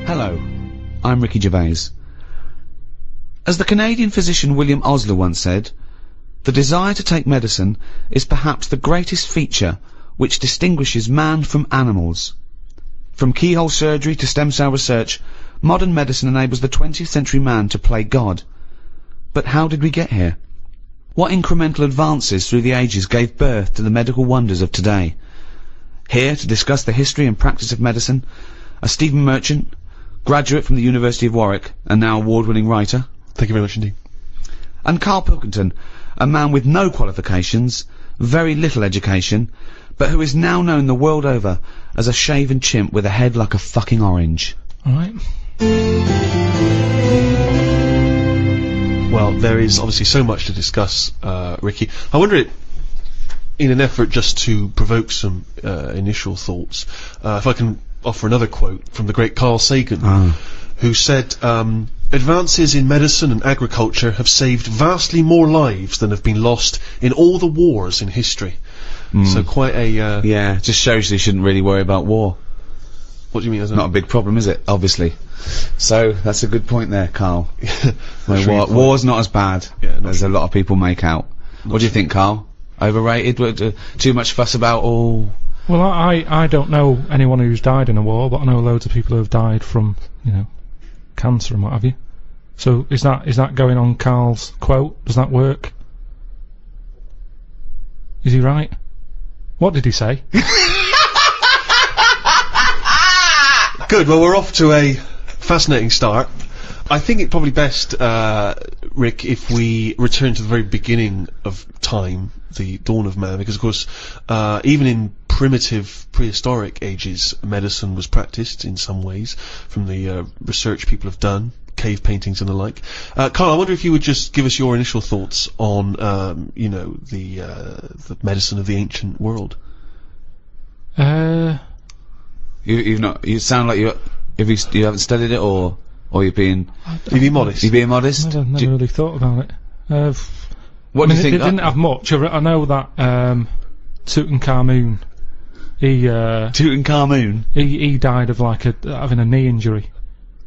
Hello, I'm Rsk Gt. As the Canadian physician William Osler once said, the desire to take medicine is perhaps the greatest feature which distinguishes man from animals. From keyhole surgery to stem cell research, modern medicine enables the 20th century man to play God. But how did we get here? What incremental advances through the ages gave birth to the medical wonders of today? Here to discuss the history and practice of medicine are Stephen Merchant, graduate from the University of Warwick and now award-winning writer. Thank you very much indeed. And Carl Pilkington, a man with no qualifications, very little education, but who is now known the world over as a shaven chimp with a head like a fucking orange. Alright. Well, there is obviously so much to discuss, Ricky. I wonder, in an effort just to provoke some initial thoughts, if I can offer another quote from the great Carl Sagan, who said, advances in medicine and agriculture have saved vastly more lives than have been lost in all the wars in history. So quite a... yeah, just shows you shouldn't really worry about war. What do you mean? It's not a big problem, is it? Obviously. So, that's a good point there, Carl. War's not as bad as a lot of people make out. What do you think, Carl? Overrated? Too much fuss about all... Well, I don't know anyone who's died in a war, but I know loads of people who have died from, you know, cancer and what have you. So, is that going on Carl's quote? Does that work? Is he right? What did he say? Good, well, we're off to a fascinating start. I think it probably best, Rick, if we return to the very beginning of time, the dawn of man, because of course, even in primitive prehistoric ages, medicine was practiced in some ways, from the research people have done, cave paintings and the like. Carl, I wonder if you would just give us your initial thoughts on, you know, the medicine of the ancient world. You've not. You sound like you haven't studied it, or you're being. You're being modest. You're being modest. I've never really thought about it. What do you think? They didn't have much. I know that Tutankhamun. Tutankhamun. He died of having a knee injury.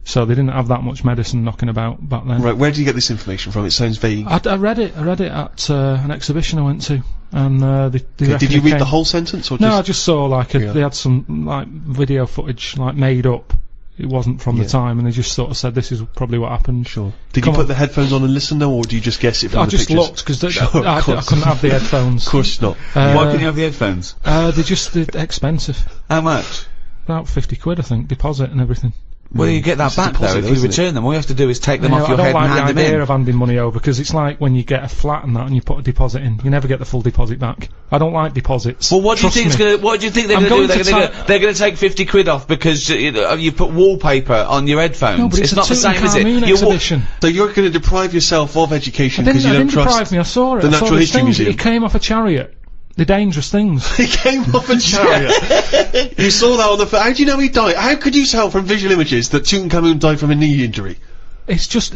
So they didn't have that much medicine knocking about back then. Right, where did you get this information from? It sounds vague. I read it at an exhibition I went to, and did you read the whole sentence, or just... No, I just saw they had some video footage made up. It wasn't from the time, and they just sort of said this is probably what happened. Sure. Did you put the headphones on and listen though, or do you just guess it from the pictures? I just looked because I couldn't have the headphones. Of course not. Why couldn't you have the headphones? They're expensive. How much? About 50 quid, I think, deposit and everything. Well, you get that back though if you return them. All you have to do is take them off your head and hand them in. I don't like the idea of handing money over, because it's like when you get a flat and that and you put a deposit in, you never get the full deposit back. I don't like deposits. Well, what do you think they're going to do? They're going to take 50 quid off because you put wallpaper on your headphones. No, but it's not the same, is it? Exhibition. So you're going to deprive yourself of education because you don't trust deprive me. I saw it. The Natural History Museum. It came off a chariot. The dangerous things. He came off a chariot. You saw that on the... How do you know he died? How could you tell from visual images that Tutankhamun died from a knee injury? It's just...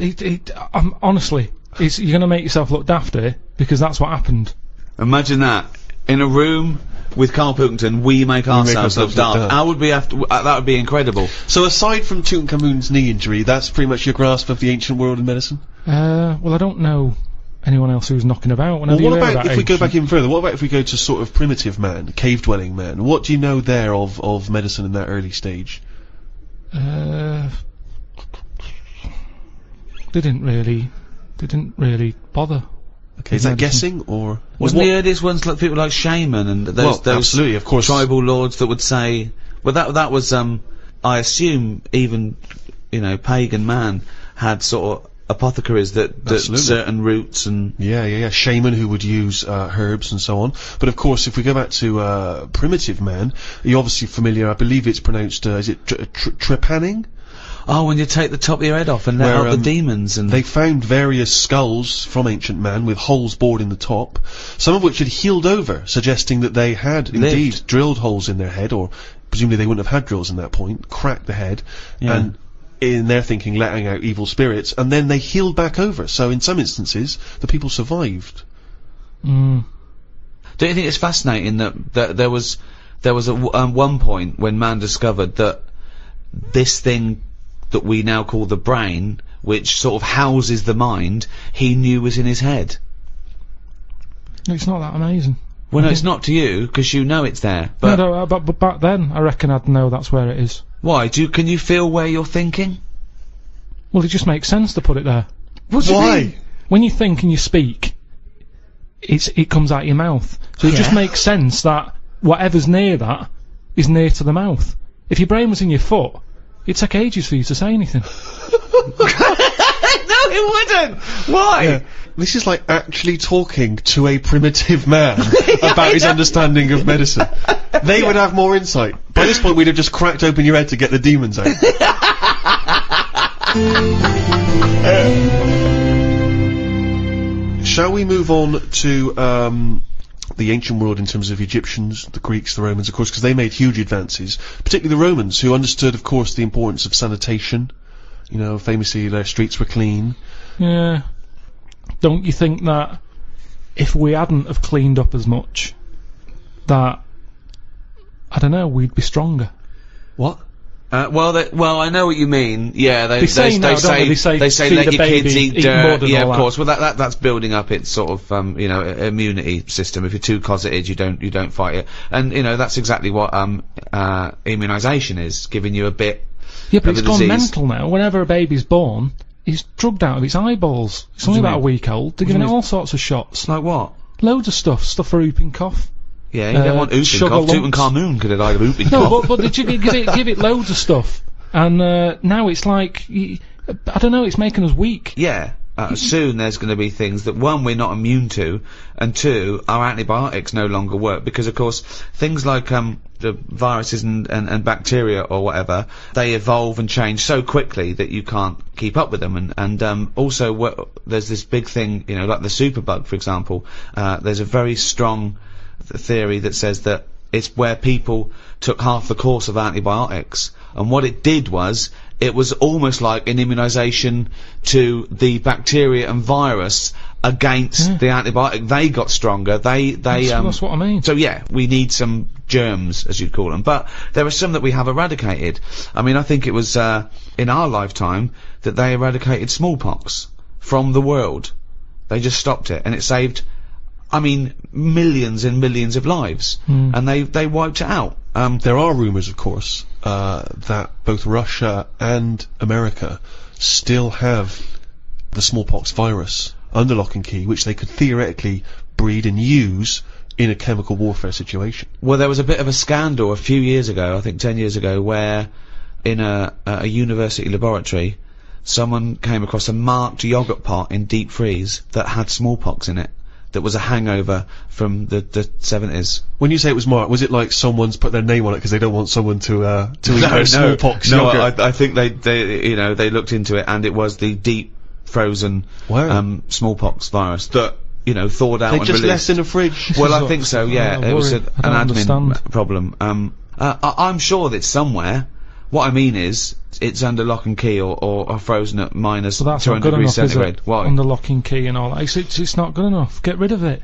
honestly, you're going to make yourself look daft here, because that's what happened. Imagine that. In a room with Carl Pilkington, we make ourselves look daft. That would be incredible. So aside from Tutankhamun's knee injury, that's pretty much your grasp of the ancient world in medicine? Well, I don't know anyone else who's knocking about. Well, what about if we go back even further? What about if we go to sort of primitive man, cave-dwelling man? What do you know there of medicine in that early stage? They didn't really bother. Okay, is that guessing, or wasn't the earliest ones like people like shaman and those absolutely, of course, tribal lords that would say, well, that was I assume even pagan man had sort of apothecaries that certain roots and shaman who would use herbs and so on. But of course, if we go back to primitive man, you're obviously familiar. I believe it's pronounced is it trepanning? Oh, when you take the top of your head off and let out the demons. And they found various skulls from ancient man with holes bored in the top, some of which had healed over, suggesting that they had indeed drilled holes in their head, or presumably they wouldn't have had drills in that point, cracked the head, and in their thinking letting out evil spirits, and then they healed back over. So in some instances the people survived. Don't you think it's fascinating that there was one point when man discovered that this thing that we now call the brain, which sort of houses the mind, he knew was in his head. It's not that amazing. Well, no, it's not to you, because you know it's there. But but back then, I reckon I'd know that's where it is. why? Can you feel where you're thinking? Well, it just makes sense to put it there. What do you Why? mean? When you think and you speak, it comes out your mouth. So it just makes sense that whatever's near that is near to the mouth. If your brain was in your foot, it'd take ages for you to say anything. No, it wouldn't! Why? Yeah. This is like actually talking to a primitive man about his understanding of medicine. They would have more insight. By this point, we'd have just cracked open your head to get the demons out. Shall we move on to the ancient world in terms of Egyptians, the Greeks, the Romans, of course, because they made huge advances, particularly the Romans, who understood, of course, the importance of sanitation. You know, famously, their streets were clean. Yeah. Don't you think that if we hadn't have cleaned up as much, that, I don't know, we'd be stronger? What? Well, I know what you mean. Yeah, They say now, don't they? They say feed let a your baby, kids eat eat dirt. mud and Yeah, all of that. course. Well, that's building up its sort of immunity system. If you're too closeted, you don't fight it. And that's exactly what immunisation is, giving you a bit. Yeah, but of it's the gone disease. mental now. Whenever a baby's born, he's drugged out of its eyeballs. It's only do you about a mean? week old. They're do you giving it mean? all sorts of shots. Like what? Loads of stuff for whooping cough. Yeah, you don't want whooping sugar cough. lumps. Tutankhamun could have died of whooping No, cough. but did you give it loads of stuff, and now it's like I don't know. It's making us weak. Yeah. Soon there's going to be things that, one, we're not immune to, and two, our antibiotics no longer work, because of course things like the viruses and bacteria or whatever, they evolve and change so quickly that you can't keep up with them, and also there's this big thing, like the superbug, for example. There's a very strong theory that says that it's where people took half the course of antibiotics, and what it did was, it was almost like an immunisation to the bacteria and virus against the antibiotic. They got stronger. That's what I mean. So yeah, we need some germs, as you'd call them, but there are some that we have eradicated. I mean, I think it was in our lifetime that they eradicated smallpox from the world. They just stopped it, and it saved, millions and millions of lives, and they wiped it out. There are rumours, of course, that both Russia and America still have the smallpox virus under lock and key, which they could theoretically breed and use in a chemical warfare situation. Well, there was a bit of a scandal a few years ago, I think 10 years ago, where in a university laboratory, someone came across a marked yogurt pot in deep freeze that had smallpox in it. That was a hangover from the 70s. When you say it was marked, was it like someone's put their name on it because they don't want someone to eat their smallpox yogurt? I think they looked into it, and it was the deep frozen smallpox virus that thawed out They and just released. left in a fridge. Well, I think so. Yeah, I'm it was worried. an I don't admin understand. problem. I'm sure that it's somewhere. What I mean is, it's under lock and key or frozen at minus So that's 200 not good degrees enough, is centigrade. it? Why? Under lock and key and all that. It's not good enough. Get rid of it.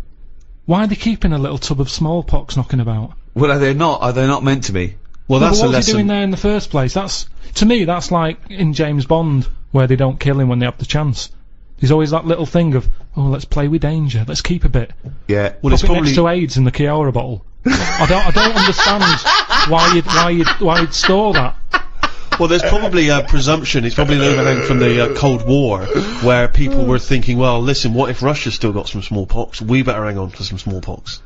Why are they keeping a little tub of smallpox knocking about? Well, are they not meant to be? Well, No, that's but a what was he doing lesson. there in the first place? To me, that's like in James Bond, where they don't kill him when they have the chance. There's always that little thing of, let's play with danger, let's keep a bit. Yeah. Well, it's Pop it probably next to AIDS in the Kiora bottle. I don't understand why you'd store that. Well, there's probably a presumption, it's probably an overhang from the Cold War, where people were thinking, well, listen, what if Russia's still got some smallpox? We better hang on to some smallpox.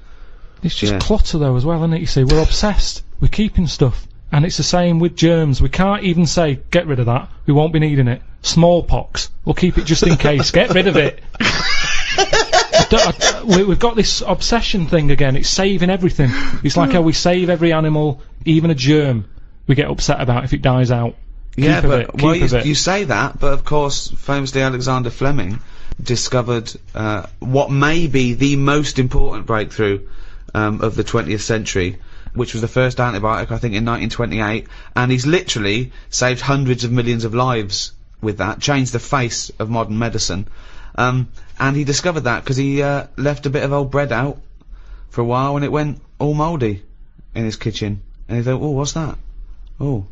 It's just Yeah. clutter though as well, isn't it? You see, we're obsessed. We're keeping stuff. And it's the same with germs. We can't even say, get rid of that. We won't be needing it. Smallpox. We'll keep it just in case. Get rid of it. We've got this obsession thing again. It's saving everything. It's like how we save every animal, even a germ, we get upset about if it dies out. Yeah, Keep a but bit, well, keep a bit. you say that, but of course, famously Alexander Fleming discovered what may be the most important breakthrough of the 20th century, which was the first antibiotic, I think, in 1928, and he's literally saved hundreds of millions of lives with that, changed the face of modern medicine, and he discovered that because he left a bit of old bread out for a while, and it went all mouldy in his kitchen, and he thought, oh, what's that? Oh.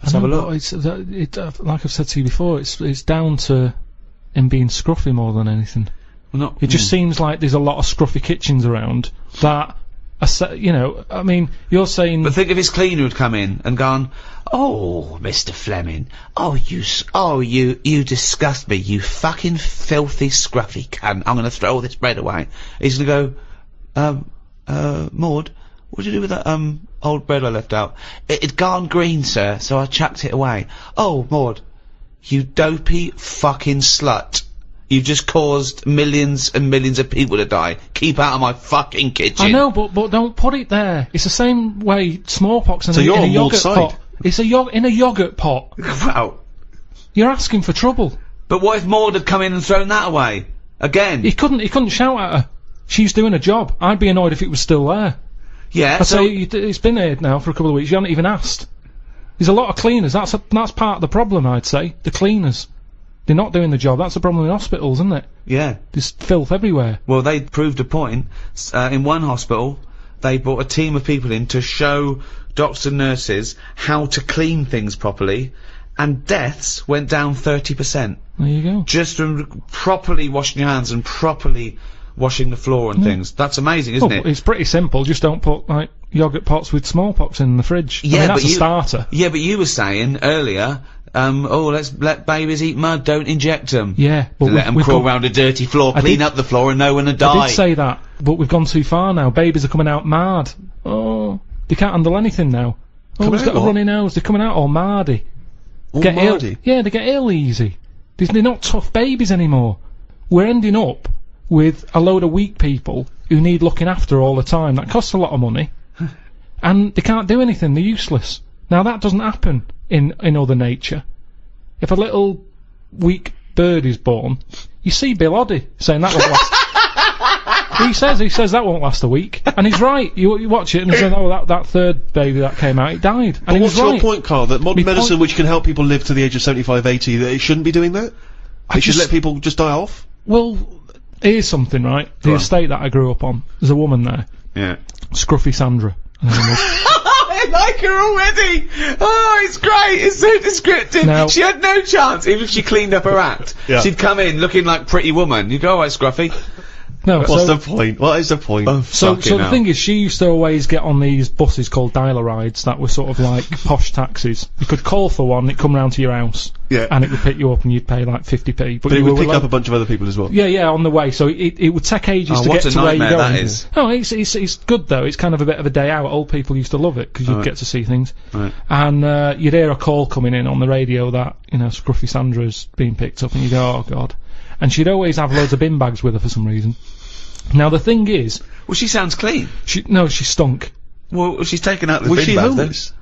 Let's have a look. It's, like I've said to you before, it's down to him being scruffy more than anything. Well, It just seems like there's a lot of scruffy kitchens around that, you know, I mean, you're saying... But think if his cleaner had come in and gone, "Oh, Mr. Fleming, you disgust me, you fucking filthy scruffy cunt, I'm gonna throw all this bread away." He's gonna go, "Maud, what'd you do with that, old bread I left out?" "It'd gone green, sir, so I chucked it away." "Oh, Maud, you dopey fucking slut. You've just caused millions and millions of people to die. Keep out of my fucking kitchen." I know, but don't put it there. It's the same way smallpox in So a you're on yogurt Maud's pot. side. It's in a yogurt pot. Wow. You're asking for trouble. But what if Maud had come in and thrown that away? Again? He couldn't shout at her. She's doing a job. I'd be annoyed if it was still there. Yeah, I'd so... say it's been here now for a couple of weeks. You haven't even asked. There's a lot of cleaners. That's part of the problem, I'd say. The cleaners. They're not doing the job. That's the problem in hospitals, isn't it? Yeah. There's filth everywhere. Well, they proved a point. In one hospital, they brought a team of people in to show doctors and nurses how to clean things properly, and deaths went down 30%. There you go. Just from properly washing your hands and properly washing the floor and things. That's amazing, isn't it? It's pretty simple. Just don't put, like, yogurt pots with smallpox in the fridge. Yeah, I mean, that's but a starter. Yeah, but you were saying earlier, let's let babies eat mud, don't inject them. Yeah, but Let them crawl around a dirty floor, clean up the floor, and no one will die. I did say that, but we've gone too far now. Babies are coming out mad. Oh, they can't handle anything now. Oh, he's got a runny nose. They're coming out all mardy. All Get mardy? ill. Yeah, they get ill easy. They're not tough babies anymore. We're ending up with a load of weak people who need looking after all the time. That costs a lot of money. And they can't do anything. They're useless. Now, that doesn't happen in other nature. If a little weak bird is born, you see Bill Oddie saying that won't last. he says that won't last a week, and he's right. You watch it and he says, "Oh, that third baby that came out, it died." But And what's he was your right. point, Carl? That modern My medicine, point- which can help people live to the age of 75, 80, that it shouldn't be doing that? It should let people just die off? Well, here's something, right? The estate that I grew up on, there's a woman there, Yeah. Scruffy Sandra. her name was. I like her already! Oh, it's great! It's so descriptive! Now- She had no chance, even if she cleaned up her act. Yeah. She'd come in looking like Pretty Woman. You go, "Alright, Scruffy." No, What's the point? What is the point? So Fucking the hell. thing is, she used to always get on these buses called dialer rides that were sort of like posh taxis. You could call for one, it'd come round to your house, Yeah. and it would pick you up, and you'd pay like 50p. But it you would were pick allowed- up a bunch of other people as well. Yeah, on the way. So it would take ages Oh, to what get a to where you're nightmare going. that is. No, it's good though. It's kind of a bit of a day out. Old people used to love it because you'd get to see things. Right. And you'd hear a call coming in on the radio that, you know, Scruffy Sandra's being picked up, and you go, "Oh God!" And she'd always have loads of bin bags with her for some reason. Now the thing is, Well, she sounds clean. she stunk. Well, she's taken out the Was bin she bag, then. homeless?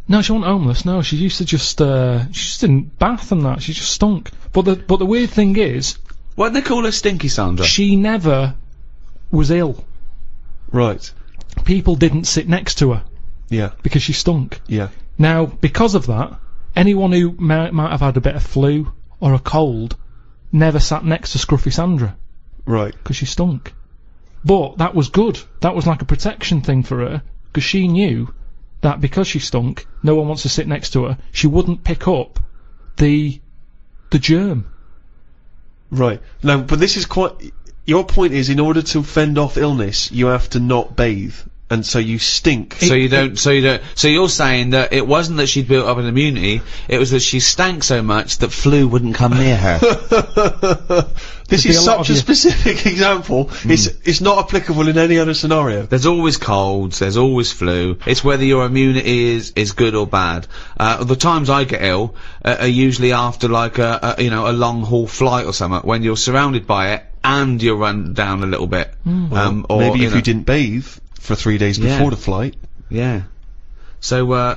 No, she wasn't homeless. No, she used to she just didn't bath and that. She just stunk. But the weird thing is, Why didn't they call her Stinky Sandra? she never was ill. Right. People didn't sit next to her Yeah. because she stunk. Yeah. Now, because of that, anyone who might have had a bit of flu or a cold never sat next to Scruffy Sandra Right. because she stunk. But that was good. That was like a protection thing for her, because she knew that because she stunk, no one wants to sit next to her. She wouldn't pick up the germ. Right. Now, but this is quite... Your point is, in order to fend off illness, you have to not bathe. And so you stink. So you're saying that it wasn't that she'd built up an immunity, it was that she stank so much that flu wouldn't come near her. This There'd be is a lot such a of you. specific example. It's not applicable in any other scenario. There's always colds, there's always flu. It's whether your immunity is good or bad. The times I get ill are usually after like a long haul flight or something, when you're surrounded by it and you're run down a little bit. Or Maybe if know, you didn't bathe for 3 days Yeah. before the flight. Yeah. So,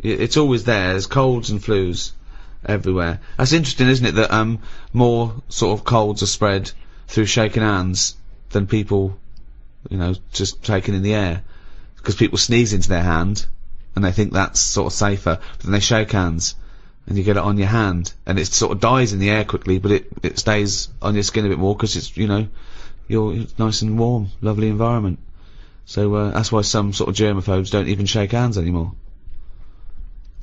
it's always there. There's colds and flus everywhere. That's interesting, isn't it, that, more sort of colds are spread through shaking hands than people, just taking in the air. Because people sneeze into their hand, and they think that's sort of safer, but then they shake hands, and you get it on your hand, and it sort of dies in the air quickly, but it stays on your skin a bit more, because it's, you're nice and warm, lovely environment. So that's why some sort of germaphobes don't even shake hands anymore.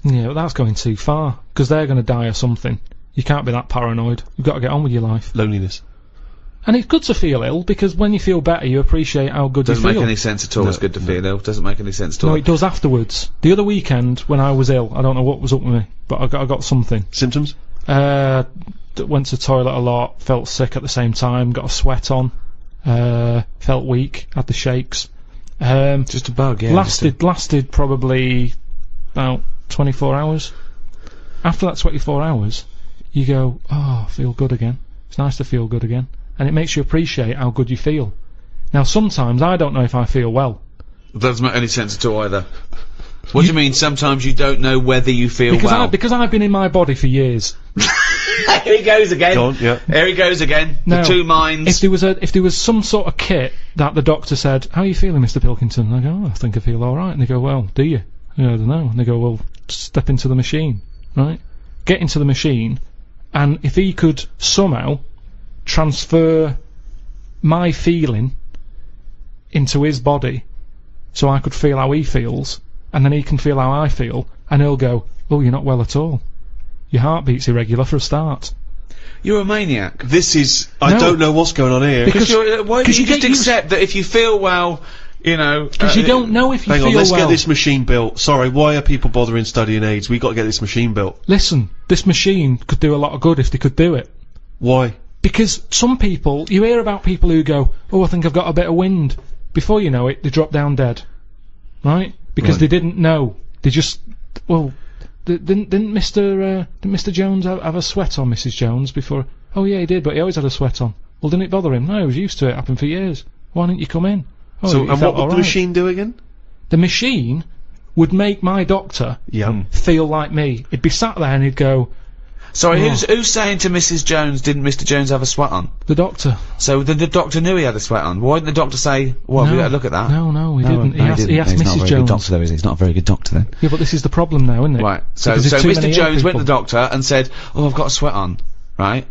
Yeah, but that's going too far, because they're going to die of something. You can't be that paranoid. You've got to get on with your life. Loneliness. And it's good to feel ill, because when you feel better, you appreciate how good you feel. Doesn't make any sense at all. It's good to feel ill. Doesn't make any sense at all. No, it does afterwards. The other weekend, when I was ill, I don't know what was up with me, but I got something. Symptoms? Went to the toilet a lot, felt sick at the same time, got a sweat on, felt weak, had the shakes. Just a bug, yeah. Lasted probably about 24 hours. After that 24 hours, you go, oh, I feel good again. It's nice to feel good again. And it makes you appreciate how good you feel. Now, sometimes I don't know if I feel well. It doesn't make any sense at all either. What do you mean, sometimes you don't know whether you feel well? Because I've been in my body for years. Here he goes again. Go on, yeah. Here he goes again. Now, the two minds. If there was some sort of kit that the doctor said, how are you feeling, Mr. Pilkington? And I go, oh, I think I feel alright. And they go, well, do you? Yeah, I don't know. And they go, well, step into the machine, right? Get into the machine, and if he could somehow transfer my feeling into his body, so I could feel how he feels, and then he can feel how I feel, and he'll go, oh, you're not well at all. Your heartbeat's irregular for a start. You're a maniac. This is... I don't know what's going on here. Because why don't you just accept that if you feel well, you know... Because you don't know if you feel well. Hang on, let's get this machine built. Sorry, why are people bothering studying AIDS? We got to get this machine built. Listen, this machine could do a lot of good if they could do it. Why? Because some people... You hear about people who go, oh, I think I've got a bit of wind. Before you know it, they drop down dead. Right? Because they didn't know. They just... Well... Didn't Mr. Jones have a sweat on, Mrs. Jones, before? Oh yeah, he did, but he always had a sweat on. Well, didn't it bother him? No, he was used to it. Happened for years. Why didn't you come in? Oh, so, and what would the machine do again? The machine would make my doctor feel like me. He'd be sat there and he'd go... Sorry, who's saying to Mrs. Jones, didn't Mr. Jones have a sweat on? The doctor. So the doctor knew he had a sweat on. Why didn't the doctor say, well, we gotta look at that? No, he didn't. He asked He's Mrs. not a very Jones. good doctor, though, is he? He's not a very good doctor, then. Yeah, but this is the problem now, isn't it? Right, so Because there's too Mr. many Jones young went to the people. doctor and said, oh, I've got a sweat on, right?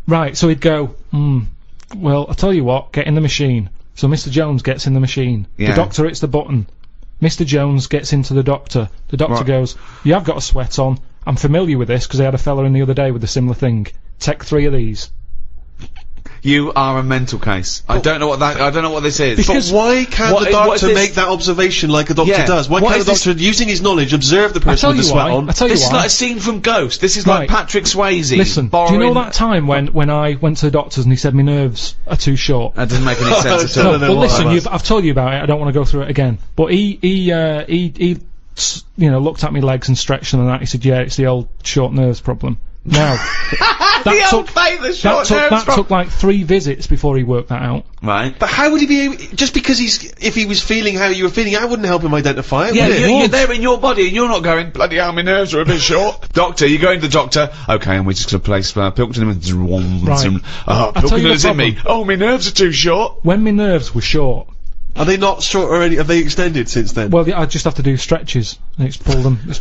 Right, so he'd go, well, I'll tell you what, get in the machine. So Mr. Jones gets in the machine. Yeah. The doctor hits the button. Mr. Jones gets into the doctor. The doctor goes, you have got a sweat on. I'm familiar with this because I had a fella in the other day with a similar thing. Take 3 of these. You are a mental case. I don't know what this is. But why can't the doctor make that observation like a doctor does? Why can't the doctor, using his knowledge, observe the person with the sweat on? This is like a scene from Ghost. This is like Patrick Swayze. Listen, do you know that time when I went to the doctors and he said my nerves are too short? That doesn't make any sense at all. Well, listen, I've told you about it. I don't want to go through it again. But he you know, looked at my legs and stretched them and that. He said, yeah, it's the old short nerves problem. Now, that took like 3 visits before he worked that out. Right. But how would he be able, just because if he was feeling how you were feeling, I wouldn't help him identify it, would it? You're there in your body and you're not going, bloody hell, my nerves are a bit short. Doctor, you go into the doctor, okay, and we're just gonna place Pilkington in, Pilkington is in me. Oh, my nerves are too short. When my nerves were short. Are they not short already? Have they extended since then? Well, I just have to do stretches and just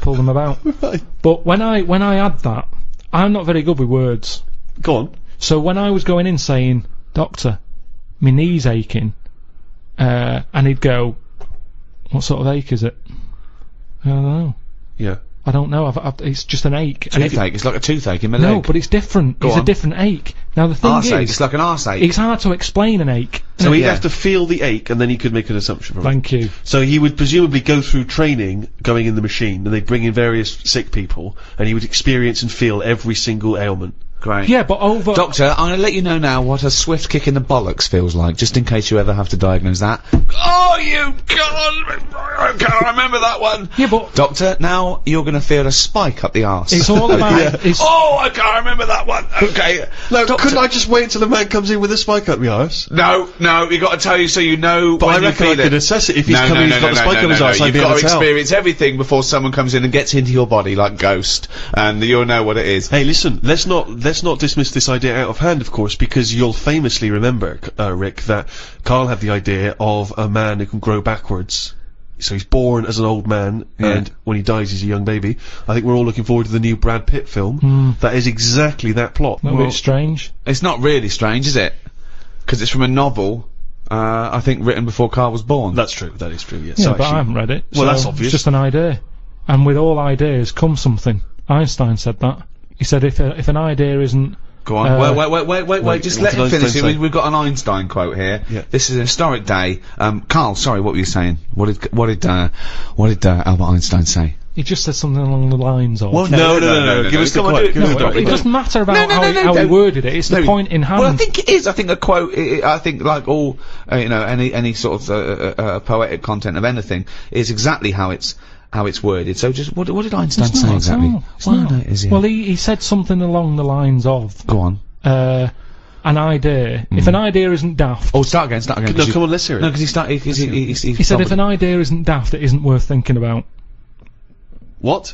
pull them about. Right. But when I had that, I'm not very good with words. Go on. So when I was going in saying, Doctor, my knee's aching, and he'd go, what sort of ache is it? I don't know. Yeah. I don't know. It's just an ache. Toothache. It's like a toothache in my leg. No, but it's different. It's a different ache. Now the thing is, it's like an arse ache. It's hard to explain an ache. So he'd have to feel the ache, and then he could make an assumption from it. Thank you. So he would presumably go through training, going in the machine, and they'd bring in various sick people, and he would experience and feel every single ailment. Great. Yeah, but Doctor, I'm gonna let you know now what a swift kick in the bollocks feels like, just in case you ever have to diagnose that. Oh, you God! I can't remember that one. Yeah, but Doctor, now you're gonna feel a spike up the arse. It's all about. Oh, I can't remember that one. Okay. No, couldn't I just wait until the man comes in with a spike up the arse? No, you got to tell you so you know. But I reckon I could assess it if he's coming. He's got the spike up his arse. You've got to experience everything before someone comes in and gets into your body like Ghost, and you'll know what it is. Hey, listen, let's not dismiss this idea out of hand, of course, because you'll famously remember, Rick, that Carl had the idea of a man who can grow backwards. So he's born as an old man, and when he dies he's a young baby. I think we're all looking forward to the new Brad Pitt film. That is exactly that plot. A bit strange. It's not really strange, is it? Because it's from a novel, I think written before Carl was born. That's true, that is true, yes. Yeah, So but I haven't read it. Well, so that's obvious. It's just an idea. and with all ideas comes something. Einstein said that. He said if an idea isn't... Go on. Wait. Just let him finish. We've got an Einstein quote here. Yeah. This is a historic day. Carl, sorry, what were you saying? What did Albert Einstein say? He just said something along the lines of... No. Give us the quote. It doesn't matter about how he worded it. It's the point in hand. Well, I think it is. I think a quote. I think like all, any sort of poetic content of anything is exactly how it's worded. So just what did Einstein say exactly? Well, he said something along the lines of... Go on. An idea. If an idea isn't daft... Oh, start again. No, come on, let's hear it. No, because he started... He said if an idea isn't daft, it isn't worth thinking about. What?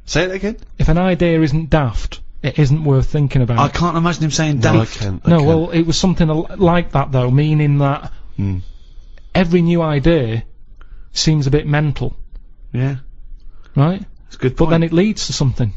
Say it again? If an idea isn't daft, it isn't worth thinking about. I can't imagine him saying daft. I can't. Well, it was something like that, though, meaning that every new idea seems a bit mental. Yeah. Right? It's a good But point. then it leads to something.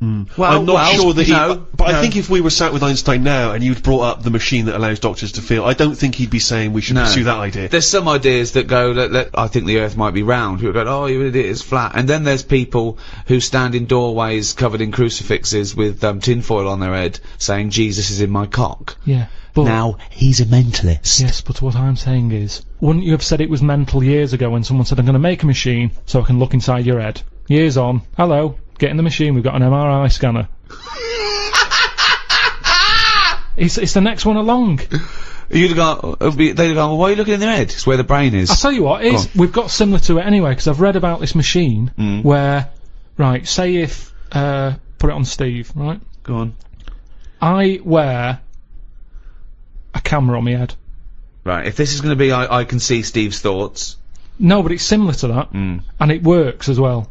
Well, I'm not sure that but no. I think if we were sat with Einstein now and you'd brought up the machine that allows doctors to feel, I don't think he'd be saying we should pursue that idea. There's some ideas that go, I think the Earth might be round. People go, oh, you idiot, it's flat. And then there's people who stand in doorways covered in crucifixes with tinfoil on their head saying, Jesus is in my cock. Yeah. But Now, he's a mentalist. yes, but what I'm saying is, wouldn't you have said it was mental years ago when someone said, I'm going to make a machine so I can look inside your head? Years on, hello, get in the machine, we've got an MRI scanner. It's the next one along. They'd go, well, why are you looking in their head? It's where the brain is. I'll tell you what, we've got similar to it anyway, because I've read about this machine where, right, say if, put it on Steve, right? Go on. I wear a camera on my head. Right, if this is going to be I can see Steve's thoughts. No, but it's similar to that, and it works as well.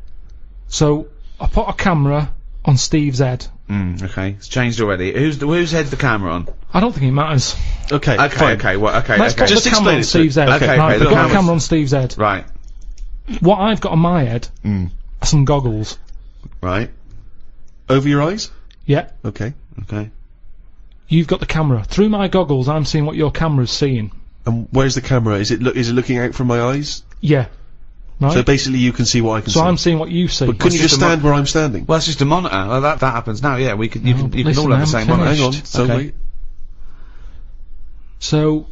So, I put a camera on Steve's head. Okay, it's changed already. Whose head's the camera on? I don't think it matters. Okay, Okay, fine. okay, Let's put Just the camera explain on it. Steve's head. Okay, right, okay, we've the got a camera's- camera on Steve's head. Right, What I've got on my head are some goggles. right, Over your eyes? Yeah. Okay. okay. You've got the camera. Through my goggles, I'm seeing what your camera's seeing. And where's the camera? Is it looking out from my eyes? Yeah. Right? So basically you can see what I can see. So I'm seeing what you see. But couldn't you just just a stand where I'm standing? Well, that's just a monitor. Well, that happens now. Yeah, you can listen, all have the I'm same finished. monitor. Hang on. So Okay. wait. So,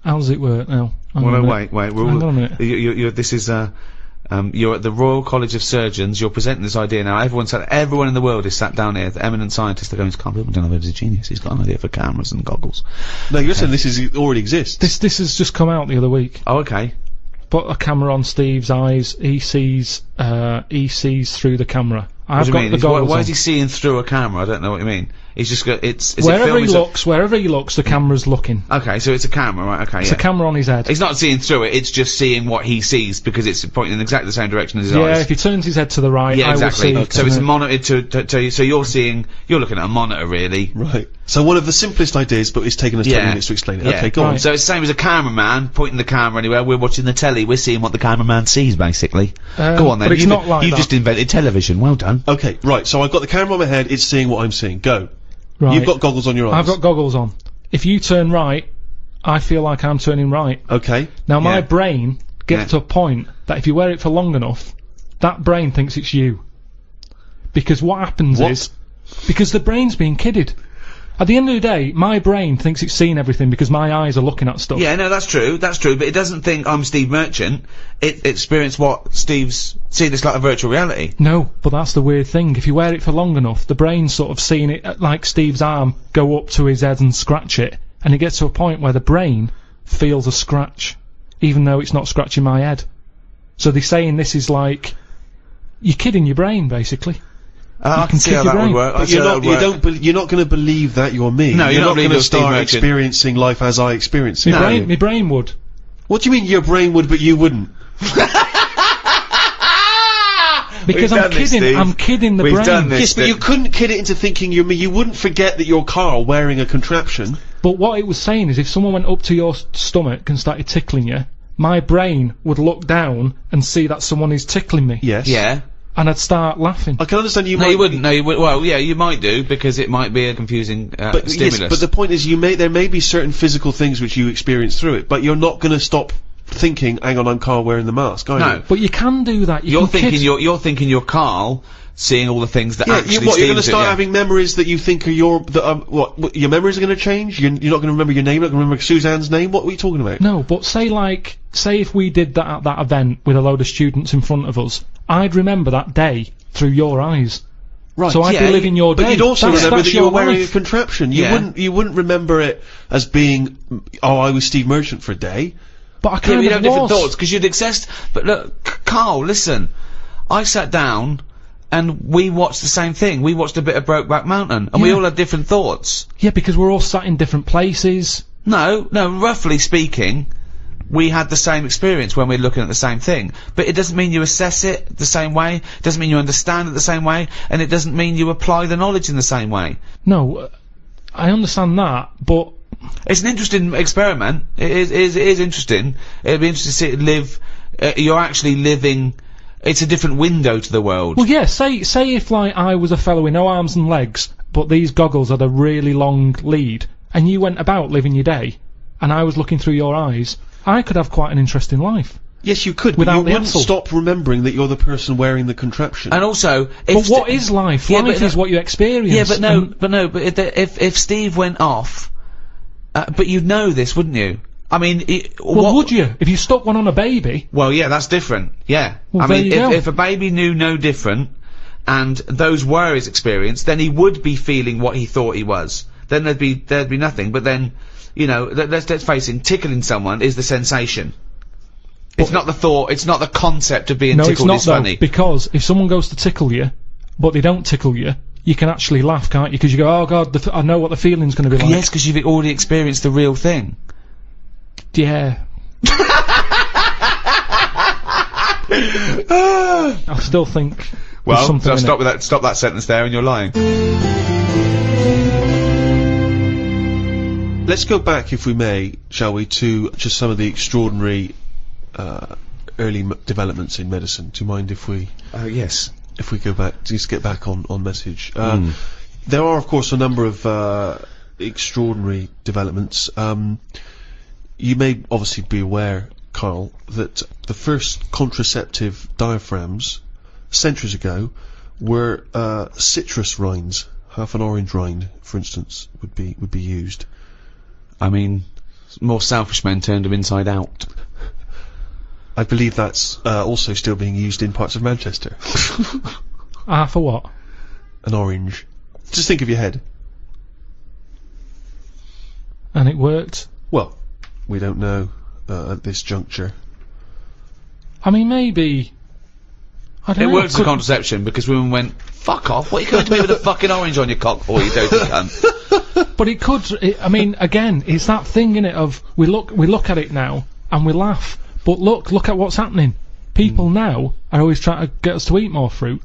how does it work now? Hang on a Well, minute. wait. Hang on a minute. You're this is you're at the Royal College of Surgeons. You're presenting this idea now. Everyone in the world is sat down here. The eminent scientists are going, "Can't believe John Weber's a genius. He's got an idea for cameras and goggles." No, you're saying this already exists. This has just come out the other week. Oh, okay. Put a camera on Steve's eyes. He sees through the camera. What I've do you got mean? the goggles Why on. is he seeing through a camera? I don't know what you mean. He's just got is it Wherever he filming wherever he looks, the camera's looking. Okay, so it's a camera, right? Okay, It's a camera on his head. He's not seeing through it. It's just seeing what he sees because it's pointing in exactly the same direction as his Yeah, eyes. if he turns his head to the right, Yeah, I will exactly. see. So it's monitored to so you're looking at a monitor really. Right. So one of the simplest ideas, but it's taken us 20 minutes to explain it. Yeah. Okay, go on. Right. So it's the same as a cameraman pointing the camera anywhere. We're watching the telly. We're seeing what the cameraman sees, basically. Go on then. but it's not like You've that. just invented television. Well done. Okay, right. So I've got the camera on my head. It's seeing what I'm seeing. Go. Right. You've got goggles on your eyes. I've got goggles on. If you turn right, I feel like I'm turning right. Okay. Now my Yeah. brain gets to a point that if you wear it for long enough, that brain thinks it's you. Because what happens What? is, because the brain's being kidded. At the end of the day, my brain thinks it's seen everything because my eyes are looking at stuff. Yeah, no, that's true, but it doesn't think I'm Steve Merchant. It experienced what Steve's see this like a virtual reality. No, but that's the weird thing. If you wear it for long enough, the brain's sort of seeing it like Steve's arm go up to his head and scratch it, and it gets to a point where the brain feels a scratch, even though it's not scratching my head. So they're saying this is like, you're kidding your brain, basically. I can see kick how your that would brain. work. I But see you're how not. that would work. You're not going to believe that you're me. No, you're not not believing going to you're Steve start Merchant. experiencing life as I experience it. My brain would. What do you mean your brain would, but you wouldn't? Because We've I'm done this, kidding. Steve. I'm kidding the We've brain. done this. Yes, but you couldn't kid it into thinking you're me. You wouldn't forget that you're Carl wearing a contraption. But what it was saying is, if someone went up to your stomach and started tickling you, my brain would look down and see that someone is tickling me, Yes. Yeah. and I'd start laughing. I can understand you No, might. you wouldn't. No, you would. Well, yeah, you might do because it might be a confusing But stimulus. yes, but the point is, there may be certain physical things which you experience through it, but you're not going to stop thinking, hang on, I'm Carl wearing the mask, are No. you? But you can do that. You're thinking you're Carl, seeing all the things that actually. What, you're going to Steve's start having memories that you think are what, your memories are going to change? You're not going to remember your name, you're not going to remember Suzanne's name? What were you talking about? No, but say if we did that at that event with a load of students in front of us, I'd remember that day through your eyes. Right. So I'd be living your day. But you'd also remember that you were wearing a contraption. Yeah. You wouldn't remember it as being, oh, I was Steve Merchant for a day. But I kind you'd of have different thoughts, because you'd access. But look, Carl, listen. I sat down and we watched the same thing. We watched a bit of Brokeback Mountain, and we all had different thoughts. Yeah, because we're all sat in different places. No, roughly speaking, we had the same experience when we're looking at the same thing. But it doesn't mean you assess it the same way, it doesn't mean you understand it the same way, and it doesn't mean you apply the knowledge in the same way. No, I understand that, but... It's an interesting experiment. It is interesting. It'd be interesting to see it live. You're actually living. It's a different window to the world. Well, yeah, say if, like, I was a fellow with no arms and legs, but these goggles had a really long lead, and you went about living your day, and I was looking through your eyes, I could have quite an interesting life. Yes, you could, but Without you the wouldn't hassle. stop remembering that you're the person wearing the contraption. And also, But what is life? Yeah, Life but is what you experience. Yeah, but if Steve went off, but you'd know this, wouldn't you? I mean, Well, would you? If you stuck one on a baby? Well, yeah, that's different. Yeah. Well, I mean, there you go. if a baby knew no different, and those were his experience, then he would be feeling what he thought he was. Then there'd be nothing. But then, you know, let's face it, tickling someone is the sensation. It's not the thought. It's not the concept of being tickled is funny. Because if someone goes to tickle you, but they don't tickle you, you can actually laugh, can't you? Because you go, oh god, I know what the feeling's going to be like. Yes, because you've already experienced the real thing. Yeah. I still think. there's something in stop it. with that. Stop that sentence there, and you're lying. Let's go back, if we may, shall we, to just some of the extraordinary early developments in medicine. Do you mind if we... Yes. If we go back, just get back on message. There are, of course, a number of extraordinary developments. You may obviously be aware, Carl, that the first contraceptive diaphragms, centuries ago, were citrus rinds. Half an orange rind, for instance, would be used. I mean, more selfish men turned them inside out. I believe that's also still being used in parts of Manchester. For what? An orange. Just think of your head. And it worked. Well, we don't know at this juncture. I mean, maybe... I don't It know. worked as a contraception because women went, fuck off, what are you going to me with a fucking orange on your cock for, you dirty cunt? But it could... I mean, again, it's that thing, innit, of we look at it now and we laugh, but look at what's happening. People now are always trying to get us to eat more fruit.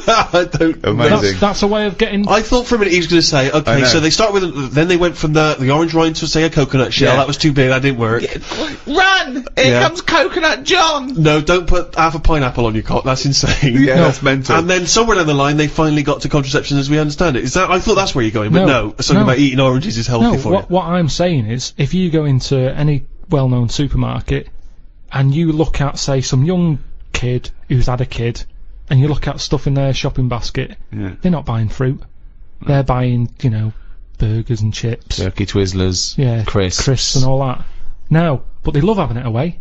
I don't. Amazing. That's a way of getting... I thought for a minute he was going to say, okay, so they start with, then they went from the orange rind to, say, a coconut shell. Yeah. That was too big, that didn't work. Run! Here comes Coconut John! No, don't put half a pineapple on your cock, that's insane. Yeah, that's mental. And then somewhere down the line, they finally got to contraception as we understand it. Is that, I thought that's where you're going, but no, something about eating oranges is healthy for you. What I'm saying is, if you go into any well-known supermarket, and you look at, say, some young kid who's had a kid, and you look at stuff in their shopping basket, they're not buying fruit. They're buying, you know, burgers and chips. Turkey Twizzlers, crisps and all that. No, but they love having it away.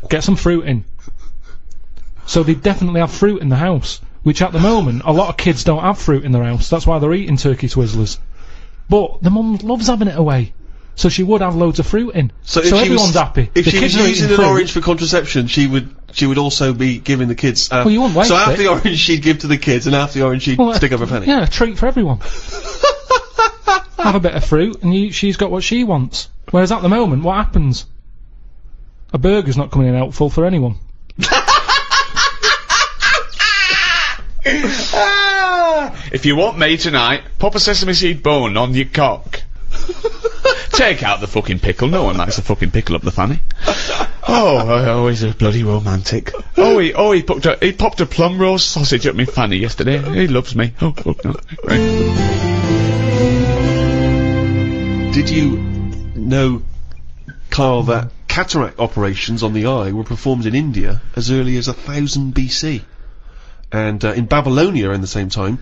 Get some fruit in. So they definitely have fruit in the house, which at the moment, a lot of kids don't have fruit in their house. That's why they're eating Turkey Twizzlers. But the mum loves having it away. So she would have loads of fruit in. So everyone's happy. If the she kids was are using eating an fruit. orange for contraception, she would also be giving the kids. Well, you wouldn't waste so half it. the orange she'd give to the kids, and half the orange she'd stick up her penny. Yeah, a treat for everyone. Have a bit of fruit, and she's got what she wants. Whereas at the moment, what happens? A burger's not coming in helpful for anyone. If you want me tonight, pop a sesame seed bone on your cock. Take out the fucking pickle. No one likes a fucking pickle up the fanny. Oh, he's a bloody romantic. He popped a plum roast sausage up my fanny yesterday. He loves me. Oh, fuck no. Right. Did you know, Carl, that cataract operations on the eye were performed in India as early as 1000 BC. And in Babylonia, in the same time,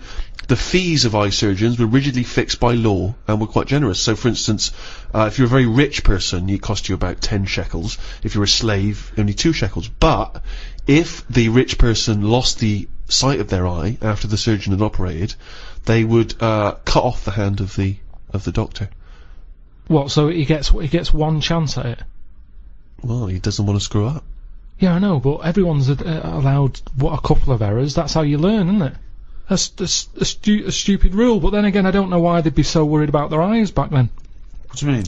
the fees of eye surgeons were rigidly fixed by law and were quite generous. So, for instance, if you're a very rich person, it cost you about 10 shekels. If you're a slave, only 2 shekels. But if the rich person lost the sight of their eye after the surgeon had operated, they would cut off the hand of the doctor. What? So he gets one chance at it? Well, he doesn't want to screw up. Yeah, I know, but everyone's allowed a couple of errors. That's how you learn, isn't it? That's a stupid rule. But then again, I don't know why they'd be so worried about their eyes back then. What do you mean?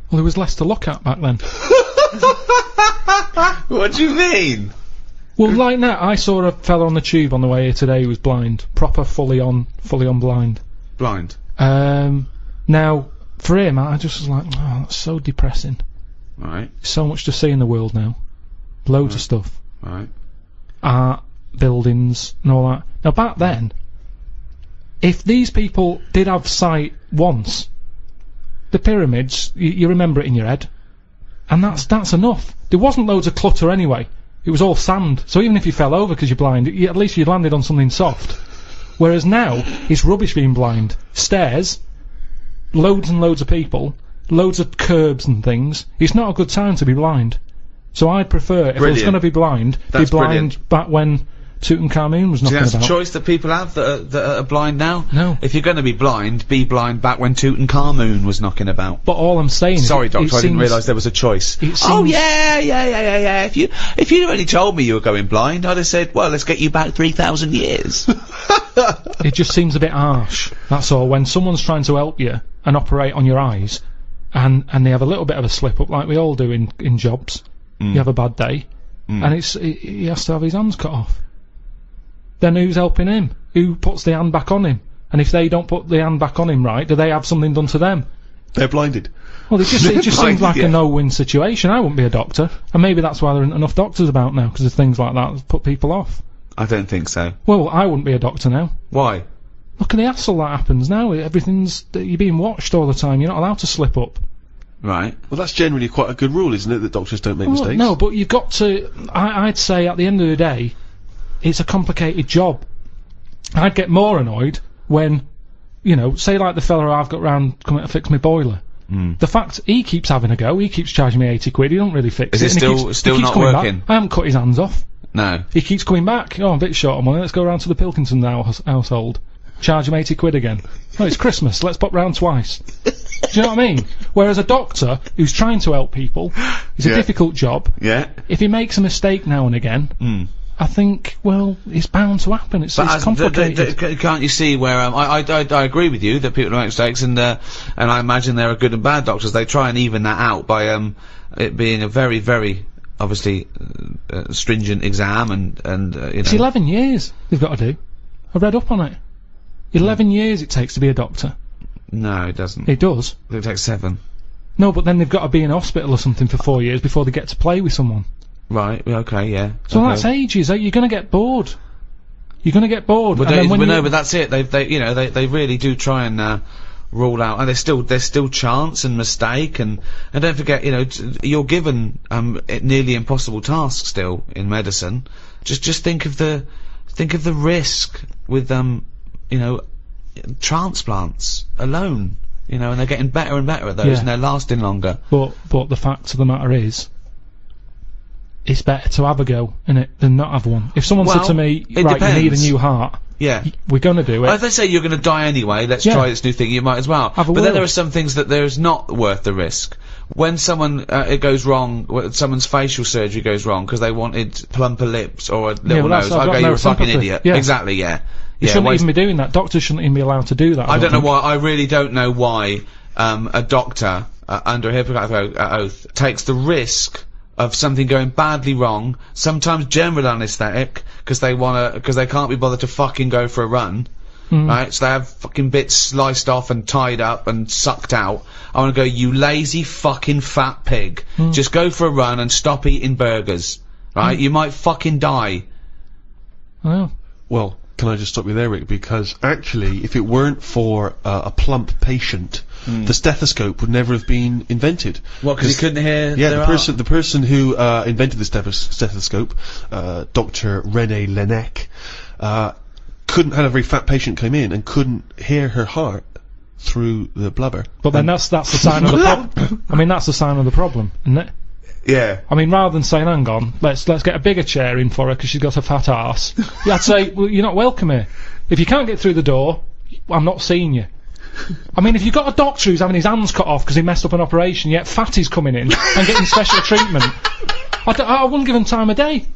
Well, there was less to look at back then. What do you mean? Well, like now, I saw a fella on the tube on the way here today who was blind. Proper, fully on blind. Blind? Now, for him, I just was like, oh, that's so depressing. Right. So much to see in the world now. Loads of stuff. Right. Art, buildings, and all that. Now, back then, if these people did have sight once, the pyramids, you remember it in your head, and that's enough. There wasn't loads of clutter anyway. It was all sand, so even if you fell over because you're blind, at least you landed on something soft. Whereas now, it's rubbish being blind. Stairs, loads and loads of people, loads of curbs and things. It's not a good time to be blind. So I'd prefer, if I was going to be blind, That's be blind brilliant. back when Tutankhamun was Do you knocking think that's about. a choice that people have that are blind now? No. If you're going to be blind back when Tutankhamun was knocking about. But all I'm saying is... Sorry, Doctor, I didn't seems- realise there was a choice. it Oh, seems- yeah. If you'd only told me you were going blind, I'd have said, well, let's get you back 3,000 years. It just seems a bit harsh, that's all. When someone's trying to help you and operate on your eyes, and they have a little bit of a slip-up, like we all do in jobs, you have a bad day, and he has to have his hands cut off. Then who's helping him? Who puts the hand back on him? And if they don't put the hand back on him right, do they have something done to them? They're blinded. Well, it just seems Blinded, like yeah. a no-win situation. I wouldn't be a doctor, and maybe that's why there aren't enough doctors about now, because of things like that that put people off. I don't think so. Well, I wouldn't be a doctor now. Why? Look at the hassle that happens now. You're being watched all the time. You're not allowed to slip up. Right. Well, that's generally quite a good rule, isn't it, that doctors don't make mistakes? No, but you've got to... I'd say at the end of the day, it's a complicated job. I'd get more annoyed when, say like the fella I've got round coming to fix my boiler. The fact he keeps having a go, he keeps charging me 80 quid, he don't really fix it. Is it and he still keeps not coming working? Back. I haven't cut his hands off. No. He keeps coming back. Oh, I'm a bit short on money, let's go round to the Pilkinson household. Charge him 80 quid again. No, it's Christmas, let's pop round twice. Do you know what I mean? Whereas a doctor who's trying to help people, it's a difficult job. Yeah. If he makes a mistake now and again, I think, well, it's bound to happen. It's complicated. Can't you see where I agree with you that people make mistakes, and I imagine there are good and bad doctors. They try and even that out by it being a very, very obviously stringent exam, and It's 11 years they've got to do. I read up on it. 11 years it takes to be a doctor. No, it doesn't. It does. It takes 7. No, but then they've got to be in hospital or something for 4 years before they get to play with someone. Right. Okay. Yeah. So okay. that's ages. You're going to get bored. You're going to get bored. But, and then when but that's it. They really do try and rule out, and there's still chance and mistake, and don't forget, you're given nearly impossible tasks still in medicine. Just think of the risk with transplants alone. And they're getting better and better at those, and they're lasting longer. But the fact of the matter is, it's better to have a go, innit, than not have one. If someone said to me, right, you need a new heart, we're going to do it. Well, if they say you're going to die anyway, let's try this new thing, you might as well. But then there are some things that there's not worth the risk. When someone, it goes wrong, someone's facial surgery goes wrong because they wanted plumper lips or a little nose, I go, you're a fucking idiot. Yeah. Exactly, yeah. You shouldn't even be doing that. Doctors shouldn't even be allowed to do that. I don't know why, I really don't know why, a doctor, under a Hippocratic oath, takes the risk of something going badly wrong, sometimes general anaesthetic, because they can't be bothered to fucking go for a run, right? So they have fucking bits sliced off and tied up and sucked out. I want to go, you lazy fucking fat pig. Just go for a run and stop eating burgers, right? You might fucking die. Well, can I just stop you there, Rick? Because actually, if it weren't for a plump patient the stethoscope would never have been invented. Well, because he couldn't hear. Yeah, their the person who invented the stethoscope, Dr. René Laennec, couldn't had a very fat patient come in and couldn't hear her heart through the blubber. But then that's the sign of the problem. I mean, that's the sign of the problem, isn't it? Yeah. I mean, rather than saying, hang on, let's get a bigger chair in for her because she's got a fat arse, I'd say, well, you're not welcome here. If you can't get through the door, I'm not seeing you. I mean, if you've got a doctor who's having his hands cut off because he messed up an operation, yet fatty's coming in and getting special treatment, I wouldn't give him time of day.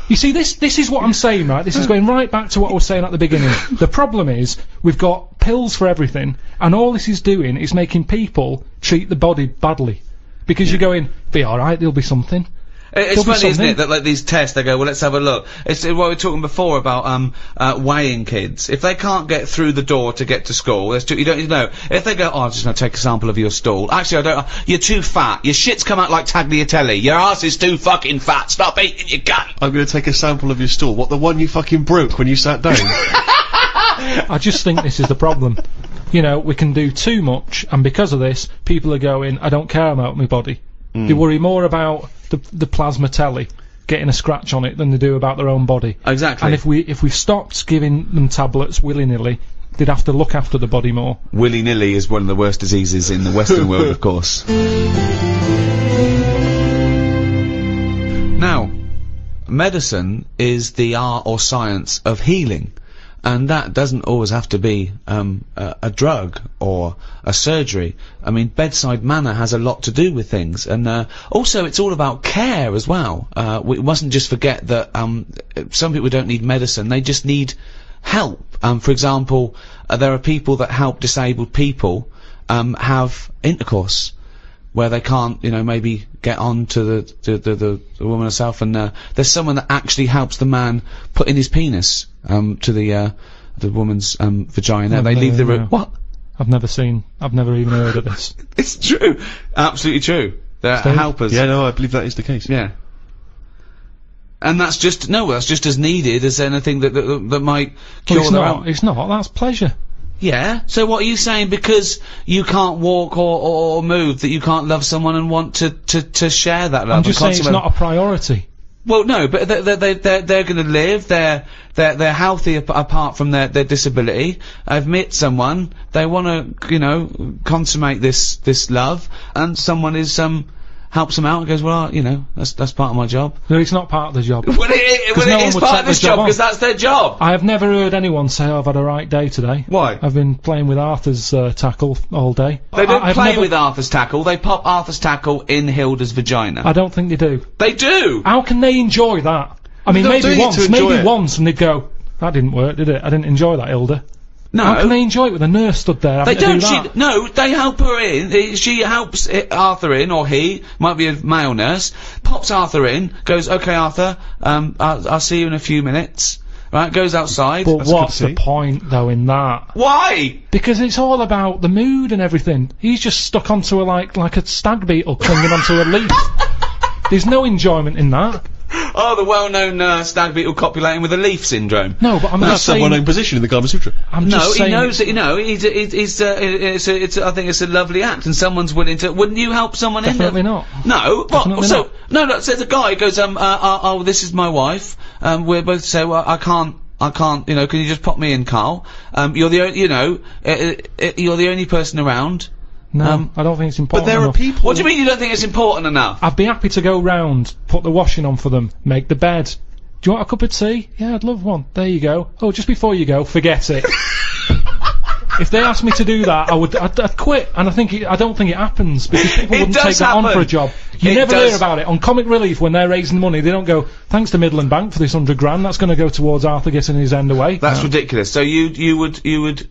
You see, this is what I'm saying, right? This is going right back to what I was saying at the beginning. The problem is, we've got pills for everything, and all this is doing is making people treat the body badly. Because you're going, be alright, there'll be something. It's funny, isn't it, that like these tests, they go, well, let's have a look. It's what we were talking before about weighing kids. If they can't get through the door to get to school, you don't know. If they go, oh, I'm just going to take a sample of your stool. Actually, I don't. You're too fat. Your shit's come out like tagliatelle. Your ass is too fucking fat. Stop eating your gut. I'm going to take a sample of your stool. What, the one you fucking broke when you sat down? I just think this is the problem. You know, we can do too much, and because of this, people are going, I don't care about my body. They worry more about the plasma telly getting a scratch on it than they do about their own body. Exactly. And if we stopped giving them tablets willy-nilly, they'd have to look after the body more. Willy-nilly is one of the worst diseases in the Western world, of course. Now, medicine is the art or science of healing. And that doesn't always have to be a drug or a surgery. I mean, bedside manner has a lot to do with things, and also it's all about care as well. We mustn't just forget that some people don't need medicine; they just need help. For example, there are people that help disabled people have intercourse, where they can't, you know, maybe get on to the woman herself, and there's someone that actually helps the man put in his penis to the woman's vagina. They leave the room. What? I've never even heard of this. It's true, absolutely true. They're helpers. Yeah, no, I believe that is the case. Yeah. And that's just as needed as anything that might cure them. It's not. That's pleasure. Yeah. So what are you saying? Because you can't walk or move, that you can't love someone and want to share that love? I'm just saying it's not a priority. Well, no, but they're going to live. They're healthy apart from their disability. I've met someone. They want to, you know, consummate this love, and someone is helps them out and goes, well, you know, that's part of my job. No, it's not part of the job. Well, it is part of this job because that's their job. I have never heard anyone say, oh, I've had a right day today. Why? I've been playing with Arthur's tackle all day. They don't play with Arthur's tackle. They pop Arthur's tackle in Hilda's vagina. I don't think they do. They do. How can they enjoy that? I mean, maybe once, and they'd go, that didn't work, did it? I didn't enjoy that, Hilda. No. How can they enjoy it with a nurse stood there? They don't. No, they help her in. She helps Arthur in, or he might be a male nurse. Pops Arthur in. Goes, okay, Arthur. I'll see you in a few minutes. Right. Goes outside. But what's the point, though, in that? Why? Because it's all about the mood and everything. He's just stuck onto a like a stag beetle clinging onto a leaf. There's no enjoyment in that. Oh, the well-known stag beetle copulating with a leaf syndrome. No, but I'm That's a well-known position in the Kama Sutra. I'm just saying. He knows that. You know, I think it's a lovely act, and someone's willing to. Wouldn't you help someone Definitely in? Not. No. Definitely What? So no. So the guy goes, oh, this is my wife. We're both say, well, I can't. You know, can you just pop me in, Carl? You're the only. You know, you're the only person around. No, I don't think it's important. But there enough. are people. What do you mean you don't think it's important enough? I'd be happy to go round, put the washing on for them, make the bed. Do you want a cup of tea? Yeah, I'd love one. There you go. Oh, just before you go, forget it. If they asked me to do that, I'd quit. And I don't think it happens, because people wouldn't take that on for a job. You never hear about it. On Comic Relief, when they're raising money, they don't go, thanks to Midland Bank for this £100, that's going to go towards Arthur getting his end away. That's ridiculous. So you would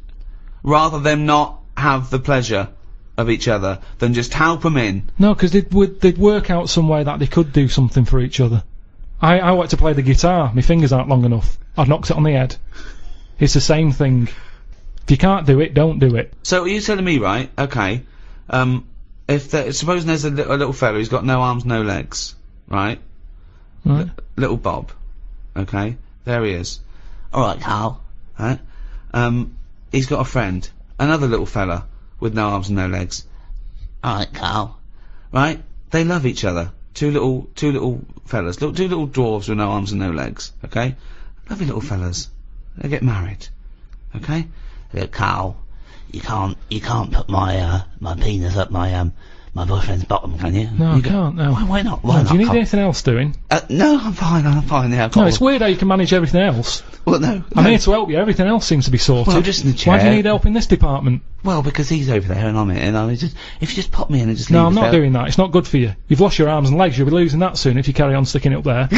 rather them not have the pleasure of each other than just help them in? No, because they'd work out some way that they could do something for each other. I like to play the guitar. My fingers aren't long enough. I've knocked it on the head. It's the same thing. If you can't do it, don't do it. So are you telling me, right? Okay. Supposing there's a little fella who's got no arms, no legs, right? Right. Little Bob. Okay. There he is. All right, Carl. Right. He's got a friend, another little fella. with no arms and no legs. Alright, Carl. Right? They love each other. Two little fellas. Two little dwarves with no arms and no legs. Okay? Lovely little fellas. They get married. Okay? Look, Carl, you can't put my penis up my boyfriend's bottom, can you? No, I can't, no. Why not? No, do you need anything else doing? No, I'm fine, yeah. No, it's weird how you can manage everything else. Well, no. I'm here to help you, everything else seems to be sorted. Well, just in the chair. Why do you need help in this department? Well, because he's over there and I'm here, and if you just pop me in and just leave No, I'm us not there. doing that, it's not good for you. You've lost your arms and legs, you'll be losing that soon if you carry on sticking it up there.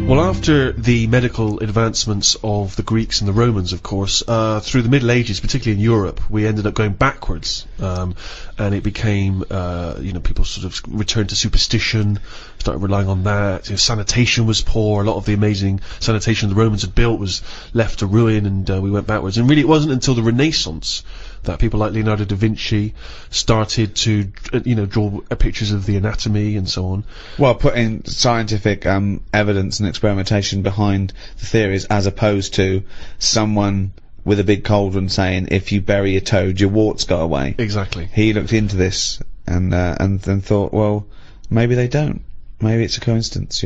Well, after the medical advancements of the Greeks and the Romans, of course, through the Middle Ages, particularly in Europe, we ended up going backwards, and it became, people sort of returned to superstition, started relying on that. Sanitation was poor. A lot of the amazing sanitation the Romans had built was left to ruin, and we went backwards. And really, it wasn't until the Renaissance that people like Leonardo da Vinci started to, draw pictures of the anatomy and so on. Well, putting scientific evidence and experimentation behind the theories, as opposed to someone with a big cauldron saying, if you bury a toad, your warts go away. Exactly. He looked into this and then thought, well, maybe they don't. Maybe it's a coincidence,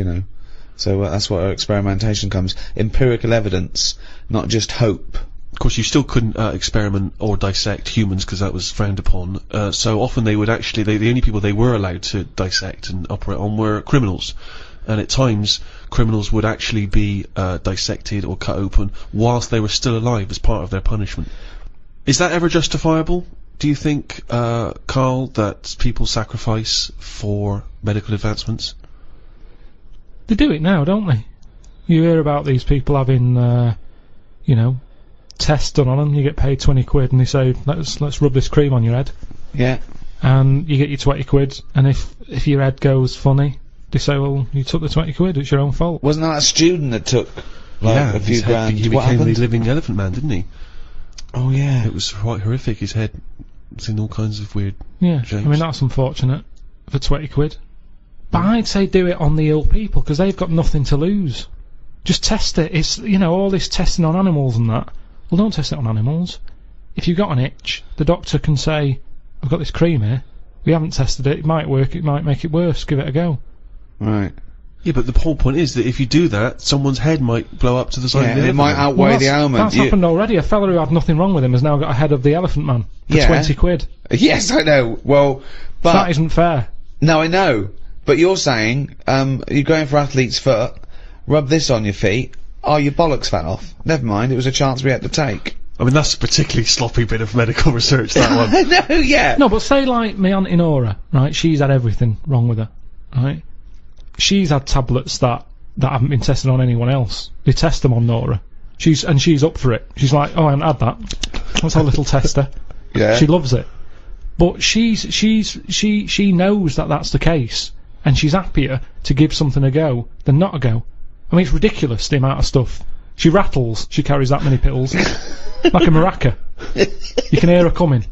So that's where experimentation comes. Empirical evidence, not just hope. Of course, you still couldn't experiment or dissect humans because that was frowned upon. So often they would actually, the only people they were allowed to dissect and operate on were criminals. And at times, criminals would actually be dissected or cut open whilst they were still alive as part of their punishment. Is that ever justifiable? Do you think, Carl, that people sacrifice for medical advancements? They do it now, don't they? You hear about these people having, tests done on them. You get paid 20 quid and they say, let's rub this cream on your head. Yeah. And you get your 20 quid, and if your head goes funny, they say, well, you took the 20 quid, it's your own fault. Wasn't that a student that took a few grand? He What became the happened? living elephant man, didn't he? Oh, yeah. It was quite horrific. His head was in all kinds of weird Yeah, shapes. I mean, that's unfortunate for 20 quid. But I'd say do it on the ill people, because they've got nothing to lose. Just test it. It's, all this testing on animals and that. Well, don't test it on animals. If you've got an itch, the doctor can say, I've got this cream here. We haven't tested it. It might work. It might make it worse. Give it a go. Right. Yeah, but the whole point is that if you do that, someone's head might blow up to the side of the it elephant might man. outweigh the ailment. That's happened already. A fella who had nothing wrong with him has now got a head of the elephant man for Yeah. 20 quid. Yes, I know. Well, but... That isn't fair. No, I know. But you're saying, you're going for athlete's foot, rub this on your feet, your bollocks fell off. Never mind, it was a chance we had to take. I mean, that's a particularly sloppy bit of medical research, that one. No, yeah. No, but say like my Auntie Nora, right? She's had everything wrong with her, right? She's had tablets that haven't been tested on anyone else. They test them on Nora. She's up for it. She's like, oh, I haven't had that. That's our little tester. Yeah. She loves it. But she knows that that's the case, and she's happier to give something a go than not a go. I mean, it's ridiculous, the amount of stuff. She rattles, she carries that many pills. Like a maraca. You can hear her coming.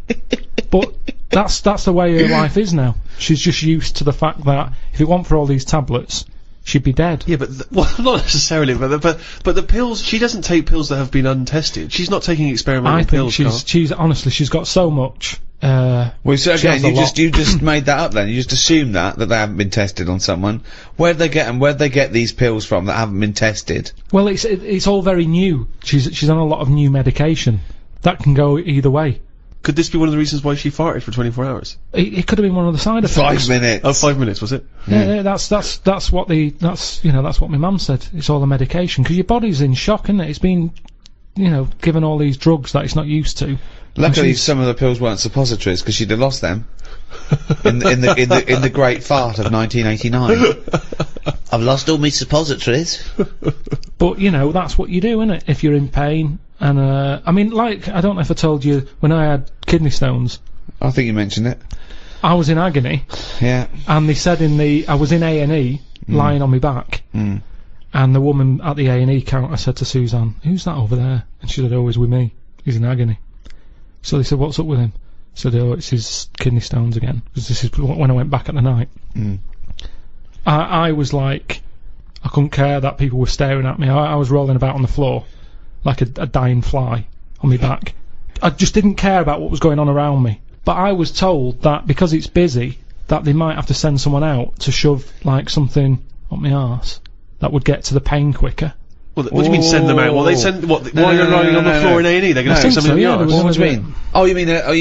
But that's the way her life is now. She's just used to the fact that if it weren't for all these tablets, she'd be dead. Yeah, but well, not necessarily. But the pills. She doesn't take pills that have been untested. She's not taking experimental I think pills. she's honestly, she's got so much. Well, so she again, has a you lot. just made that up then. You just assumed that they haven't been tested on someone. Where'd they get them? Where'd they get these pills from that haven't been tested? Well, it's all very new. She's on a lot of new medication. That can go either way. Could this be one of the reasons why she farted for 24 hours? It could have been one of the side effects. 5 minutes. Oh, 5 minutes, was it? Yeah, that's what my mum said. It's all the medication, because your body's in shock, isn't it? It's been, given all these drugs that it's not used to. Luckily, some of the pills weren't suppositories because she'd have lost them in the great fart of 1989. I've lost all my suppositories. But that's what you do, innit? If you're in pain, and I mean, like, I don't know if I told you when I had kidney stones. I think you mentioned it. I was in agony. Yeah. And they said I was in A&E, lying on my back. Mm. And the woman at the A&E counter said to Suzanne, "Who's that over there?" And she said, "Oh, he's with me. He's in agony." So they said, "What's up with him?" I said, "Oh, it's his kidney stones again." Because this is when I went back at the night. Mm. I was like, I couldn't care that people were staring at me. I was rolling about on the floor like a dying fly on my back. I just didn't care about what was going on around me. But I was told that because it's busy, that they might have to send someone out to shove like something up my arse that would get to the pain quicker. What do you mean send them out? Well, they send while you're lying on the floor in A&E, they're going to stick something in your arse. What do you mean? Oh, you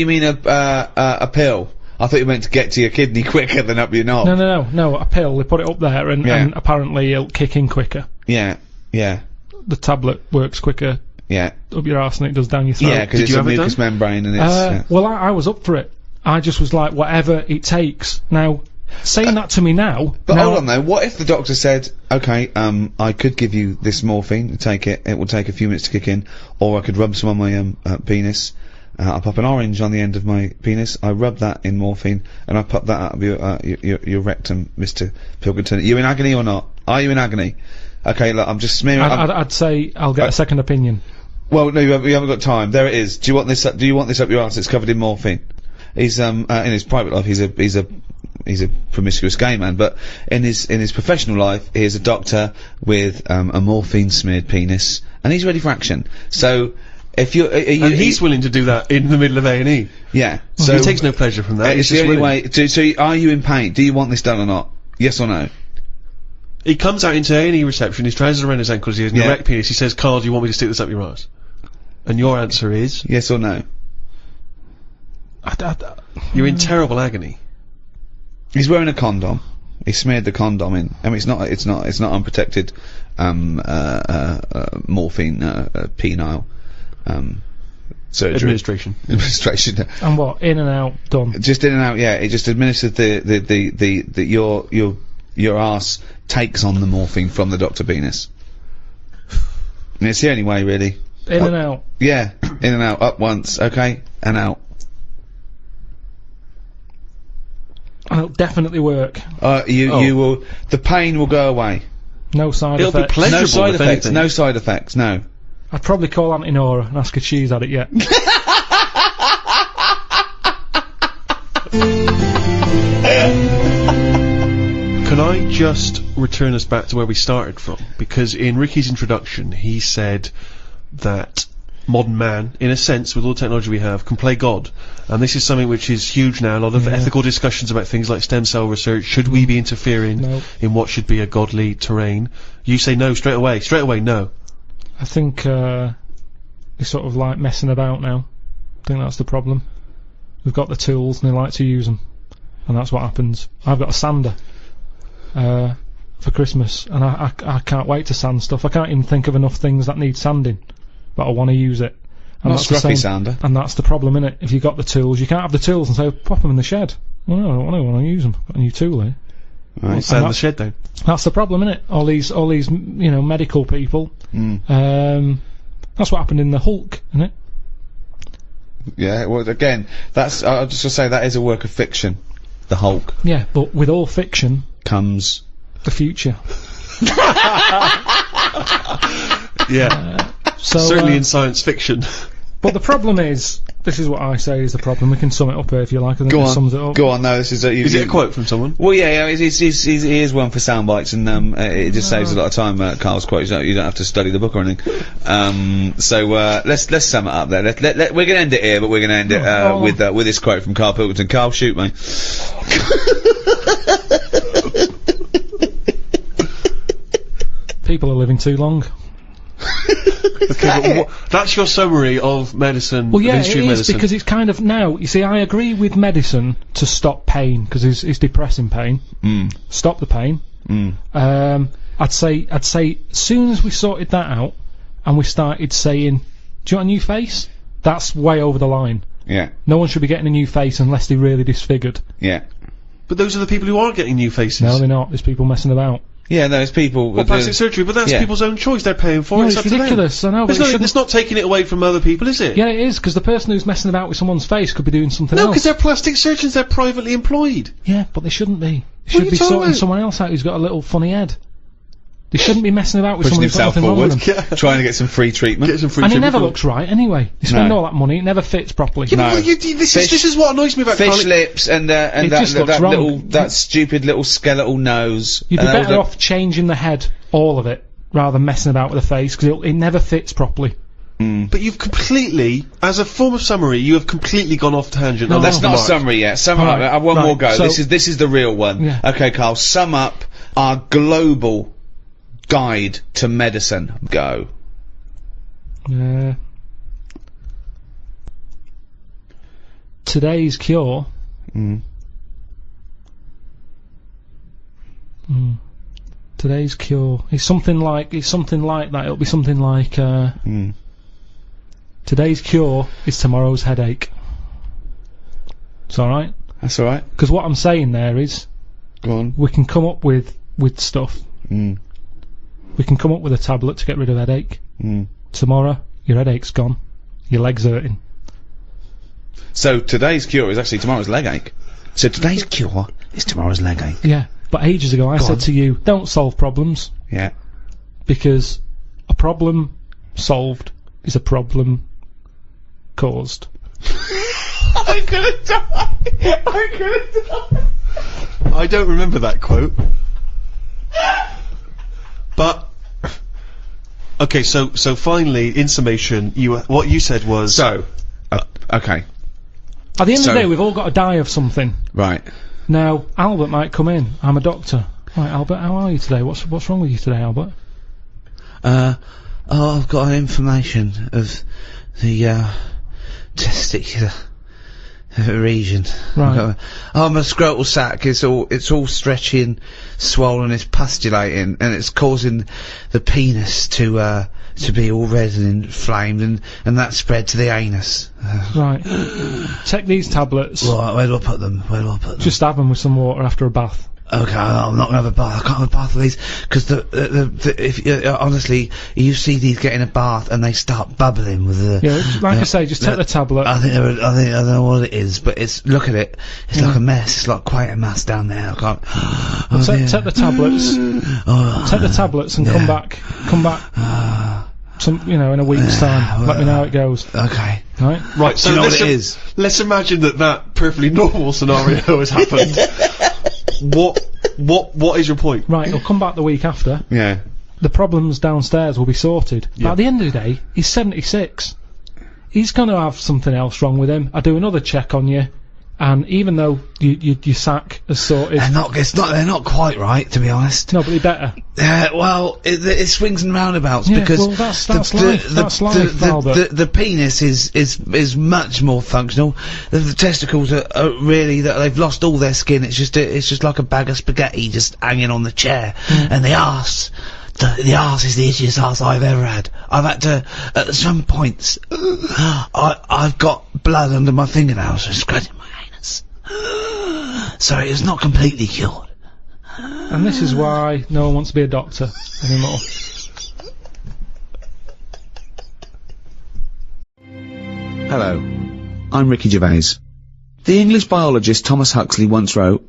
mean a pill? I thought you meant to get to your kidney quicker than up your knob. No, a pill. They put it up there, and apparently it'll kick in quicker. Yeah. The tablet works quicker. Yeah. Up your arse than it does down your throat. Yeah, because it's a mucous membrane and it's... Well, I was up for it. I just was like, whatever it takes. Now, saying that to me now... But hold on though, what if the doctor said, okay, I could give you this morphine, take it will take a few minutes to kick in, or I could rub some on my penis, I pop an orange on the end of my penis, I rub that in morphine, and I pop that out of your rectum, Mr. Pilkington. Are you in agony or not? Are you in agony? Okay, look, I'm just smearing... I'd say I'll get a second opinion. Well, no, you haven't got time. There it is. Do you want this up your arse? It's covered in morphine. He's in his private life he's a promiscuous gay man, but in his professional life he is a doctor with a morphine smeared penis, and he's ready for action. So if he's willing to do that in the middle of A&E. Yeah. So he takes no pleasure from that. It's the only way. So are you in pain? Do you want this done or not? Yes or no? He comes out into A&E reception, his trousers around his ankles, he has an erect penis, he says, Carl, do you want me to stick this up your arse? And your answer is? Yes or no? You're in terrible agony. He's wearing a condom. He smeared the condom in. I mean, it's not unprotected, morphine, penile, surgery. Administration. And what? In and out, done. Just in and out, yeah. It just administered your arse takes on the morphine from the Dr. Penis. And it's the only way, really. In and out. Yeah, in and out. Up once, okay, and out. It'll definitely work. You will. The pain will go away. No side effects. It'll be pleasurable. No side effects. No side effects. No. I'd probably call Auntie Nora and ask her if she's had it yet. Can I just return us back to where we started from? Because in Ricky's introduction, he said that modern man, in a sense, with all the technology we have, can play God. And this is something which is huge now. A lot of ethical discussions about things like stem cell research. Should we be interfering in what should be a godly terrain? You say no straight away. Straight away, no. I think they're sort of like messing about now. I think that's the problem. We've got the tools and they like to use them. And that's what happens. I've got a sander for Christmas, and I can't wait to sand stuff. I can't even think of enough things that need sanding, but I want to use it. And that's scruffy sander. And that's the problem, innit? If you've got the tools, you can't have the tools and say, pop them in the shed. Well, no, I don't want to use them. Got a new tool here. Right, sand the shed down. That's the problem, innit? All these, medical people. That's what happened in the Hulk, innit? Yeah, well, again, that's, I'll just say that is a work of fiction. The Hulk. Yeah, but with all fiction comes the future. Yeah. Certainly in science fiction. But the problem is, this is what I say is the problem. We can sum it up here if you like. I think it sums it up. Go on, no, this is is it a quote from someone? Well, yeah, here's one for sound bites, and it just saves a lot of time, Carl's quote. You don't have to study the book or anything. So let's sum it up there. We're gonna end it here, but we're gonna end it with this quote from Carl Pilkington. Carl, shoot me. People are living too long. Okay, but that's your summary of medicine. Well, yeah, it is medicine. Because it's kind of now. You see, I agree with medicine to stop pain because it's depressing pain. Stop the pain. I'd say, as soon as we sorted that out and we started saying, "Do you want a new face?" That's way over the line. Yeah. No one should be getting a new face unless they're really disfigured. Yeah. But those are the people who are getting new faces. No, they're not. There's people messing about. Yeah, no, it's people. Well, plastic surgery, but that's people's own choice. They're paying for it. It's ridiculous. I know. But it's not taking it away from other people, is it? Yeah, it is, because the person who's messing about with someone's face could be doing something else. No, because they're plastic surgeons. They're privately employed. Yeah, but they shouldn't be. They should be sorting someone else out who's got a little funny head. They shouldn't be messing about with Pushing someone who's got himself nothing wrong with forward, them. trying to get some free treatment. Get some free And it treatment never for- looks right anyway. You spend No. all that money, it never fits properly. Yeah, No. well, this is what annoys me about Fish Carly. lips and It that just looks wrong. that stupid little skeletal nose. You'd be and all better the- off changing the head, all of it, rather than messing about with the face, because it never fits properly. But you've completely, as a form of summary, you have completely gone off tangent. No, and That's off not the a mark. summary yet. Sum Right, up. I have one right, more go. so- This is the real one. Yeah. Okay, Carl. Sum up our global guide to medicine. Go. Today's cure. Today's cure. It's something like that. It'll be something like today's cure is tomorrow's headache. It's all right. That's all right. Because what I'm saying there is, Go on. we can come up with stuff. We can come up with a tablet to get rid of headache. Tomorrow, your headache's gone. Your leg's hurting. So today's cure is actually tomorrow's leg ache. So today's cure is tomorrow's leg ache. Yeah. But ages ago, I said to you, don't solve problems, Yeah. because a problem solved is a problem caused. I'm gonna die. I'm gonna die. I don't remember that quote. But okay, so finally, in summation, what you said was So, okay, At the end of So- the day, we've all got to die of something. right. Now, Albert might come in. I'm a doctor. Right, Albert, how are you today? What's wrong with you today, Albert? I've got an inflammation of the testicular region. Right. My scrotal sac is all stretchy and swollen. It's pustulating, and it's causing the penis to be all red and inflamed, and that spread to the anus. Right. Take these tablets. Right, where do I put them? Just have them with some water after a bath. Okay, I'm not gonna have a bath. I can't have a bath of these because honestly, you see these get in a bath and they start bubbling with the. Yeah, like I say, just take the tablet. I don't know what it is, but look at it. It's like a mess. It's like quite a mess down there. I can't. Take the tablets. Take the tablets and come back. In a week's time. Let me know how it goes. Okay. Right. right. So you know let's what it is? Let's imagine that perfectly normal scenario has happened. What is your point? Right. He'll come back the week after. Yeah. The problems downstairs will be sorted. But at the end of the day, he's 76. He's going to have something else wrong with him. I do another check on you, and even though your sack is sorted, They're not quite right, to be honest. no, but they better. Well, it swings and roundabouts Yeah, because well, that's life. That's life, Albert. the penis is much more functional. The testicles are really they've lost all their skin. It's just like a bag of spaghetti just hanging on the chair. And the arse. The arse is the itchiest arse I've ever had. I've had to, at some points, I've got blood under my fingernails and scratching my anus. So it's not completely cured. And this is why no one wants to be a doctor anymore. Hello, I'm Ricky Gervais. The English biologist Thomas Huxley once wrote,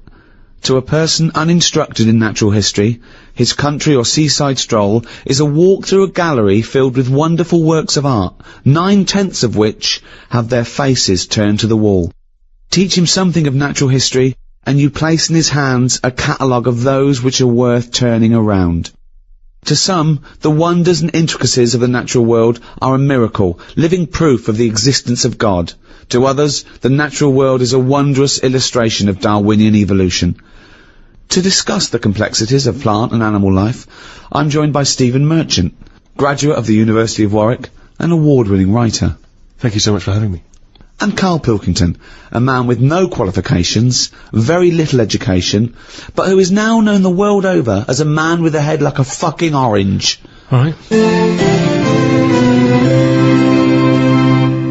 "To a person uninstructed in natural history, his country or seaside stroll is a walk through a gallery filled with wonderful works of art, 9/10 of which have their faces turned to the wall. Teach him something of natural history, and you place in his hands a catalogue of those which are worth turning around. To some, the wonders and intricacies of the natural world are a miracle, living proof of the existence of God. To others, the natural world is a wondrous illustration of Darwinian evolution." To discuss the complexities of plant and animal life, I'm joined by Stephen Merchant, graduate of the University of Warwick and award-winning writer. Thank you so much for having me. And Carl Pilkington, a man with no qualifications, very little education, but who is now known the world over as a man with a head like a fucking orange. Alright.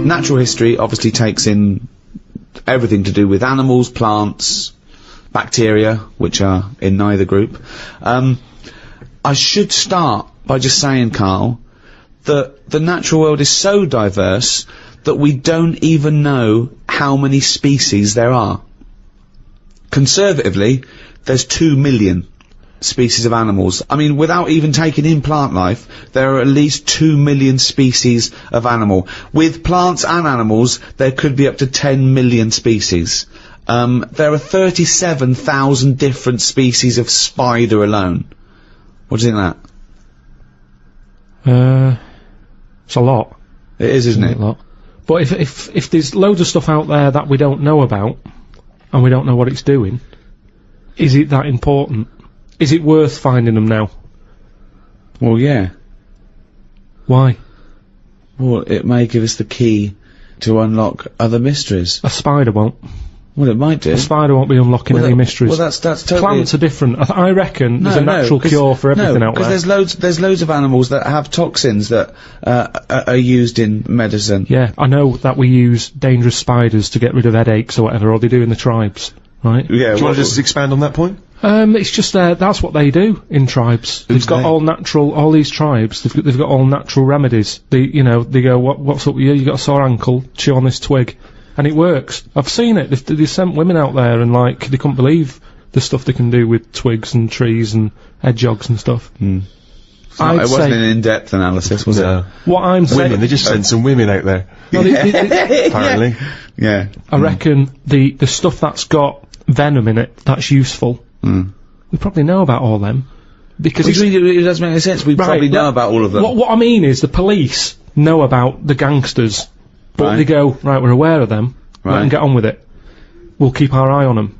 Natural history obviously takes in everything to do with animals, plants, bacteria, which are in neither group. I should start by just saying, Carl, that the natural world is so diverse that we don't even know how many species there are. Conservatively, there's 2 million. species of animals. I mean, without even taking in plant life, there are at least 2 million species of animal. With plants and animals, there could be up to 10 million species. There are 37,000 different species of spider alone. What do you think of that? It's a lot. It is, isn't it? A lot. But if there's loads of stuff out there that we don't know about, and we don't know what it's doing, is it that important? Is it worth finding them now? Well, yeah. Why? Well, it may give us the key to unlock other mysteries. A spider won't. Well, it might do. A spider won't be unlocking any mysteries. Well, that's totally... Plants are different. I reckon there's a natural cure for everything out there. Because there's loads of animals that have toxins that are used in medicine. Yeah, I know that we use dangerous spiders to get rid of headaches or whatever, or they do in the tribes, right? Do Yeah. you want to just expand on that point? It's just that's what they do in tribes. They've got all these tribes. They've got all natural remedies. They go, what's up with you? You got a sore ankle? Chew on this twig. And it works. I've seen it. They've sent women out there and, like, they couldn't believe the stuff they can do with twigs and trees and hedgehogs and stuff. It wasn't an in-depth analysis, was it? What I'm saying... Women, they just sent some women out there. No, Apparently. Yeah. I reckon the stuff that's got venom in it, that's useful. We probably know about all them. Because it doesn't make any sense. We probably know about all of them. What I mean is the police know about the gangsters. But they go, right, we're aware of them, let them get on with it. We'll keep our eye on them.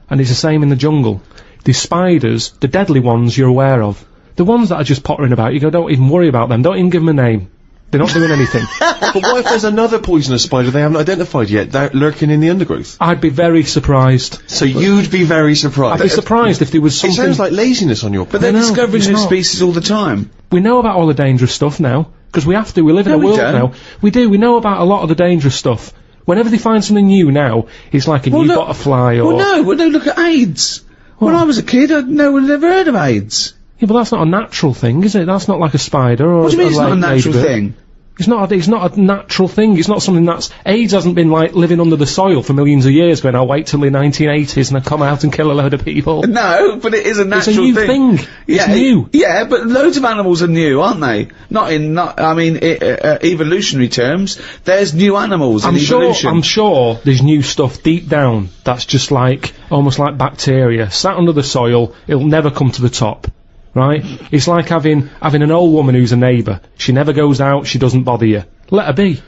And it's the same in the jungle. The spiders, the deadly ones you're aware of. The ones that are just pottering about, you go, don't even worry about them, don't even give them a name. They're not doing anything. But what if there's another poisonous spider they haven't identified yet, they're lurking in the undergrowth? I'd be very surprised. So you'd be very surprised? I'd be surprised if there was something... It sounds like laziness on your part. But they're discovering new species all the time. We know about all the dangerous stuff now. Because we have to, we live in a world now. We do, we know about a lot of the dangerous stuff. Whenever they find something new now, it's like a new butterfly or... Well, no, look at AIDS. When I was a kid, no one had ever heard of AIDS. Yeah, but that's not a natural thing, is it? That's not like a spider or What do you mean it's not a natural thing? It's not a natural thing. It's not something that's... AIDS hasn't been, like, living under the soil for millions of years going, I'll wait till the 1980s and I'll come out and kill a load of people. No, but it is a natural thing. It's a new thing. It's new. Yeah, but loads of animals are new, aren't they? Evolutionary terms, there's new animals in evolution. I'm sure there's new stuff deep down that's just like, almost like bacteria, sat under the soil, it'll never come to the top. Right? It's like having an old woman who's a neighbour. She never goes out, she doesn't bother you. Let her be.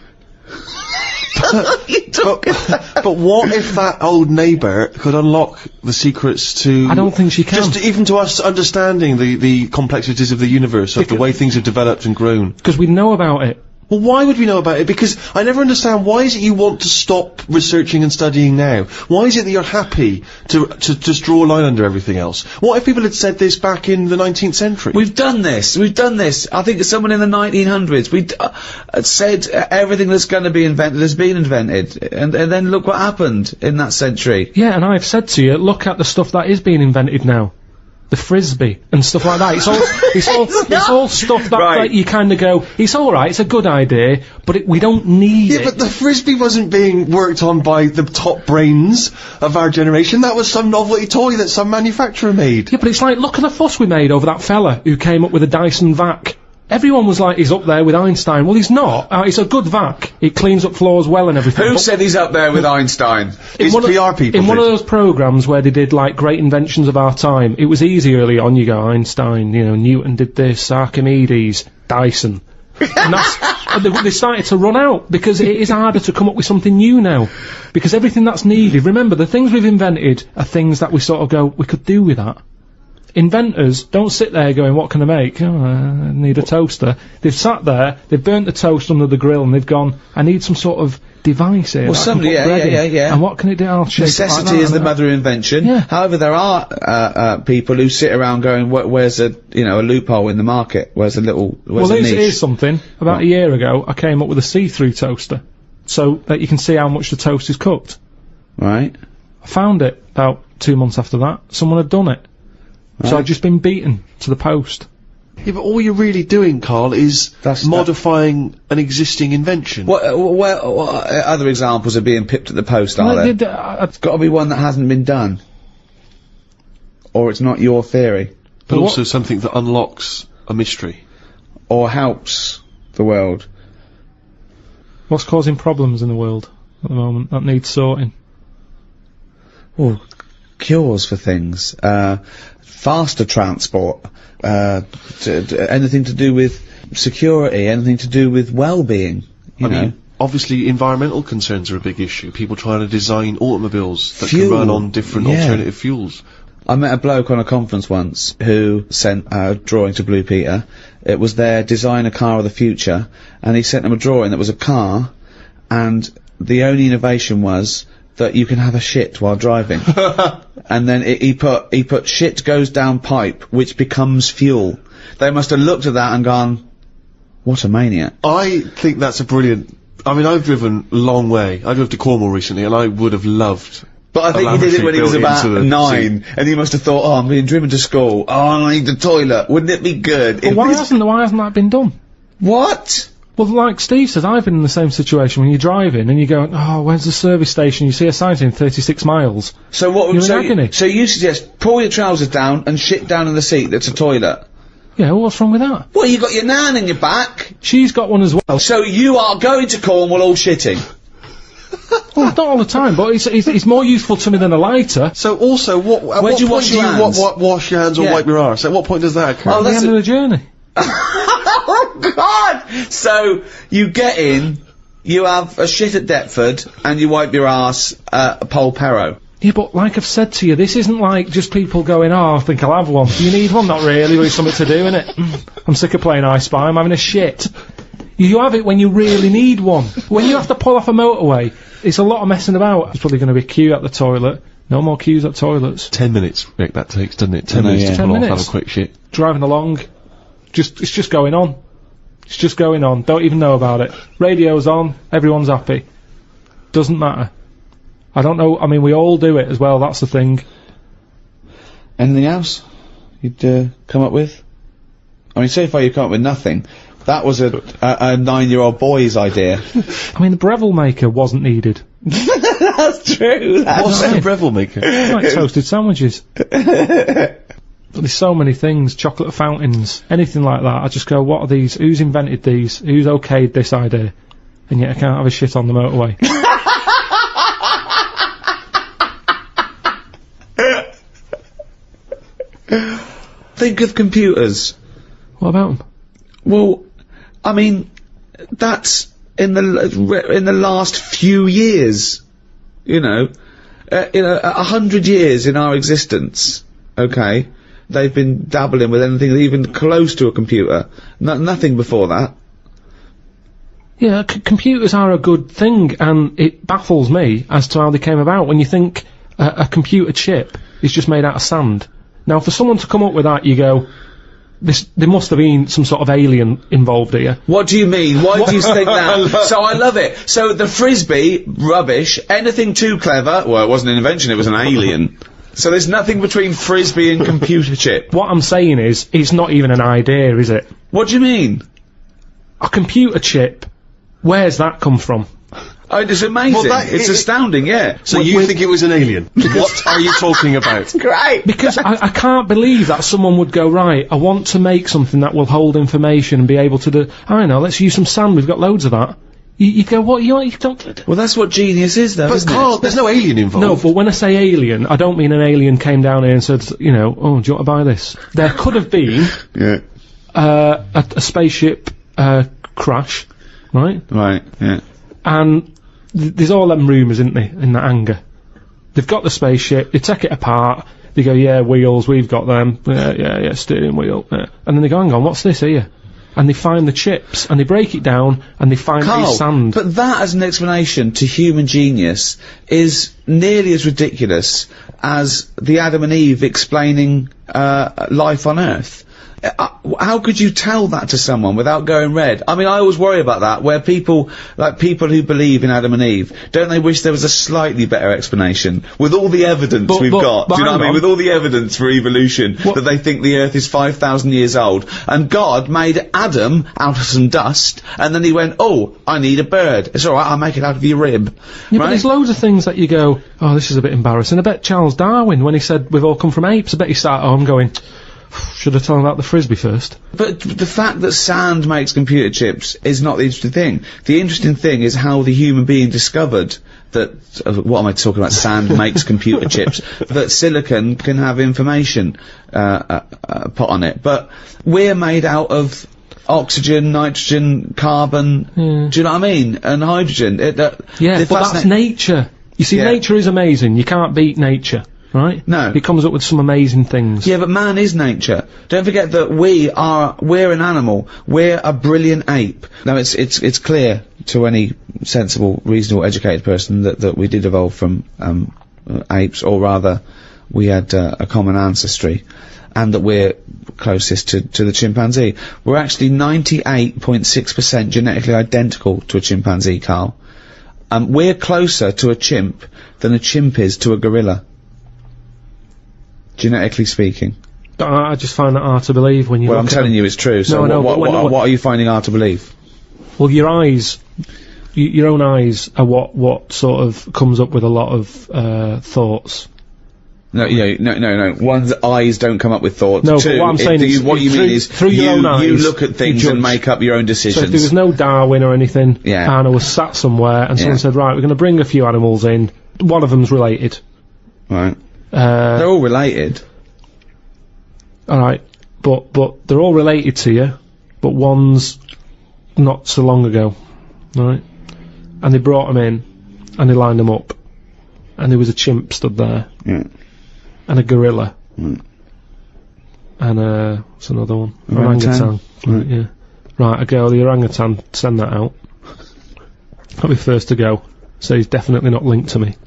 But what if that old neighbour could unlock the secrets to... I don't think she can. Just even to us understanding the complexities of the universe, of the way things have developed and grown. Because we know about it. Well, why would we know about it? Because I never understand, why is it you want to stop researching and studying now? Why is it that you're happy to just draw a line under everything else? What if people had said this back in the 19th century? We've done this. I think someone in the 1900s, said everything that's going to be invented has been invented. And then look what happened in that century. Yeah, and I've said to you, look at the stuff that is being invented now. The frisbee and stuff like that. It's all stuff that like, you kind of go, it's alright, it's a good idea, but we don't need it. Yeah, but the frisbee wasn't being worked on by the top brains of our generation. That was some novelty toy that some manufacturer made. Yeah, but it's like, look at the fuss we made over that fella who came up with a Dyson vac. Everyone was like, he's up there with Einstein. Well, he's not. It's a good vac. It cleans up floors well and everything. Who said he's up there with Einstein? It's PR people. In one of those programmes where they did, like, great inventions of our time, it was easy early on. You go, Einstein, Newton did this, Archimedes, Dyson. And they started to run out, because it is harder to come up with something new now. Because everything that's needed, remember, the things we've invented are things that we sort of go, we could do with that. Inventors don't sit there going, what can I make? Oh, I need a toaster. They've sat there, they've burnt the toast under the grill, and they've gone, I need some sort of device here. Well, somebody, yeah. And what can it do? I'll shape Necessity it like that, is the mother of invention. Yeah. However, there are people who sit around going, where's a loophole in the market? Where's a niche? Well, here's something. About a year ago, I came up with a see-through toaster, so that you can see how much the toast is cooked. Right. I found it about 2 months after that. Someone had done it. Right. So I've just been beaten to the post. Yeah, but all you're really doing, Carl, is modifying an existing invention. What other examples of being pipped at the post are there? It's got to be one that hasn't been done. Or it's not your theory. But But also something that unlocks a mystery. Or helps the world. What's causing problems in the world at the moment that needs sorting? Well, cures for things. Faster transport. Anything to do with security. Anything to do with well-being. You know. Obviously, environmental concerns are a big issue. People trying to design automobiles that Fuel. can run on different alternative fuels. I met a bloke on a conference once who sent a drawing to Blue Peter. It was their design a car of the future, and he sent them a drawing that was a car, and the only innovation was that you can have a shit while driving. And then he put shit goes down pipe, which becomes fuel. They must have looked at that and gone, what a maniac. I think that's a brilliant... I mean, I've driven a long way. I drove to Cornwall recently, and I would have loved... But I think he did it when he was about 9, and he must have thought, oh, I'm being driven to school. Oh, I need the toilet. Wouldn't it be good? Well, why hasn't that been done? What? Well, like Steve says, I've been in the same situation when you're driving and you go, oh, where's the service station? You see a sign saying 36 miles. So what? You're in agony. So you suggest pull your trousers down and shit down in the seat that's a toilet? Yeah, well, what's wrong with that? Well, you got your nan in your back. She's got one as well. So you are going to Cornwall all shitting. Well, not all the time, but it's more useful to me than a lighter. So also, at Where what do you point wash do your you hands? wash your hands or Yeah. wipe your arse? At what point does that occur? Oh, At the that's end of the journey. Oh God! So you get in, you have a shit at Deptford, and you wipe your arse at Polperro. Yeah, but like I've said to you, this isn't like just people going, oh, I think I'll have one. Do you need one? Not really, but it's something to do, innit? I'm sick of playing I Spy, I'm having a shit. You have it when you really need one. When you have to pull off a motorway, it's a lot of messing about. There's probably going to be a queue at the toilet. No more queues at toilets. 10 minutes, Rick, that takes, doesn't it? 10 I know, minutes yeah. to 10 pull off, minutes. have a quick shit. Driving along. It's just going on. It's just going on. Don't even know about it. Radio's on. Everyone's happy. Doesn't matter. I don't know. I mean, we all do it as well. That's the thing. Anything else you'd come up with? I mean, so far you come up with nothing. That was a 9-year-old boy's idea. I mean, the Breville maker wasn't needed. That's true. What's the Breville maker? Like toasted sandwiches. But there's so many things. Chocolate fountains. Anything like that. I just go, what are these? Who's invented these? Who's okayed this idea? And yet I can't have a shit on the motorway. Think of computers. What about them? Well, I mean, that's in the last few years. You know, 100 years in our existence. Okay, they've been dabbling with anything even close to a computer. Nothing before that. Yeah, computers are a good thing, and it baffles me as to how they came about. When you think a computer chip is just made out of sand. Now, for someone to come up with that, you go, there must have been some sort of alien involved here. What do you mean? Why do you think that? So I love it. So the frisbee, rubbish. Anything too clever? Well, it wasn't an invention, it was an alien. So there's nothing between frisbee and computer chip. What I'm saying is, it's not even an idea, is it? What do you mean? A computer chip, where's that come from? Oh, it's amazing. Well, it's astounding, yeah. So you think it was an alien? What are you talking about? Great. Because I can't believe that someone would go, right, I want to make something that will hold information and be able to do, I don't know, let's use some sand, we've got loads of that. You go, what, you don't... Well, that's what genius is, though, But isn't Carl, it? there's no alien involved. No, but when I say alien, I don't mean an alien came down here and said, you know, oh, do you want to buy this? There could have been Yeah. a spaceship crash, right? Right, yeah. And there's all them rumours, isn't there, in that hangar. They've got the spaceship, they take it apart, they go, yeah, wheels, we've got them, yeah, steering wheel, yeah. And then they go, hang on, what's this here? And they find the chips, and they break it down, and they find Carl, it's sand. but that as an explanation to human genius is nearly as ridiculous as the Adam and Eve explaining life on Earth. How could you tell that to someone without going red? I mean, I always worry about that, where people who believe in Adam and Eve, don't they wish there was a slightly better explanation? With all the evidence we've got, do you know what I mean? With all the evidence for evolution, that they think the Earth is 5,000 years old, and God made Adam out of some dust, and then he went, oh, I need a bird. It's alright, I'll make it out of your rib. Yeah, but there's loads of things that you go, oh, this is a bit embarrassing. I bet Charles Darwin, when he said we've all come from apes, I bet he started home going, Should I tell them about the frisbee first? But the fact that sand makes computer chips is not the interesting thing. The interesting thing is how the human being discovered that, what am I talking about, sand makes computer chips, that silicon can have information put on it. But we're made out of oxygen, nitrogen, carbon, do you know what I mean? And hydrogen. But that's nature. You see, nature is amazing. You can't beat nature. Right? No. It comes up with some amazing things. Yeah, but man is nature. Don't forget that we're an animal. We're a brilliant ape. Now, it's clear to any sensible, reasonable, educated person that we did evolve from, apes, or rather, we had, a common ancestry, and that we're closest to the chimpanzee. We're actually 98.6% genetically identical to a chimpanzee, Carl. We're closer to a chimp than a chimp is to a gorilla. Genetically speaking. I just find that hard to believe when you Well, I'm telling you it's true, so what are you finding hard to believe? Well, your eyes, your own eyes are what sort of comes up with a lot of, thoughts. No. One's eyes don't come up with thoughts. No, Two, but what I'm saying is, what you mean is, through your own eyes, you look at things and make up your own decisions. So if there was no Darwin or anything, and I was sat somewhere and someone said, right, we're going to bring a few animals in, one of them's related. Right. They're all related. Alright, but they're all related to you, but one's not so long ago, right? And they brought them in, and they lined them up, and there was a chimp stood there, and a gorilla, and what's another one? Orangutan. Right, yeah. Right, I go, the orangutan, send that out. I'll be first to go, so he's definitely not linked to me.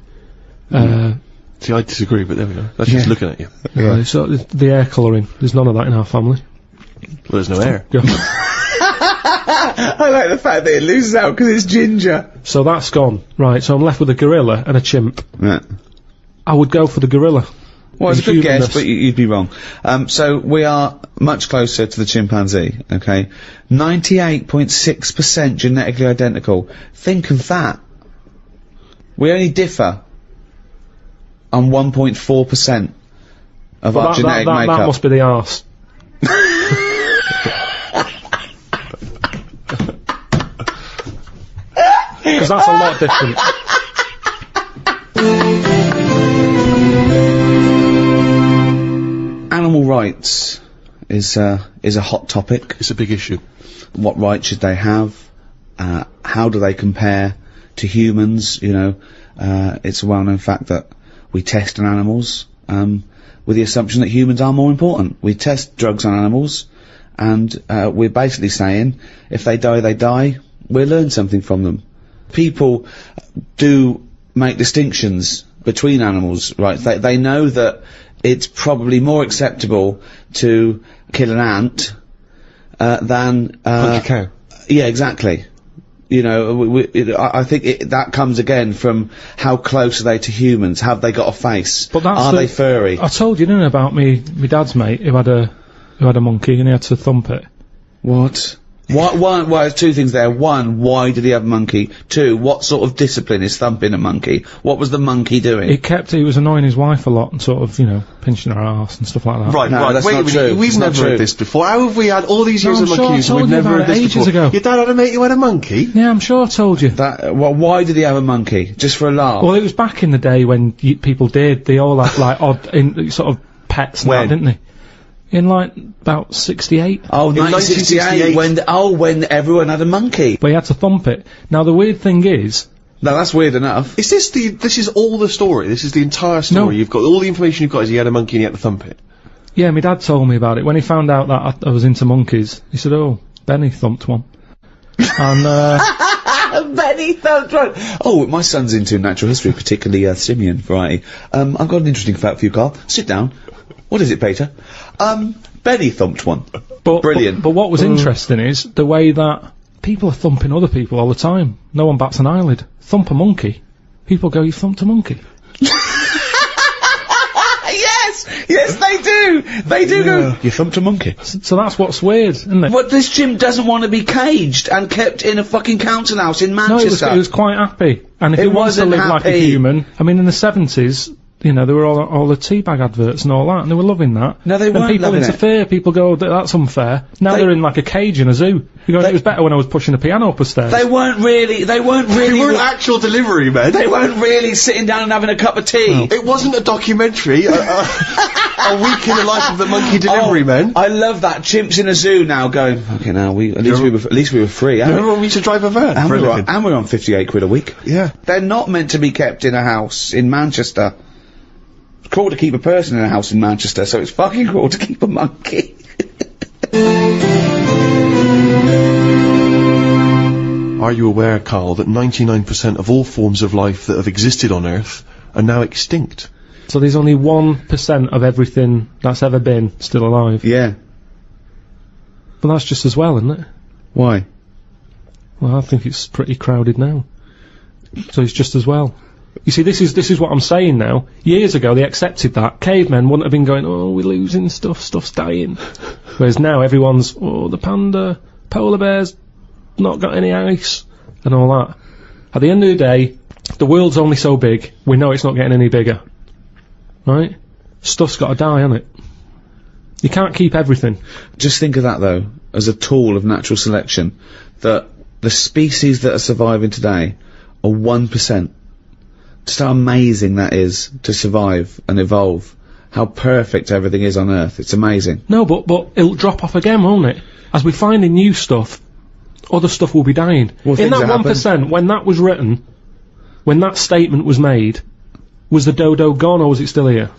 See, I disagree, but there we go. That's just looking at you. Right, so the hair colouring, there's none of that in our family. Well, there's no hair. Go. I like the fact that it loses out because it's ginger. So that's gone. Right, so I'm left with a gorilla and a chimp. Yeah. I would go for the gorilla. Well, it's a good guess, but you'd be wrong. So we are much closer to the chimpanzee, okay? 98.6% genetically identical. Think of that. We only differ on 1.4% of our genetic makeup. That must be the arse. Because that's a lot different. Animal rights is a hot topic. It's a big issue. What rights should they have? How do they compare to humans? You know, it's a well-known fact that we test on animals, with the assumption that humans are more important. We test drugs on animals, and we're basically saying, if they die, they die. We'll learn something from them. People do make distinctions between animals, right? They know that it's probably more acceptable to kill an ant, than, punch a cow. Yeah, exactly. You know, I think that comes again from how close are they to humans? Have they got a face? But that's are they furry? I told you, didn't I, about my dad's mate who had a monkey and he had to thump it. What? Well, there's two things there. One, why did he have a monkey? Two, what sort of discipline is thumping a monkey? What was the monkey doing? He was annoying his wife a lot and sort of, you know, pinching her arse and stuff like that. Right, no, that's wait not a minute, true. we've never heard this before. How have we had all these years of monkey use and we've never heard this before? Ago. Your dad had a mate who had a monkey? Yeah, I'm sure I told you. Well, why did he have a monkey? Just for a laugh? Well, it was back in the day when people did. They all had, like, odd, sort of pets and that, didn't they? In, like, about 68. Oh, 1968, when everyone had a monkey. But he had to thump it. Now, the weird thing is... No, that's weird enough. Is this is all the story? This is the entire story? No. You've got, all the information you've got is he had a monkey and he had to thump it? Yeah, my dad told me about it. When he found out that I was into monkeys, he said, oh, Benny thumped one. And, Benny thumped one! Oh, my son's into natural history, particularly, simian variety. I've got an interesting fact for you, Carl. Sit down. What is it, Peter? Benny thumped one. Brilliant. But what was interesting is the way that people are thumping other people all the time. No one bats an eyelid. Thump a monkey. People go, you thumped a monkey. Yes, they do! They do go, you thumped a monkey. So that's what's weird, isn't it? But this chimp doesn't want to be caged and kept in a fucking council house in Manchester. No, it was quite happy. And if he wants to live like a human, I mean, in the 70s, you know, there were all the teabag adverts and all that, and they were loving that. No, they then weren't people loving it. interfere, people go, that's unfair. Now they're in like a cage in a zoo. You go, it was better when I was pushing a piano up a stairs. They weren't really. They weren't actual delivery men. They weren't really sitting down and having a cup of tea. It wasn't a documentary. A week in the life of the monkey delivery men. I love that. Chimps in a zoo now going, okay, now at least we were free. Remember when we used to drive a van? And we're on 58 quid a week. Yeah. They're not meant to be kept in a house in Manchester. It's cool to keep a person in a house in Manchester, so it's fucking cool to keep a monkey. Are you aware, Carl, that 99% of all forms of life that have existed on Earth are now extinct? So there's only 1% of everything that's ever been still alive. Yeah. But that's just as well, isn't it? Why? Well, I think it's pretty crowded now. So it's just as well. You see, this is what I'm saying now. Years ago, they accepted that. Cavemen wouldn't have been going, oh, we're losing stuff's dying. Whereas now, everyone's, oh, the panda, polar bears, not got any ice, and all that. At the end of the day, the world's only so big, we know it's not getting any bigger. Right? Stuff's got to die, hasn't it? You can't keep everything. Just think of that, though, as a tool of natural selection, that the species that are surviving today are 1%. Just how amazing that is to survive and evolve. How perfect everything is on Earth. It's amazing. No, but it'll drop off again, won't it? As we find in new stuff, other stuff will be dying. Well, in that 1%, when that was written, when that statement was made, was the dodo gone or was it still here?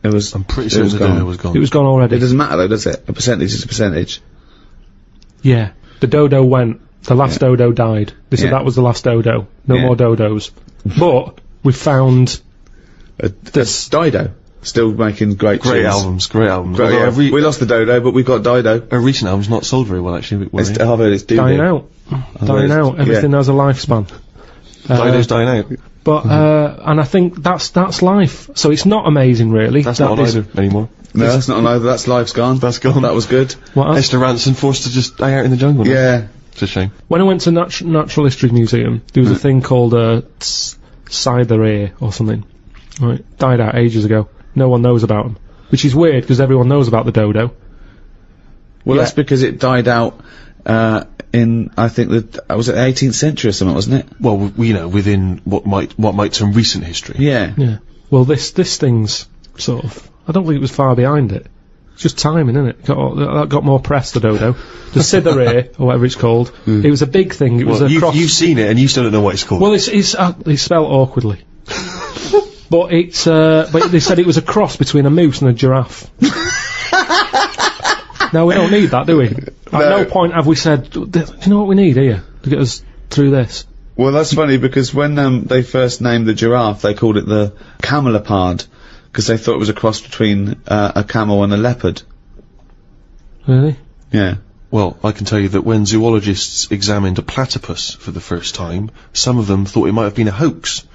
It was. I'm pretty sure the dodo was gone. It was gone already. It doesn't matter though, does it? A percentage is a percentage. Yeah. The dodo went. The last dodo died. They said that was the last dodo. No more dodos. But we found this Dido still making great albums. Great albums. We lost the dodo, but we've got Dido. A recent album's not sold very well actually. I've heard it's dying out. Dying out. Everything has a lifespan. Dido's dying out. But and I think that's life. So it's not amazing, really. That's not on either anymore. No, that's not on either. That's life's gone. That's gone. That was good. What else? Esther Rantzen forced to just die out in the jungle. Yeah. It's a shame. When I went to Natural History Museum, there was a thing called Cytherea or something. Right, died out ages ago. No one knows about them, which is weird because everyone knows about the dodo. Well, that's because it died out in I think was it the 18th century or something, wasn't it? Well, within what might term recent history. Yeah. Yeah. Well, this thing's sort of. I don't think it was far behind it. It's just timing, isn't it? That got more press, the dodo. The Cytherea, or whatever it's called. It was a big thing. It was a cross. You've seen it, and you still don't know what it's called. Well, it's spelled awkwardly. But but they said it was a cross between a moose and a giraffe. Now, we don't need that, do we? At no point have we said, do you know what we need here to get us through this? Well, that's funny, because when they first named the giraffe, they called it the camelopard, because they thought it was a cross between a camel and a leopard. Really? Yeah. Well, I can tell you that when zoologists examined a platypus for the first time, some of them thought it might have been a hoax,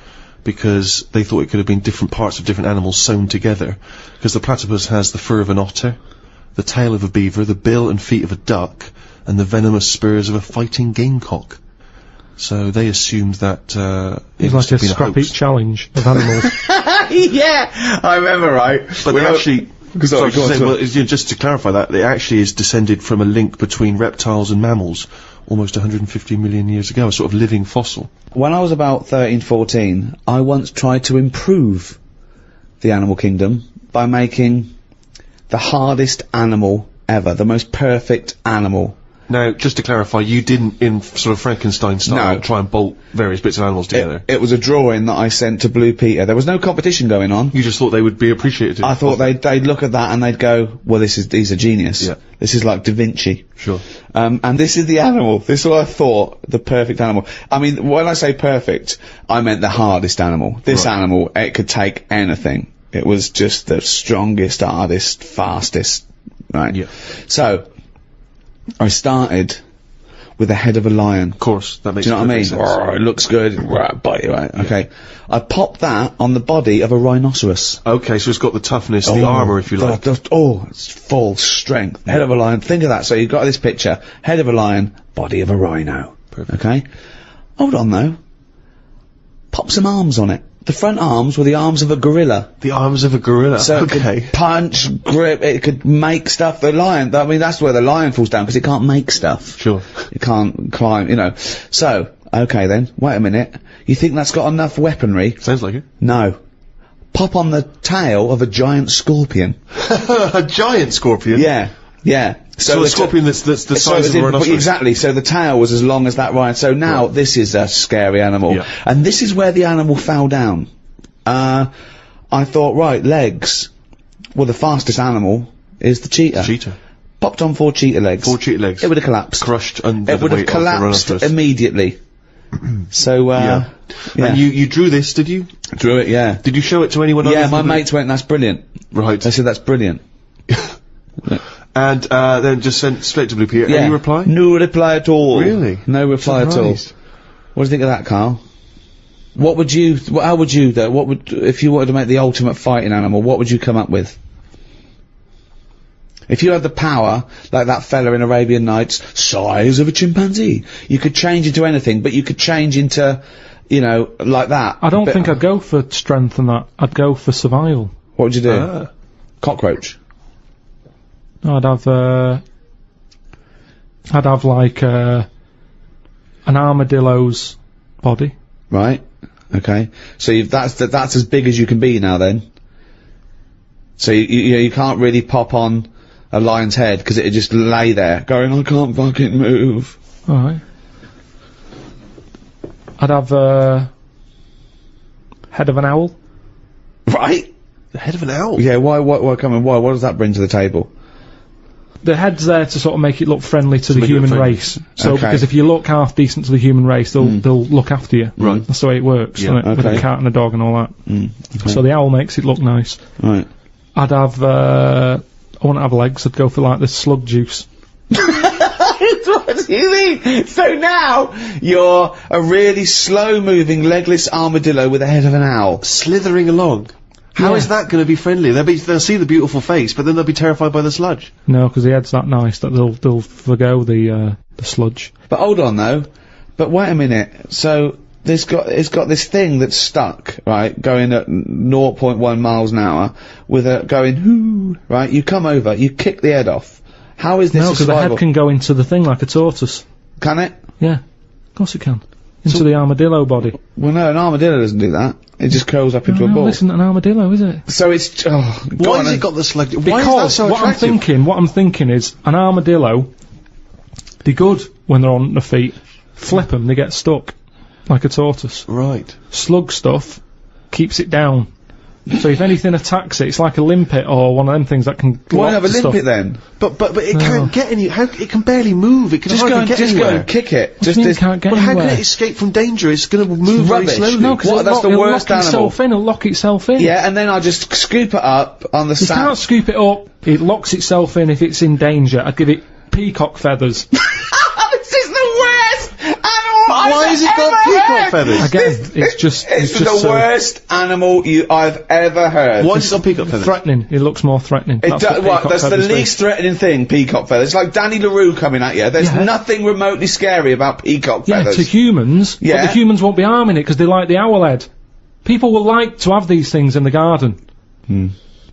because they thought it could have been different parts of different animals sewn together. Because the platypus has the fur of an otter, the tail of a beaver, the bill and feet of a duck, and the venomous spurs of a fighting gamecock. So they assumed that it was like a scrap heap challenge of animals. Yeah, I remember, right? But they actually, just to clarify that, it actually is descended from a link between reptiles and mammals, almost 150 million years ago, a sort of living fossil. When I was about 13, 14, I once tried to improve the animal kingdom by making the hardest animal ever, the most perfect animal. Now, just to clarify, you didn't, in sort of Frankenstein style, try and bolt various bits of animals together? It was a drawing that I sent to Blue Peter. There was no competition going on. You just thought they would be appreciated? I thought they'd look at that and they'd go, well, he's a genius. Yeah. This is like Da Vinci. Sure. And this is the animal. This is what I thought, the perfect animal. I mean, when I say perfect, I meant the hardest animal. This animal, it could take anything. It was just the strongest, hardest, fastest, right? Yeah. So, I started with the head of a lion. Of course, that makes sense. Do you know what I mean? It looks good. Bite you, right? Okay. I popped that on the body of a rhinoceros. Okay, so it's got the toughness, the armour, if you like. It's full strength. Head of a lion. Think of that. So you've got this picture. Head of a lion, body of a rhino. Perfect. Okay? Hold on, though. Pop some arms on it. The front arms were the arms of a gorilla. The arms of a gorilla. So it could punch, grip, it could make stuff. The lion, I mean, that's where the lion falls down, because it can't make stuff. Sure. It can't climb, you know. So, okay then, wait a minute. You think that's got enough weaponry? Sounds like it. No. Pop on the tail of a giant scorpion. A giant scorpion? Yeah, yeah. So a scorpion that's the size of a rhinoceros. Exactly, so the tail was as long as that lion. So now this is a scary animal. Yeah. And this is where the animal fell down. I thought, right, legs. Well, the fastest animal is the cheetah. Cheetah. Popped on 4 cheetah legs. 4 cheetah legs. It would have collapsed. Crushed under It would have collapsed immediately. So, yeah. And you drew this, did you? Drew it, yeah. Did you show it to anyone else? Yeah, my mates went, that's brilliant. Right. They said, that's brilliant. And then just sent straight to Blue Peter. Yeah. Any reply? No reply at all. Really? No reply at all. Surprised. What do you think of that, Carl? What would you, how would you, though, what would, if you wanted to make the ultimate fighting animal, what would you come up with? If you had the power, like that fella in Arabian Nights, size of a chimpanzee, you could change into anything, but you could change into, you know, like that. I don't think I'd go for strength and that. I'd go for survival. What would you do? Cockroach. No, I'd have like, an armadillo's body. Right. Okay. So that's as big as you can be now then. So you can't really pop on a lion's head, because it'd just lay there going, I can't fucking move. Alright. I'd have head of an owl. Right? The head of an owl? Yeah, why what does that bring to the table? The head's there to sort of make it look friendly to the human race. So, because if you look half decent to the human race, they'll look after you. Right. That's the way it works, Yeah, isn't it? With a cat and a dog and all that. Okay. So the owl makes it look nice. Right. I'd have, I wouldn't have legs, I'd go for like the slug juice. What do you mean? So now, you're a really slow-moving, legless armadillo with the head of an owl. Slithering along. How is that going to be friendly? They'll see the beautiful face, but then they'll be terrified by the sludge. No, because the head's that nice that they'll forgo the sludge. But hold on though. But wait a minute. So it's got this thing that's stuck, right, going at 0.1 miles an hour, with a going hoo, right? You come over, you kick the head off. How is this No, because the head can go into the thing like a tortoise. Can it? Yeah, of course it can. Into the armadillo body. Well, no, an armadillo doesn't do that. It just curls up into a ball. No, this isn't an armadillo, is it? So it's Why has it got the slug? Why Because is that so attractive? what I'm thinking is an armadillo. They're good when they're on their feet. Flip them, they get stuck like a tortoise. Right. Slug stuff keeps it down. So if anything attacks it, it's like a limpet or one of them things that can. Why have a stuff. limpet then? But it can't get any. How it can barely move. It can Just hardly get anywhere. go and kick it. What do you mean it can't get Well, how anywhere? can it escape from danger? It's going to move very rubbish. slowly. No, because That's the worst lock animal. itself in. It'll lock itself in. Yeah, and then I just scoop it up on the You sack. can't scoop it up. It locks itself in if it's in danger. I'd give it peacock feathers. This is the worst animal Why has it got peacock feathers? Again, it's just the worst animal I've ever heard. Why has it got peacock feathers? threatening. It looks more threatening. That's the least threatening thing, peacock feathers. It's like Danny LaRue coming at you. There's nothing remotely scary about peacock feathers. Yeah, to humans, Yeah. but the humans won't be harming it because they like the owl head. People will like to have these things in the garden.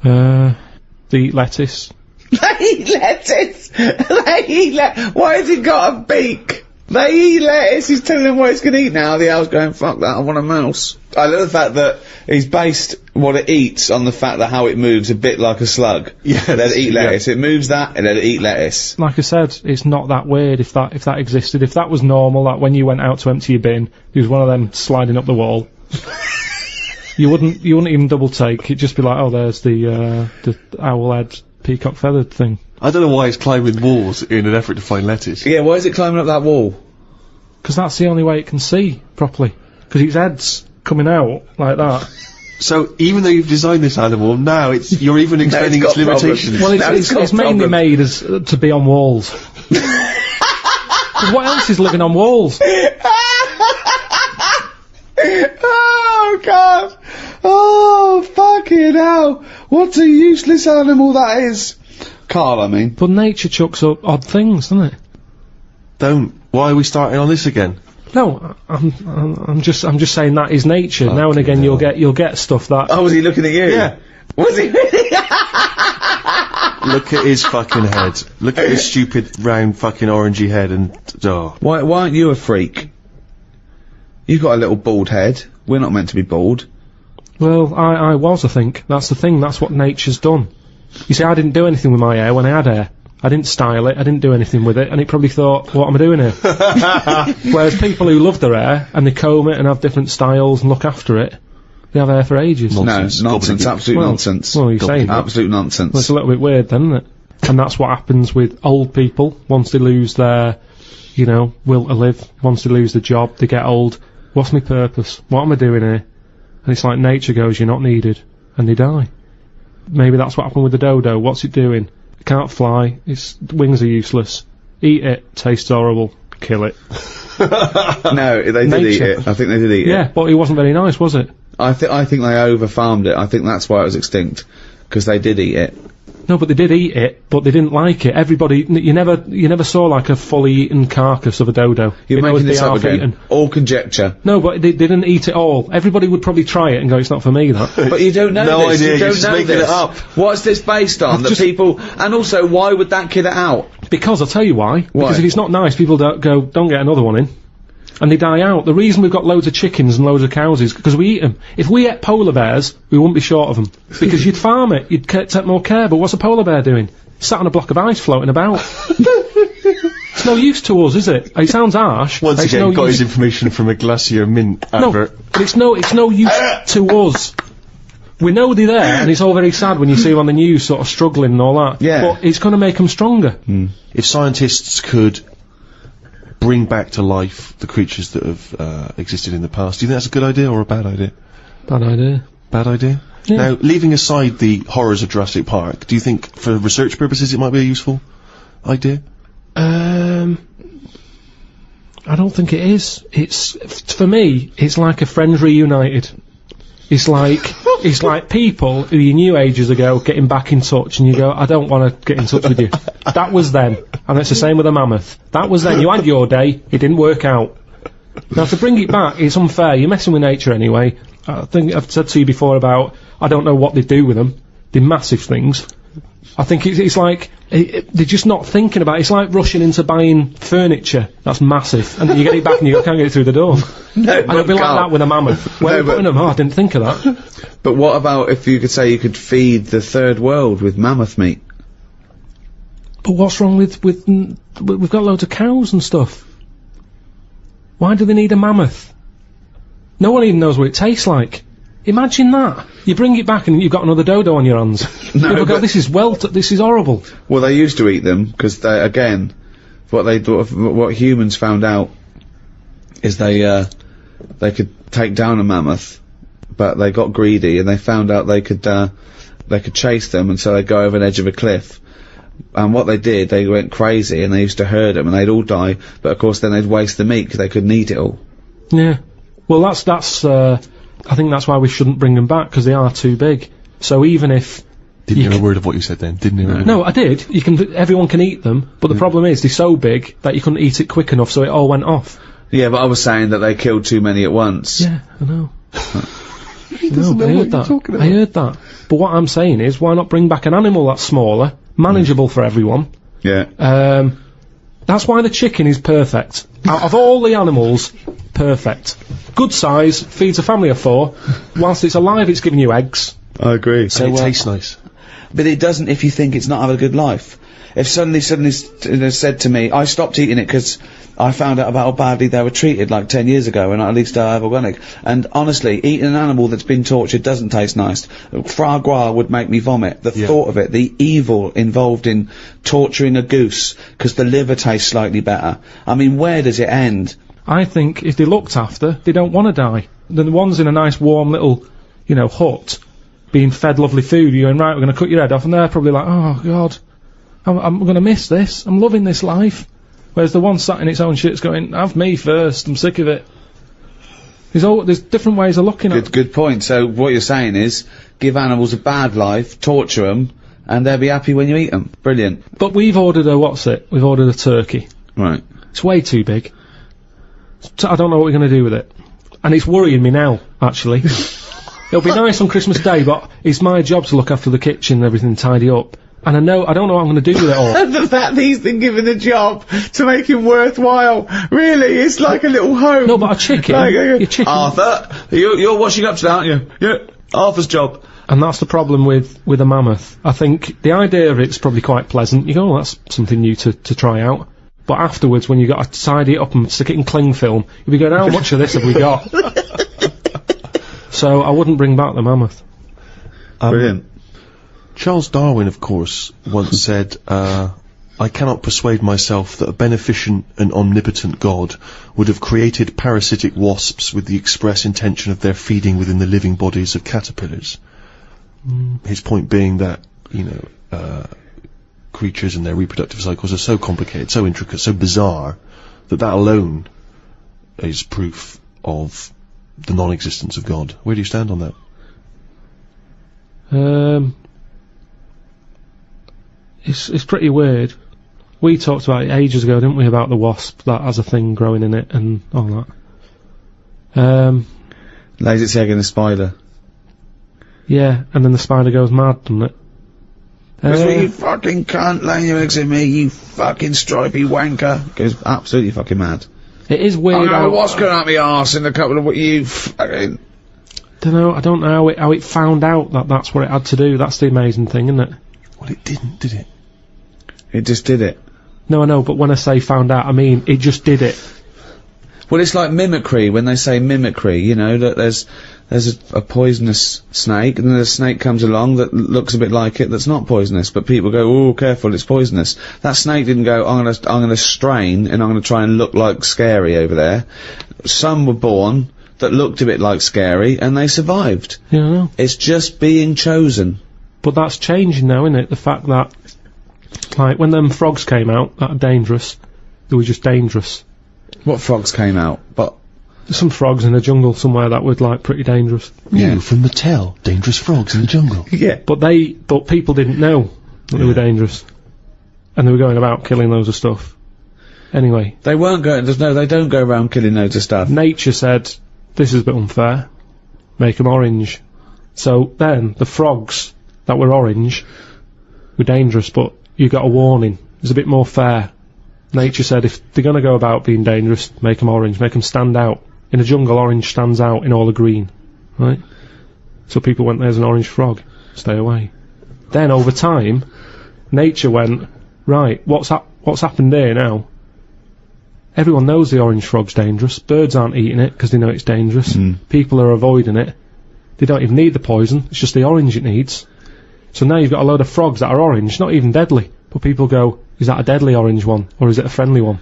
They eat lettuce. They eat lettuce! They eat Why has it got a beak? They eat lettuce! He's telling them what it's gonna eat now. The owl's going, fuck that, I want a mouse. I love the fact that he's based what it eats on the fact that how it moves a bit like a slug. Yes, Let it eat lettuce. It moves that, and let it eat lettuce. Like I said, it's not that weird if that existed. If that was normal, that when you went out to empty your bin, there was one of them sliding up the wall. You wouldn't even double take. It'd just be like, oh, there's the owl head peacock feathered thing. I don't know why it's climbing walls in an effort to find lettuce. Yeah, why is it climbing up that wall? Because that's the only way it can see properly. Because its head's coming out like that. So even though you've designed this animal, now you're even extending its limitations. Well, it's mainly made as to be on walls. 'Cause what else is living on walls? Oh God! Oh fucking hell! What a useless animal that is, Carl. I mean, But nature chucks up odd things, doesn't it? Don't. Why are we starting on this again? No, I'm just saying that is nature. Now and again, you'll get stuff that. Oh, was he looking at you? Yeah. Was he really? Look at his fucking head. Look at his stupid round fucking orangey head and Why aren't you a freak? You've got a little bald head. We're not meant to be bald. Well, I was, I think. That's the thing. That's what nature's done. You see, I didn't do anything with my hair when I had hair. I didn't style it. I didn't do anything with it, and it probably thought, "What am I doing here?" Whereas people who love their hair and they comb it and have different styles and look after it, they have hair for ages. Nonsense. No, nonsense. Absolute nonsense. Well, you say that. Absolute nonsense. Well, it's a little bit weird, then, isn't it? And that's what happens with old people once they lose their, will to live. Once they lose the job, they get old. What's my purpose? What am I doing here? And it's like nature goes, "You're not needed," and they die. Maybe that's what happened with the dodo. What's it doing? It can't fly. Its wings are useless. Eat it. Tastes horrible. Kill it. No, they did eat it. I think they did eat it. Yeah, but it wasn't very nice, was it? I think they over-farmed it. I think that's why it was extinct. Because they did eat it. No, but they did eat it, but they didn't like it. Everybody, you never saw like a fully eaten carcass of a dodo. You're making this up again. Eaten. All conjecture. No, but they didn't eat it all. Everybody would probably try it and go, "It's not for me, that." But you don't know No this. idea, You you're don't just know making this. it up. What's this based on? That people... And also, why would that kid it out? Because I'll tell you why. Why? Because if it's not nice, people don't get another one in. And they die out. The reason we've got loads of chickens and loads of cows is because we eat them. If we ate polar bears, we wouldn't be short of them. Because you'd farm it, you'd take more care, but what's a polar bear doing? Sat on a block of ice floating about. It's no use to us, is it? It sounds harsh. once It's again no got use. his information from a Glacier Mint advert. No, but it's no use to us. We know they're there, and it's all very sad when you see them on the news sort of struggling and all that. Yeah. But it's going to make them stronger. If scientists could bring back to life the creatures that have existed in the past, do you think that's a good idea or a bad idea? Bad idea. Bad idea? Yeah. Now, leaving aside the horrors of Jurassic Park, do you think, for research purposes, it might be a useful idea? I don't think it is. For me, it's like a Friends reunited. It's like people who you knew ages ago getting back in touch, and you go, "I don't want to get in touch with you." That was then, and it's the same with a mammoth. That was then. You had your day. It didn't work out. Now to bring it back, it's unfair. You're messing with nature anyway. I think I've said to you before about I don't know what they do with them. They're massive things. I think it's like they're just not thinking about it. It's like rushing into buying furniture that's massive, and then you get it back and you can't get it through the door. No, And it'll be like that with a mammoth. Where are you putting them? Oh, I didn't think of that. But what about if you could say you could feed the third world with mammoth meat? But what's wrong with we've got loads of cows and stuff. Why do they need a mammoth? No one even knows what it tastes like. Imagine that. You bring it back and you've got another dodo on your hands. No, People go, but- this is horrible. Well, they used to eat them because they, again, what humans found out is they could take down a mammoth, but they got greedy and they found out they could chase them, and so they'd go over an edge of a cliff. And what they did, they went crazy and they used to herd them, and they'd all die. But of course, then they'd waste the meat because they couldn't eat it all. Yeah. Well, that's. I think that's why we shouldn't bring them back, because they are too big. So even if Didn't hear a word of what you said then, didn't hear a word. no, I did. Everyone can eat them, but the problem is they're so big that you couldn't eat it quick enough, so it all went off. Yeah, but I was saying that they killed too many at once. Yeah, I know. doesn't know I what heard you're that. talking about. I heard that. But what I'm saying is, why not bring back an animal that's smaller, manageable for everyone? Yeah. That's why the chicken is perfect. Out of all the animals, perfect. Good size, feeds a family of 4. Whilst it's alive, it's giving you eggs. I agree. And it tastes nice. But it doesn't if you think it's not having a good life. If suddenly said to me, I stopped eating it because I found out about how badly they were treated like 10 years ago, and at least I have organic. And honestly, eating an animal that's been tortured doesn't taste nice. Foie gras would make me vomit. The thought of it, the evil involved in torturing a goose because the liver tastes slightly better. I mean, where does it end? I think if they're looked after, they don't want to die. The ones in a nice warm little, hut, being fed lovely food, you're going, right, we're going to cut your head off, and they're probably like, oh God, I'm going to miss this, I'm loving this life. Whereas the one sat in its own shit's going, have me first, I'm sick of it. There's different ways of looking at it. Good point. So what you're saying is, give animals a bad life, torture them, and they'll be happy when you eat them. Brilliant. But we've ordered we've ordered a turkey. Right. It's way too big. So I don't know what we're going to do with it. And it's worrying me now, actually. It'll be nice on Christmas Day, but it's my job to look after the kitchen and everything, tidy up. And I don't know what I'm going to do with it all. The fact that he's been given a job to make him worthwhile, really, it's like a little home. No, but a chicken, your chicken. Arthur, you're washing up today, aren't you? Yeah, Arthur's job. And that's the problem with a mammoth. I think the idea of it's probably quite pleasant. You go, oh, that's something new to try out. But afterwards, when you got to tidy it up and stick it in cling film, you'll be going, how much of this have we got? So I wouldn't bring back the mammoth. Brilliant. Charles Darwin, of course, once said, I cannot persuade myself that a beneficent and omnipotent God would have created parasitic wasps with the express intention of their feeding within the living bodies of caterpillars. His point being that, creatures and their reproductive cycles are so complicated, so intricate, so bizarre, that alone is proof of the non-existence of God. Where do you stand on that? It's pretty weird. We talked about it ages ago, didn't we, about the wasp that has a thing growing in it and all that. Lays its egg in a spider. Yeah, and then the spider goes mad, doesn't it? You fucking cunt laying your eggs in me, you fucking stripy wanker. Goes absolutely fucking mad. It is weird. What's going out my arse in a couple of you fucking... I don't know how it found out that that's what it had to do. That's the amazing thing, isn't it? Well, it didn't, did it? It just did it. No, I know, but when I say found out, I mean it just did it. Well, it's like mimicry, when they say mimicry, that there's a poisonous snake, and then a snake comes along that looks a bit like it that's not poisonous, but people go, oh, careful, it's poisonous. That snake didn't go, I'm gonna strain, and I'm gonna try and look like Scary over there. Some were born that looked a bit like Scary, and they survived. Yeah, I know. It's just being chosen. But that's changing now, isn't it? The fact that, like, when them frogs came out, that are dangerous, they were just dangerous. What frogs came out? But There's some frogs in a jungle somewhere that were, like, pretty dangerous. New from Mattel, dangerous frogs in the jungle. Yeah. But people didn't know that they were dangerous. And they were going about killing loads of stuff. Anyway. They weren't going, they don't go around killing loads of stuff. Nature said, this is a bit unfair. Make them orange. So then, the frogs that were orange were dangerous, but you got a warning. It's a bit more fair. Nature said, if they're going to go about being dangerous, make them orange, make them stand out. In a jungle, orange stands out in all the green, right? So people went, there's an orange frog, stay away. Then, over time, nature went, right, what's happened here now? Everyone knows the orange frog's dangerous. Birds aren't eating it because they know it's dangerous. People are avoiding it. They don't even need the poison, it's just the orange it needs. So now you've got a load of frogs that are orange, not even deadly. But people go, is that a deadly orange one, or is it a friendly one?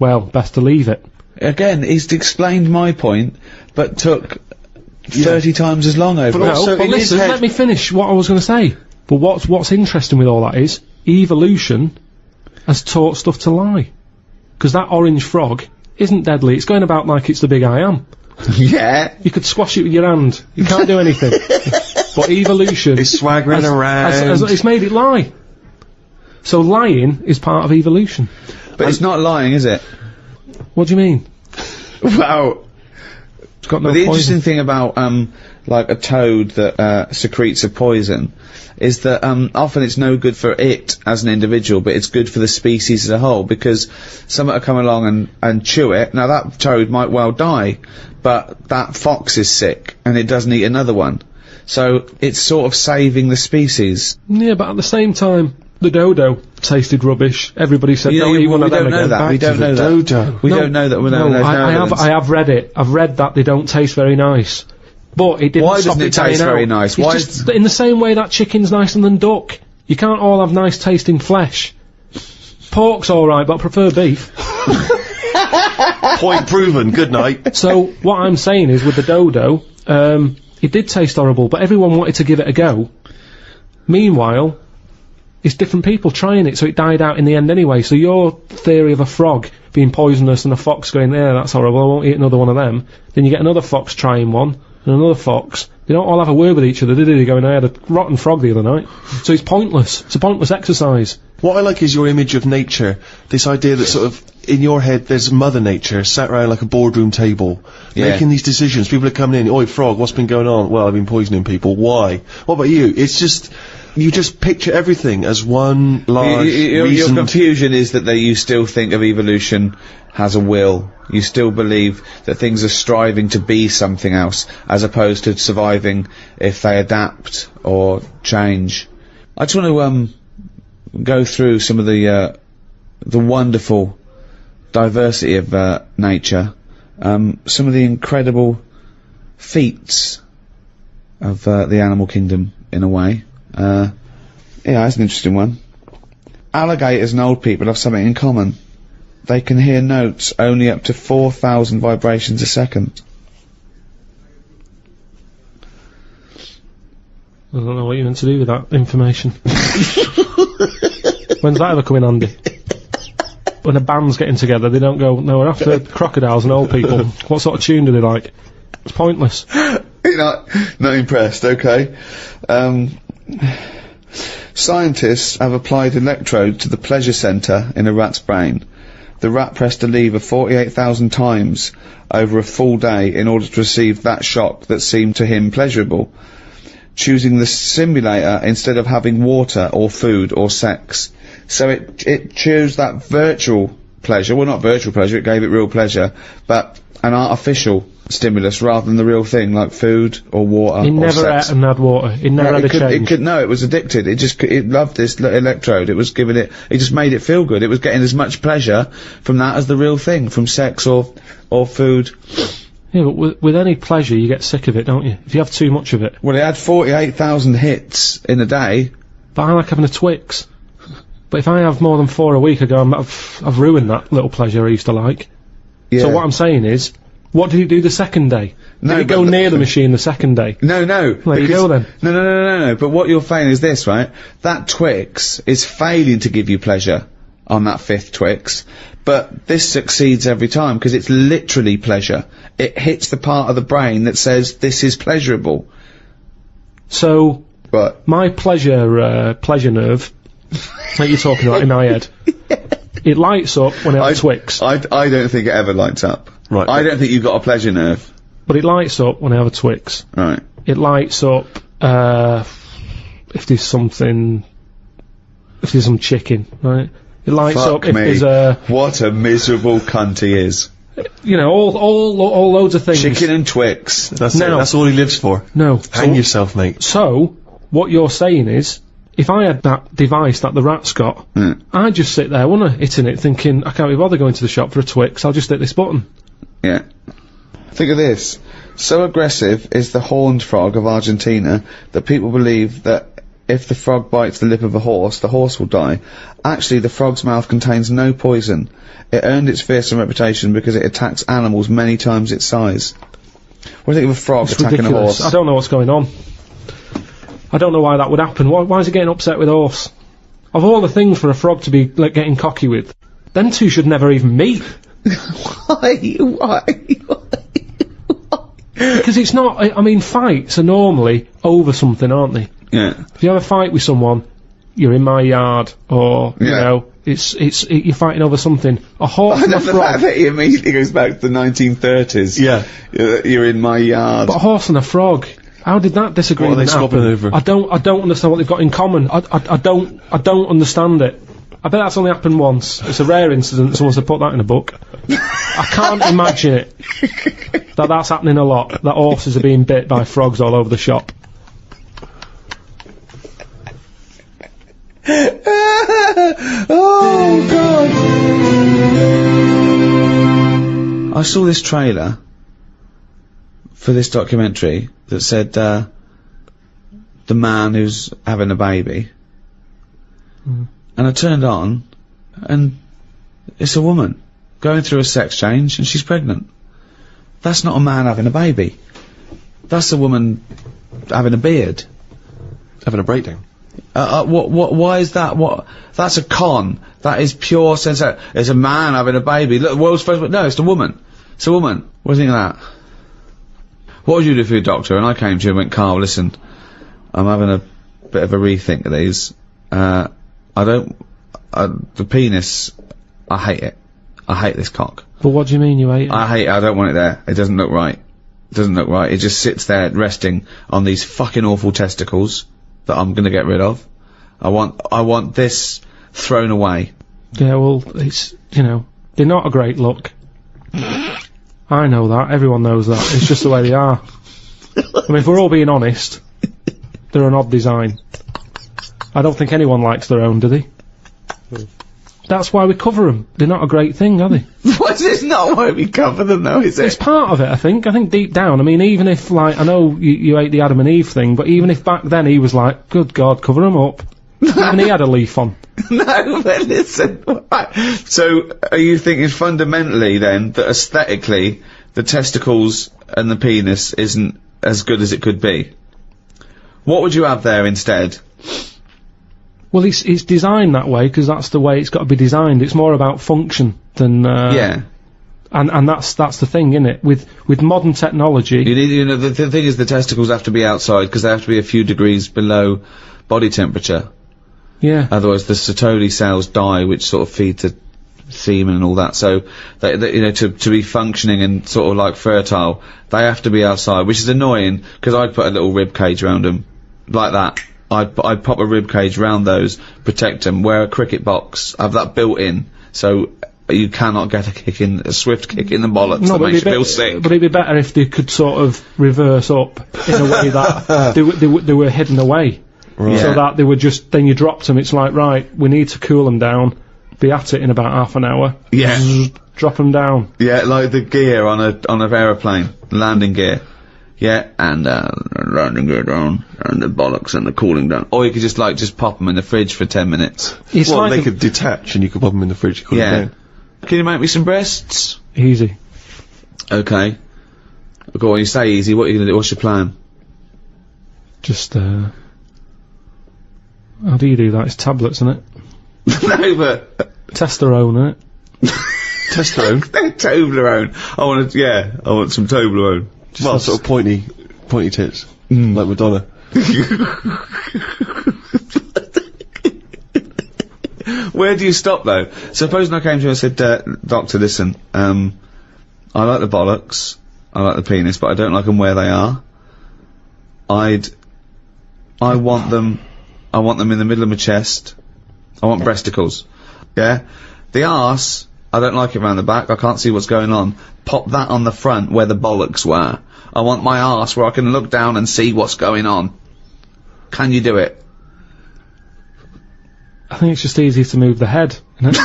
Well, best to leave it. Again, he's explained my point, but took 30 times as long over But it. also, But in his listen, head- let me finish what I was going to say. But what's interesting with all that is, evolution has taught stuff to lie. Because that orange frog isn't deadly, it's going about like it's the big I am. Yeah. You could squash it with your hand, you can't do anything. But evolution... It's swaggering around. it's made it lie. So lying is part of evolution. But it's not lying, is it? What do you mean? Well, It's got no but the poison. interesting thing about, like a toad that, secretes a poison is that, often it's no good for it as an individual, but it's good for the species as a whole, because someone will come along and chew it. Now that toad might well die, but that fox is sick, and it doesn't eat another one. So it's sort of saving the species. Yeah, but at the same time, the dodo tasted rubbish. Everybody said, Yeah, don't eat one we of them don't know again. that. We Back don't to the know that. dodo. We don't know that. We don't know. I have read it. I've read that they don't taste very nice. But it didn't Why stop doesn't it dying taste out. very nice? It's Why just in the same way that chicken's nicer than duck. You can't all have nice tasting flesh. Pork's alright, but I prefer beef. Point proven, good night. So, what I'm saying is, with the dodo, it did taste horrible, but everyone wanted to give it a go. Meanwhile, it's different people trying it, so it died out in the end anyway. So your theory of a frog being poisonous and a fox going, yeah, that's horrible, I won't eat another one of them. Then you get another fox trying one, and another fox. They don't all have a word with each other, do they? They go, I had a rotten frog the other night. So it's pointless. It's a pointless exercise. What I like is your image of nature, this idea that sort of in your head there's Mother Nature sat around like a boardroom table, making these decisions. People are coming in, oi frog, what's been going on? Well, I've been poisoning people. Why? What about you? It's just, you just picture everything as one large Your confusion is that you still think of evolution has a will. You still believe that things are striving to be something else, as opposed to surviving if they adapt or change. I just want to go through some of the wonderful diversity of nature, some of the incredible feats of the animal kingdom, in a way. Yeah, that's an interesting one. Alligators and old people have something in common. They can hear notes only up to 4,000 vibrations a second. I don't know what you're meant to do with that information. When's that ever come in handy? When a band's getting together, they don't go, no, we're after crocodiles and old people. What sort of tune do they like? It's pointless. You're not impressed, okay. Scientists have applied electrodes to the pleasure centre in a rat's brain. The rat pressed a lever 48,000 times over a full day in order to receive that shock that seemed to him pleasurable, choosing the simulator instead of having water or food or sex. So it chose that virtual pleasure, well, not virtual pleasure, it gave it real pleasure, but an artificial stimulus rather than the real thing, like food or water or sex. It never ate and had water. It never had a change. No, it was addicted. It loved this electrode. It was giving it just made it feel good. It was getting as much pleasure from that as the real thing, from sex or food. Yeah, but with any pleasure, you get sick of it, don't you? If you have too much of it. Well, it had 48,000 hits in a day. But I like having a Twix. But if I have more than 4 a week, I've ruined that little pleasure I used to like. Yeah. So what I'm saying is, what did he do the second day? No, did he go near the machine the second day? No. There you go then. No. But what you're saying is this, right? That Twix is failing to give you pleasure on that 5th Twix, but this succeeds every time because it's literally pleasure. It hits the part of the brain that says this is pleasurable. So, but my pleasure nerve, like you're talking about in my head, it lights up when I have Twix. I don't think it ever lights up. Right. I don't think you've got a pleasure nerve. But it lights up when I have a Twix. Right. It lights up if there's some chicken, right? It lights up if there's a... What a miserable cunt he is. You know, all loads of things. Chicken and Twix. That's it. That's all he lives for. No. Hang yourself, mate. So, what you're saying is, if I had that device that the rat's got, I'd just sit there, wouldn't I, hitting it, thinking, I can't be bothered going to the shop for a Twix, I'll just hit this button. Yeah. Think of this. So aggressive is the horned frog of Argentina that people believe that if the frog bites the lip of a horse, the horse will die. Actually, the frog's mouth contains no poison. It earned its fearsome reputation because it attacks animals many times its size. What do you think of a frog attacking a horse? I don't know what's going on. I don't know why that would happen. Why is it getting upset with a horse? Of all the things for a frog to be, like, getting cocky with, them two should never even meet. Why? Because it's not, I mean, fights are normally over something, aren't they? Yeah. If you have a fight with someone, you're in my yard, or, you know, you're fighting over something. A horse and a frog... The fact that he immediately goes back to the 1930s. Yeah. You're in my yard. But a horse and a frog, how did that disagreement happen? What are they swapping over? I don't understand what they've got in common. I don't understand it. I bet that's only happened once. It's a rare incident. Someone said put that in a book. I can't imagine it. That's happening a lot. That horses are being bit by frogs all over the shop. Oh God! I saw this trailer for this documentary that said the man who's having a baby. And I turned on, and it's a woman going through a sex change, and she's pregnant. That's not a man having a baby. That's a woman having a beard. Having a breakdown. Why is that? That's a con. That is pure sense. It's a man having a baby. Look, world's first. No, it's a woman. It's a woman. What do you think of that? What would you do for your doctor? And I came to you and went, Carl, listen, I'm having a bit of a rethink of these. The penis, I hate it. I hate this cock. But what do you mean you hate it? I hate it. I don't want it there. It doesn't look right. It doesn't look right. It just sits there resting on these fucking awful testicles that I'm gonna get rid of. I want this thrown away. Yeah, well, it's, you know, they're not a great look. I know that. Everyone knows that. It's just the way they are. I mean, if we're all being honest, they're an odd design. I don't think anyone likes their own, do they? That's why we cover them. They're not a great thing, are they? What? It's not why we cover them, though, is It's it? part of it, I think. I think deep down, I mean, even if, like, I know you hate the Adam and Eve thing, but even if back then he was like, good God, cover them up. Even he had a leaf on. No, but listen. Right. So, are you thinking fundamentally, then, that aesthetically, the testicles and the penis isn't as good as it could be? What would you have there instead? Well, it's designed that way because that's the way it's got to be designed. It's more about function than Yeah. and that's the thing, innit? With modern technology, You need, you know, the thing is the testicles have to be outside because they have to be a few degrees below body temperature. yeah. Otherwise the Sertoli cells die, which sort of feed the semen and all that. So, they, you know, to be functioning and sort of like fertile, they have to be outside, which is annoying because I'd put a little rib cage around them. Like that. I'd pop a rib cage round those, protect them, wear a cricket box, have that built in, so you cannot get a swift kick in the bollocks that makes you feel sick. But it'd be better if they could sort of reverse up in a way that they were hidden away. Right. So that they were just, then you dropped them, it's like, right, we need to cool them down, be at it in about half an hour. Yeah. Drop them down. Yeah, like the gear on a aeroplane, landing gear. Yeah, and landing gear down, and the bollocks and the cooling down. Or you could just pop them in the fridge for 10 minutes. It's Well, like they could detach and you could pop them in the fridge. Cool Yeah. Down. Can you make me some breasts? easy. Okay. Go on, you say easy, what are you gonna do? What's your plan? Just, how do you do that? It's tablets, isn't it? No, but... Testosterone, isn't it? Testosterone. Toblerone. I want some Toblerone. Well, sort of pointy tits. Like Madonna. Where do you stop, though? Supposing I came to you and said, Doctor, listen, I like the bollocks, I like the penis, but I don't like them where they are. I want them in the middle of my chest. I want breasticles. Yeah? The arse, I don't like it round the back, I can't see what's going on. Pop that on the front where the bollocks were. I want my arse where I can look down and see what's going on. Can you do it? I think it's just easier to move the head, isn't it?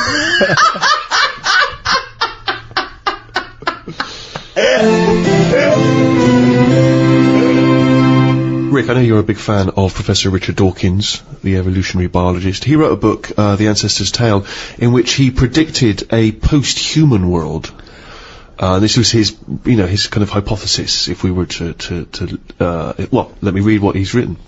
Rick, I know you're a big fan of Professor Richard Dawkins, the evolutionary biologist. He wrote a book, The Ancestor's Tale, in which he predicted a post-human world. This was his kind of hypothesis, if we were well, let me read what he's written.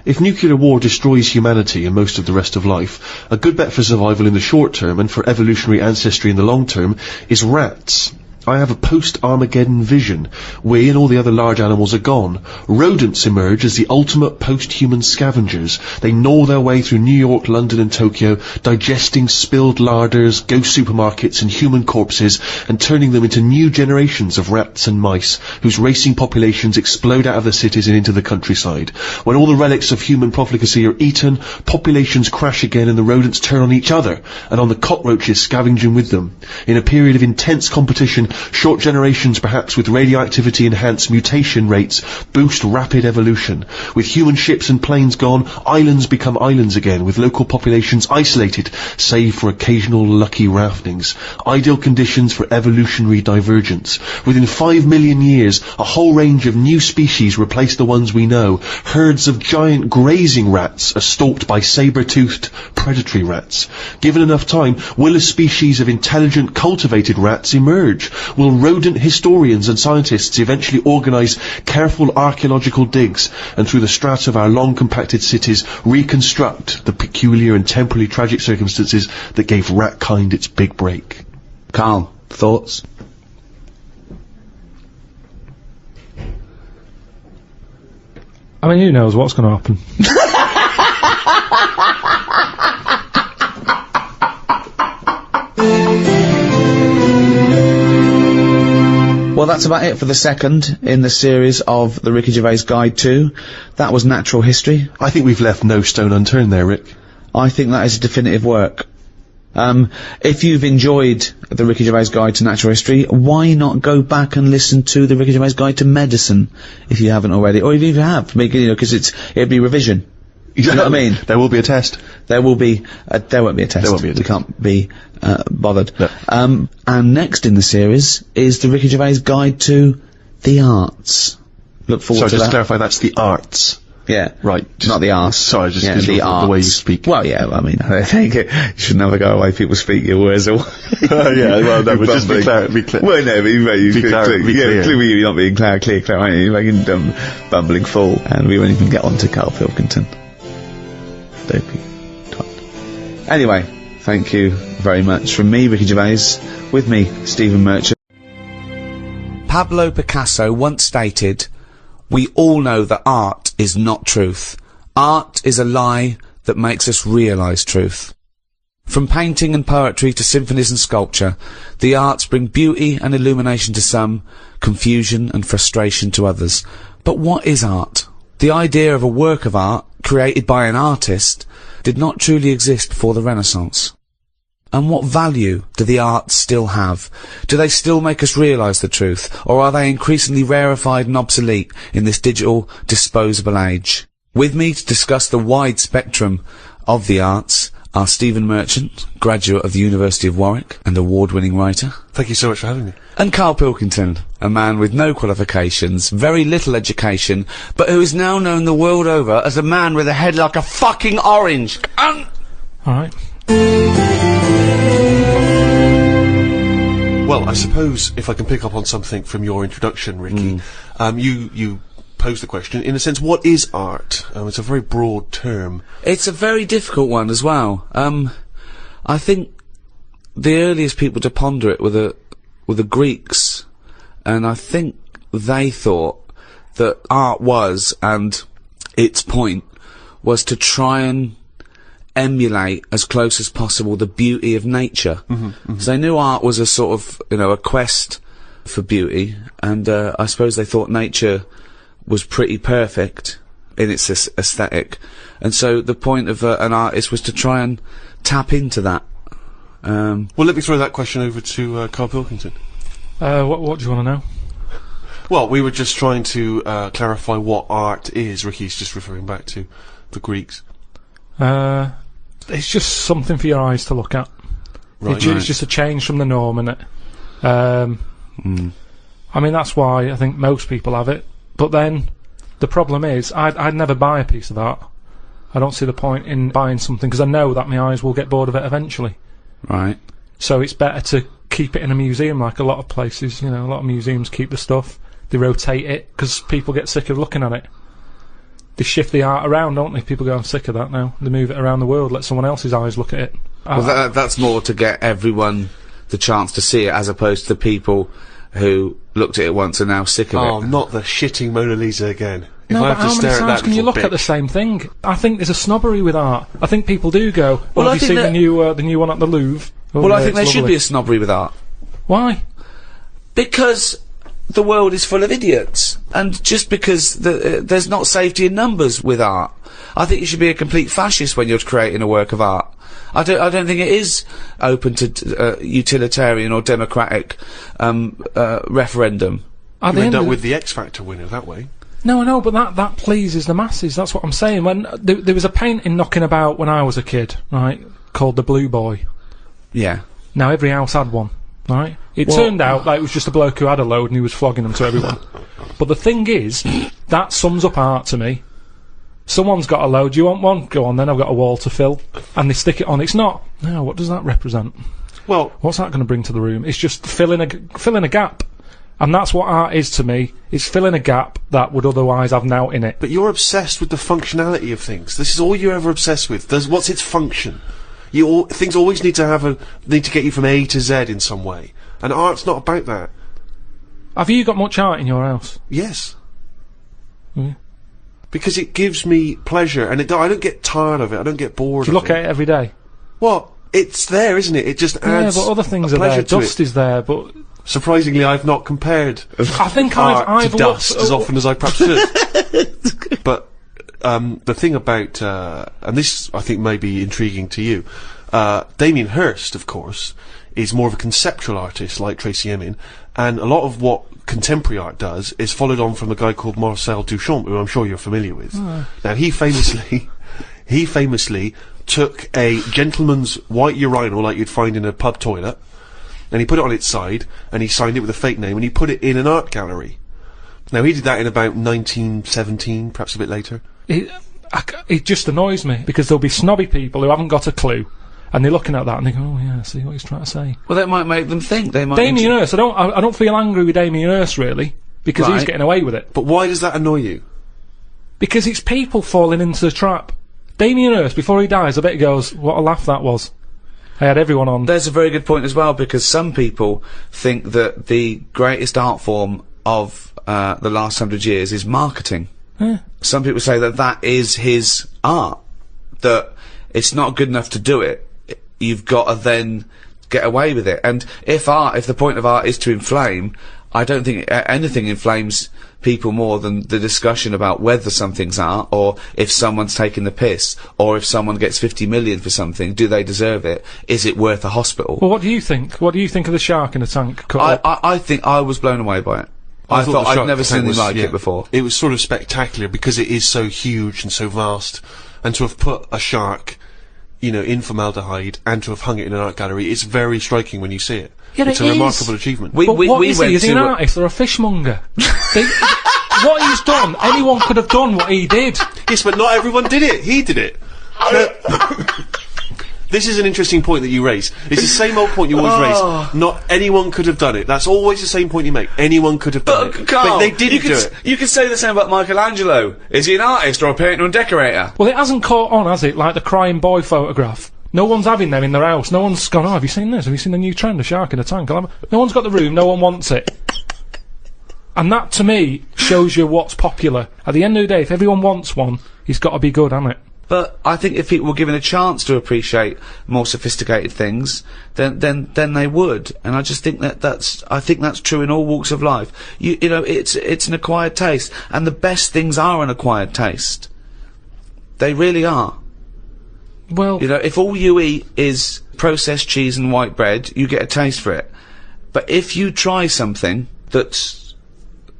If nuclear war destroys humanity and most of the rest of life, a good bet for survival in the short term and for evolutionary ancestry in the long term is rats. I have a post-Armageddon vision. We and all the other large animals are gone. Rodents emerge as the ultimate post-human scavengers. They gnaw their way through New York, London and Tokyo, digesting spilled larders, ghost supermarkets and human corpses, and turning them into new generations of rats and mice, whose racing populations explode out of the cities and into the countryside. When all the relics of human profligacy are eaten, populations crash again and the rodents turn on each other, and on the cockroaches scavenging with them. In a period of intense competition, short generations, perhaps with radioactivity-enhanced mutation rates, boost rapid evolution. With human ships and planes gone, islands become islands again, with local populations isolated, save for occasional lucky raftings. Ideal conditions for evolutionary divergence. Within 5 million years, a whole range of new species replace the ones we know. Herds of giant grazing rats are stalked by saber-toothed predatory rats. Given enough time, will a species of intelligent, cultivated rats emerge? Will rodent historians and scientists eventually organise careful archaeological digs and through the strata of our long-compacted cities reconstruct the peculiar and temporally tragic circumstances that gave ratkind its big break? Carl, thoughts? I mean, who knows what's going to happen? Well, that's about it for the second in the series of the Ricky Gervais Guide to. That was natural history. I think we've left no stone unturned there, Rick. I think that is a definitive work. If you've enjoyed the Ricky Gervais Guide to Natural History, why not go back and listen to the Ricky Gervais Guide to Medicine, if you haven't already, or if you have, because it'd be revision. You know what I mean? There will be a test. There won't be a test. There won't be a test. We can't be bothered. No. And next in the series is the Ricky Gervais Guide to the Arts. Look forward to that. So just to clarify, that's the arts. Yeah. Right. Not the arts. Sorry, just the arts. The way you speak. Well, yeah, I mean, I think you should never go away people speak your words or... yeah, well, no, but just be clear. Well, no, but you be clear. clearly you're not being clear, aren't you? You're making dumb, bumbling fool. And we won't even get on to Carl Pilkington. Dopey twat. Anyway, thank you very much from me, Ricky Gervais, with me, Stephen Merchant. Pablo Picasso once stated, "We all know that art is not truth. Art is a lie that makes us realise truth." From painting and poetry to symphonies and sculpture, the arts bring beauty and illumination to some, confusion and frustration to others. But what is art? The idea of a work of art, created by an artist, did not truly exist before the Renaissance. And what value do the arts still have? Do they still make us realise the truth, or are they increasingly rarefied and obsolete in this digital, disposable age? With me to discuss the wide spectrum of the arts are Stephen Merchant, graduate of the University of Warwick and award-winning writer. Thank you so much for having me. And Carl Pilkington, a man with no qualifications, very little education, but who is now known the world over as a man with a head like a fucking orange. Alright. Well, I suppose if I can pick up on something from your introduction, Ricky, you posed the question, in a sense, what is art? It's a very broad term. It's a very difficult one as well. I think the earliest people to ponder it were the Greeks, and I think they thought that art was, and its point was to try and emulate as close as possible the beauty of nature. So they knew art was a sort of, a quest for beauty, and I suppose they thought nature was pretty perfect in its aesthetic, and so the point of an artist was to try and tap into that. Well, let me throw that question over to Carl Pilkington. What do you want to know? Well, we were just trying to clarify what art is. Ricky's just referring back to the Greeks. It's just something for your eyes to look at. Right. It's just a change from the norm, innit? I mean, that's why I think most people have it. But then, the problem is, I'd never buy a piece of art. I don't see the point in buying something, because I know that my eyes will get bored of it eventually. Right. So it's better to keep it in a museum, like a lot of places, a lot of museums keep the stuff. They rotate it, because people get sick of looking at it. They shift the art around, don't they? People go, I'm sick of that now. They move it around the world, let someone else's eyes look at it. Well, that's more to get everyone the chance to see it, as opposed to the people who looked at it once and now sick of it. Oh, not the shitting Mona Lisa again. No, but how many times can you look at the same thing? I think there's a snobbery with art. I think people do go, well, have you seen the new one at the Louvre? Well, I think there should be a snobbery with art. Why? Because the world is full of idiots, and just because there's not safety in numbers with art, I think you should be a complete fascist when you're creating a work of art. I don't think it is open to utilitarian or democratic referendum. You end up with the X Factor winner that way. No, I know, but that pleases the masses. That's what I'm saying. When there was a painting knocking about when I was a kid, right, called The Blue Boy. Yeah. Now every house had one, right? It turned out that it was just a bloke who had a load and he was flogging them to everyone. But the thing is, that sums up art to me. Someone's got a load, do you want one? Go on then, I've got a wall to fill. And they stick it on. It's not. No, what does that represent? Well, what's that going to bring to the room? It's just filling a gap. And that's what art is to me. It's filling a gap that would otherwise have now in it. But you're obsessed with the functionality of things. This is all you're ever obsessed with. What's its function? Things always need to get you from A to Z in some way. And art's not about that. Have you got much art in your house? Yes. Yeah. Because it gives me pleasure, and I don't get tired of it. I don't get bored. Do you look at it every day? Well, it's there, isn't it? It just adds. Yeah, but other things are there. Dust is there, but Surprisingly, I've not compared I think art I've to dust as often as I perhaps should. But the thing about, and this I think may be intriguing to you, Damien Hirst, of course, is more of a conceptual artist like Tracy Emin, and a lot of what contemporary art does is followed on from a guy called Marcel Duchamp, who I'm sure you're familiar with. Now, he famously took a gentleman's white urinal like you'd find in a pub toilet, and he put it on its side, and he signed it with a fake name, and he put it in an art gallery. Now, he did that in about 1917, perhaps a bit later. It just annoys me, because there'll be snobby people who haven't got a clue, and they're looking at that and they go, oh yeah, see what he's trying to say. Well, that might make them think. They might. Damien Hirst, I don't feel angry with Damien Hirst really, because he's Right. getting away with it. But why does that annoy you? Because it's people falling into the trap. Damien Hirst, before he dies, I bet he goes, what a laugh that was. I had everyone on. There's a very good point as well, because some people think that the greatest art form of the last 100 years is marketing. Yeah. Some people say that that is his art, that it's not good enough to do it. You've got to then get away with it. And if the point of art is to inflame, I don't think anything inflames people more than the discussion about whether something's art, or if someone's taking the piss, or if someone gets 50 million for something, do they deserve it? Is it worth a hospital? Well, what do you think? What do you think of the shark in the tank? I think I was blown away by it. I thought I'd never seen anything like it before. It was sort of spectacular because it is so huge and so vast, and to have put a shark, you know, in formaldehyde and to have hung it in an art gallery, it's very striking when you see it. Yeah, it's a remarkable achievement. But what is he? Is he an artist or a fishmonger? What he's done, anyone could have done what he did. Yes, but not everyone did it. He did it. This is an interesting point that you raise. It's the same old point you always raise. Not anyone could have done it. That's always the same point you make. Anyone could have done it. Carl, but they didn't do it. You could say the same about Michelangelo. Is he an artist or a painter and decorator? Well, it hasn't caught on, has it? Like the crying boy photograph. No one's having them in their house. No one's gone, oh, have you seen this? Have you seen the new trend, a shark in a tank? No one's got the room, no one wants it. And that, to me, shows you what's popular. At the end of the day, if everyone wants one, he's got to be good, hasn't it? But I think if people were given a chance to appreciate more sophisticated things, then they would. And I just think I think that's true in all walks of life. You know, it's an acquired taste, and the best things are an acquired taste. They really are. Well, You know, if all you eat is processed cheese and white bread, you get a taste for it. But if you try something that's,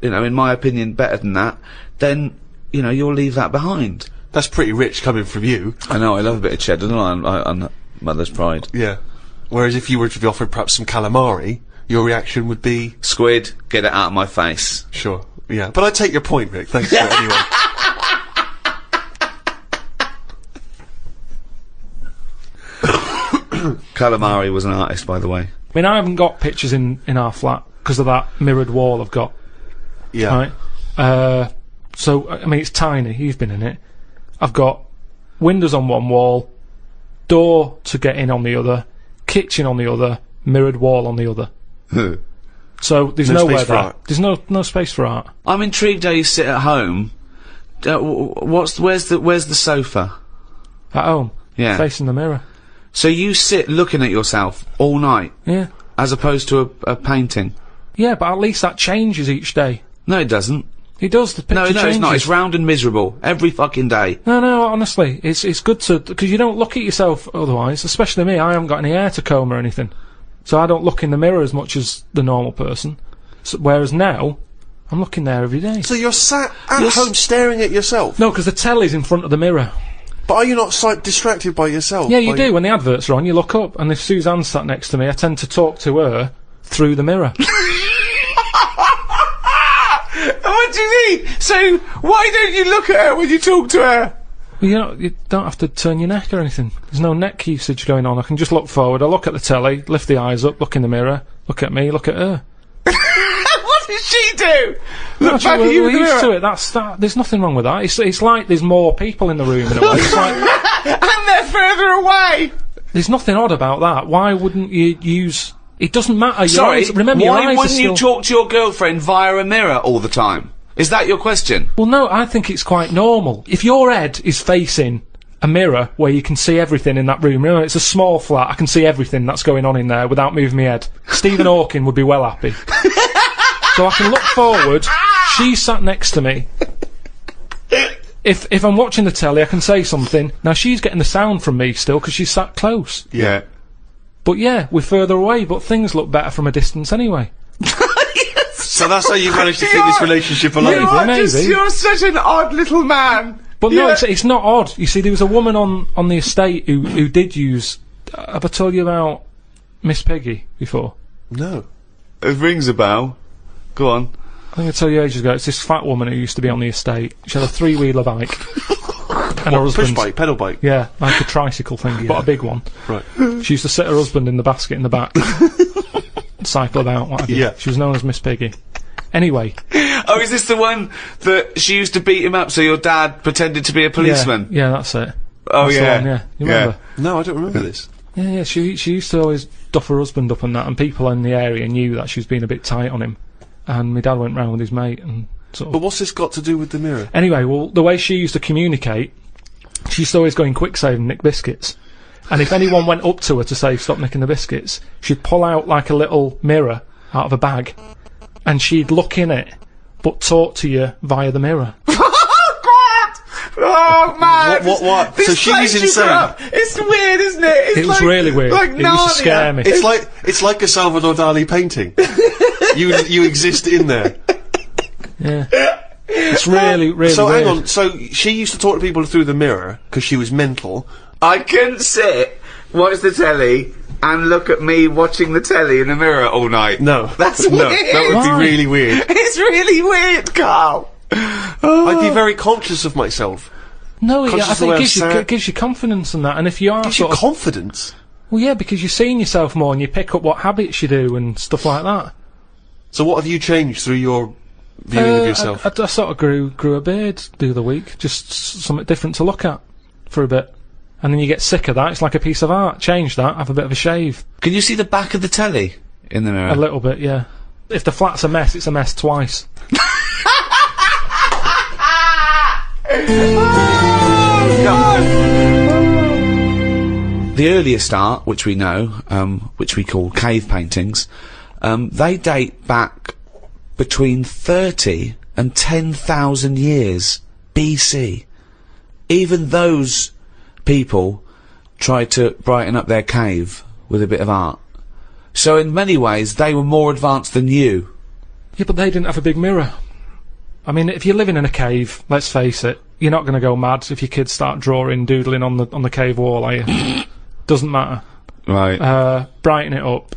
you know, in my opinion, better than that, then, you know, you'll leave that behind. That's pretty rich coming from you. I know, I love a bit of cheddar, don't I? On Mother's Pride. Yeah. Whereas if you were to be offered perhaps some calamari, your reaction would be... Squid, get it out of my face. Sure. Yeah. But I take your point, Rick. Thanks for it anyway. Calamari was an artist, by the way. I mean, I haven't got pictures in our flat because of that mirrored wall I've got. Yeah. Right? So, I mean, it's tiny. You've been in it. I've got windows on one wall, door to get in on the other, kitchen on the other, mirrored wall on the other. So there's No nowhere space for there. art. There's no space for art. I'm intrigued how you sit at home. Where's the sofa? At home, Yeah. facing the mirror. So you sit looking at yourself all night, Yeah. as opposed to a painting. Yeah, but at least that changes each day. No, it doesn't. It does. The picture No, changes. it's not. It's round and miserable every fucking day. No, honestly, it's good to, because you don't look at yourself otherwise, especially me. I haven't got any hair to comb or anything, so I don't look in the mirror as much as the normal person. So, whereas now, I'm looking there every day. So you're sat at home staring at yourself? No, because the telly's in front of the mirror. But are you not distracted by yourself? Yeah, you do. When the adverts are on, you look up, and if Suzanne's sat next to me, I tend to talk to her through the mirror. What do you mean? So why don't you look at her when you talk to her? Well, you don't have to turn your neck or anything. There's no neck usage going on. I can just look forward. I look at the telly, lift the eyes up, look in the mirror, look at me, look at her. What does she do? Look Actually, back at you we're in the used mirror. to it. There's nothing wrong with that. It's like there's more people in the room in a way. It's like, And they're further away. there's nothing odd about that. Why wouldn't you use... It doesn't matter. Your Sorry, eyes, remember, your why eyes wouldn't are you still... talk to your girlfriend via a mirror all the time? Is that your question? Well, no, I think it's quite normal. If your head is facing a mirror where you can see everything in that room. Remember, it's a small flat. I can see everything that's going on in there without moving my head. Stephen Hawking would be well happy. So I can look forward. She's sat next to me. If I'm watching the telly, I can say something. Now, she's getting the sound from me still because she's sat close. Yeah. But yeah, we're further away, but things look better from a distance anyway. So that's how you managed to keep this relationship alive. Maybe. You're such an odd little man. But no, it's not odd. You see, there was a woman on the estate who did use... have I told you about Miss Piggy before? No. It rings a bell. Go on. I think I told you ages ago. It's this fat woman who used to be on the estate. She had a 3-wheeler bike. And her husband... push bike, pedal bike? Yeah, like a tricycle thingy, but a big one. Right. She used to sit her husband in the basket in the back. Cycle about, what have you. Yeah. She was known as Miss Piggy. Anyway. Oh, is this the one that she used to beat him up so your dad pretended to be a policeman? Yeah, that's it. Oh, That's the yeah. one, yeah. You remember? No, I don't remember this. Yeah, she used to always duff her husband up and that, and people in the area knew that she was being a bit tight on him. And my dad went round with his mate and sort of... But what's this got to do with the mirror? Anyway, well, the way she used to communicate, she used to always go in quick save and nick biscuits. And if anyone went up to her to say, stop nicking the biscuits, she'd pull out like a little mirror out of a bag, and she'd look in it, but talk to you via the mirror. Oh, man! What? This So she's place you insane. grew up, it's weird, isn't it? It was really weird. Like It used to scare me. It's like a Salvador Dali painting. you exist in there. Yeah. It's really, really So weird. hang on. So she used to talk to people through the mirror because she was mental. I couldn't sit, watch the telly, and look at me watching the telly in the mirror all night. No, That's no, weird. that would Why? be really weird. It's really weird, Carl. I'd be very conscious of myself. No, Conscious I of the think way it gives I'm you, sat. gives you confidence and that, and if you are Gives you sort of... confidence. Well, yeah, because you're seeing yourself more and you pick up what habits you do and stuff like that. So what have you changed through your viewing of yourself? I sort of grew a beard the other week, just something different to look at for a bit. And then you get sick of that, it's like a piece of art. Change that, have a bit of a shave. Can you see the back of the telly in the mirror? A little bit, yeah. If the flat's a mess, it's a mess twice. The earliest art, which we know, which we call cave paintings, they date back between 30 and 10,000 years BC. Even those people tried to brighten up their cave with a bit of art. So in many ways, they were more advanced than you. Yeah, but they didn't have a big mirror. I mean, if you're living in a cave, let's face it, you're not going to go mad if your kids start drawing, doodling on the cave wall, are you? Doesn't matter. Right. Brighten it up.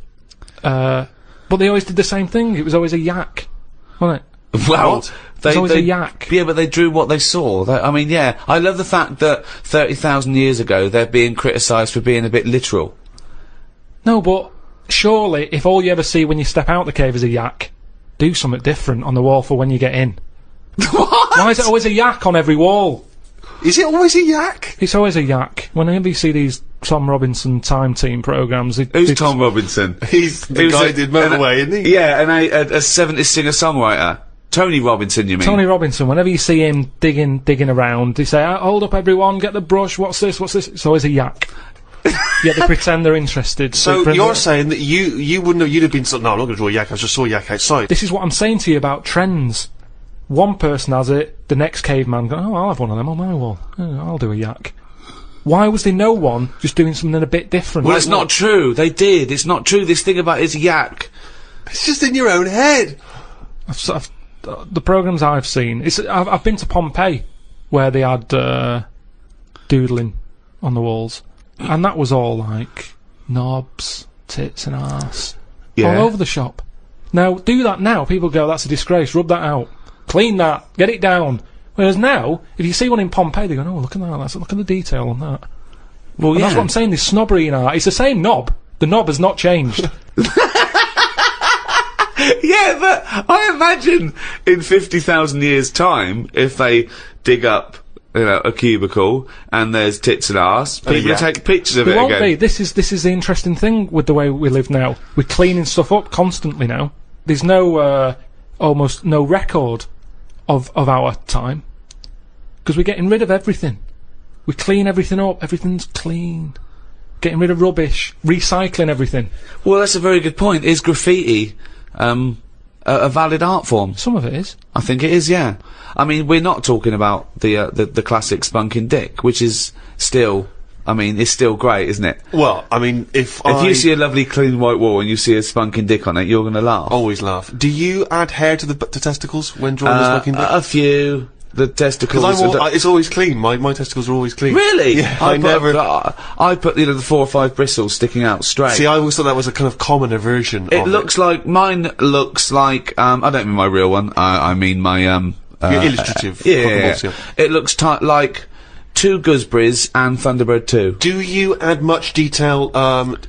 But they always did the same thing. It was always a yak, wasn't it? Well, It was always a yak. Yeah, but they drew what they saw. I mean, yeah, I love the fact that 30,000 years ago they're being criticised for being a bit literal. No, but surely, if all you ever see when you step out the cave is a yak, do something different on the wall for when you get in. What? Why is it always a yak on every wall? Is it always a yak? It's always a yak. Whenever you see these Tom Robinson Time Team programmes... Who's Tom Robinson? He's the guy who did Motorway, isn't he? Yeah, and a 70s singer-songwriter. Tony Robinson, you mean? Tony Robinson, whenever you see him digging around, they say, hold up everyone, get the brush, what's this? It's always a yak. Yet they pretend they're interested. So you're saying that you wouldn't have, you'd have been no, I'm not going to draw a yak, I just saw a yak outside. This is what I'm saying to you about trends. One person has it, the next caveman goes, I'll have one of them on my wall. I'll do a yak. Why was there no one just doing something a bit different? Well, it's not true. They did. It's not true. This thing about his yak. It's just in your own head. The programmes I've seen, I've been to Pompeii, where they had doodling on the walls, and that was all like knobs, tits and arse, Yeah. all over the shop. Now, do that now, people go, that's a disgrace, rub that out, clean that, get it down. Whereas now, if you see one in Pompeii, they go, oh, look at that, look at the detail on that. Well, And yeah. that's what I'm saying, this snobbery in art, it's the same knob, the knob has not changed. Yeah, but I imagine in 50,000 years' time, if they dig up, a cubicle and there's tits and arse, people will yak. take pictures of There it won't again. be. This is the interesting thing with the way we live now. We're cleaning stuff up constantly now. There's no almost no record of our time because we're getting rid of everything. We clean everything up. Everything's clean. Getting rid of rubbish. Recycling everything. Well, that's a very good point. Is graffiti a valid art form? Some of it is. I think it is, yeah. I mean, we're not talking about the classic spunking dick, which is still, I mean, it's still great, isn't it? Well, I mean, if you see a lovely clean white wall and you see a spunking dick on it, you're gonna laugh. Always laugh. Do you add hair to the testicles when drawing a spunking dick? A few. The testicles. Because it's always clean. My testicles are always clean. Really? Yeah, I never. I put the 4 or 5 bristles sticking out straight. See, I always thought that was a kind of commoner version. It looks like mine looks like. I don't mean my real one. I mean my your illustrative. Yeah. It looks like 2 gooseberries and Thunderbird 2. Do you add much detail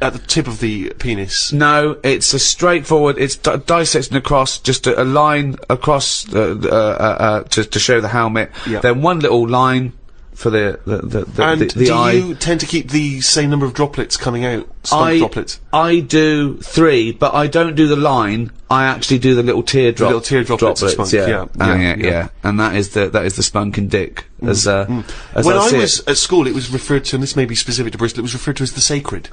at the tip of the penis? No, it's a straightforward. It's dissecting across, just a line across to show the helmet. Yep. Then one little line for the eye. Do you tend to keep the same number of droplets coming out? Droplets. I do 3, but I don't do the line. I actually do the little teardrop. The little teardrop droplets. Yeah. And that is the spunking dick. As when I was at school, it was referred to, and this may be specific to Bristol, it was referred to as the sacred.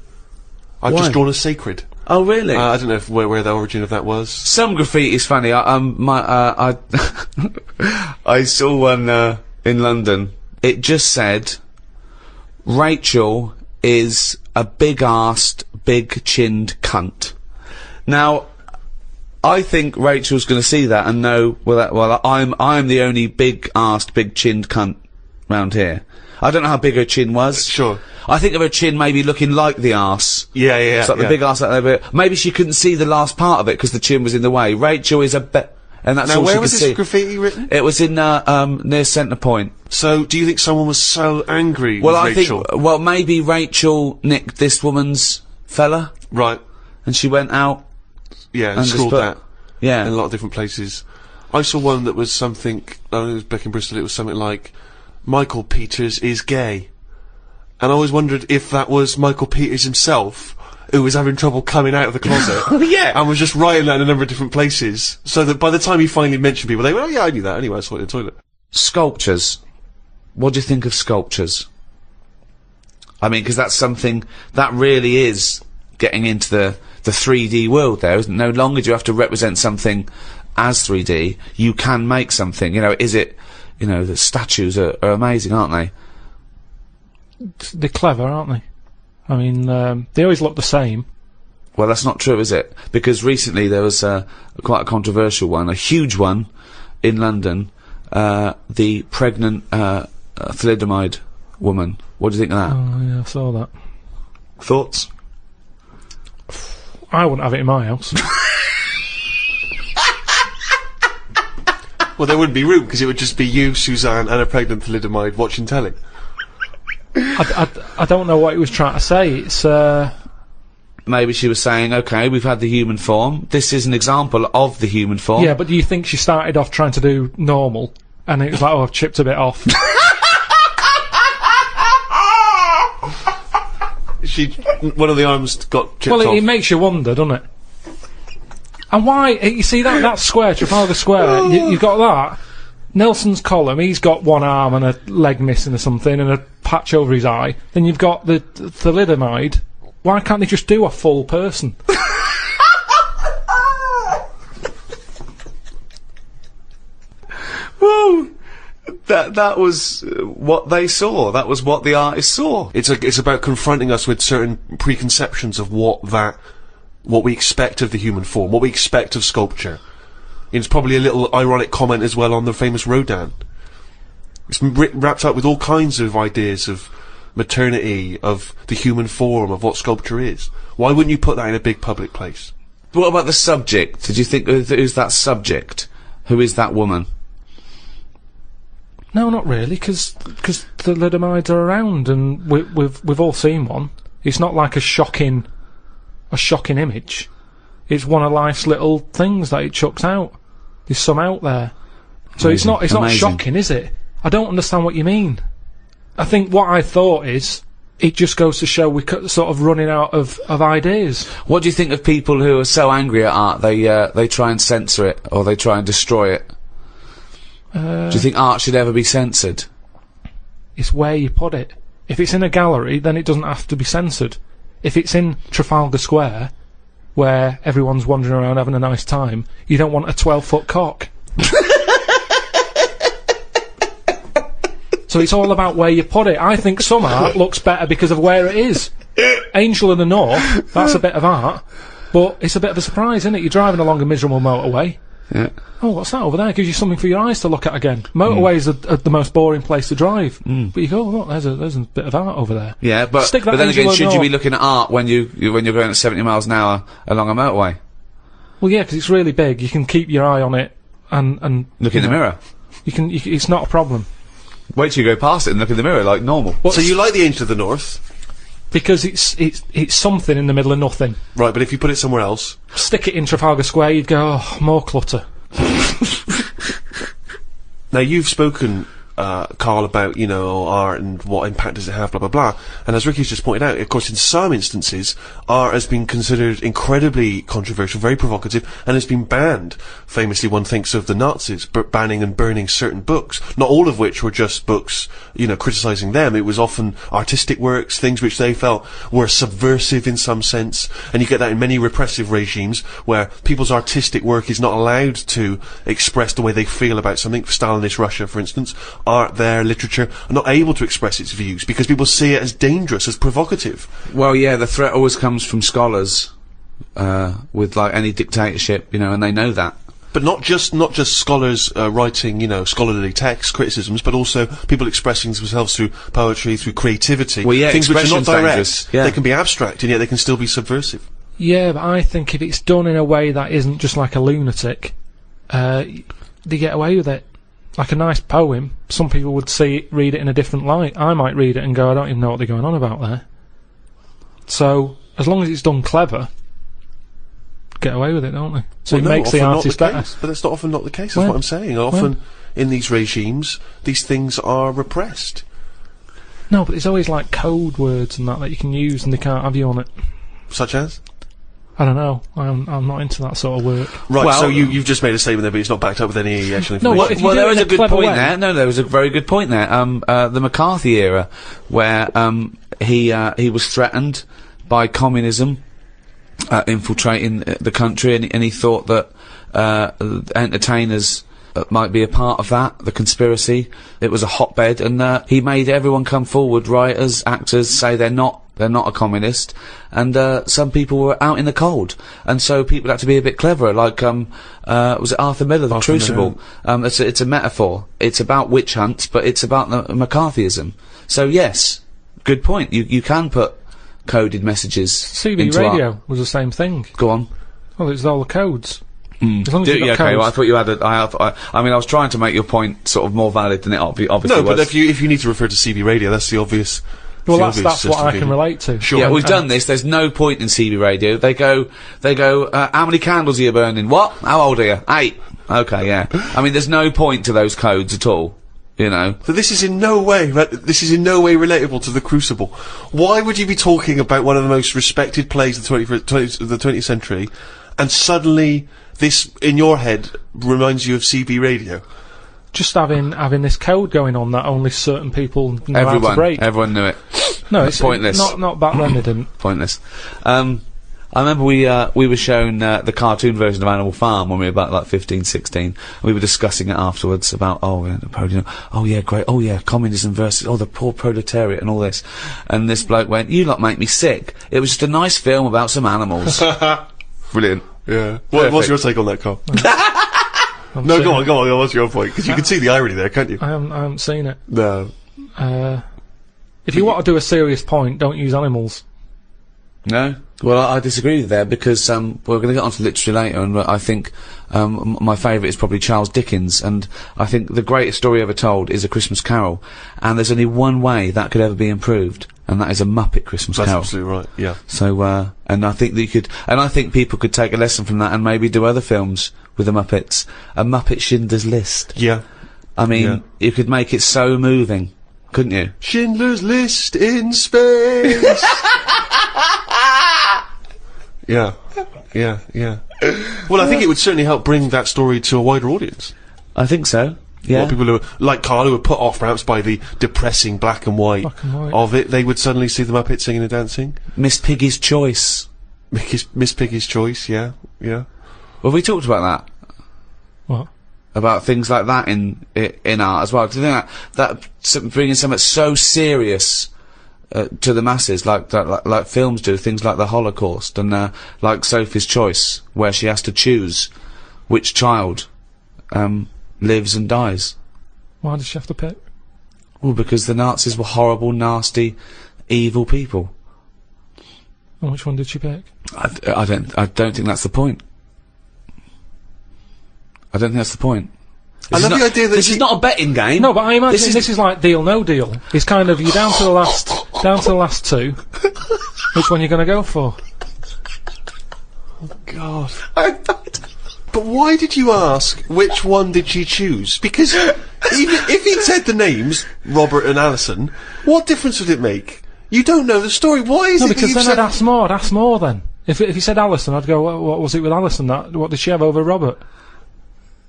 I've just drawn a sacred. Oh, really? I don't know where the origin of that was. Some graffiti is funny. I saw one in London. It just said, Rachel is a big-arsed, big-chinned cunt. Now, I think Rachel's going to see that and know, well, I'm the only big-arsed, big-chinned cunt round here. I don't know how big her chin was. Sure. I think of her chin maybe looking like the arse. Yeah. It's like the big arse like that, but maybe she couldn't see the last part of it because the chin was in the way. Rachel is and that's now, all she where could was this see. graffiti written? It was in near Centre Point. So, do you think someone was so angry with Rachel? Well, maybe Rachel nicked this woman's fella. Right. And she went out. Yeah, and scrawled that. Yeah. In a lot of different places. I saw one that was something, it was back in Bristol, it was something like, Michael Peters is gay. And I always wondered if that was Michael Peters himself, who was having trouble coming out of the closet. Oh, yeah. And was just writing that in a number of different places. So that by the time he finally mentioned people, they went, oh yeah, I knew that anyway, I saw it in the toilet. Sculptures. What do you think of sculptures? I mean, because that's something that really is getting into the 3D world there, isn't it? No longer do you have to represent something as 3D. You can make something. You know, the statues are amazing, aren't they? They're clever, aren't they? I mean, they always look the same. Well, that's not true, is it? Because recently there was quite a controversial one, a huge one, in London. The pregnant thalidomide woman. What do you think of that? Oh, yeah, I saw that. Thoughts? I wouldn't have it in my house. Well, there wouldn't be room, because it would just be you, Suzanne, and a pregnant thalidomide watching telly. I don't know what he was trying to say. It's, Maybe she was saying, okay, we've had the human form. This is an example of the human form. Yeah, but do you think she started off trying to do normal, and it was like, oh, I've chipped a bit off? One of the arms got chipped off. Well, it makes you wonder, doesn't it? And why, you see that square, Trafalgar Square, you've got that. Nelson's column, he's got one arm and a leg missing or something, and a patch over his eye. Then you've got the thalidomide. Why can't they just do a full person? Well, that was what they saw. That was what the artist saw. It's about confronting us with certain preconceptions of what we expect of the human form, what we expect of sculpture. It's probably a little ironic comment as well on the famous Rodin. It's wrapped up with all kinds of ideas of maternity, of the human form, of what sculpture is. Why wouldn't you put that in a big public place? But what about the subject? Did you think, who's that subject? Who is that woman? No, not really, because the thalidomides are around, and we've all seen one. It's not like a shocking image. It's one of life's little things that it chucks out. There's some out there. So Amazing. it's not shocking, is it? I don't understand what you mean. I think what I thought is, it just goes to show we're sort of running out of ideas. What do you think of people who are so angry at art, they try and censor it, or they try and destroy it? Do you think art should ever be censored? It's where you put it. If it's in a gallery, then it doesn't have to be censored. If it's in Trafalgar Square, where everyone's wandering around having a nice time, you don't want a 12-foot cock. So it's all about where you put it. I think some art looks better because of where it is. Angel of the North, that's a bit of art, but it's a bit of a surprise, isn't it? You're driving along a miserable motorway. Yeah. Oh, what's that over there? Gives you something for your eyes to look at again. Motorways are the most boring place to drive. But you go, oh, look, there's a bit of art over there. Yeah, but Stick that then Angel again, of the should you be North. looking at art when you're going at 70 miles an hour along a motorway? Well, yeah, because it's really big. You can keep your eye on it and Look in the mirror. You can. It's not a problem Wait till you go past it and look in the mirror like normal. So you like the Angel of the North, because it's something in the middle of nothing. right? But if you put it somewhere else, Stick it in Trafalgar Square, you'd go, oh, more clutter. now you've spoken, Carl, about art and what impact does it have, blah blah blah. And as Ricky's just pointed out, of course, in some instances, art has been considered incredibly controversial, very provocative, and has been banned. Famously, one thinks of the Nazis banning and burning certain books, not all of which were just books, criticising them. It was often artistic works, things which they felt were subversive in some sense. And you get that in many repressive regimes, where people's artistic work is not allowed to express the way they feel about something. Stalinist Russia, for instance, art there, literature, are not able to express its views because people see it as dangerous, as provocative. Well, yeah, the threat always comes from scholars, with like any dictatorship, and they know that. But not just scholars writing, scholarly texts, criticisms, but also people expressing themselves through poetry, through creativity. Well, yeah, things which are not expression's direct. dangerous, yeah. They can be abstract, and yet they can still be subversive. Yeah, but I think if it's done in a way that isn't just like a lunatic, they get away with it. Like a nice poem, some people would read it in a different light. I might read it and go, I don't even know what they're going on about there. So, as long as it's done clever, get away with it, don't they? So Well, it no, makes the often not artist the better. case, but that's not often not the case. That's Well, what I'm saying. Often in these regimes, these things are repressed. No, but there's always like code words and that you can use and they can't have you on it. Such as? I don't know. I'm not into that sort of work. Right, Well- so you've just made a statement there, but it's not backed up with any actual No, information. what if you Well, do there it was in a good clever point way? there. No, there was a very good point there. The McCarthy era, where he was threatened by communism infiltrating the country, and he thought that entertainers might be a part of that, the conspiracy. It was a hotbed, and he made everyone come forward, writers, actors, say they're not a communist, and some people were out in the cold, and so people had to be a bit cleverer, like was it Arthur Miller, The Crucible? It's a metaphor. It's about witch hunts, but it's about the McCarthyism. So yes, good point. You can put coded messages CB into radio art. was the same thing. Go on. Well, it's all the codes. As long as you've got Okay, codes. well, I thought you had I mean, I was trying to make your point sort of more valid than it obviously No, was. but if you need to refer to CB radio, that's the obvious. Well, the that's obvious what I can system. relate to. Sure. Yeah, we've done this. There's no point in CB radio. They go, how many candles are you burning? What? How old are you? 8. Okay, yeah. I mean, there's no point to those codes at all, So this is in no way relatable to The Crucible. Why would you be talking about one of the most respected plays of the 20th century, and suddenly this, in your head, reminds you of CB radio? Just having this code going on that only certain people know how to break. Everyone knew it. No, it's pointless. Not back then. They didn't. Pointless. I remember we were shown the cartoon version of Animal Farm when we were about like 15, 16. We were discussing it afterwards about Napoleon. Oh yeah, great. Oh yeah, communism versus the poor proletariat and all this. And this bloke went, "You lot make me sick. It was just a nice film about some animals." Brilliant. Yeah. What's your take on that, Carl? No, go on. What's your point? Because you can see the irony there, can't you? I haven't seen it. No. If you want to do a serious point, don't use animals. No? Well, I disagree with you there, because we're going to get onto literature later, and I think my favourite is probably Charles Dickens, and I think the greatest story ever told is A Christmas Carol, and there's only one way that could ever be improved, and that is a Muppet Christmas That's Carol. absolutely right, yeah. So, and I think that you could, and I think people could take a lesson from that and maybe do other films with the Muppets. A Muppet Schindler's List. Yeah. I mean, Yeah. you could make it so moving, couldn't you? Schindler's List in space! Yeah. Well, I think it would certainly help bring that story to a wider audience. I think so. Yeah. A lot of people who, like Carl, who were put off perhaps by the depressing black and white of it, they would suddenly see the Muppets singing and dancing. Miss Piggy's Choice. Miss Piggy's Choice, yeah. Well, we talked about that. What? About things like that in art as well. Do you think that bringing something so serious to the masses, like films do, things like the Holocaust and like Sophie's Choice, where she has to choose which child lives and dies. Why does she have to pick? Well, because the Nazis were horrible, nasty, evil people. And which one did she pick? I don't think that's the point. I don't think that's the point. I love the idea that this is not a betting game. No, but I imagine this is like Deal No Deal. It's kind of, you're down to the last two. Which one you're going to go for? God. But why did you ask which one did she choose? Because even if he'd said the names, Robert and Alison, what difference would it make? You don't know the story. Why is it that because then I'd ask more then. If he said Alison, I'd go, what was it with Alison? What did she have over Robert?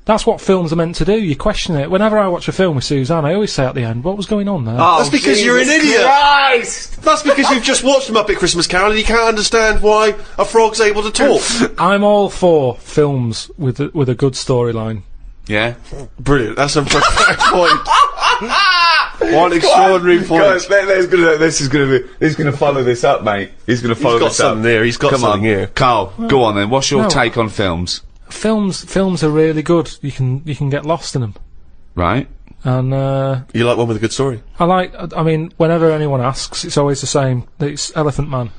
That's what films are meant to do. You question it. Whenever I watch a film with Suzanne, I always say at the end, what was going on there? Oh, that's because you're an idiot! Christ! That's because you've just watched Muppet Christmas Carol and you can't understand why a frog's able to talk. I'm all for films with a good storyline. Yeah. Brilliant. That's a perfect point. One extraordinary point. Guys, he's gonna follow this up, mate. He's gonna follow this up. He's got something there. He's got something here. Carl, go on then. What's your take on films? Films are really good. You can get lost in them. Right. And You like one with a good story? I mean, whenever anyone asks, it's always the same. It's Elephant Man.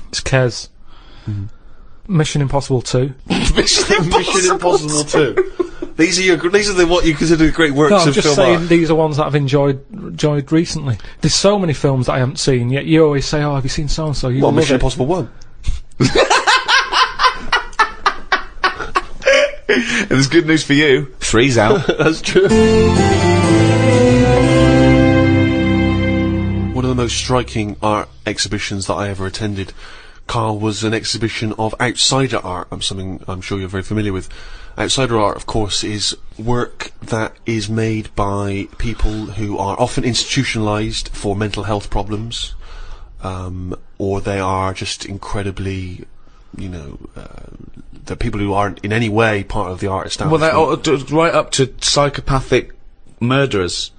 It's Kes. Mission Impossible 2. Mission Impossible 2. These are what you consider the great works No, I'm of just film saying art. these are ones that I've enjoyed recently. There's so many films that I haven't seen, yet you always say, "Oh, have you seen so and so?" You love Mission it. Impossible 1. And there's good news for you. 3's out. That's true. One of the most striking art exhibitions that I ever attended, Carl, was an exhibition of outsider art. Something I'm sure you're very familiar with. Outsider art, of course, is work that is made by people who are often institutionalized for mental health problems, or they are just incredibly, the people who aren't in any way part of the art establishment. Well, they're right up to psychopathic murderers.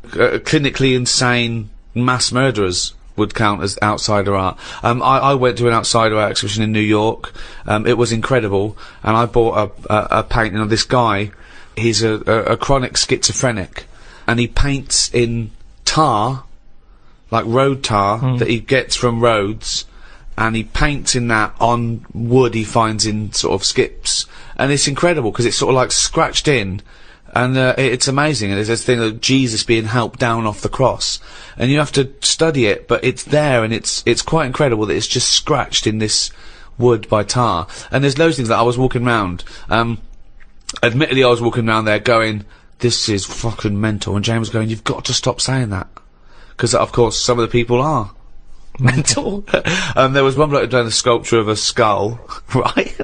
Clinically insane mass murderers would count as outsider art. I went to an outsider art exhibition in New York. It was incredible, and I bought a painting of this guy. He's a chronic schizophrenic, and he paints in tar, like road tar, that he gets from roads, and he paints in that on wood he finds in sort of skips, and it's incredible because it's sort of like scratched in, and it's amazing. And there's this thing of Jesus being helped down off the cross, and you have to study it, but it's there, and it's quite incredible that it's just scratched in this wood by tar. And there's loads of things that I was walking around. Admittedly, I was walking around there going, "This is fucking mental," and James was going, "You've got to stop saying that," because of course some of the people are mental. There was one bloke who'd done a sculpture of a skull, right?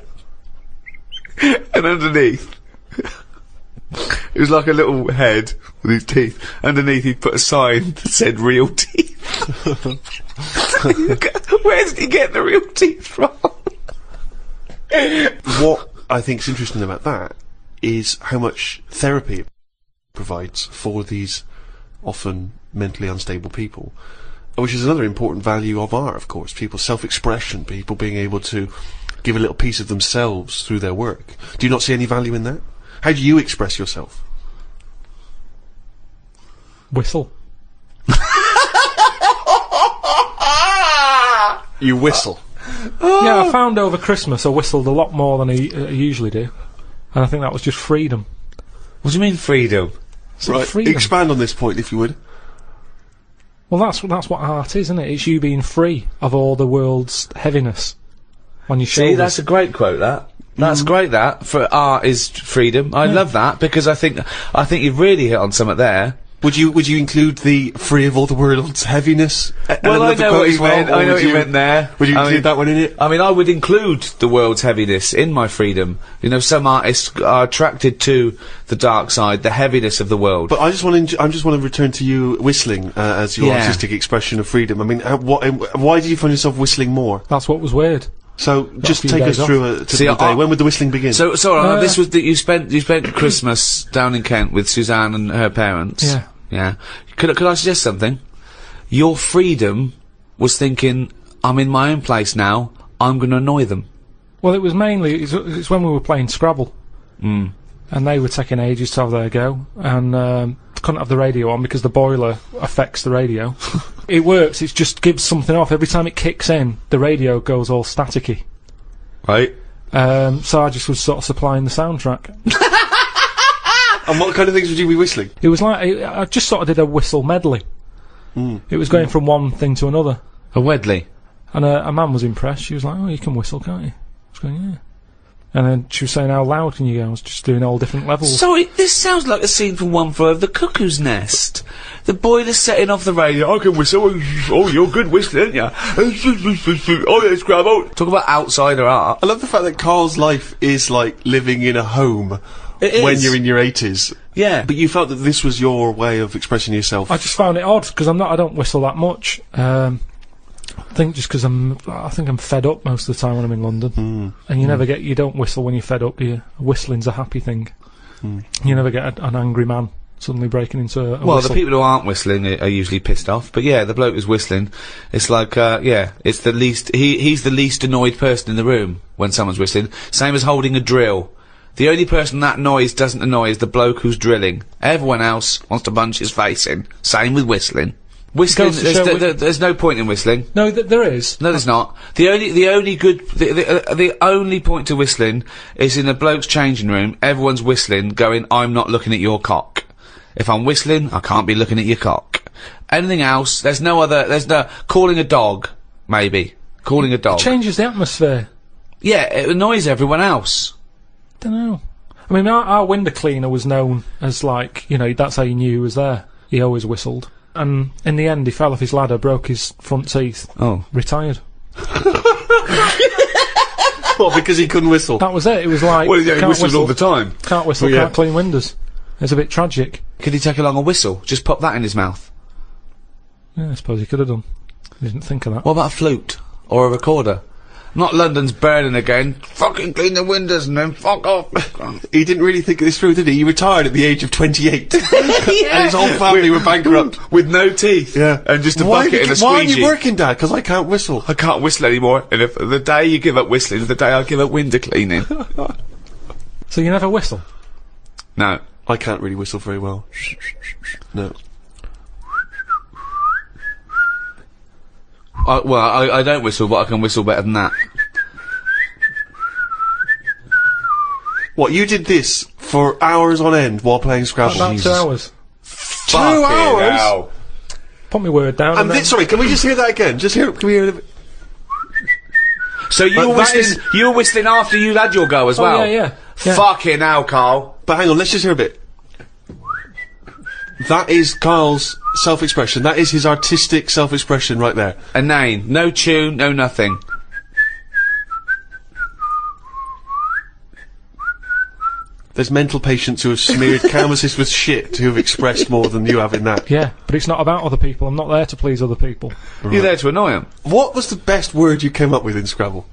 And underneath, it was like a little head with his teeth. Underneath, he'd put a sign that said "real teeth." Where did he get the real teeth from? What I think is interesting about that is how much therapy it provides for these often mentally unstable people, which is another important value of art, of course. People's self-expression, people being able to give a little piece of themselves through their work. Do you not see any value in that? How do you express yourself? Whistle. You whistle. Yeah, I found over Christmas I whistled a lot more than I usually do, and I think that was just freedom. What do you mean freedom? Right, freedom. expand on this point if you would. Well, that's what art is, isn't it? It's you being free of all the world's heaviness on your shoulders. See, that's a great quote, that. That's great, that. For art is freedom. I love that, because I think you've really hit on something there. Would you include the free of all the world's heaviness? Well, I know what you meant. I know what you meant there. Would you include that one in it? I mean, I would include the world's heaviness in my freedom. You know, some artists are attracted to the dark side, the heaviness of the world. But I just want to return to you whistling as your artistic expression of freedom. I mean, why did you find yourself whistling more? That's what was weird. So just take us through a typical day. When would the whistling begin? So this was that you spent Christmas down in Kent with Suzanne and her parents. Yeah. Yeah. Could I suggest something? Your freedom was thinking, I'm in my own place now, I'm going to annoy them. Well, it was mainly, it's when we were playing Scrabble. Mm. And they were taking ages to have their go, and couldn't have the radio on because the boiler affects the radio. It works, it just gives something off. Every time it kicks in, the radio goes all staticky. Right. So I just was sort of supplying the soundtrack. And what kind of things would you be whistling? It was like, I just sort of did a whistle medley. It was going from one thing to another. A Wedley. And a man was impressed. She was like, "Oh, you can whistle, can't you?" I was going, "Yeah." And then she was saying, "How loud can you go?" I was just doing all different levels. So this sounds like a scene from One Flew Over the Cuckoo's Nest. The boiler's setting off the radio. I can whistle. Oh, you're good whistling, aren't you? Oh, yes, Scrabble. Talk about outsider art. I love the fact that Carl's life is like living in a home when you're in your 80s. Yeah. But you felt that this was your way of expressing yourself. I just found it odd because I don't whistle that much. I think just because I think I'm fed up most of the time when I'm in London. And you don't whistle when you're fed up, do you? Whistling's a happy thing. You never get an angry man suddenly breaking into a Well, whistle. the people who aren't whistling are usually pissed off. But yeah, the bloke who's whistling, it's like, it's the least, he's the least annoyed person in the room when someone's whistling. Same as holding a drill. The only person that noise doesn't annoy is the bloke who's drilling. Everyone else wants to punch his face in. Same with whistling. Whistling, there's no point in whistling. No, there is. No, there's not. The only point to whistling is in a bloke's changing room. Everyone's whistling, going, "I'm not looking at your cock." If I'm whistling, I can't be looking at your cock. Anything else, there's no calling a dog, maybe. Calling a dog. It changes the atmosphere. Yeah, it annoys everyone else. Dunno. I mean, our window cleaner was known as like, that's how you knew he was there. He always whistled. And in the end, he fell off his ladder, broke his front teeth. Oh. Retired. What, because he couldn't whistle? That was it. It was like, Well, yeah, he whistled all the time. Can't whistle, Well, yeah. can't clean windows. It's a bit tragic. Could he take along a whistle? Just pop that in his mouth. Yeah, I suppose he could have done. I didn't think of that. What about a flute? Or a recorder? Not London's burning again. Fucking clean the windows and then fuck off. He didn't really think this through, did he? He retired at the age of 28. And his whole family were bankrupt. With no teeth. Yeah. And just a bucket and a squeegee. Why are you working, Dad? Because I can't whistle. I can't whistle anymore. And if the day you give up whistling is the day I give up window cleaning. So you never whistle? No. I can't really whistle very well. No. I don't whistle, but I can whistle better than that. What, you did this for hours on end while playing Scrabble? About 2 hours. 2 hours? Hell. Put my word down. And this, sorry, can we just hear that again? Can we hear it? So you were whistling, you were whistling after you had your go as well? Yeah. Fucking hell, Carl. But hang on, let's just hear a bit. That is Carl's self-expression. That is his artistic self-expression right there. A name. No tune, no nothing. There's mental patients who have smeared canvases with shit who have expressed more than you have in that. Yeah, but it's not about other people. I'm not there to please other people. You're there to annoy them. What was the best word you came up with in Scrabble?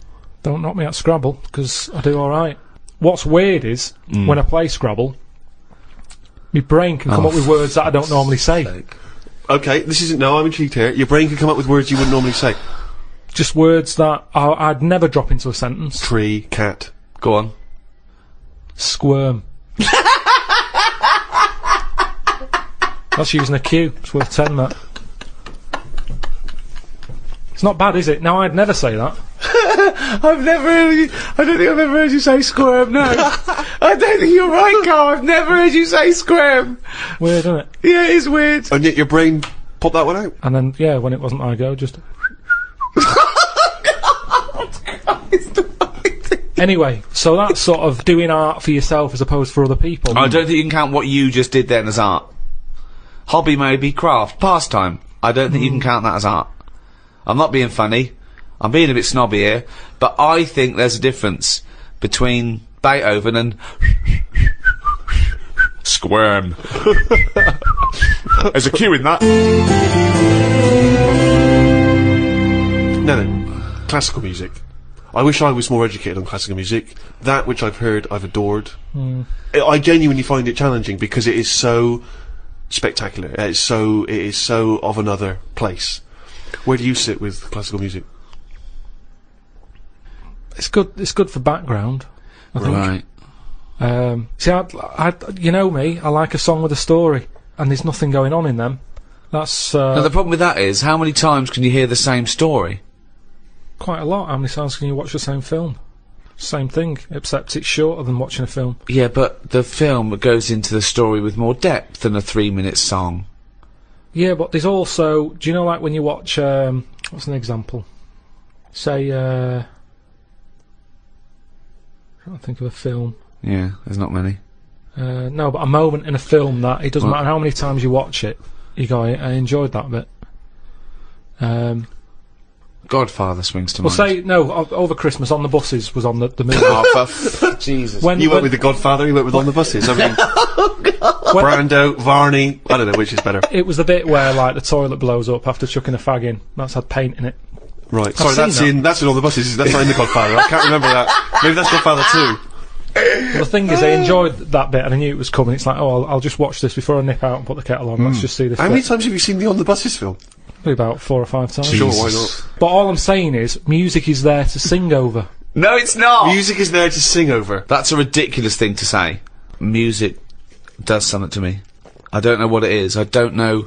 Don't knock me at Scrabble, because I do alright. What's weird is, when I play Scrabble, my brain can come up with words that I don't normally say. Okay, this isn't... No, I'm intrigued here. Your brain can come up with words you wouldn't normally say. Just words that I'd never drop into a sentence. Tree, cat. Go on. Squirm. That's using a Q. It's worth 10, that. It's not bad, is it? Now, I'd never say that. I don't think I've ever heard you say squirm, no. I don't think you're right, Carl. I've never heard you say squirm. Weird, isn't it? Yeah, it is weird. And yet your brain popped that one out. And then, yeah, when it wasn't I go, just... Anyway, so that's sort of doing art for yourself as opposed for other people. I don't think you can count what you just did then as art. Hobby maybe, craft, pastime. I don't think you can count that as art. I'm not being funny. I'm being a bit snobby here, but I think there's a difference between Beethoven and Squirm. There's a cue in that. No. Classical music. I wish I was more educated on classical music. That which I've heard, I've adored. I genuinely find it challenging because it is so spectacular. It is so of another place. Where do you sit with classical music? It's good for background, I think. Right. See, you know me, I like a song with a story, and there's nothing going on in them. That's, Now the problem with that is, how many times can you hear the same story? quite a lot. How many times can you watch the same film? Same thing, except it's shorter than watching a film. Yeah, but the film goes into the story with more depth than a 3-minute song. Yeah, but there's also, do you know, like when you watch, what's an example? Say, I can't think of a film. Yeah, there's not many. No, but a moment in a film that it doesn't matter how many times you watch it, you go, I enjoyed that bit. Godfather swings to Well, mind. say, no, over Christmas, On the Buses was on the movie. Oh, Jesus. You went with The Godfather, you went with On the Buses. I mean, Brando, Varney, I don't know which is better. It was the bit where, like, the toilet blows up after chucking a fag in. That's had paint in it. Right, sorry, seen that's in On the Buses, that's not in The Godfather. I can't remember that. Maybe that's Godfather 2. Well, the thing is, I enjoyed that bit and I knew it was coming. It's like, oh, I'll just watch this before I nip out and put the kettle on. Let's just see this How bit. many times have you seen the On the Buses film? Probably about 4 or 5 times. Sure, why not? But all I'm saying is, music is there to sing over. No, it's not! Music is there to sing over. That's a ridiculous thing to say. Music does something to me. I don't know what it is. I don't know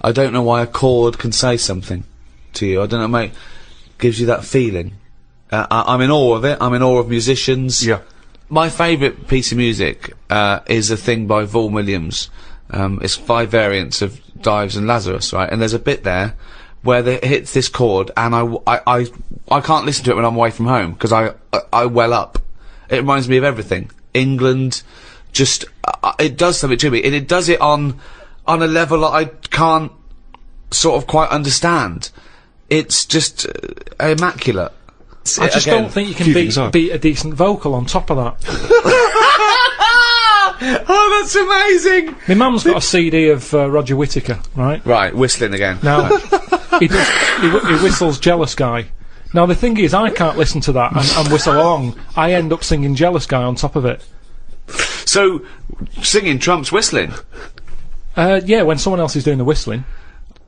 why a chord can say something to you. I don't know, mate. Gives you that feeling. I'm in awe of it. I'm in awe of musicians. Yeah. My favourite piece of music is a thing by Vaughan Williams. It's 5 variants of Dives and Lazarus, right? And there's a bit there where it hits this chord, and I can't listen to it when I'm away from home because I well up. It reminds me of everything. England, just it does something to me, and it does it on a level that I can't sort of quite understand. It's just immaculate. I just don't think you can beat a decent vocal on top of that. Oh, that's amazing! My mum's got a CD of Roger Whittaker, right? Right, whistling again. Now, he whistles Jealous Guy. Now, the thing is, I can't listen to that and whistle along. I end up singing Jealous Guy on top of it. So, singing trumps whistling? Yeah, when someone else is doing the whistling.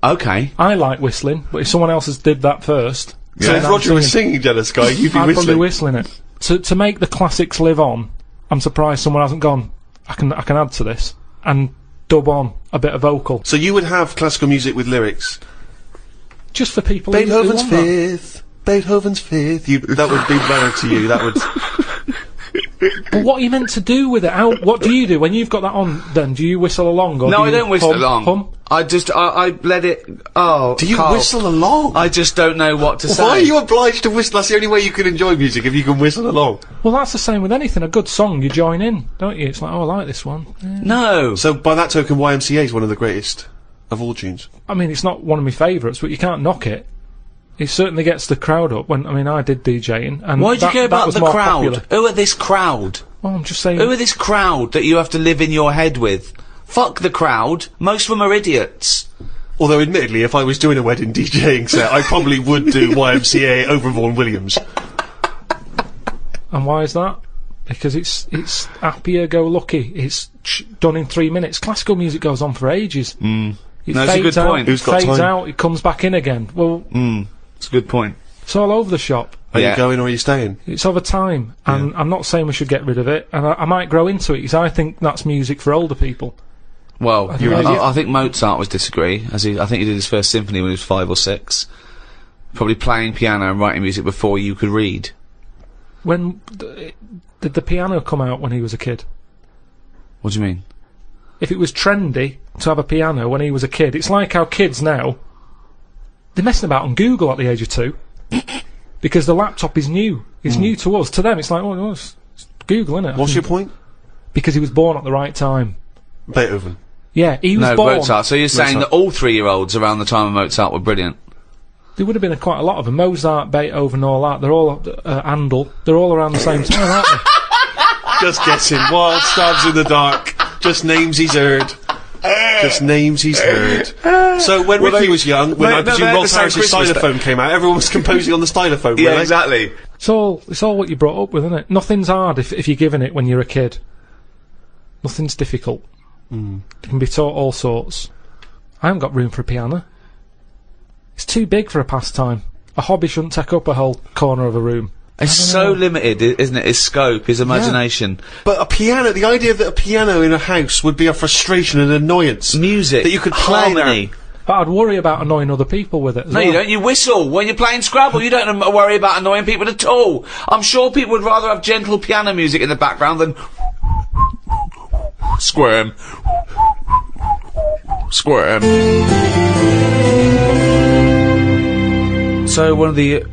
Okay. I like whistling, but if someone else has did that first... So if Roger was singing Jealous Guy, you'd be I'd whistling. probably whistling it. To make the classics live on, I'm surprised someone hasn't gone, I can add to this, and dub on a bit of vocal. So you would have classical music with lyrics? Just for people Beethoven's who want that. Fifth, Beethoven's Fifth, that would be better to you, that would... But what are you meant to do with it? What do you do when you've got that on? Then do you whistle along? Or No, do I you don't whistle along. Hum? I let it. Oh, Do you Carl, whistle along? I just don't know what to say. Why are you obliged to whistle? That's the only way you can enjoy music, if you can whistle along. Well, that's the same with anything. A good song, you join in, don't you? It's like, oh, I like this one. Yeah. No. So by that token, YMCA is one of the greatest of all tunes. I mean, it's not one of my favourites, but you can't knock it. It certainly gets the crowd up. I did DJing, and Why do you care that about was the more crowd? popular. Who are this crowd? Well, I'm just saying. Who are this crowd that you have to live in your head with? Fuck the crowd. Most of them are idiots. Although, admittedly, if I was doing a wedding DJing set, I probably would do YMCA over Vaughan Williams. And why is that? Because it's happier-go-lucky. It's done in 3 minutes. Classical music goes on for ages. It No, it's a fades good out, point. Who's got fades time? out, it comes back in again. Well, It's a good point. it's all over the shop. Are Yeah. you going or are you staying? It's over time, and I'm not saying we should get rid of it, and I might grow into it, because I think that's music for older people. Well, You're an idiot. I think Mozart would disagree, I think he did his first symphony when he was 5 or 6. Probably playing piano and writing music before you could read. When did the piano come out when he was a kid? What do you mean? If it was trendy to have a piano when he was a kid, it's like how kids now, they're messing about on Google at the age of 2. Because the laptop is new. It's new to us. To them, it's like, it's Google, innit? What's your point? Because he was born at the right time. Beethoven. Yeah, he was No, born. Mozart. So you're saying that all 3-year-olds around the time of Mozart were brilliant? There would have been quite a lot of them. Mozart, Beethoven, all that. They're all Handel. They're all around the same time, aren't they? Just guessing. Wild stabs in the dark. Just names he's heard. Just names he's heard. So when Ricky was young, when I presume Ross Harris's stylophone came out, everyone was composing on the stylophone. Yeah, exactly. It's all what you brought up with, isn't it? Nothing's hard if you're given it when you're a kid. Nothing's difficult. It can be taught all sorts. I haven't got room for a piano. It's too big for a pastime. A hobby shouldn't take up a whole corner of a room. It's so limited, isn't it? His scope, his imagination. But a piano, the idea that a piano in a house would be a frustration and annoyance. Music. That you could play harmony. But I'd worry about annoying other people with it as well. You don't. You whistle. When you're playing Scrabble, you don't worry about annoying people at all. I'm sure people would rather have gentle piano music in the background than squirm. Squirm. So one of the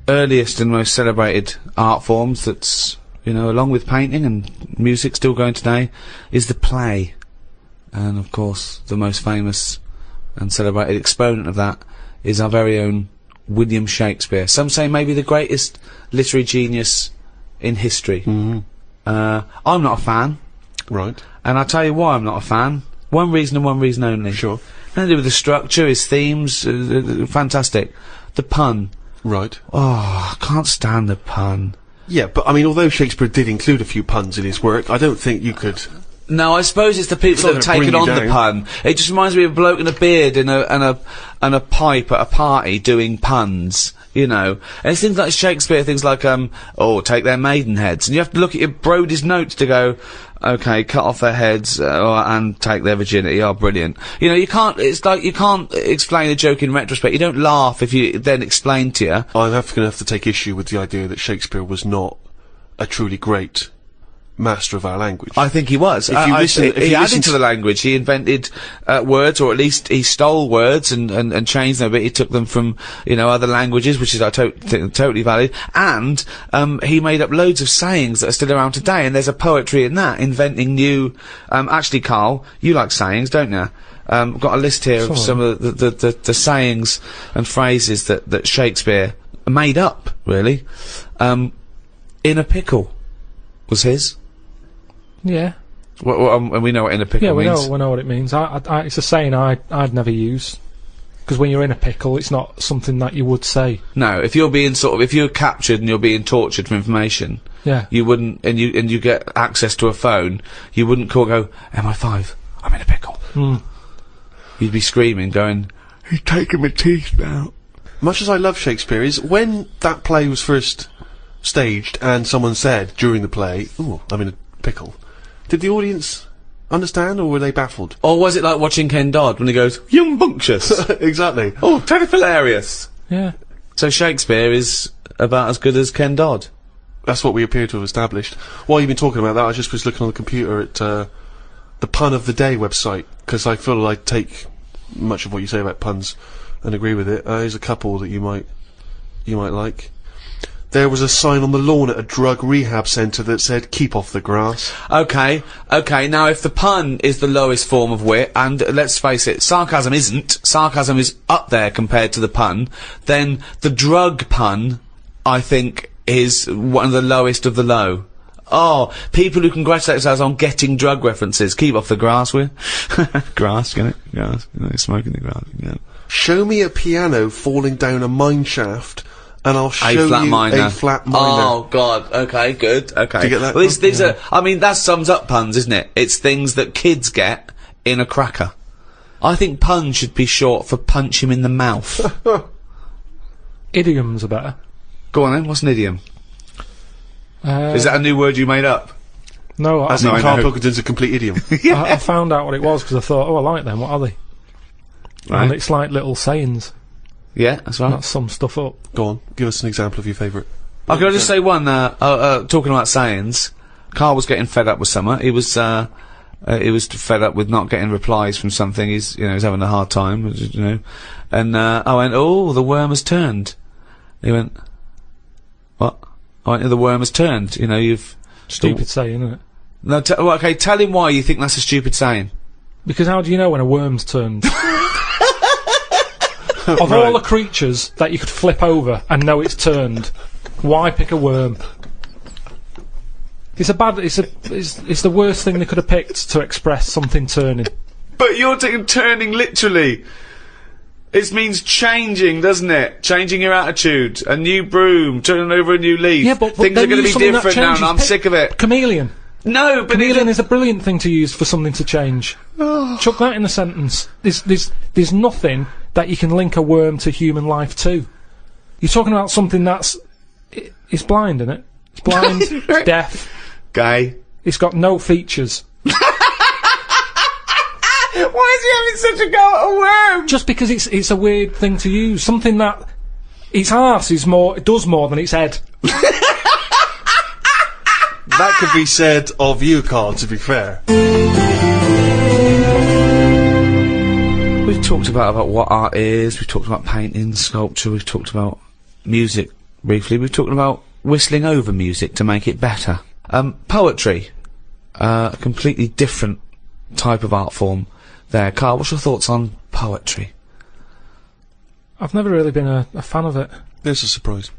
earliest and most celebrated art forms that's, along with painting and music still going today, is the play. And of course, the most famous and celebrated exponent of that is our very own William Shakespeare. Some say maybe the greatest literary genius in history. I'm not a fan. Right. And I'll tell you why I'm not a fan. One reason and one reason only. Sure. Nothing to do with the structure, his themes, fantastic. The pun. Right. Oh, I can't stand the pun. Yeah, but I mean, although Shakespeare did include a few puns in his work, I don't think you could... No, I suppose it's the people that have taken on the pun. It just reminds me of a bloke in a beard and a pipe at a party doing puns, And it's things like Shakespeare, things like, take their maidenheads. And you have to look at your Brody's notes to go, okay, cut off their heads, and take their virginity. Oh, brilliant. You can't, it's like, you can't explain a joke in retrospect. You don't laugh if you then explain to you. I'm gonna have to take issue with the idea that Shakespeare was not a truly great master of our language. I think he was. If you listen, he added to the language. He invented words, or at least he stole words and changed them a bit. He took them from other languages, which is totally valid. And he made up loads of sayings that are still around today. And there's a poetry in that, inventing new. Actually, Carl, you like sayings, don't you? Got a list here of some of the sayings and phrases that Shakespeare made up. Really, in a pickle was his. Yeah. And we know what in a pickle means. We know what it means. It's a saying I'd never use. Because when you're in a pickle, it's not something that you would say. No, if you're being if you're captured and you're being tortured for information, you wouldn't, and you get access to a phone, you wouldn't go, MI5, I'm in a pickle. You'd be screaming, going, he's taking my teeth out. Much as I love Shakespeare, is when that play was first staged and someone said during the play, ooh, I'm in a pickle, did the audience understand, or were they baffled? Or was it like watching Ken Dodd when he goes, "Yumbunctious"? Exactly. Oh, totally hilarious. Yeah. So Shakespeare is about as good as Ken Dodd. That's what we appear to have established. While you've been talking about that, I just was looking on the computer at the Pun of the Day website, because I feel I take much of what you say about puns and agree with it. There's a couple that you might like. There was a sign on the lawn at a drug rehab centre that said, "Keep off the grass." Okay, now if the pun is the lowest form of wit, and let's face it, sarcasm isn't, sarcasm is up there compared to the pun, then the drug pun, I think, is one of the lowest of the low. Oh, people who congratulate themselves on getting drug references. Keep off the grass, will you? Grass, get it? Grass, smoking the grass, yeah. Show me a piano falling down a mine shaft, and I'll show you a flat minor. Oh God. Okay. Good. Okay. Do you get that? Well, these are. I mean, that sums up puns, isn't it? It's things that kids get in a cracker. I think pun should be short for punch him in the mouth. Idioms are better. Go on then. What's an idiom? Is that a new word you made up? No, As in Carl Pilkington's a complete idiom. I found out what it was because I thought, oh, I like them. What are they? Right. And it's like little sayings. Yeah, that's right. That sum stuff up. Go on, give us an example of your favourite. Can I just say one? Talking about sayings, Carl was getting fed up with something. He was fed up with not getting replies from something. He's having a hard time, And I went, "Oh, the worm has turned." He went, "What?" I went, "The worm has turned." You've Stupid saying, isn't it? No, okay. Tell him why you think that's a stupid saying. Because how do you know when a worm's turned? Of all the creatures that you could flip over and know it's turned, why pick a worm? It's the worst thing they could have picked to express something turning. But you're taking turning literally. It means changing, doesn't it? Changing your attitude. A new broom, turning over a new leaf. Yeah, but things then are going to use be something that different now, and changes. I'm sick of it. Chameleon. No, but Chameleon is a brilliant thing to use for something to change. Chuck that in a sentence. There's nothing that you can link a worm to human life to. You're talking about something it's blind, isn't it? It's blind, it's deaf, gay. it's got no features. Why is he having such a go at a worm? Just because it's a weird thing to use. Something that its arse it does more than its head. That could be said of you, Carl, to be fair. We've talked about what art is, we've talked about painting, sculpture, we've talked about music briefly, we've talked about whistling over music to make it better. Poetry. A completely different type of art form there. Carl, what's your thoughts on poetry? I've never really been a fan of it. There's a surprise.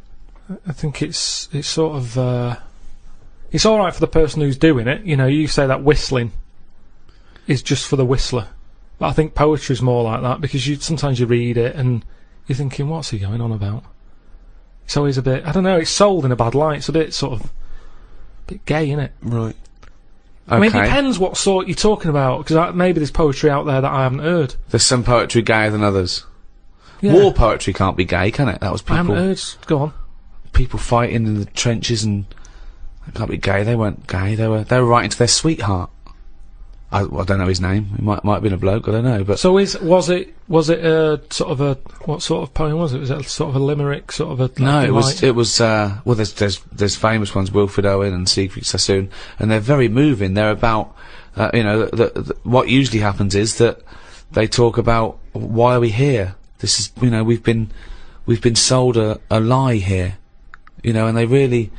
I think it's sort of it's all right for the person who's doing it. You know, you say that whistling is just for the whistler, but I think poetry's more like that because sometimes you read it and you're thinking, what's he going on about? It's always a bit, I don't know, it's sold in a bad light. It's a bit sort of a bit gay, innit? Right. I mean, it depends what sort you're talking about, because maybe there's poetry out there that I haven't heard. There's some poetry gayer than others. Yeah. War poetry can't be gay, can it? That was people. I haven't heard. Go on. People fighting in the trenches, and it can't be gay. They weren't gay. They were writing to their sweetheart. I don't know his name. It might have been a bloke. I don't know. But so was it a sort of a what sort of poem was it? Was it sort of a limerick? Sort of a no. It was. Well, there's famous ones, Wilfred Owen and Siegfried Sassoon, and they're very moving. They're about you know what usually happens is that they talk about why are we here. This is, you know, we've been sold a lie here, you know, and they really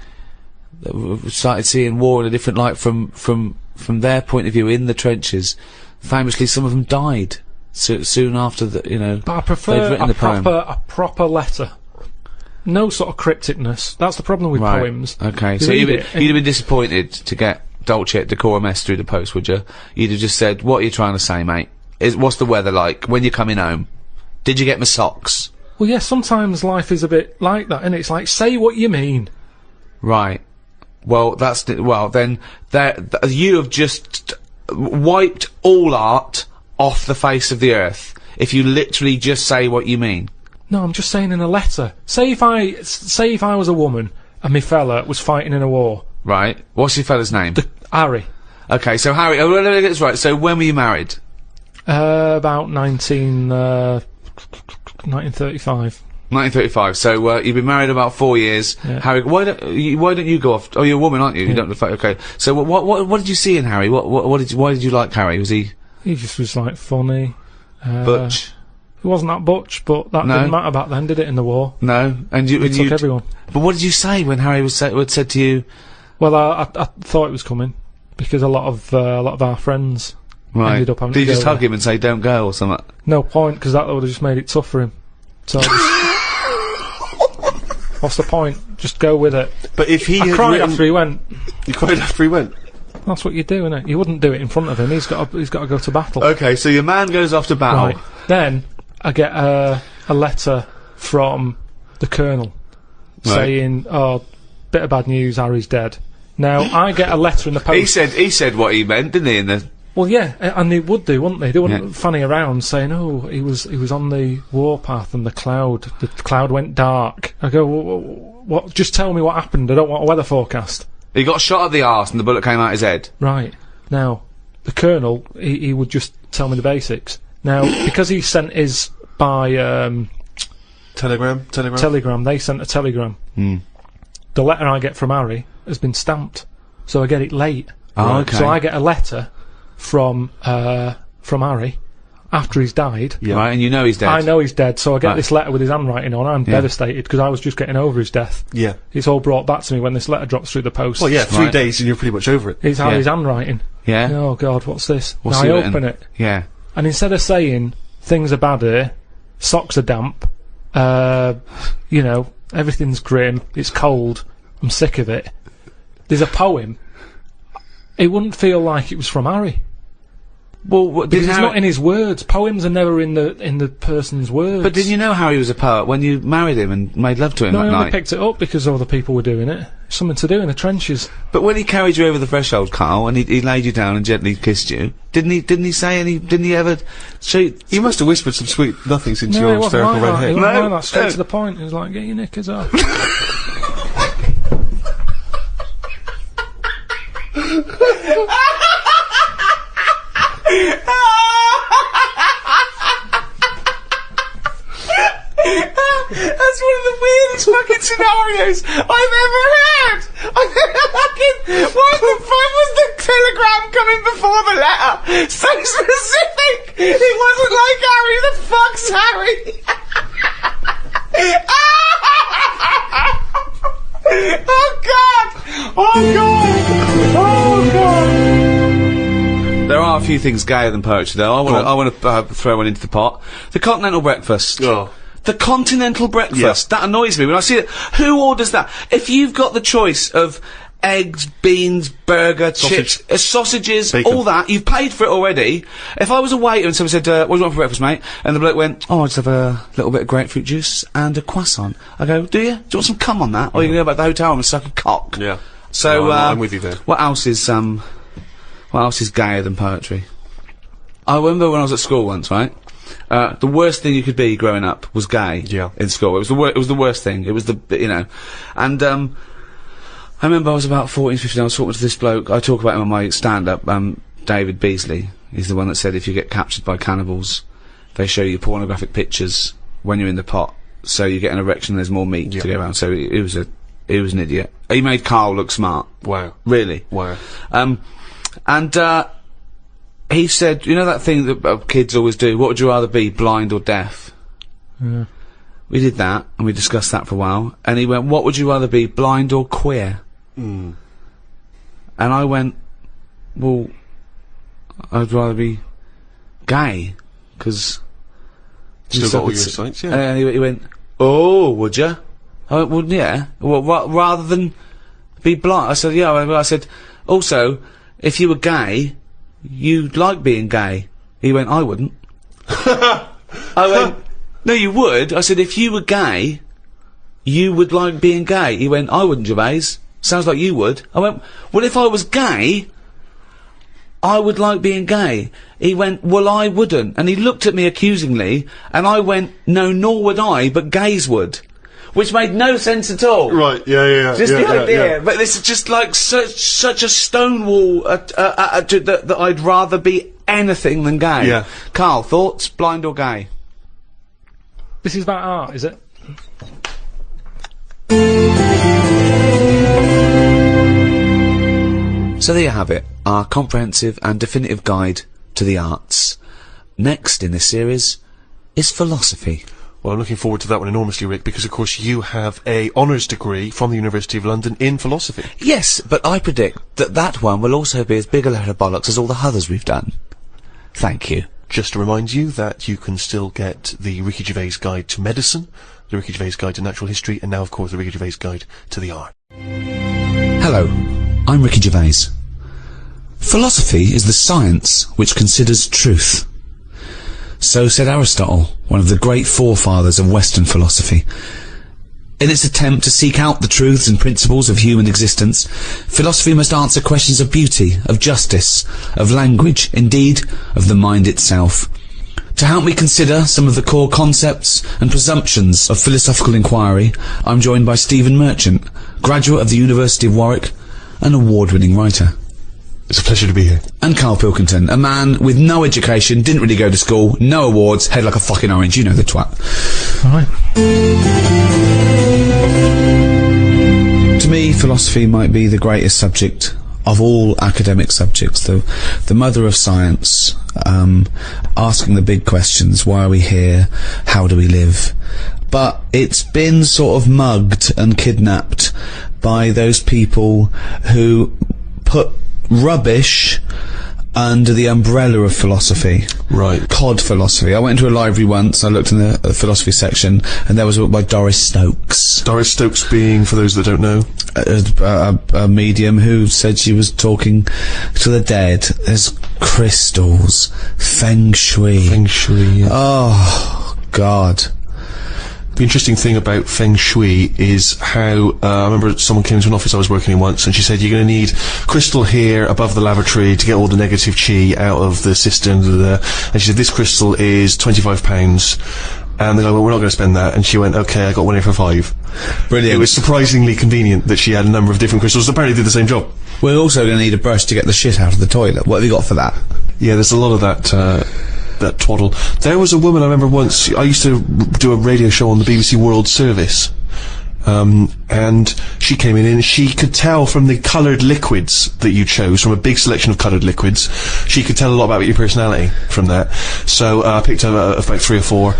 started seeing war in a different light from their point of view in the trenches. Famously, some of them died soon after the, you know. But I prefer a proper letter. No sort of crypticness. That's the problem with poems. Okay, so you'd have been disappointed to get Dulce et Decorum Est through the post, would you? You'd have just said, "What are you trying to say, mate? What's the weather like? When you're coming home? Did you get my socks?" Well, yeah, sometimes life is a bit like that, and it's like, say what you mean. Right. Well, then you have just wiped all art off the face of the earth if you literally just say what you mean. No, I'm just saying in a letter. Say if I was a woman and my fella was fighting in a war. Right. What's your fella's name? Harry. Okay, so Harry. Oh, let me get this right. So when were you married? About 1935. 1935. So you've been married about 4 years. Yeah. Harry, why don't you go off? Oh, you're a woman, aren't you? Yeah. You don't look like. Okay. So what did you see in Harry? Why did you like Harry? Was he? He just was like funny. Butch. He wasn't that butch, but that didn't matter back then, did it? In the war. No. And He took everyone. But what did you say when Harry said to you? Well, I thought it was coming because a lot of our friends ended up having Did to you just go hug there. him and say don't go or something? No point, because that would have just made it tough for him. So what's the point? Just go with it. But if he I had cried written- after he went. You cried after he went. That's what you do, innit? You wouldn't do it in front of him. He's got to go to battle. Okay, so your man goes off to battle. Right. Then I get a letter from the Colonel saying, "Oh, bit of bad news. Harry's dead." Now I get a letter in the post. He said what he meant, didn't he? In the Well, yeah, and they would do, wouldn't they? They wouldn't fanny around saying, "Oh, he was on the warpath and the cloud went dark." I go, "What? Just tell me what happened. I don't want a weather forecast." he got shot at the arse and the bullet came out his head. Right. Now, the Colonel, he would just tell me the basics. Now, because he sent his by Telegram. Telegram, they sent a telegram. Hmm. The letter I get from Harry has been stamped, so I get it late. Oh, okay. So I get a letter from Harry after he's died. Yeah. Right, and you know he's dead. I know he's dead, so I get Right. this letter with his handwriting on. I'm devastated because I was just getting over his death. Yeah. It's all brought back to me when this letter drops through the post. Well, yeah, 3 Right. days and you're pretty much over it. It's Harry's handwriting. Yeah? Oh God, what's this? What's Now he I written? open it, Yeah. and instead of saying things are bad here, socks are damp, you know, everything's grim, it's cold, I'm sick of it, there's a poem. It wouldn't feel like it was from Harry. Well, Because it's not in his words. Poems are never in the person's words. But did you know Harry was a poet when you married him and made love to him No, that I only night? picked it up because other people were doing it. Something to do in the trenches. But when he carried you over the threshold, Carl, and he laid you down and gently kissed you, didn't he say any? Didn't he ever? He must have whispered some sweet nothings into No, your it wasn't hysterical like red that. head. It wasn't No, like that. Straight no. to the point. It was like, get your knickers off. That's one of the weirdest fucking scenarios I've ever heard. Why the fuck was the telegram coming before the letter? So specific. It wasn't like Harry. The fuck's Harry? Oh God! Oh God! Oh God! There are a few things gayer than poetry, though. I want to throw one into the pot. The continental breakfast. Oh. The continental breakfast. That annoys me when I see it. Who orders that? If you've got the choice of eggs, beans, burger, chips, sausages, Bacon. all that, you've paid for it already. If I was a waiter and someone said, what do you want for breakfast, mate? And the bloke went, oh, I'll just have a little bit of grapefruit juice and a croissant. I go, do you? Do you want some cum on that? Or you can go back to the hotel and suck a cock? Yeah. So, No, I'm with you there. What else is gayer than poetry? I remember when I was at school once, right? The worst thing you could be growing up was gay. Yeah. In school, it was the worst thing. It was and I remember I was about 14, 15. I was talking to this bloke. I talk about him on my stand-up. David Beasley. He's the one that said if you get captured by cannibals, they show you pornographic pictures when you're in the pot, so you get an erection. There's more meat to go around. So he was an idiot. He made Carl look smart. Wow. Really. Wow. He said, you know that thing that kids always do, what would you rather be, blind or deaf? Yeah. We did that, and we discussed that for a while, and he went, what would you rather be, blind or queer? Mm. And I went, well, I'd rather be gay, because... Still got all your sights, yeah. And he went, oh, would you? I went, well, yeah. Well, rather than be blind. I said, yeah. I said, also, if you were gay, you'd like being gay. He went, I wouldn't. I went, no, you would. I said, if you were gay, you would like being gay. He went, I wouldn't, Gervais. Sounds like you would. I went, well, if I was gay, I would like being gay. He went, well, I wouldn't. And he looked at me accusingly, and I went, no, nor would I, but gays would. Which made no sense at all. Right, yeah. Just the idea, yeah. but this is just like such a stonewall that I'd rather be anything than gay. Yeah. Carl, thoughts? Blind or gay? This is about art, is it? So there you have it, our comprehensive and definitive guide to the arts. Next in this series is philosophy. Well, I'm looking forward to that one enormously, Rick, because of course you have a honours degree from the University of London in philosophy. Yes, but I predict that that one will also be as big a load of bollocks as all the others we've done. Thank you. Just to remind you that you can still get the Ricky Gervais Guide to Medicine, the Ricky Gervais Guide to Natural History, and now, of course, the Ricky Gervais Guide to the Art. Hello, I'm Ricky Gervais. Philosophy is the science which considers truth. So said Aristotle, one of the great forefathers of Western philosophy. In its attempt to seek out the truths and principles of human existence, philosophy must answer questions of beauty, of justice, of language, indeed, of the mind itself. To help me consider some of the core concepts and presumptions of philosophical inquiry, I'm joined by Stephen Merchant, graduate of the University of Warwick, an award-winning writer. It's a pleasure to be here. And Carl Pilkington, a man with no education, didn't really go to school, no awards, head like a fucking orange, you know the twat. Alright. To me, philosophy might be the greatest subject of all academic subjects, the mother of science, asking the big questions, why are we here, how do we live? But it's been sort of mugged and kidnapped by those people who put rubbish under the umbrella of philosophy. Right. Cod philosophy. I went into a library once, I looked in the philosophy section, and there was a book by Doris Stokes. Doris Stokes being, for those that don't know, A medium who said she was talking to the dead. There's crystals, feng shui. Feng Shui. Yeah. Oh, God. The interesting thing about Feng Shui is how, I remember someone came to an office I was working in once, and she said, you're going to need crystal here above the lavatory to get all the negative chi out of the system, and she said, this crystal is £25, and the guy went, we're not going to spend that, and she went, okay, I got one here for £5. Brilliant. It was surprisingly convenient that she had a number of different crystals that apparently did the same job. We're also going to need a brush to get the shit out of the toilet. What have you got for that? Yeah, there's a lot of that twaddle. There was a woman I remember once, I used to do a radio show on the BBC World Service, and she came in and she could tell from the coloured liquids that you chose, from a big selection of coloured liquids, she could tell a lot about your personality from that. So I picked up about 3 or 4,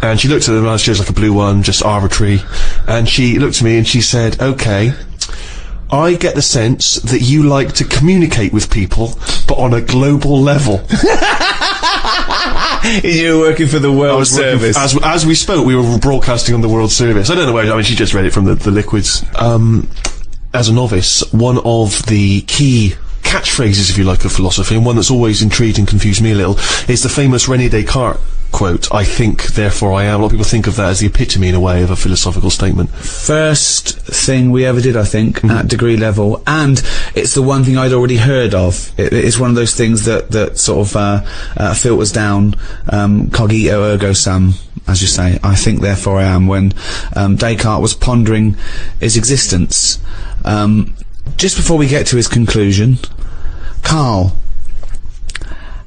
and she looked at them, and she chose like a blue one, just arbitrary, and she looked at me and she said, okay, I get the sense that you like to communicate with people, but on a global level. You were working for the World Service. As we spoke, we were broadcasting on the World Service. I don't know where, I mean, she just read it from the liquids. As a novice, one of the key catchphrases, if you like, of philosophy, and one that's always intrigued and confused me a little, is the famous René Descartes quote, I think, therefore I am. A lot of people think of that as the epitome, in a way, of a philosophical statement. First Thing we ever did, I think, at degree level, and it's the one thing I'd already heard of. It's one of those things that sort of filters down, cogito ergo sum, as you say, I think, therefore I am, when Descartes was pondering his existence. Just before we get to his conclusion, Carl,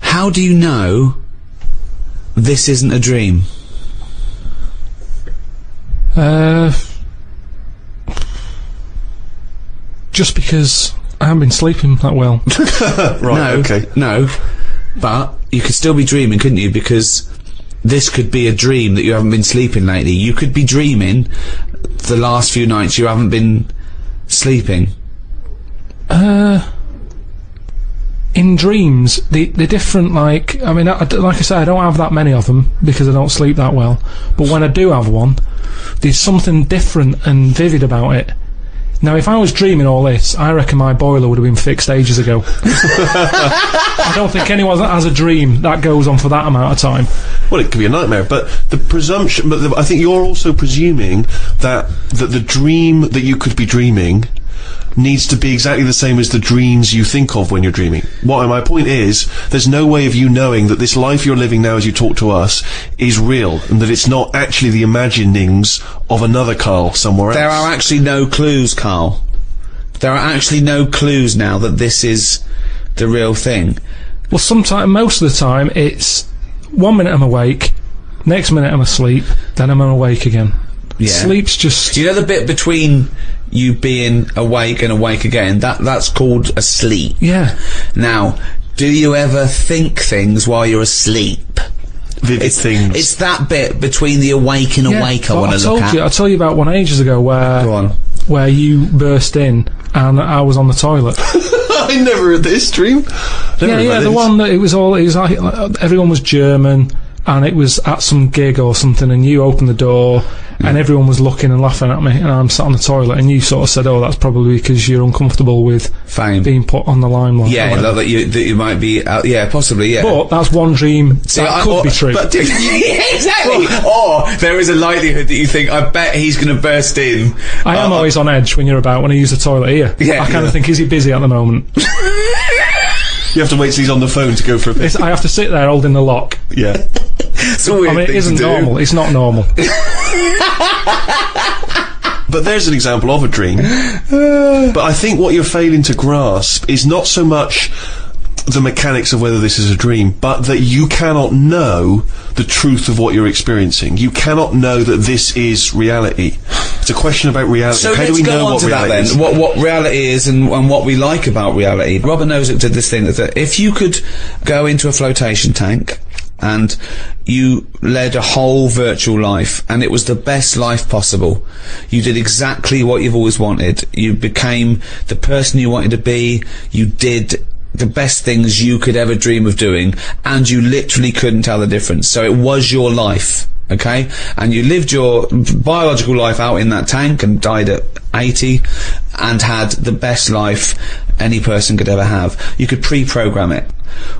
how do you know this isn't a dream? Just because I haven't been sleeping that well. Right, okay. No, but you could still be dreaming, couldn't you? Because this could be a dream that you haven't been sleeping lately. You could be dreaming the last few nights you haven't been sleeping. In dreams, they're different, like, I mean, like I say, I don't have that many of them because I don't sleep that well, but when I do have one, there's something different and vivid about it. Now, if I was dreaming all this, I reckon my boiler would have been fixed ages ago. I don't think anyone has a dream that goes on for that amount of time. Well, it could be a nightmare, but the presumption, I think you're also presuming that the dream that you could be dreaming needs to be exactly the same as the dreams you think of when you're dreaming. My point is, there's no way of you knowing that this life you're living now as you talk to us is real, and that it's not actually the imaginings of another Carl somewhere else. There are actually no clues, Carl. There are actually no clues now that this is the real thing. Well, most of the time, it's 1 minute I'm awake, next minute I'm asleep, then I'm awake again. Yeah. Sleep's just... Do you know the bit between you being awake and awake again? That's called a sleep. Yeah. Now, do you ever think things while you're asleep? Vivid things. It's that bit between the awake and awake I want to look at. I told you about one ages ago where you burst in and I was on the toilet. I never heard this dream. The one that it was like everyone was German and it was at some gig or something, and you opened the door and everyone was looking and laughing at me, and I'm sat on the toilet, and you sort of said, oh, that's probably because you're uncomfortable with fame being put on the limelight. Yeah, that you might be yeah, possibly, yeah. But that's one dream that could be true. But exactly. Or there is a likelihood that you think, I bet he's going to burst in. I am always on edge when I use the toilet here. Yeah, I kind of think, is he busy at the moment? You have to wait till he's on the phone to go for a piss. I have to sit there holding the lock. Yeah. It's a weird thing it isn't to do. normal. It's not normal. But there's an example of a dream. But I think what you're failing to grasp is not so much the mechanics of whether this is a dream, but that you cannot know the truth of what you're experiencing. You cannot know that this is reality. It's a question about reality. So how do we know what reality is? What reality is and what we like about reality. Robert Nozick did this thing that if you could go into a flotation tank and you led a whole virtual life and it was the best life possible, you did exactly what you've always wanted, you became the person you wanted to be, you did the best things you could ever dream of doing, and you literally couldn't tell the difference. So it was your life, okay? And you lived your biological life out in that tank and died at 80 and had the best life any person could ever have. You could pre-program it.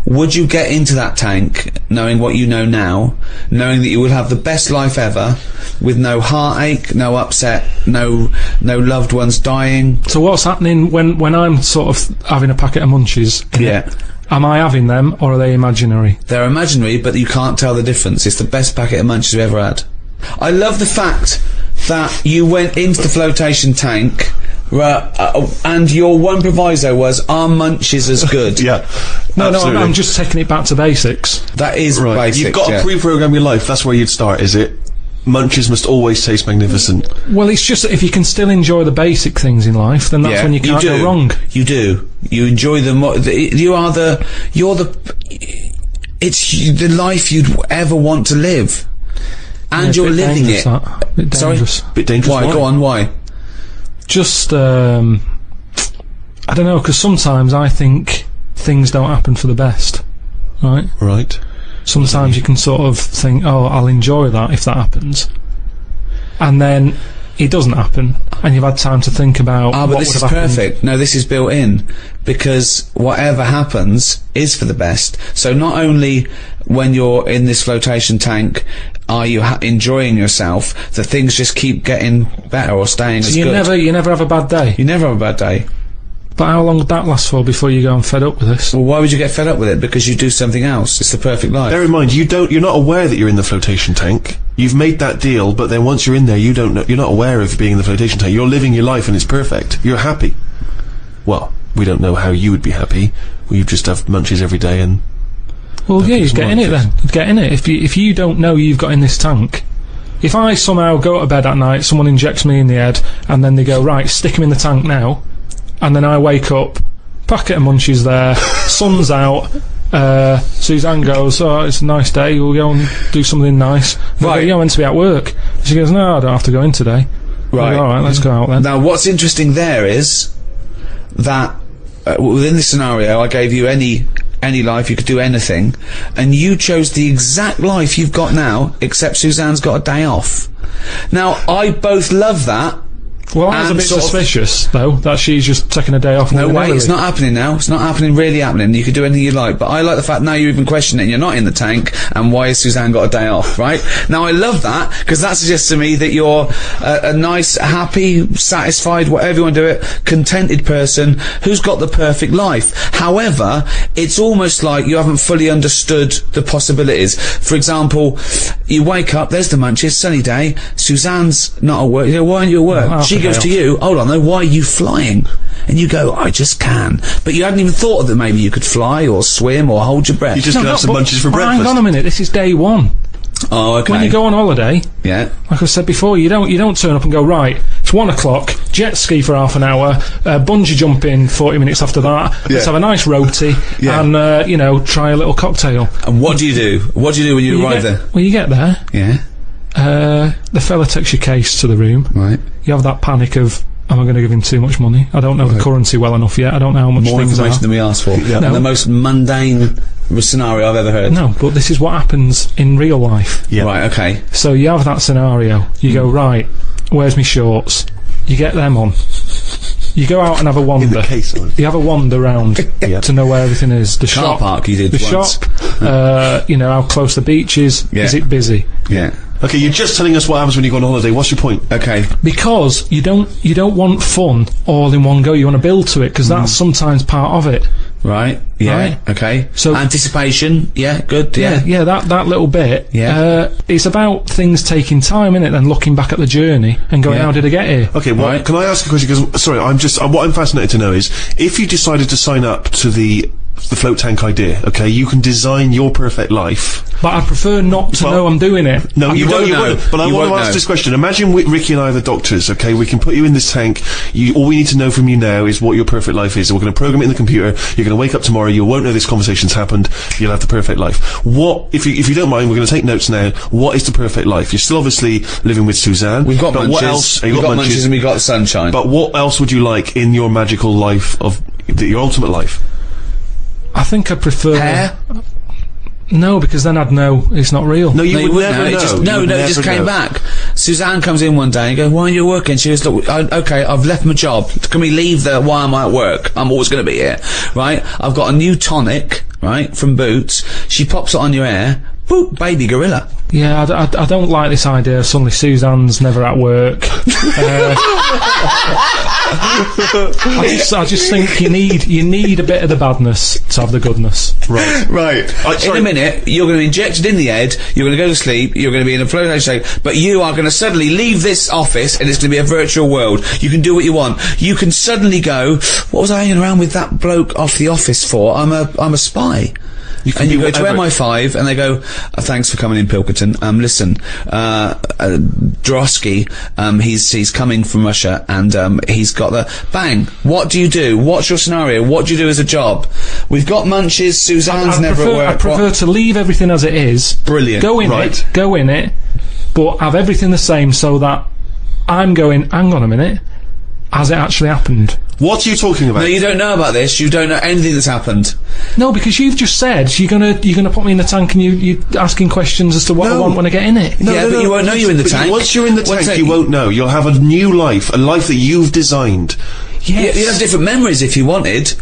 Would you get into that tank knowing what you know now, knowing that you would have the best life ever, with no heartache, no upset, no loved ones dying? So what's happening when I'm sort of having a packet of munchies? Yeah. Am I having them, or are they imaginary? They're imaginary, but you can't tell the difference. It's the best packet of munchies we've ever had. I love the fact that you went into the flotation tank, and your one proviso was, are munchies as good? Yeah. No, absolutely. I'm just taking it back to basics. That is Right. basic. You've got to pre-program your life. That's where you'd start, is it? Munchies must always taste magnificent. Well, it's just that if you can still enjoy the basic things in life, then that's when you can't go wrong. You do. You enjoy them. It's the life you'd ever want to live. And Yeah, you're bit living dangerous, it. that. Bit dangerous. Sorry? Bit dangerous. Why? Go on, why? Just, I don't know, because sometimes I think things don't happen for the best, right? Right. Sometimes you can sort of think, oh, I'll enjoy that if that happens. And then it doesn't happen, and you've had time to think about but what this would is have happened. perfect. No, this is built in, because whatever happens is for the best. So not only when you're in this flotation tank are you enjoying yourself, the things just keep getting better or staying as So good. you never have a bad day. You never have a bad day. But how long would that last for before you go and fed up with this? Well, why would you get fed up with it? Because you do something else. It's the perfect life. Bear in mind, you're not aware that you're in the flotation tank. You've made that deal, but then once you're in there, you don't know, you're not aware of being in the flotation tank. You're living your life and it's perfect. You're happy. Well, we don't know how you would be happy. Well, you just have munchies every day and... Well, yeah, keeps you'd get in it then. You'd get in it. If you don't know you've got in this tank, if I somehow go to bed at night, someone injects me in the head, and then they go, right, stick him in the tank now, and then I wake up, packet of munchies there, sun's out, Suzanne goes, oh, it's a nice day, we'll go and do something nice. Right. You're meant to be at work. She goes, no, I don't have to go in today. Right. I go, alright, let's go out then. Now, what's interesting there is that within this scenario, I gave you any life, you could do anything, and you chose the exact life you've got now, except Suzanne's got a day off. Now, I both love that. Well, I was a and bit sort of- suspicious, though, that she's just taking a day off. No, wait, willy-nilly. it's not happening now. It's not happening, really happening. You can do anything you like. But I like the fact now you're even questioning it. You're not in the tank, and why has Suzanne got a day off, right? Now, I love that, because that suggests to me that you're a nice, happy, satisfied, whatever you want to do it, contented person who's got the perfect life. However, it's almost like you haven't fully understood the possibilities. For example, you wake up, there's the munchies, sunny day, Suzanne's not at work. You know, why aren't you at work? Well, She half a goes day to you, hold on though, why are you flying? And you go, I just can. But you hadn't even thought that maybe you could fly or swim or hold your breath. You just No, gonna have some but munchies for hang breakfast. on a minute, this is day one. Oh, okay. When you go on holiday, Yeah. like I said before, you don't turn up and go, right, it's 1 o'clock, jet ski for half an hour, bungee jumping 40 minutes after that, let's have a nice roti, Yeah. and, you know, try a little cocktail. And what do you do? What do you do when you arrive there? Well, you get there, Yeah. the fella takes your case to the room, Right. you have that panic of, am I going to give him too much money? I don't know the currency well enough yet, I don't know how much More things information are. than we asked for. Yeah. And No. the most mundane scenario I've ever heard. No, but this is what happens in real life. Yeah. Right, okay. So you have that scenario. You go, right, where's my shorts? You get them on. You go out and have a In wander. the case of... You have a wander round Yeah. to know where everything is. The Car shop, park you did the once. shop. You know how close the beach is. Yeah. Is it busy? Yeah. Okay, you're just telling us what happens when you go on holiday. What's your point? Okay. Because you don't want fun all in one go. You want to build to it because that's sometimes part of it. Right. Yeah. Right. Okay. So- anticipation. Yeah. Good. Yeah. Yeah, that little bit. Yeah. It's about things taking time, innit? Then looking back at the journey and going, Yeah. how did I get here? Okay, well, Right. can I ask a question? Because, sorry, what I'm fascinated to know is, if you decided to sign up to the float tank idea, okay, you can design your perfect life. But I prefer not to Well, know I'm doing it. No, you won't don't. You know. won't. But I You want to won't ask know. this question. Imagine Ricky and I are the doctors, okay? We can put you in this tank. All we need to know from you now is what your perfect life is. We're going to program it in the computer. You're going to wake up tomorrow. You won't know this conversation's happened. You'll have the perfect life. What, if you don't mind, we're going to take notes now. What is the perfect life? You're still obviously living with Suzanne. We've got but munchies. what else? We've got munchies and we've got sunshine. But what else would you like in your magical life of your ultimate life? think I prefer... Hair? No, because then I'd know it's not real. No, you would wouldn't never know. It just came back. Suzanne comes in one day and goes, "Why aren't you working?" She goes, "Look, okay, I've left my job. Can we leave the why am I at work? I'm always going to be here, right? I've got a new tonic, right, from Boots." She pops it on your hair. Boop, baby gorilla. Yeah, I don't like this idea. Suddenly Suzanne's never at work. I just think you need a bit of the badness to have the goodness. Right. In a minute, you're going to be injected in the head, you're going to go to sleep, you're going to be in a floating state, but you are going to suddenly leave this office and it's going to be a virtual world. You can do what you want. You can suddenly go, "What was I hanging around with that bloke off the office for? I'm a spy." And you go to MI5 and they go, "Thanks for coming in, Pilkington. Listen, Drosky, he's coming from Russia and he's got the bang. What do you do? What's your scenario? What do you do as a job? We've got munches. Suzanne's never at work." I prefer to leave everything as it is. Brilliant. Go in it, but have everything the same so that I'm going, "Hang on a minute, has it actually happened?" What are you talking about? No, you don't know about this. You don't know anything that's happened. No, because you've just said you're gonna put me in the tank and you're asking questions as to what I want when I get in it. But you won't know you're in the tank. Once you're in the tank, you won't know. You'll have a new life, a life that you've designed. Yes. You'd have different memories if you wanted.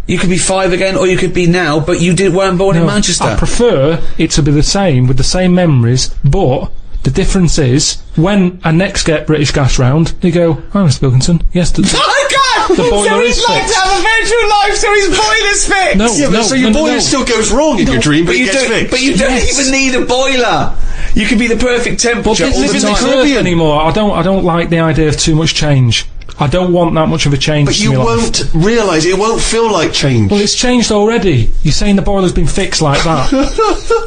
You could be 5 again, or you could be now, but you weren't born in Manchester. I prefer it to be the same, with the same memories, but the difference is, when I next get British Gas round, they go, "Oh, Mr. Pilkington, yes, the boiler is fixed." So he'd like to have a virtual life, so his boiler's fixed! No, so your boiler still goes wrong in your dream, but it gets fixed. But you don't even need a boiler! You can be the perfect temperature all the Live in the time. Caribbean anymore. I don't like the idea of too much change. I don't want that much of a change. But you won't realise it won't feel like change. Well, it's changed already. You're saying the boiler's been fixed like that.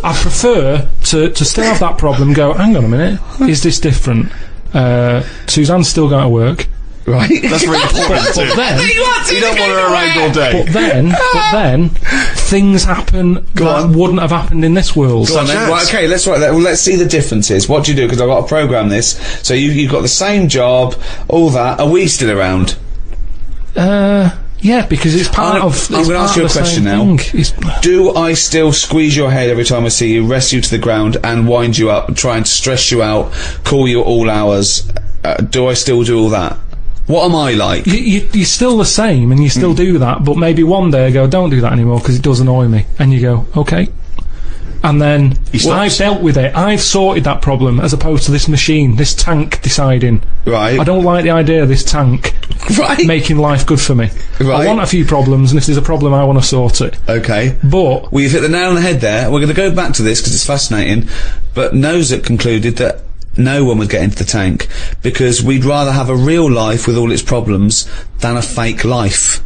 I prefer to still have that problem. Go, "Hang on a minute, is this different?" Suzanne's still going to work. Right. That's really important too. But then, You don't want her around all day. but then, things happen that wouldn't have happened in this world. Go on then. Right, okay, let's write that. Well, let's see the differences. What do you do? Because I've got to program this. So you've got the same job, all that. Are we still around? Yeah, because it's part of. I'm going to ask you a question now. Do I still squeeze your head every time I see you, rest you to the ground, and wind you up, trying to stress you out, call you at all hours? Do I still do all that? What am I like? You're still the same, and you still do that, but maybe one day I go, "Don't do that anymore because it does annoy me," and you go, "Okay." And then I've dealt with it. I've sorted that problem, as opposed to this machine, this tank deciding. Right. I don't like the idea of this tank making life good for me. Right. I want a few problems, and if there's a problem, I want to sort it. Okay. But Well, you've hit the nail on the head there. We're going to go back to this because it's fascinating. But Nozick concluded that no one would get into the tank because we'd rather have a real life with all its problems than a fake life.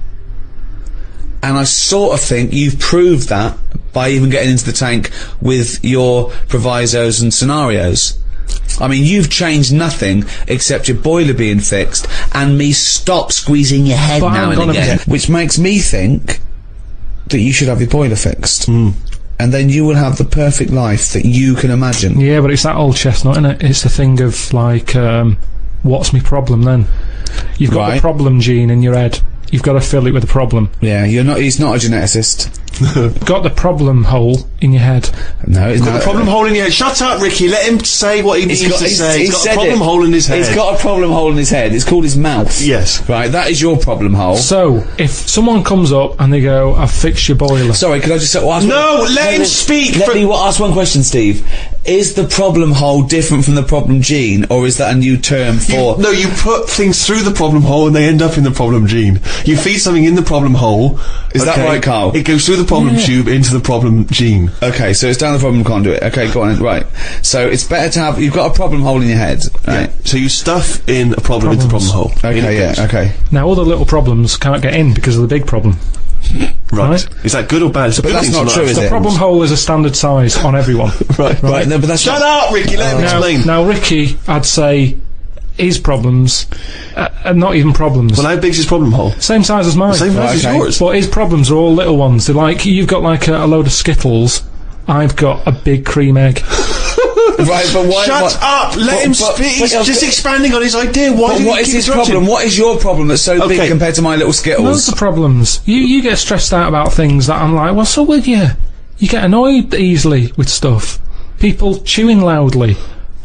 And I sort of think you've proved that by even getting into the tank with your provisos and scenarios. I mean, you've changed nothing except your boiler being fixed and me stop squeezing your head now and again. Which makes me think that you should have your boiler fixed. And then you will have the perfect life that you can imagine. yeah, but it's that old chestnut, isn't it? It's the thing of like, what's my problem then? You've got the problem gene in your head. You've got to fill it with a problem. Yeah, he's not a geneticist. Got the problem hole in your head. No, it's Got not. a problem hole in your head. Shut up, Ricky. Let him say what he needs to say. He's got a problem hole in his head. He's got a problem hole in his head. It's called his mouth. Yes. Right, that is your problem hole. So, if someone comes up and they go, "I've fixed your boiler." Sorry, could I just ask let him speak. Let me ask one question, Steve. Is the problem hole different from the problem gene, or is that a new term for... No, you put things through the problem hole and they end up in the problem gene. You feed something in the problem hole. Is that right, Carl? It goes through the problem tube into the problem gene. Okay, so it's down the problem conduit. Okay, go on. Right. So it's better to have... You've got a problem hole in your head, right? Yeah. So you stuff in a problem into the problem hole. Okay, yeah, okay. Now, all the little problems can't get in because of the big problem. Right. Is that good or bad? It's a But good that's thing not to true, know. is The it? problem hole is a standard size on everyone. Right, no, but that's Shut up, Ricky. Let him explain. Now, Ricky, I'd say his problems are not even problems. Well, how big's his problem hole? Same size as mine. Same size as yours. But his problems are all little ones. They're like, you've got like a load of Skittles. I've got a big cream egg. Right, but why? Shut up! Let him speak. He's just expanding on his idea. Why? But what is his problem? What is your problem that's so big compared to my little Skittles? Loads of problems. You get stressed out about things that I'm like, what's up with you? You get annoyed easily with stuff. People chewing loudly,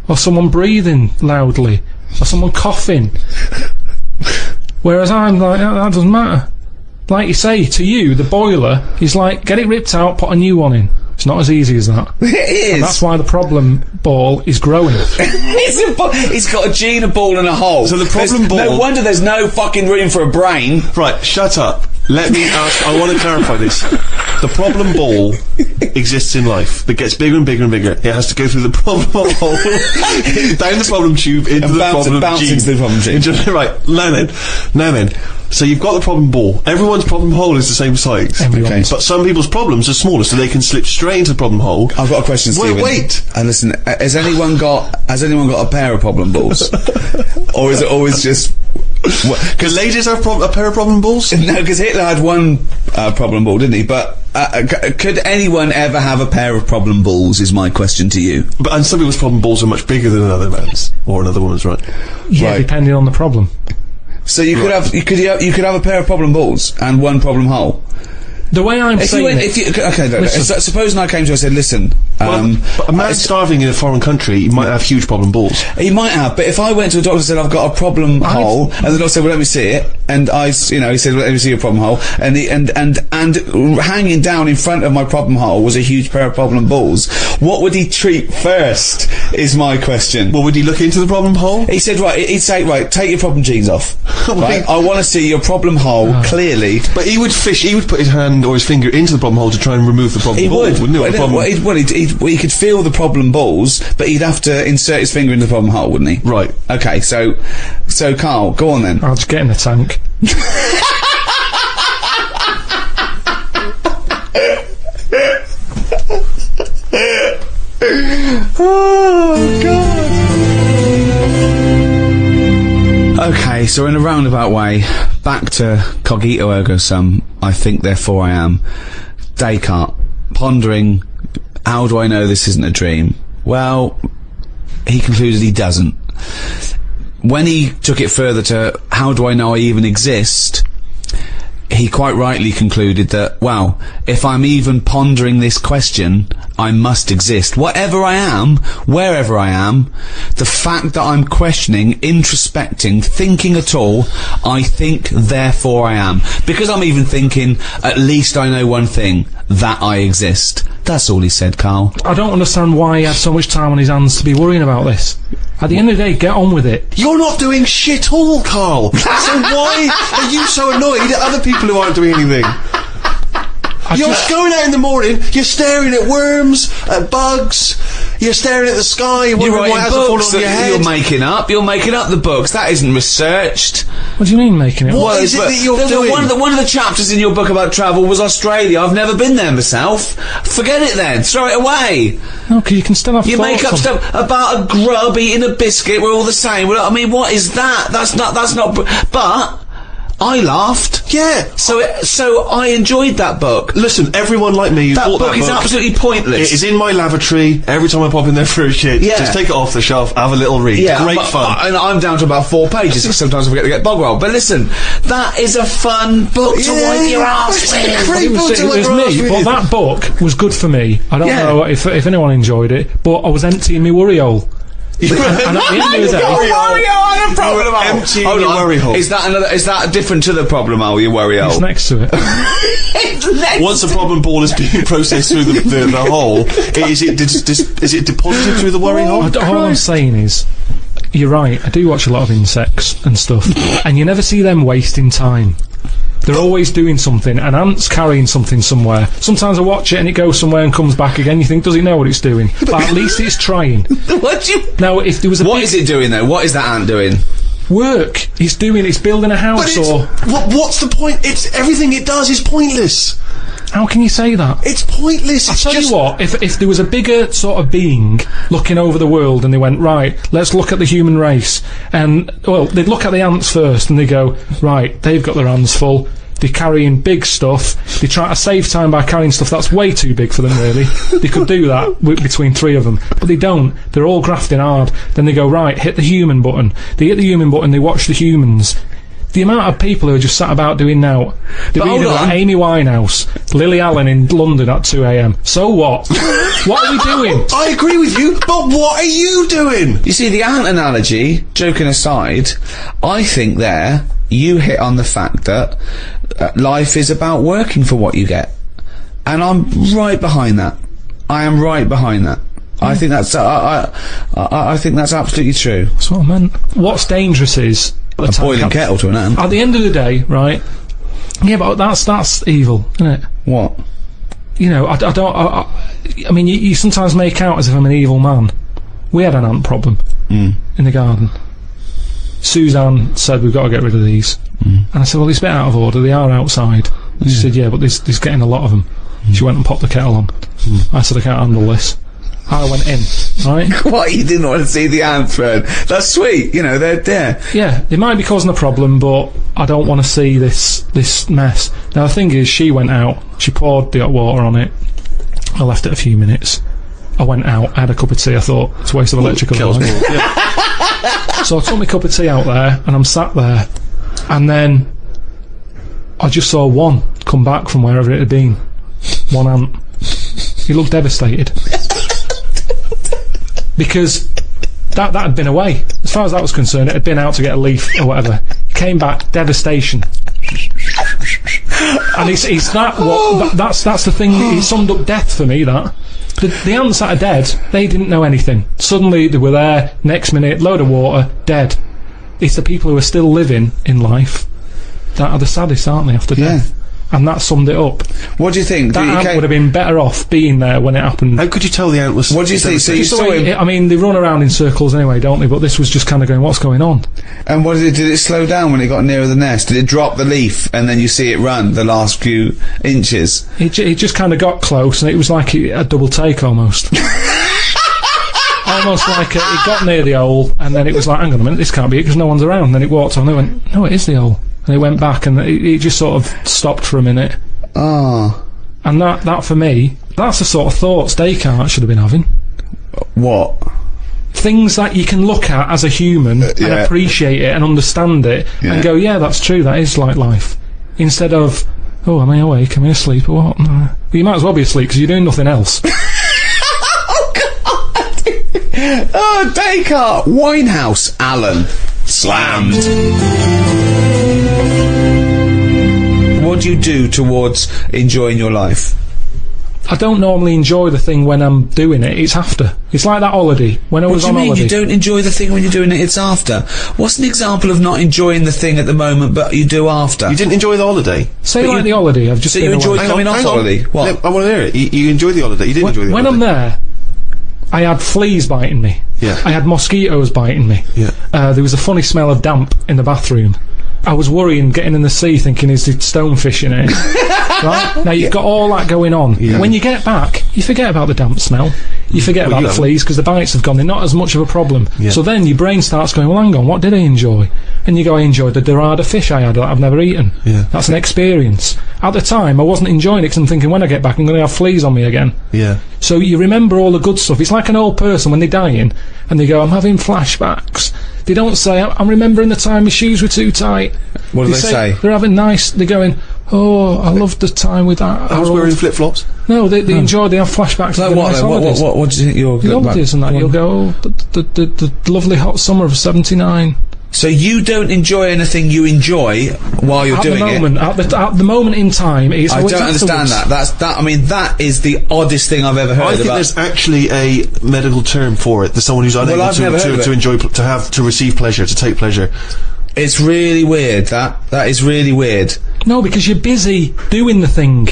or someone breathing loudly, or someone coughing. Whereas I'm like, that doesn't matter. Like you say, to you, the boiler is like, get it ripped out, put a new one in. It's not as easy as that. It is. And that's why the problem ball is growing. It's got a gene, a ball, and a hole. So the problem ball. No wonder there's no fucking room for a brain. Right, shut up. Let me ask. I want to clarify this. The problem ball exists in life. That gets bigger and bigger and bigger. It has to go through the problem hole, down the problem tube, into the problem bounce tube. into the problem tube. Right, now then. So you've got the problem ball. Everyone's problem hole is the same size. Okay. But some people's problems are smaller, so they can slip straight into the problem hole. I've got a question, Stephen. Wait. And listen, has anyone got a pair of problem balls, or is it always just? Because ladies have a pair of problem balls? No, because Hitler had one problem ball, didn't he? But could anyone ever have a pair of problem balls? Is my question to you. And some people's problem balls are much bigger than another man's or another woman's, right? Yeah, Right. depending on the problem. So you could have you could have a pair of problem balls and one problem hole. The way I'm saying Supposing I came to you and said, listen, but a man starving in a foreign country, he might have huge problem balls. he might have, but if I went to a doctor and said, I've got a problem hole, and the doctor said, well, let me see it, and he said, well, let me see your problem hole, and hanging down in front of my problem hole was a huge pair of problem balls, what would he treat first, is my question. Well, would he look into the problem hole? He said, he'd say, right, take your problem jeans off. Right? I want to see your problem hole clearly. But he would put his hand or his finger into the problem hole to try and remove the problem ball, wouldn't he? He could feel the problem balls, but he'd have to insert his finger into the problem hole, wouldn't he? Right. Okay, so Carl, go on then. I'll just get in the tank. Oh, God. Okay, so in a roundabout way, back to cogito ergo sum, I think therefore I am. Descartes, pondering, how do I know this isn't a dream? Well, he concluded he doesn't. When he took it further to, how do I know I even exist? He quite rightly concluded that, well, if I'm even pondering this question, I must exist. Whatever I am, wherever I am, the fact that I'm questioning, introspecting, thinking at all, I think, therefore I am. Because I'm even thinking, at least I know one thing, that I exist. That's all he said, Carl. I don't understand why he had so much time on his hands to be worrying about this. At the end of the day, get on with it. You're not doing shit all, Carl. So why are you so annoyed at other people who aren't doing anything? You're going out in the morning, you're staring at worms, at bugs, you're staring at the sky, you're wondering what hasn't fallen on your head. You're making up the books. That isn't researched. What do you mean making it? What is it that you're doing? One of the chapters in your book about travel was Australia. I've never been there myself. Forget it then. Throw it away. No, because you can still have You make up stuff about a grub eating a biscuit. We're all the same. I mean, what is that? That's not. But I laughed. Yeah. So I enjoyed that book. Listen, everyone like me who That bought book that is book. absolutely pointless. It is in my lavatory. Every time I pop in there for a shit, Yeah. just take it off the shelf, have a little read. Yeah, Great but- fun. And I'm down to about 4 pages because sometimes I forget to get bog roll. But listen, that is a fun book to wipe your ass with. Great It book was to wipe your ass me, with. but that book was good for me. I don't Yeah. know if anyone enjoyed it, but I was emptying my worry hole. And at the end of the day, Emptying your worry hole. Is that different to the problem hole, your worry hole? it's next to it. Once a problem ball is being processed through the hole, is it deposited through the worry hole? All I'm saying is, you're right, I do watch a lot of insects and stuff, and you never see them wasting time. They're always doing something. An ant's carrying something somewhere. Sometimes I watch it and it goes somewhere and comes back again. You think, does it know what it's doing? But at least it's trying. Now, if there was What is it doing though? What is that ant doing? work, it's building a house, or what's the point? It's everything it does is pointless. how can you say that? It's pointless. I tell you what, if there was a bigger sort of being looking over the world and they went, right, let's look at the human race, and, well, they'd look at the ants first and they go, right, they've got their hands full, They're carrying big stuff. They try to save time by carrying stuff that's way too big for them, really. They could do that between 3 of them. But they don't. They're all grafting hard. Then they go, right, hit the human button. They hit the human button, they watch the humans. The amount of people who are just sat about doing now. They're reading about Amy Winehouse, Lily Allen in London at 2 a.m. So what? What are we doing? I agree with you, but what are you doing? You see, the ant analogy, joking aside, I think there you hit on the fact that life is about working for what you get. And I'm right behind that. I am right behind that. I think that's I think that's absolutely true. That's what I meant. What's dangerous is A boiling kettle to an ant. At the end of the day, right? Yeah, but that's evil, isn't it? What? You know, I mean, you sometimes make out as if I'm an evil man. We had an ant problem in the garden. Suzanne said, we've got to get rid of these. And I said, well, it's a bit out of order. They are outside. And she said, yeah, but there's getting a lot of them. She went and popped the kettle on. I said, I can't handle this. I went in, right? What, you didn't want to see the ant thread? That's sweet, you know, they're there. Yeah, they might be causing a problem, but I don't want to see this mess. Now, the thing is, she went out, she poured the hot water on it, I left it a few minutes, I went out, I had a cup of tea, I thought, it's a waste of electrical light. Yeah. So I took my cup of tea out there, and I'm sat there, and then I just saw one come back from wherever it had been. One ant. He looked devastated. Because that had been away. As far as that was concerned, it had been out to get a leaf or whatever. He came back, devastation. And it's that's the thing. It summed up death for me. That the ants that are dead, they didn't know anything. Suddenly they were there. Next minute, load of water, dead. It's the people who are still living in life that are the saddest, aren't they? After death. And that summed it up. What do you think? That ant would have been better off being there when it happened. How could you tell the ant was... What do you think? So you saw him... I mean, they run around in circles anyway, don't they? But this was just kind of going, what's going on? And what did it slow down when it got nearer the nest? Did it drop the leaf and then you see it run the last few inches? It just kind of got close and it was like a double take almost. Almost like it got near the hole and then it was like, hang on a minute, this can't be it because no one's around. And then it walked on and they went, no, it is the hole. And it went back and it just sort of stopped for a minute. Ah. And that for me, that's the sort of thoughts Descartes should have been having. What? Things that you can look at as a human and appreciate it and understand it and go, yeah, that's true, that is like life. Instead of, oh, am I awake, am I asleep or what? No. Well, you might as well be asleep because you're doing nothing else. Oh, God! Oh, Descartes! Winehouse, Alan. Slammed. What do you do towards enjoying your life? I don't normally enjoy the thing when I'm doing it. It's after. It's like that holiday. When I was on holiday. What do you mean? You don't enjoy the thing when you're doing it, it's after? What's an example of not enjoying the thing at the moment, but you do after? You didn't enjoy the holiday? Say like the holiday. I've just So you enjoyed coming off holiday? What? I want to hear it. You enjoyed the holiday. You didn't enjoy the holiday. When I'm there, I had fleas biting me. Yeah. I had mosquitoes biting me. Yeah. There was a funny smell of damp in the bathroom. I was worrying, getting in the sea, thinking, is there stonefish in it? Right? Now, you've got all that going on. Yeah. When you get back, you forget about the damp smell. You forget about the fleas, because the bites have gone. They're not as much of a problem. Yeah. So then your brain starts going, well, hang on, what did I enjoy? And you go, I enjoyed the dorada fish I had that I've never eaten. Yeah. That's an experience. At the time, I wasn't enjoying it, because I'm thinking, when I get back, I'm going to have fleas on me again. Yeah. So you remember all the good stuff. It's like an old person when they're dying, and they go, I'm having flashbacks. They don't say, I'm remembering the time my shoes were too tight. What do they say? They're having they're going, oh, I loved the time with that. I was wearing flip-flops. No, they enjoy, they have flashbacks. Like what then? What do you think you'll the holidays and that, you'll go, oh, the lovely hot summer of 79. So you don't enjoy anything you enjoy while you're doing it? At the moment in time, it's I always don't understand afterwards. that. I mean, that is the oddest thing I've ever heard I think about. there's actually a medical term for it. There's someone who's unable to enjoy, to receive pleasure, to take pleasure. It's really weird, that is really weird. No, because you're busy doing the thing.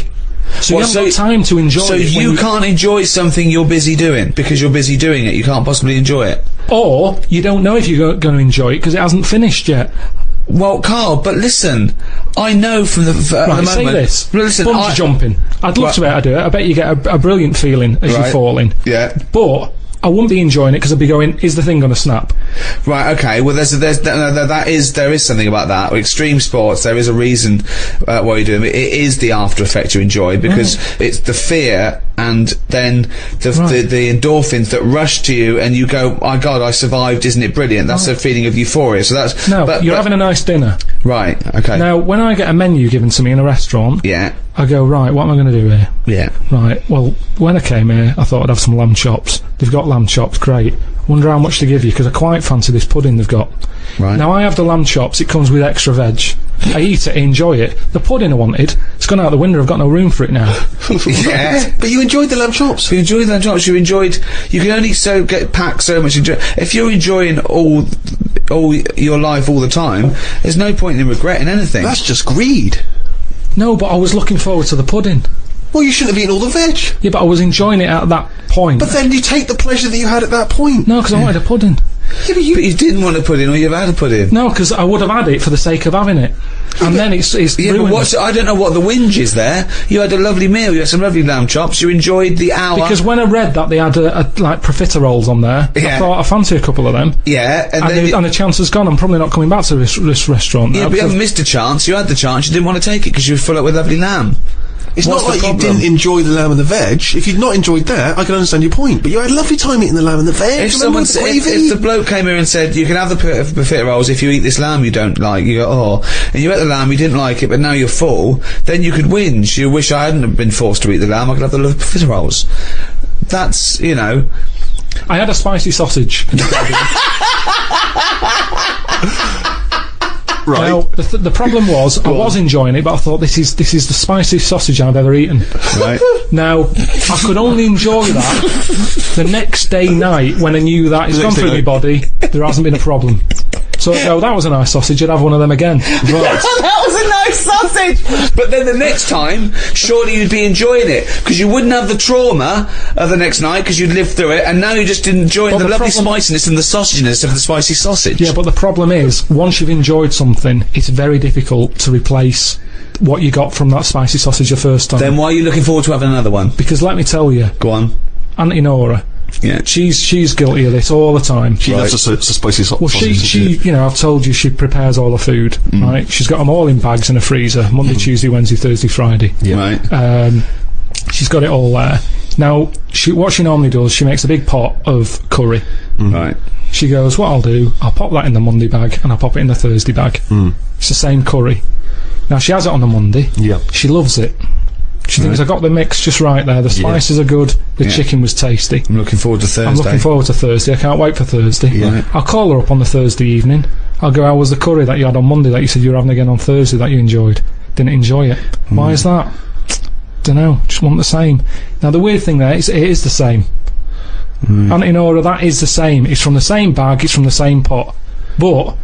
So you haven't got time to enjoy it. So you can't enjoy something you're busy doing because you're busy doing it. You can't possibly enjoy it. Or you don't know if you're going to enjoy it because it hasn't finished yet. Well, Carl, but listen, I know from the moment... say this. Listen, Bungee jumping. I'd love to be able to do it. I bet you get a brilliant feeling as you're falling. Yeah. But I wouldn't be enjoying it because I'd be going, is the thing going to snap? Right, okay, well there is something about that. With extreme sports, there is a reason why you're doing it. It is the after effect you enjoy, because it's the fear and then the endorphins that rush to you and you go, my God, I survived, isn't it brilliant? That's a feeling of euphoria. So that's... No, you're having a nice dinner. Right, okay. Now, when I get a menu given to me in a restaurant, I go, right, what am I going to do here? Yeah. Right, well, when I came here, I thought I'd have some lamb chops. They've got lamb chops, great. Wonder how much to give you, because I quite fancy this pudding they've got. Right. Now, I have the lamb chops, it comes with extra veg. I eat it, I enjoy it. The pudding I wanted, it's gone out the window, I've got no room for it now. Yeah. But you enjoyed the lamb chops. You enjoyed the lamb chops, you can only pack so much if you're enjoying all your life all the time, there's no point in regretting anything. That's just greed. No, but I was looking forward to the pudding. Well, you shouldn't have eaten all the veg. Yeah, but I was enjoying it at that point. But then you take the pleasure that you had at that point. No, because I wanted a pudding. Yeah, but you didn't want a pudding, or you've had a pudding. No, because I would have had it for the sake of having it. And then it's ruined. But I don't know what the whinge is there. You had a lovely meal, you had some lovely lamb chops, you enjoyed the hour. Because when I read that they had like profiteroles on there, I thought I fancy a couple of them. Yeah, and the chance has gone. I'm probably not coming back to this restaurant now. Yeah, but you haven't missed a chance. You had the chance, you didn't want to take it because you were full up with lovely lamb. It's not like you didn't enjoy the lamb and the veg. If you'd not enjoyed that, I can understand your point. But you had a lovely time eating the lamb and the veg. If if the bloke came here and said, you can have the profiteroles if you eat this lamb you don't like, you go, oh, and you ate the lamb, you didn't like it, but now you're full, then you could whinge. You wish I hadn't been forced to eat the lamb, I could have the profiteroles. That's, you know... I had a spicy sausage. Right. Now, the problem was, I was enjoying it, but I thought, this is the spiciest sausage I've ever eaten. Right. Now, I could only enjoy that the next day night when I knew that it's gone through my body, there hasn't been a problem. So, that was a nice sausage, I'd have one of them again. Right. That was a nice sausage! But then the next time, surely you'd be enjoying it, because you wouldn't have the trauma of the next night, because you'd lived through it, and now you're just enjoying the lovely spiciness and the sausaginess of the spicy sausage. Yeah, but the problem is, once you've enjoyed something, it's very difficult to replace what you got from that spicy sausage the first time. Then why are you looking forward to having another one? Because let me tell you, Go on. Auntie Nora, Yeah. she's guilty of this all the time. She loves a spicy sausage. Well, she, you know, I've told you she prepares all her food, right? She's got them all in bags in a freezer, Monday, Tuesday, Wednesday, Thursday, Friday. Yeah. Right. She's got it all there. Now, what she normally does, she makes a big pot of curry. Right. She goes, what I'll do, I'll pop that in the Monday bag and I'll pop it in the Thursday bag. It's the same curry. Now, she has it on the Monday. Yeah. She loves it. She thinks I got the mix just right there. The spices are good. The chicken was tasty. I'm looking forward to Thursday. I'm looking forward to Thursday. I can't wait for Thursday. Yeah. I'll call her up on the Thursday evening. I'll go, how was the curry that you had on Monday that you said you were having again on Thursday that you enjoyed? Didn't enjoy it. Why is that? Dunno. Just want the same. Now, the weird thing there is, it is the same. Auntie Nora, that is the same. It's from the same bag. It's from the same pot. But...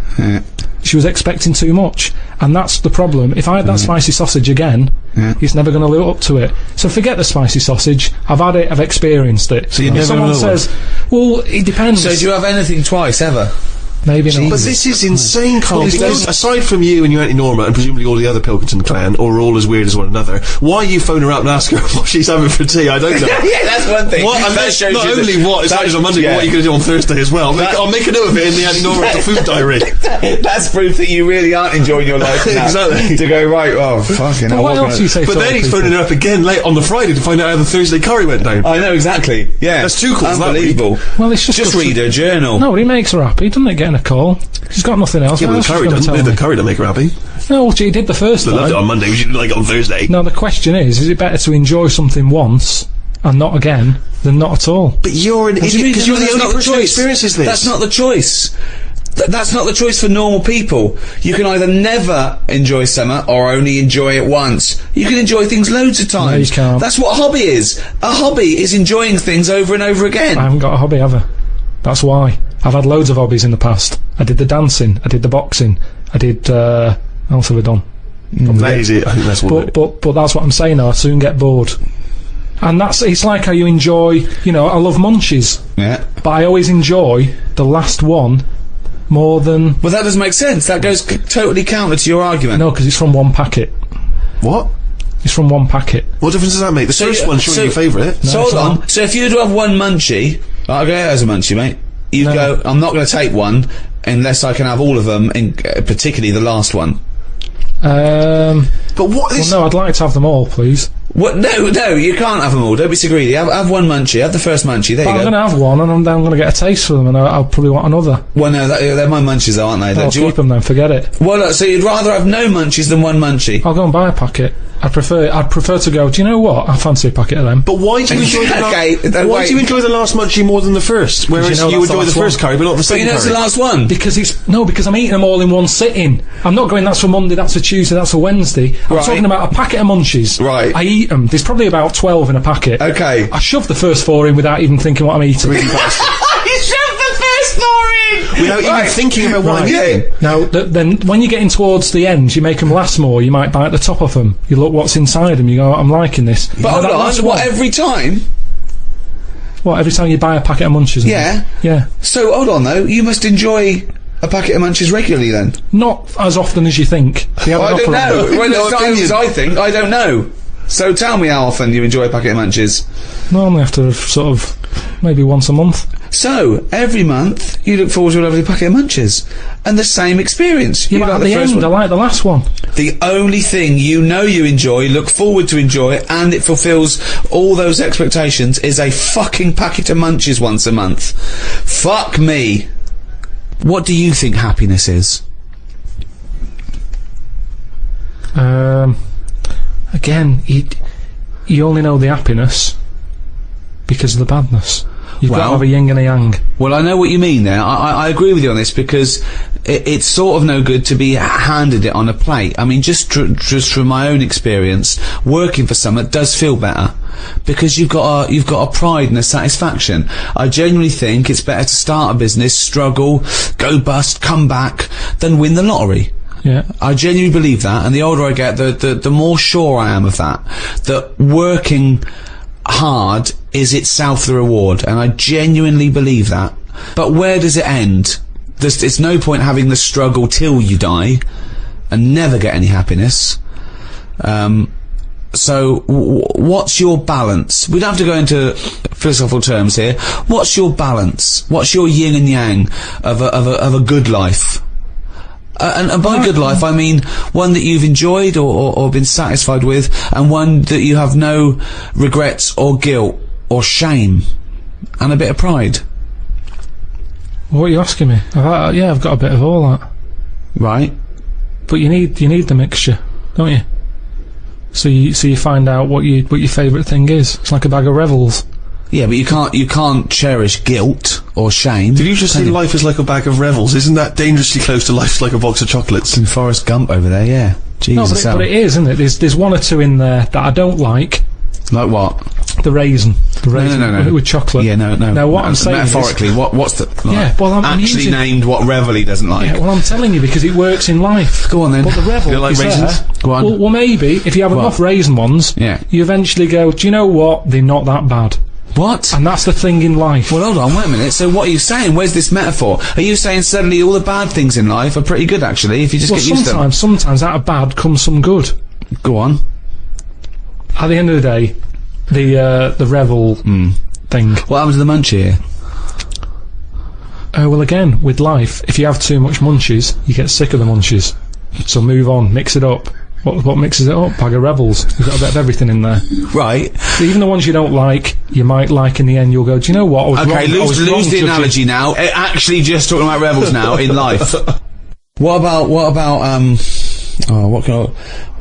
she was expecting too much, and that's the problem. If I had that spicy sausage again, it's never going to live up to it. So forget the spicy sausage. I've had it, I've experienced it. So you if never someone says, well, it depends. So do you have anything twice, ever? Maybe not. But this is insane, Carl. Because aside from you and your Auntie Norma, and presumably all the other Pilkington clan, or all as weird as one another, why you phone her up and ask her what she's having for tea? I don't know. Yeah, that's one thing. And that shows not you only what is happening on Monday, but what you're going to do on Thursday as well. I'll make a note of it in the Auntie Norma food diary. That's proof that you really aren't enjoying your life. Exactly. To go, right, oh, fucking hell. What else do you say? But then he's phoning her up again late on the Friday to find out how the Thursday curry went down. I know, exactly. Yeah. That's two calls. Unbelievable. Well, it's just read her journal. No, he makes her happy. Doesn't it, getting a call? She's got nothing else. Yeah, but the curry doesn't make her happy. No, she did the first time. They loved it on Monday, we didn't like it on Thursday. Now, the question is it better to enjoy something once and not again than not at all? But you're an idiot because you're the only person who experiences this. That's not the choice. That's not the choice for normal people. You can either never enjoy summer or only enjoy it once. You can enjoy things loads of times. No, you can't. That's what a hobby is. A hobby is enjoying things over and over again. I haven't got a hobby, have I? That's why. I've had loads of hobbies in the past. I did the dancing, I did the boxing, I did, what else have I done? That is it, I think that's what but that's what I'm saying now, I soon get bored. And it's like how you enjoy, you know, I love munchies. Yeah. But I always enjoy the last one more than... Well, that doesn't make sense. That goes totally counter to your argument. No, because it's from one packet. What? It's from one packet. What difference does that make? The first one's surely your favourite. So hold on. So if you were to have one munchie, I'll go as a munchie, mate. You go, I'm not going to take one unless I can have all of them, particularly the last one. But what is... Well, no, I'd like to have them all, please. What? No, you can't have them all. Don't be so greedy. Have one munchie. Have the first munchie. There you go. I'm going to have one, and I'm going to get a taste for them, and I'll probably want another. Well, no, they're my munchies, though, aren't they? I'll keep them then. Forget it. Well, look, so you'd rather have no munchies than one munchie? I'll go and buy a packet. I'd prefer to go, do you know what? I fancy a packet of them. But why do you enjoy why do you enjoy the last munchie more than the first? Whereas you enjoy the first curry, but not the second curry. But you know it's the last one. Because I'm eating them all in one sitting. I'm not going, that's for Monday, that's for Tuesday, that's for Wednesday. I'm talking about a packet of munchies. Right. I eat them. There's probably about 12 in a packet. Okay. I shove the first 4 in without even thinking what I'm eating. You shoved the first 4 in! Without even thinking about what I'm eating. Now, then, when you're getting towards the end, you make them last more, you might bite the top off them. You look what's inside them, you go, I'm liking this. But hold on, what, every time? What, every time you buy a packet of munchies? Yeah. Yeah. So, hold on, though, you must enjoy a packet of munchies regularly, then? Not as often as you think. I don't know. Well, it's not as I think, I don't know. So tell me how often you enjoy a packet of munchies. Normally after sort of, maybe once a month. So, every month, you look forward to a lovely packet of munchies. And the same experience. Yeah, but at the end, I like the last one. The only thing you know you enjoy, look forward to enjoy, and it fulfills all those expectations is a fucking packet of munchies once a month. Fuck me. What do you think happiness is? Again, you only know the happiness because of the badness. You've got to have a yin and a yang. Well, I know what you mean there. I agree with you on this because it's sort of no good to be handed it on a plate. I mean, just from my own experience, working for someone does feel better because you've got a pride and a satisfaction. I genuinely think it's better to start a business, struggle, go bust, come back, than win the lottery. Yeah. I genuinely believe that, and the older I get, the more sure I am of that. That working hard is itself the reward, and I genuinely believe that. But where does it end? It's no point having the struggle till you die, and never get any happiness. So, what's your balance? We don't have to go into philosophical terms here. What's your balance? What's your yin and yang of a good life? And by good life, I mean one that you've enjoyed or been satisfied with, and one that you have no regrets or guilt or shame, and a bit of pride. What are you asking me? I've got a bit of all that. Right. But you need the mixture, don't you? So you find out what your favourite thing is. It's like a bag of Revels. Yeah, but you can't cherish guilt or shame. Did you just say life is like a bag of Revels? Isn't that dangerously close to life's like a box of chocolates? In Forrest Gump over there, yeah. Jesus. No, but it is, isn't it? There's one or two in there that I don't like. Like what? The raisin. No. With chocolate. Yeah, no. Now what I'm saying metaphorically, is, what's the... Like, yeah, well, I'm actually named what Revel he doesn't like. Yeah, well, I'm telling you because it works in life. Go on then. But the Revel you like is raisins? there. Go on. Well, maybe, if you have enough raisin ones, you eventually go, do you know what? They're not that bad. What? And that's the thing in life. Well, hold on, wait a minute. So what are you saying? Where's this metaphor? Are you saying suddenly all the bad things in life are pretty good, actually, if you just get used to them? Sometimes out of bad comes some good. Go on. At the end of the day, the Revel thing. What happens to the munchie here? Well, again, with life, if you have too much munchies, you get sick of the munchies. So move on, mix it up. What mixes it up? Bag of Revels. You've got a bit of everything in there. Right. So even the ones you don't like, you might like in the end. You'll go, do you know what? Okay, lose the analogy now. Actually, just talking about Revels now in life. What about what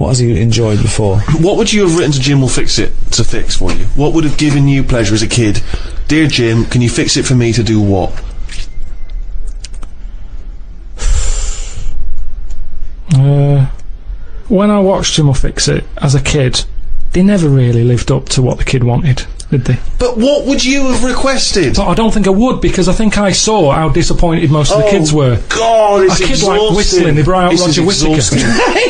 has he enjoyed before? What would you have written to Jim will fix it to fix for you? What would have given you pleasure as a kid? Dear Jim, can you fix it for me to do what? When I watched Jim will fix it as a kid, they never really lived up to what the kid wanted, did they? But what would you have requested? But I don't think I would, because I think I saw how disappointed most of the kids were. God, it's a kid exhausting. like whistling, they brought out Roger Whittaker.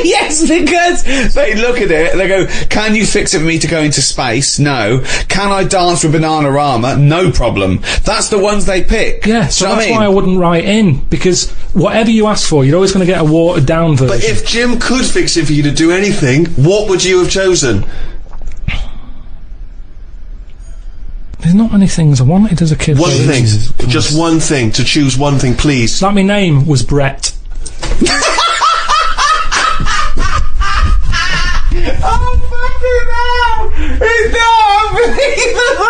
Yes, because they look at it, they go, can you fix it for me to go into space? No. Can I dance with Bananarama? No problem. That's the ones they pick. Yeah, so that's why I wouldn't write in, because whatever you ask for, you're always going to get a watered down version. But if Jim could fix it for you to do anything, what would you have chosen? There's not many things I wanted as a kid. One thing. Just one thing. To choose one thing, please. Like my name was Brett. Oh, fucking hell! It's not unbelievable!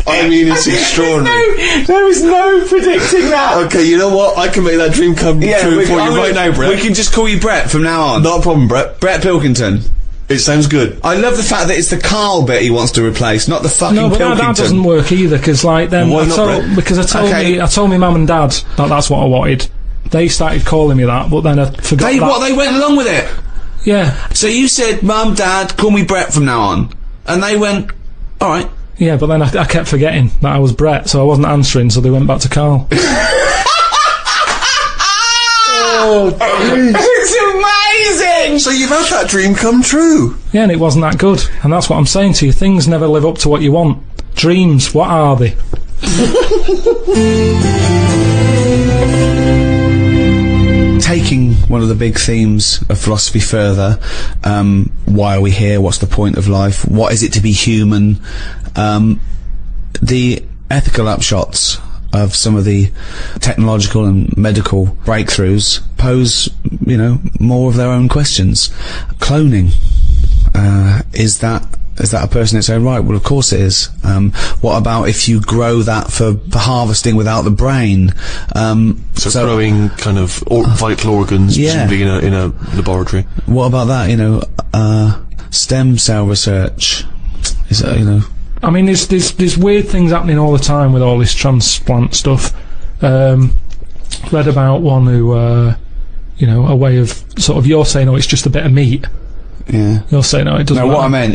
I mean, it's extraordinary. There was no predicting that. Okay, you know what? I can make that dream come true for you right now, Brett. We can just call you Brett from now on. Not a problem, Brett. Brett Pilkington. It sounds good. I love the fact that it's the Carl bit he wants to replace, not the fucking No, but Pilkington. that doesn't work either, because like then Why not, Brett? because I told me mum and dad that that's what I wanted. They started calling me that, but then I forgot that. They went along with it. Yeah. So you said, Mum, Dad, call me Brett from now on. And they went, alright. Yeah, but then I kept forgetting that I was Brett, so I wasn't answering, so they went back to Carl. Oh, It's amazing! so you've had that dream come true. Yeah, and it wasn't that good. And that's what I'm saying to you. Things never live up to what you want. Dreams, what are they? Taking one of the big themes of philosophy further, why are we here? What's the point of life? What is it to be human? The ethical upshots of some of the technological and medical breakthroughs pose, more of their own questions. Cloning, is that a person in its own right? Well, of course it is. What about if you grow that for harvesting without the brain? So growing kind of vital organs, presumably in a laboratory. What about that? Stem cell research. Is that, I mean, there's weird things happening all the time with all this transplant stuff. Read about one who, a way of sort of, you're saying, it's just a bit of meat. Yeah. You're saying, it doesn't No, matter. what I meant,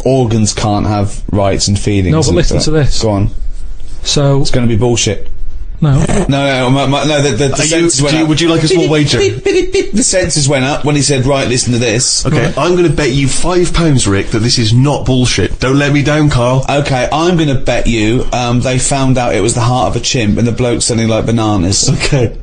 organs can't have rights and feelings. No, but listen to this. Go on. So, It's going to be bullshit. no. The senses went up. Would you like a small wager? The senses went up when he said, right, listen to this. Okay, I'm going to bet you £5, Rick, that this is not bullshit. Don't let me down, Carl. Okay, I'm going to bet you, they found out it was the heart of a chimp and the bloke's selling like bananas. Okay.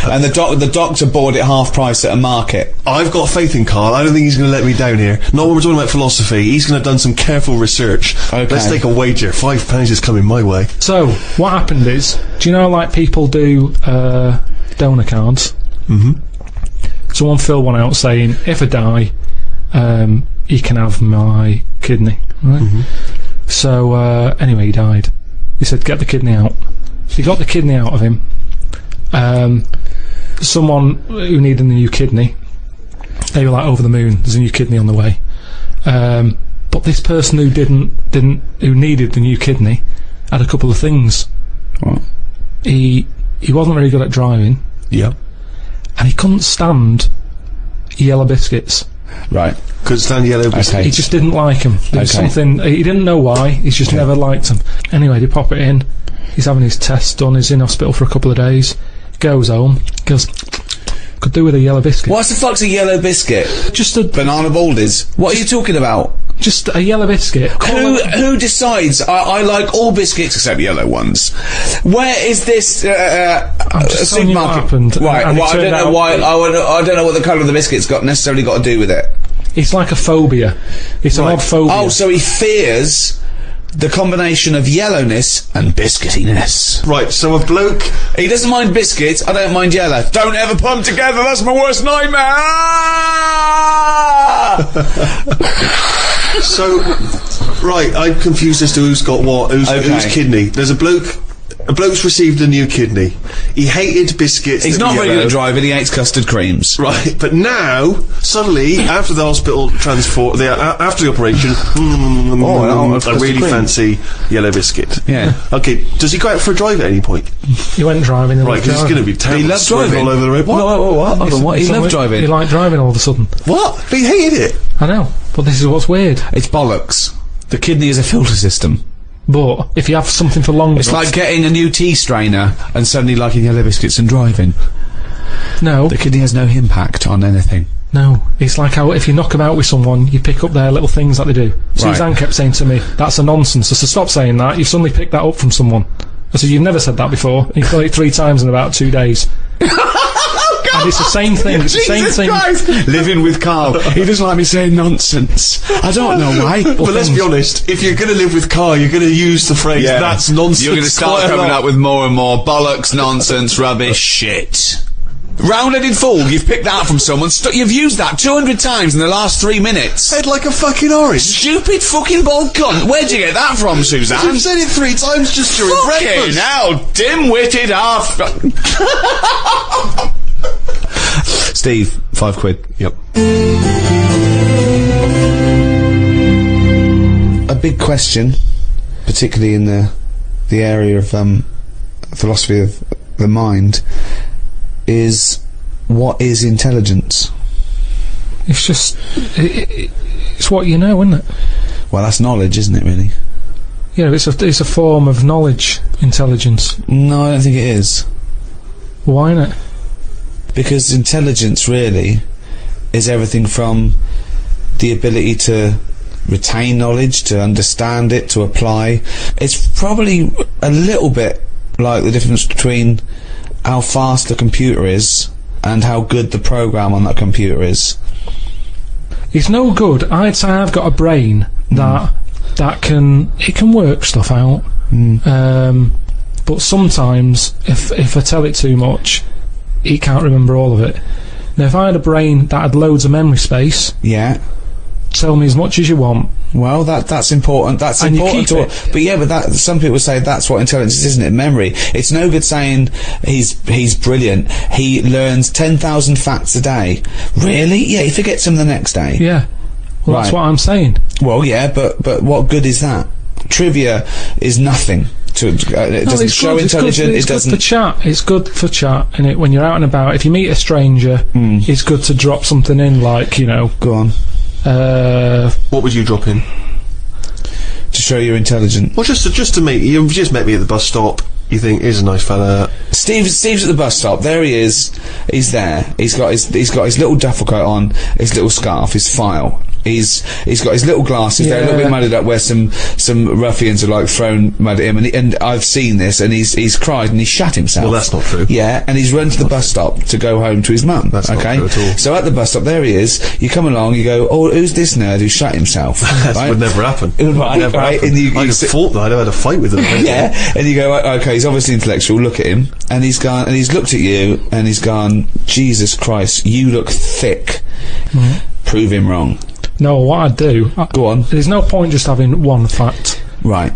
And the doctor bought it half price at a market. I've got faith in Carl. I don't think he's going to let me down here. Not when we're talking about philosophy. He's going to have done some careful research. Okay. Let's take a wager. £5 is coming my way. So, what happened is, do you know, like, people do, donor cards? Mm-hmm. Someone filled one out saying, if I die, you can have my kidney, right? Mm-hmm. So, anyway, he died. He said, get the kidney out. So he got the kidney out of him. Someone who needed a new kidney, they were like, over the moon, there's a new kidney on the way. But this person who who needed the new kidney had a couple of things. What? He wasn't very good at driving, Yeah. and he couldn't stand yellow biscuits. Right. Could stand yellow biscuits. Okay. He just didn't like them. There was Okay. something, he didn't know why, he's just never liked them. Anyway, they pop it in, he's having his tests done, he's in hospital for a couple of days, goes home, goes, could do with a yellow biscuit. What's the fuck's a yellow biscuit? Just a Banana baldies. What are you talking about? Just a yellow biscuit. Who decides I like all biscuits except yellow ones? Where is this just telling you what supermarket? happened, Right. and it Well, I don't turned know out- why. I don't know what the colour of the biscuit's necessarily got to do with it. It's like a phobia. It's an odd phobia. Oh, so he fears the combination of yellowness and biscuitiness. Right, so a bloke... He doesn't mind biscuits. I don't mind yellow. Don't ever put them together. That's my worst nightmare. So, right, I'm confused as to who's got what, whose kidney. There's a bloke's received a new kidney. He hated biscuits. He's that not were very good yellow. at driving. He hates custard creams. Right, but now, suddenly, after the hospital transport, after the operation, I really fancy yellow biscuit. Yeah. Okay, does he go out for a drive at any point? He went driving. and Right, because it's going to be terrible. He loves swerving driving. all over the road. What? Hold on, what? He loves driving. He liked driving all of a sudden. What? But he hated it. I know, but this is what's weird. It's bollocks. The kidney is a filter system. But if you have something for longer, It's like getting a new tea strainer and suddenly liking yellow biscuits and driving. no, The kidney has no impact on anything. no. It's like how if you knock them out with someone, you pick up their little things that they do. Suzanne kept saying to me, "That's a nonsense." I said, "Stop saying that. You've suddenly picked that up from someone." I said, "You've never said that before." And you've done it 3 times in about 2 days. Oh And it's the same thing. It's the same Jesus thing. Christ! Living with Carl. He doesn't like me saying nonsense. I don't know why. But let's be honest, if you're going to live with Carl, you're going to use the phrase, that's nonsense. You're going to start coming up with more and more bollocks, nonsense, rubbish, shit. Round-headed fool, you've picked that up from someone. You've used that 200 times in the last 3 minutes. Head like a fucking orange. Stupid fucking bald cunt. Where'd you get that from, Suzanne? You've said it 3 times just during Fucking breakfast. hell, dim-witted half... Steve, £5. Yep. A big question, particularly in the area of philosophy of the mind, is what is intelligence? It's just, it's what you know, isn't it? Well, that's knowledge, isn't it, really? Yeah, it's a form of knowledge, intelligence. No, I don't think it is. Why not? Because intelligence, really, is everything from the ability to retain knowledge, to understand it, to apply. It's probably a little bit like the difference between how fast the computer is and how good the program on that computer is. It's no good. I'd say I've got a brain that can work stuff out. But sometimes, if I tell it too much, it can't remember all of it. Now, if I had a brain that had loads of memory space, Yeah. tell me as much as you want. Well, that's important. That's And you important keep to. it. But yeah, but that some people say that's what intelligence is, isn't it? Memory. It's no good saying he's brilliant. He learns 10,000 facts a day. Really? Yeah, he forgets them the next day. Yeah. Well, that's Right. what I'm saying. Well, yeah, but what good is that? Trivia is nothing. It doesn't it's show good. intelligent. It's It doesn't. good for chat. It's good for chat, and when you're out and about, if you meet a stranger, it's good to drop something in, like, you know, Go on. What would you drop in? To show you're intelligent. Well, just to meet you. Just met me at the bus stop. You think, here's a nice fella. Steve's at the bus stop. There he is. He's there. He's got his little duffel coat on, his little scarf, his file. He's got his little glasses. They're a little bit mudded up where some ruffians have like thrown mud at him, and I've seen this, and he's cried and he shat himself. Well, that's not true. Yeah, and he's run to the bus stop to go home to his mum. That's not okay? true at all. So at the bus stop, there he is. You come along, you go, oh, who's this nerd who shot himself? That Right? would never happen. Right, Never right, happen. and you I'd have sit- fought that. I'd have had a fight with him. Yeah, and you go, okay, he's obviously intellectual, look at him, and he's gone, and he's looked at you, and he's gone, Jesus Christ, you look thick. Prove him wrong. no, what I'd do, Go on. there's no point just having one fact. Right.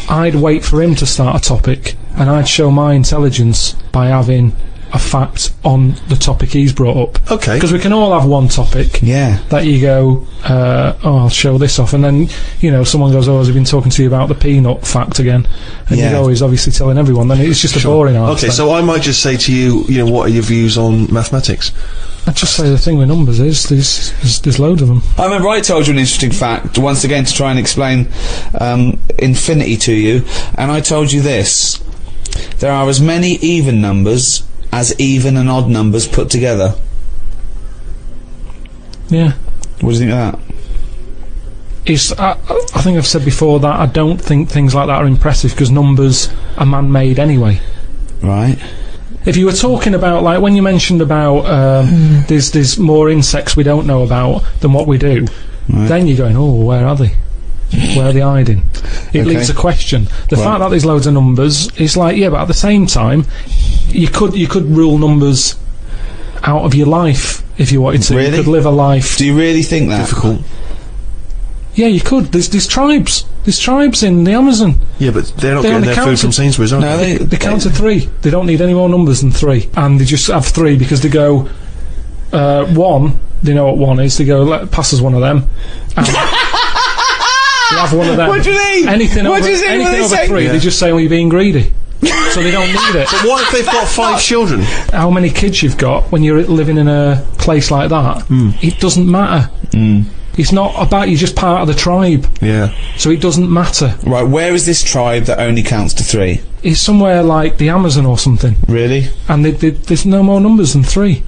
I'd wait for him to start a topic, and I'd show my intelligence by having a fact on the topic he's brought up. Okay. Because we can all have one topic Yeah. that you go, oh, I'll show this off, and then, you know, someone goes, oh, has he been talking to you about the peanut fact again? And Yeah. you go, he's obviously telling everyone, then it's just a boring answer. Okay, so I might just say to you, you know, what are your views on mathematics? I'd just say the thing with numbers is there's loads of them. I remember I told you an interesting fact, once again to try and explain infinity to you, and I told you this. There are as many even numbers as even and odd numbers put together. Yeah. What do you think of that? I think I've said before that I don't think things like that are impressive because numbers are man-made anyway. Right. If you were talking about, like, when you mentioned about there's more insects we don't know about than what we do, Right. then you're going, oh, where are they? Where are they hiding? It Okay. leaves a question. The Right. fact that there's loads of numbers, it's like, yeah, but at the same time, you could rule numbers out of your life if you wanted to. Really? You could live a life. Do you really think that? Difficult. Yeah, you could. There's tribes. There's tribes in the Amazon. Yeah, but they're not They getting only their food counted- from Sainsbury's, are No, they? They count to 3. They don't need any more numbers than 3. And they just have 3 because they go, 1, they know what 1 is, they go, pass us one of them. And they have one of them. What do you mean? Anything What over, do you think when anything they over say- 3, Yeah. they just say, well, you're being greedy. So they don't need it. What if they've got 5 children? How many kids you've got when you're living in a place like that, it doesn't matter. It's not about you're just part of the tribe, Yeah. so it doesn't matter. Right, where is this tribe that only counts to 3? It's somewhere like the Amazon or something, Really? and there's no more numbers than 3.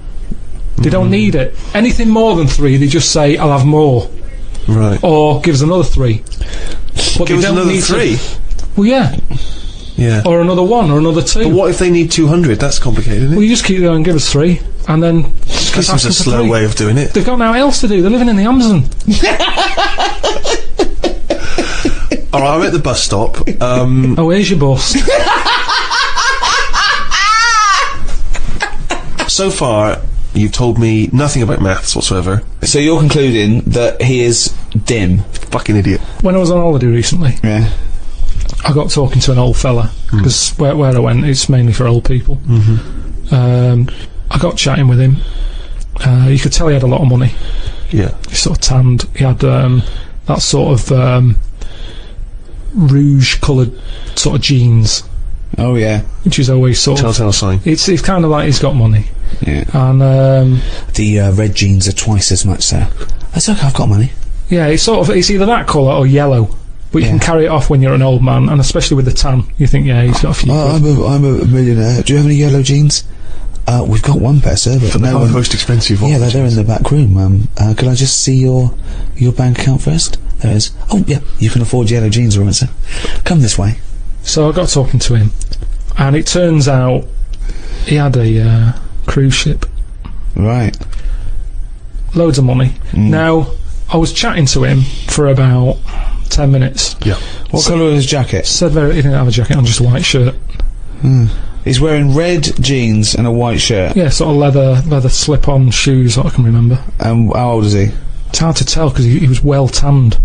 They don't need it. Anything more than 3, they just say, I'll have more, Right. or give us another 3. But Give us they don't another need 3. Well, yeah. Yeah. Or another 1, or another 2. But what if they need 200? That's complicated, isn't it? Well, you just keep going and give us 3, and then... This seems a slow way of doing it. They've got nothing else to do. They're living in the Amazon. Alright, I'm at the bus stop. Oh, where's your bus? So far, you've told me nothing about maths whatsoever. So you're concluding that he is dim? Fucking idiot. When I was on holiday recently, Yeah. I got talking to an old fella, because where I went, it's mainly for old people. I got chatting with him. You could tell he had a lot of money. Yeah. He sort of tanned. He had that sort of rouge-coloured sort of jeans, Oh yeah. which is always sort of... Telltale sign. It's kind of like he's got money. Yeah. And, The red jeans are twice as much, so that's okay. I've got money. yeah, it's sort of... It's either that colour or yellow. But you can carry it off when you're an old man, and especially with the tan, you think, yeah, he's got a few quid. I'm a millionaire. Do you have any yellow jeans? We've got one pair, sir, but no one... most expensive one. Yeah, they're in the back room. Could I just see your bank account first? There it is. Oh, yeah, you can afford yellow jeans, right, sir? Come this way. So I got talking to him, and it turns out he had a cruise ship. Right. Loads of money. Now, I was chatting to him for about 10 minutes. Yeah. What colour was his jacket? Said he didn't have a jacket on, just a white shirt. He's wearing red jeans and a white shirt. Yeah, sort of leather slip-on shoes, that I can remember. And how old is he? It's hard to tell, because he was well tanned.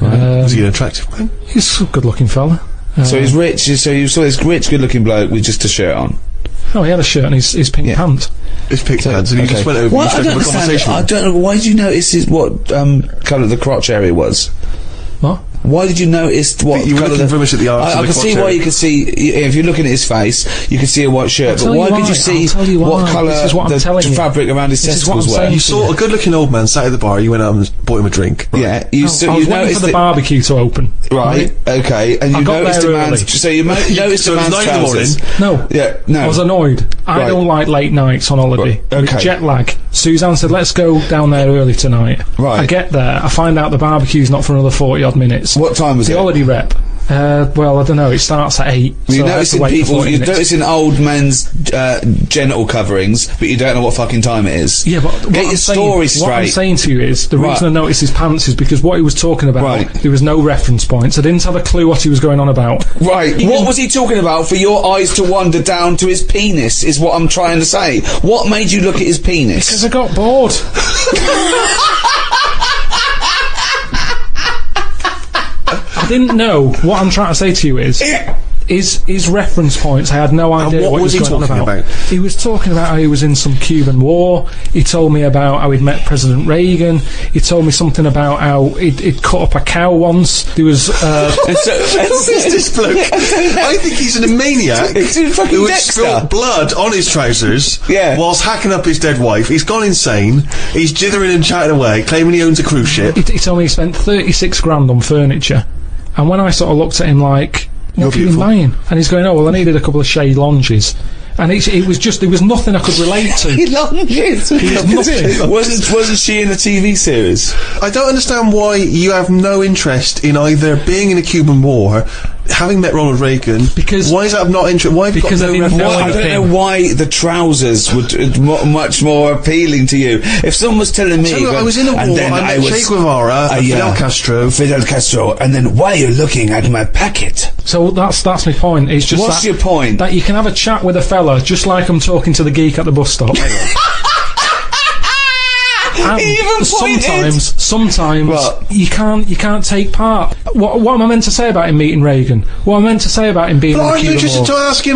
Is he an attractive man? He's a good-looking fella. So he's rich. So you saw this rich, good-looking bloke with just a shirt on. Oh, he had a shirt and his pink pants. His pink pants, and he just went over and struck up a conversation. I don't know. Why did you notice what colour the crotch area was? What? Why did you notice what You were colour looking very much at the arse I and the can see crotch why area. you could see if you're looking at his face, you could see a white shirt. I'll But why tell could you you see I'll tell you what why. colour This is what I'm the telling you. fabric around his This is what testicles I'm were? saying. You saw a good-looking old man sat at the bar. You went out and bought him a drink. Right. Yeah, you I was waiting noticed for the that- barbecue to open. Right, okay, and I you got noticed there a man's... early. So you noticed So a it was man's 9 in the morning. trousers. No. Yeah, no. I was annoyed. I Right. don't like late nights on holiday. Right, okay. With jet lag. Suzanne said, let's go down there early tonight. Right. I get there, I find out the barbecue's not for another 40-odd minutes. What time was The it? holiday rep. Well, I don't know, it starts at 8. You're so I have to noticing wait for people, 40 you're minutes. noticing old men's genital coverings, but you don't know what fucking time it is. Yeah, but Get your story What I'm straight. saying to you is, the Right. reason I noticed his pants is because what he was talking about, Right. there was no reference points. I didn't have a clue what he was going on about. Right, what was he talking about for your eyes to wander down to his penis, is what I'm trying to say. What made you look at his penis? Because I got bored. I didn't know. What I'm trying to say to you is his reference points. I had no idea what what was he was he going on talking about. about? He was talking about how he was in some Cuban war. He told me about how he'd met President Reagan. He told me something about how he'd cut up a cow once. There was What is this bloke? I think he's a maniac It's fucking who had Dexter. spilled blood on his trousers whilst hacking up his dead wife. He's gone insane. He's jithering and chatting away, claiming he owns a cruise ship. he told me he spent 36 grand on furniture. And when I sort of looked at him like, what have you been beautiful. buying? And he's going, oh, well, I needed a couple of shade lounges. And it was just, there was nothing I could relate to. Wasn't she in a TV series? I don't understand why you have no interest in either being in a Cuban war, having met Ronald Reagan. Because- why is that not interesting? Why have you got because I no didn't reference? know I don't anything. know why the trousers were much more appealing to you. If someone was telling me, Tell you what, I was in a war. and then I met Che Guevara, Fidel Castro. Fidel Castro, and then why are you looking at my packet? So that's my point. It's just What's that, your point? that you can have a chat with a fella just like I'm talking to the geek at the bus stop. And Even pointed. sometimes What? you can't take part. What am I meant to say about him meeting Reagan? What am I meant to say about him being in the Aren't you Cuban interested War?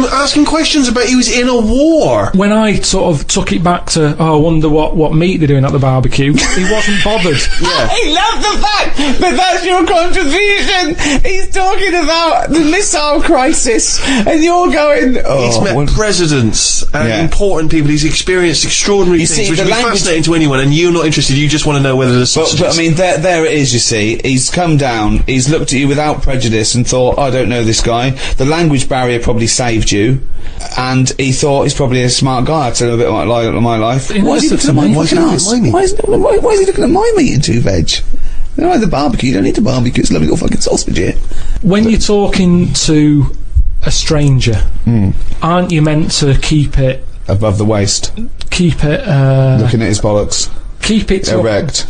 to ask him questions about he was in a war? When I sort of took it back to, I wonder what meat they're doing at the barbecue, he wasn't bothered. Yeah. I love the fact that that's your contribution. He's talking about the missile crisis, and you're going, He's Oh, met well- presidents and Yeah. important people. He's experienced extraordinary You things, see, which the would be language- fascinating to anyone. And you're not interested. You just want to know whether the sausage. But I mean, there it is, you see. He's come down, he's looked at you without prejudice and thought, I don't know this guy. The language barrier probably saved you. And he thought he's probably a smart guy. I tell him a bit about my life. He Why is he listened looking at to my me. Why is he fucking looking ass? at my meat? Why is he looking at my meat and 2 veg? You know, the barbecue, you don't need to barbecue, it's a lovely little fucking sausage here. When you're talking to a stranger, aren't you meant to keep it Above the waist. Keep it. Looking at his bollocks. Keep it erect.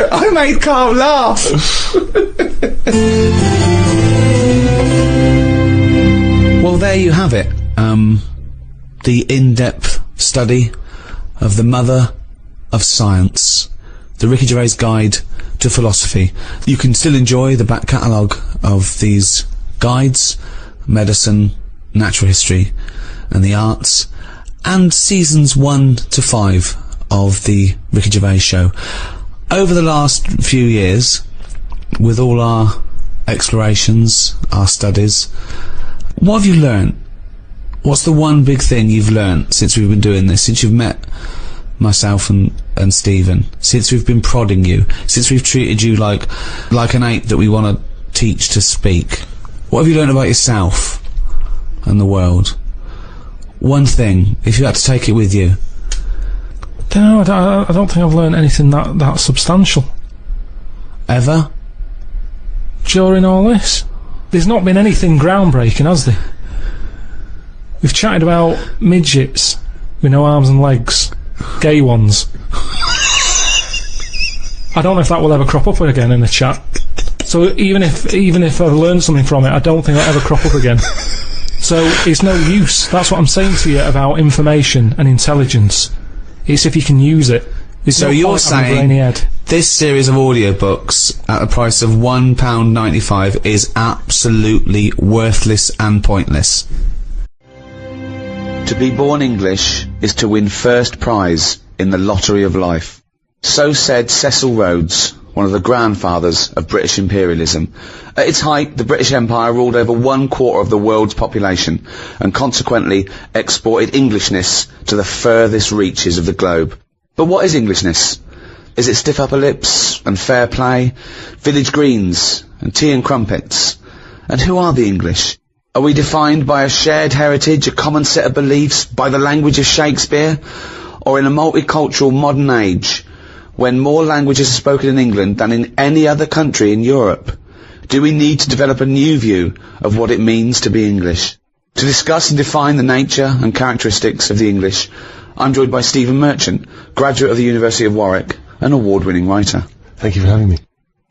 I made Carl laugh. Well, there you have it. The in-depth study of the mother of science, the Ricky Gervais Guide to Philosophy. You can still enjoy the back catalogue of these guides, medicine, natural history, and the arts, and seasons 1 to 5 of the Ricky Gervais Show. Over the last few years, with all our explorations, our studies, what have you learnt? What's the one big thing you've learnt since we've been doing this, since you've met myself and Stephen, since we've been prodding you, since we've treated you like an ape that we want to teach to speak? What have you learnt about yourself and the world? One thing, if you had to take it with you. No, I don't think I've learned anything that substantial. Ever? During all this? There's not been anything groundbreaking, has there? We've chatted about midgets with no arms and legs. Gay ones. I don't know if that will ever crop up again in the chat. So even if I've learned something from it, I don't think it'll ever crop up again. So it's no use. That's what I'm saying to you about information and intelligence. It's if you can use it. So you're saying this series of audiobooks at the price of £1.95 is absolutely worthless and pointless. To be born English is to win first prize in the lottery of life. So said Cecil Rhodes, one of the grandfathers of British imperialism. At its height, the British Empire ruled over 1/4 of the world's population and consequently exported Englishness to the furthest reaches of the globe. But what is Englishness? Is it stiff upper lips and fair play, village greens and tea and crumpets? And who are the English? Are we defined by a shared heritage, a common set of beliefs, by the language of Shakespeare? Or in a multicultural modern age, when more languages are spoken in England than in any other country in Europe, do we need to develop a new view of what it means to be English? To discuss and define the nature and characteristics of the English, I'm joined by Stephen Merchant, graduate of the University of Warwick, an award-winning writer. Thank you for having me.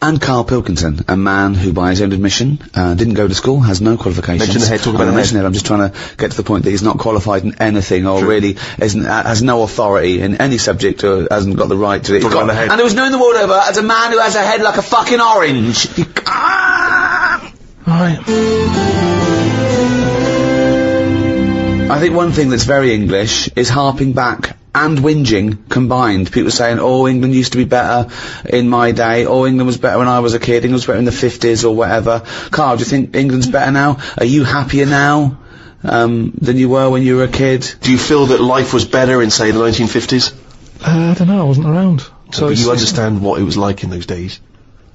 And Carl Pilkington, a man who, by his own admission, didn't go to school, has no qualifications. Mention the head, talk about the head. I'm just trying to get to the point that he's not qualified in anything, or really has no authority in any subject, or hasn't got the right to it. Talk about the head. And he was known the world over as a man who has a head like a fucking orange. Right. I think one thing that's very English is harping back and whinging combined. People saying, oh, England used to be better in my day, oh, England was better when I was a kid, England was better in the 50s or whatever. Carl, do you think England's better now? Are you happier now than you were when you were a kid? Do you feel that life was better in, say, the 1950s? I don't know, I wasn't around. So but you understand what it was like in those days?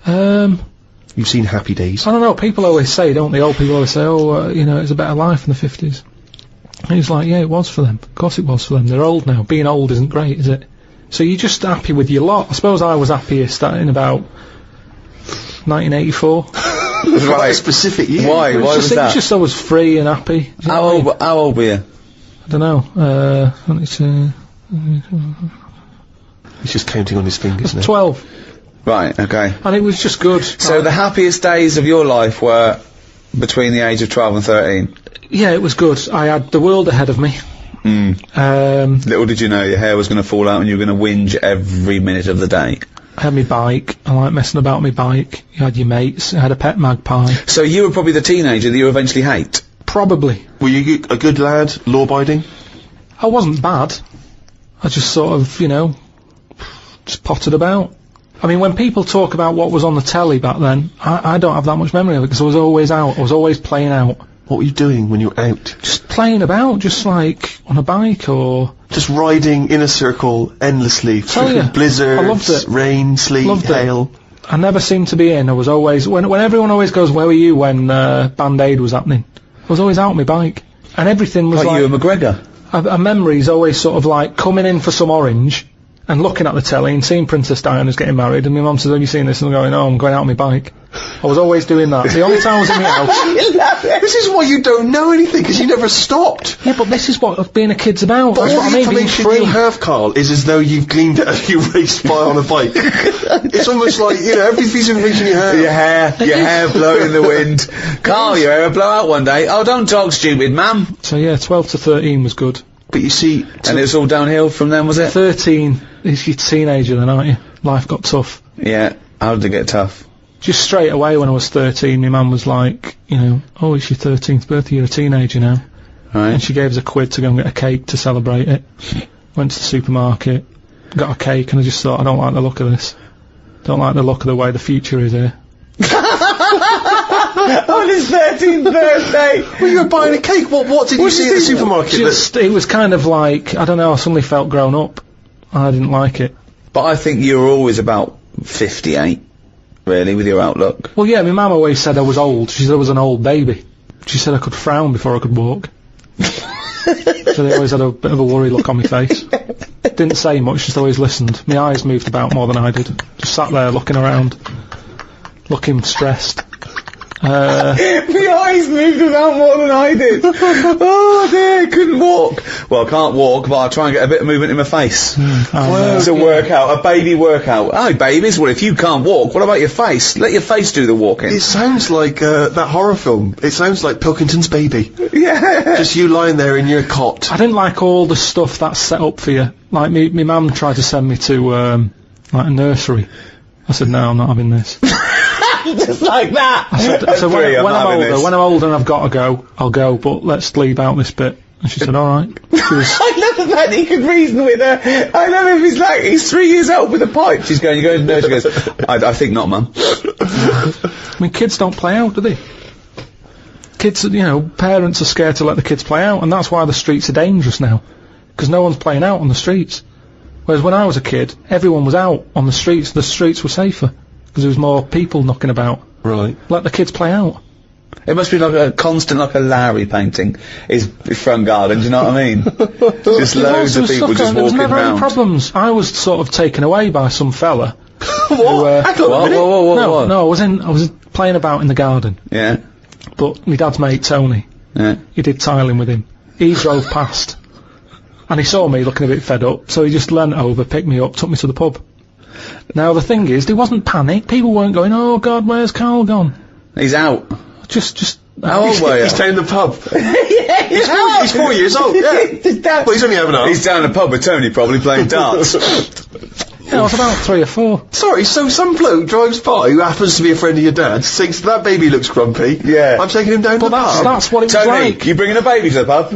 You've seen happy days. I don't know, people always say, don't they, old people always say, oh, you know, it's a better life in the 50s. And he's like, yeah, it was for them. Of course it was for them. They're old now. Being old isn't great, is it? So you're just happy with your lot. I suppose I was happiest in about 1984. Quite a specific year. Why? Why was that? It was just I was free and happy. How old were you? I don't know. He's just counting on his fingers now. 12. Right, okay. And it was just good. So the happiest days of your life were between the age of 12 and 13? Yeah, it was good. I had the world ahead of me. Little did you know your hair was going to fall out and you were going to whinge every minute of the day. I had my bike. I like messing about my bike. You had your mates. I had a pet magpie. So you were probably the teenager that you eventually hate? Probably. Were you a good lad, law-abiding? I wasn't bad. I just sort of, you know, just potted about. I mean, when people talk about what was on the telly back then, I don't have that much memory of it because I was always out. I was always playing out. What were you doing when you were out? Just playing about, just like on a bike or... Just riding in a circle endlessly through blizzards, I loved it. Rain, sleet, hail. I never seemed to be in. I was always... When everyone always goes, where were you when Band Aid was happening? I was always out on my bike. And everything was like... you and McGregor? a memory's always sort of like coming in for some orange and looking at the telly and seeing Princess Diana's getting married, and my mum says, have you seen this? And I'm going, oh, I'm going out on my bike. I was always doing that. The only time I was in my house... This is why you don't know anything, because you never stopped. Yeah, but this is what being a kid's about. But That's all what I the mean, being information free. you have, Carl, is as though you've gleaned it as you raced by on a bike. It's almost like, you know, every piece of information you have. Your hair blowing in the wind. Carl, your hair will blow out one day. Oh, don't talk stupid, ma'am. So yeah, 12 to 13 was good. But you see... And it was all downhill from then, was it? 13 is your teenager then, aren't you? Life got tough. Yeah. How did it get tough? Just straight away when I was 13, my mum was like, you know, oh, it's your 13th birthday, you're a teenager now. Right. And she gave us a quid to go and get a cake to celebrate it. Went to the supermarket, got a cake, and I just thought, I don't like the look of this. Don't like the look of the way the future is here. On his 13th birthday! Well, you were buying a cake. What did you see at the supermarket? Just, it was kind of like, I don't know, I suddenly felt grown up. I didn't like it. But I think you were always about 58, really, with your outlook. Well, yeah, my mum always said I was old. She said I was an old baby. She said I could frown before I could walk. So they always had a bit of a worry look on my face. Didn't say much, just always listened. My eyes moved about more than I did. Just sat there looking around, looking stressed. My eyes moved about more than I did. Oh dear, I couldn't walk. Well, I can't walk, but I'll try and get a bit of movement in my face. It's a workout, a baby workout. Oh, babies, well, if you can't walk, what about your face? Let your face do the walking. It sounds like that horror film. It sounds like Pilkington's Baby. Yeah. Just you lying there in your cot. I didn't like all the stuff that's set up for you. Like, me mum tried to send me to, like, a nursery. I said, no, I'm not having this. Just like that. I said when I'm older and I've got to go, I'll go, but let's leave out this bit. And she said, alright. I love the fact that he can reason with her. I love him, he's 3 years old with a pipe. She's going, you're going to nurse. She goes, I think not, mum. I mean, kids don't play out, do they? Kids, you know, parents are scared to let the kids play out, and that's why the streets are dangerous now. Because no one's playing out on the streets. Whereas when I was a kid, everyone was out on the streets were safer. Because there was more people knocking about. Right. Let the kids play out. It must be like a constant, like a Larry painting, his front garden, do you know what I mean? Just loads of people just there was walking never around. any problems. I was sort of taken away by some fella. What? No, I was playing about in the garden. Yeah. But my dad's mate, Tony, Yeah. he did tiling with him. He drove past. And he saw me looking a bit fed up, so he just leant over, picked me up, took me to the pub. Now the thing is, there wasn't panic. People weren't going, oh God, where's Carl gone? He's out. Just. How old were you? He's down the pub. Yeah, He's 4 years old, yeah. Well, he's only having a... He's down the pub with Tony, probably playing darts. Yeah, I was about 3 or 4. Sorry, so some bloke drives by who happens to be a friend of your dad's, thinks that baby looks grumpy. Yeah. I'm taking him down to the pub. That's what it was Tony, like. you bringing a baby to the pub?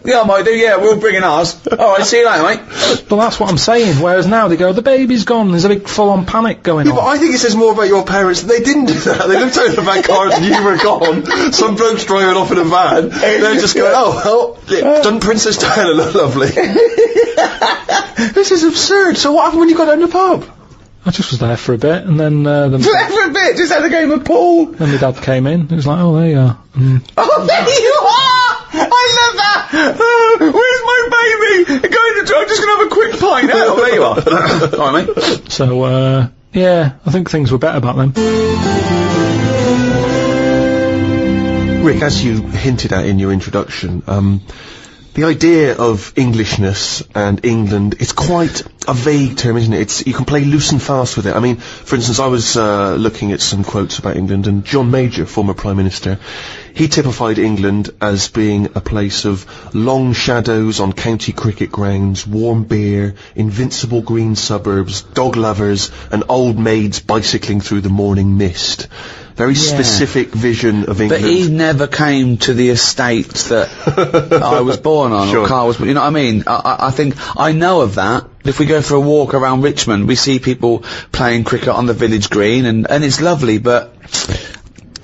Yeah, I might do, yeah, we're all bringing ours. Alright, see you later, mate. But that's what I'm saying. Whereas now they go, the baby's gone. There's a big full-on panic going Yeah, on. but I think it says more about your parents. They didn't do that. They looked out of the back car and you were gone. Some bloke's driving off in a van. They're just going, oh, well, doesn't Princess Diana look lovely? This is absurd. So what happened when you got down the pub? I just was there for a bit, and then For a bit, just had a game of pool. then my dad came in. It was like, oh, there you are. Oh, there you are! I love that! Where's my baby? I'm just going to have a quick pint. Oh, there you are. Alright, mate. So, yeah, I think things were better back then. Rick, as you hinted at in your introduction, the idea of Englishness and England, it's quite a vague term, isn't it? You can play loose and fast with it. I mean, for instance, I was looking at some quotes about England, and John Major, former Prime Minister, he typified England as being a place of long shadows on county cricket grounds, warm beer, invincible green suburbs, dog lovers, and old maids bicycling through the morning mist. Very specific vision of England. But he never came to the estate that I was born on, Sure. or Carl was, you know what I mean? I think, I know of that. If we go for a walk around Richmond, we see people playing cricket on the village green, and it's lovely, but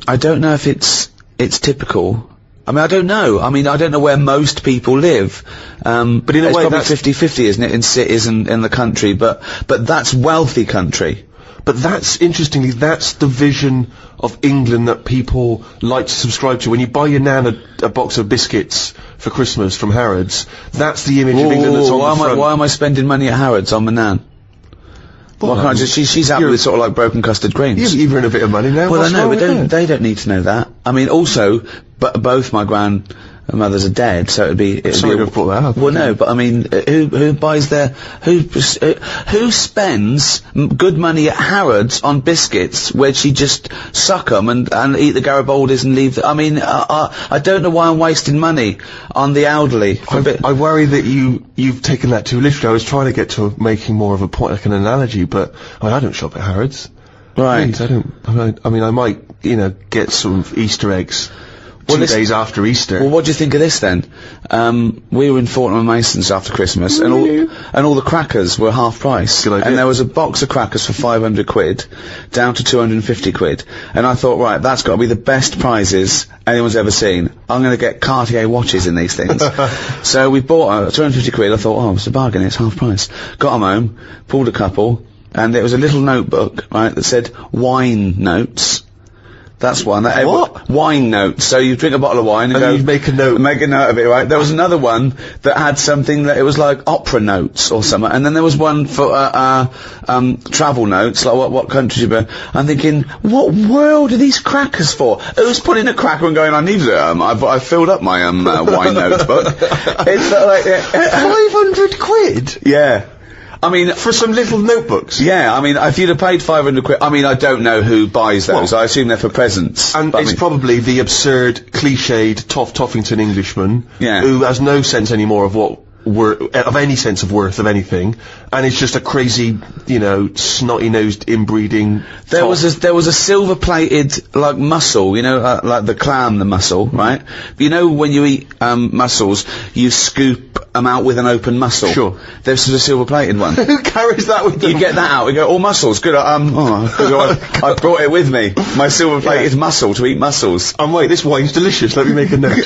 I don't know if it's typical. I mean, I don't know. I mean, I don't know where most people live. But in a way, it's probably 50-50, isn't it, in cities and in the country, but that's wealthy country. But interestingly, that's the vision of England that people like to subscribe to. When you buy your nan a box of biscuits for Christmas from Harrods, that's the image of England that's on the front. Why am I spending money at Harrods on my nan? Why can't I just, she's happy with sort of like broken custard creams. You've earned a bit of money now. Well, I know, but they don't need to know that. I mean, also, both my grandmothers are dead, so Sorry to have brought that up. Well, no, but I mean, who buys who spends good money at Harrods on biscuits where she just suck 'em and eat the Garibaldis and leave I mean, I don't know why I'm wasting money on the elderly. I worry that you've taken that too literally. I was trying to get to making more of a point, like an analogy, but I don't shop at Harrods. Right. Please, I mean, I might, get some Easter eggs. 2 days after Easter. Well, what do you think of this then? We were in Fortnum & Mason's after Christmas, and all the crackers were half price. Good idea. And there was a box of crackers for 500 quid, down to 250 quid. And I thought, right, that's got to be the best prizes anyone's ever seen. I'm going to get Cartier watches in these things. So we bought 250 quid. I thought, it's a bargain. It's half price. Got them home, pulled a couple, and there was a little notebook, right, that said wine notes. That's one. What? Wine notes. So you drink a bottle of wine and go... you make a note. Make a note of it, right? There was another one that had something that it was like opera notes or something. And then there was one for, travel notes, like what country you been. I'm thinking, what world are these crackers for? Who's putting a cracker and going, I need it, I filled up my, wine notebook. It's like... 500 quid? Yeah. I mean, for some little notebooks. Yeah, I mean, if you'd have paid 500 quid, I mean, I don't know who buys those. I assume they're for presents. And it's probably the absurd, cliched Toffington Englishman who has no sense anymore of any sense of worth of anything, and it's just a crazy, snotty-nosed inbreeding. There was a silver-plated like mussel, like the clam, the mussel, right? When you eat mussels, you scoop them out with an open mussel. Sure. There's a silver-plated one. Who carries that with them? You get that out. You go, all mussels, good. I brought it with me. My silver-plated mussel to eat mussels. Wait, this wine's delicious. Let me make a note.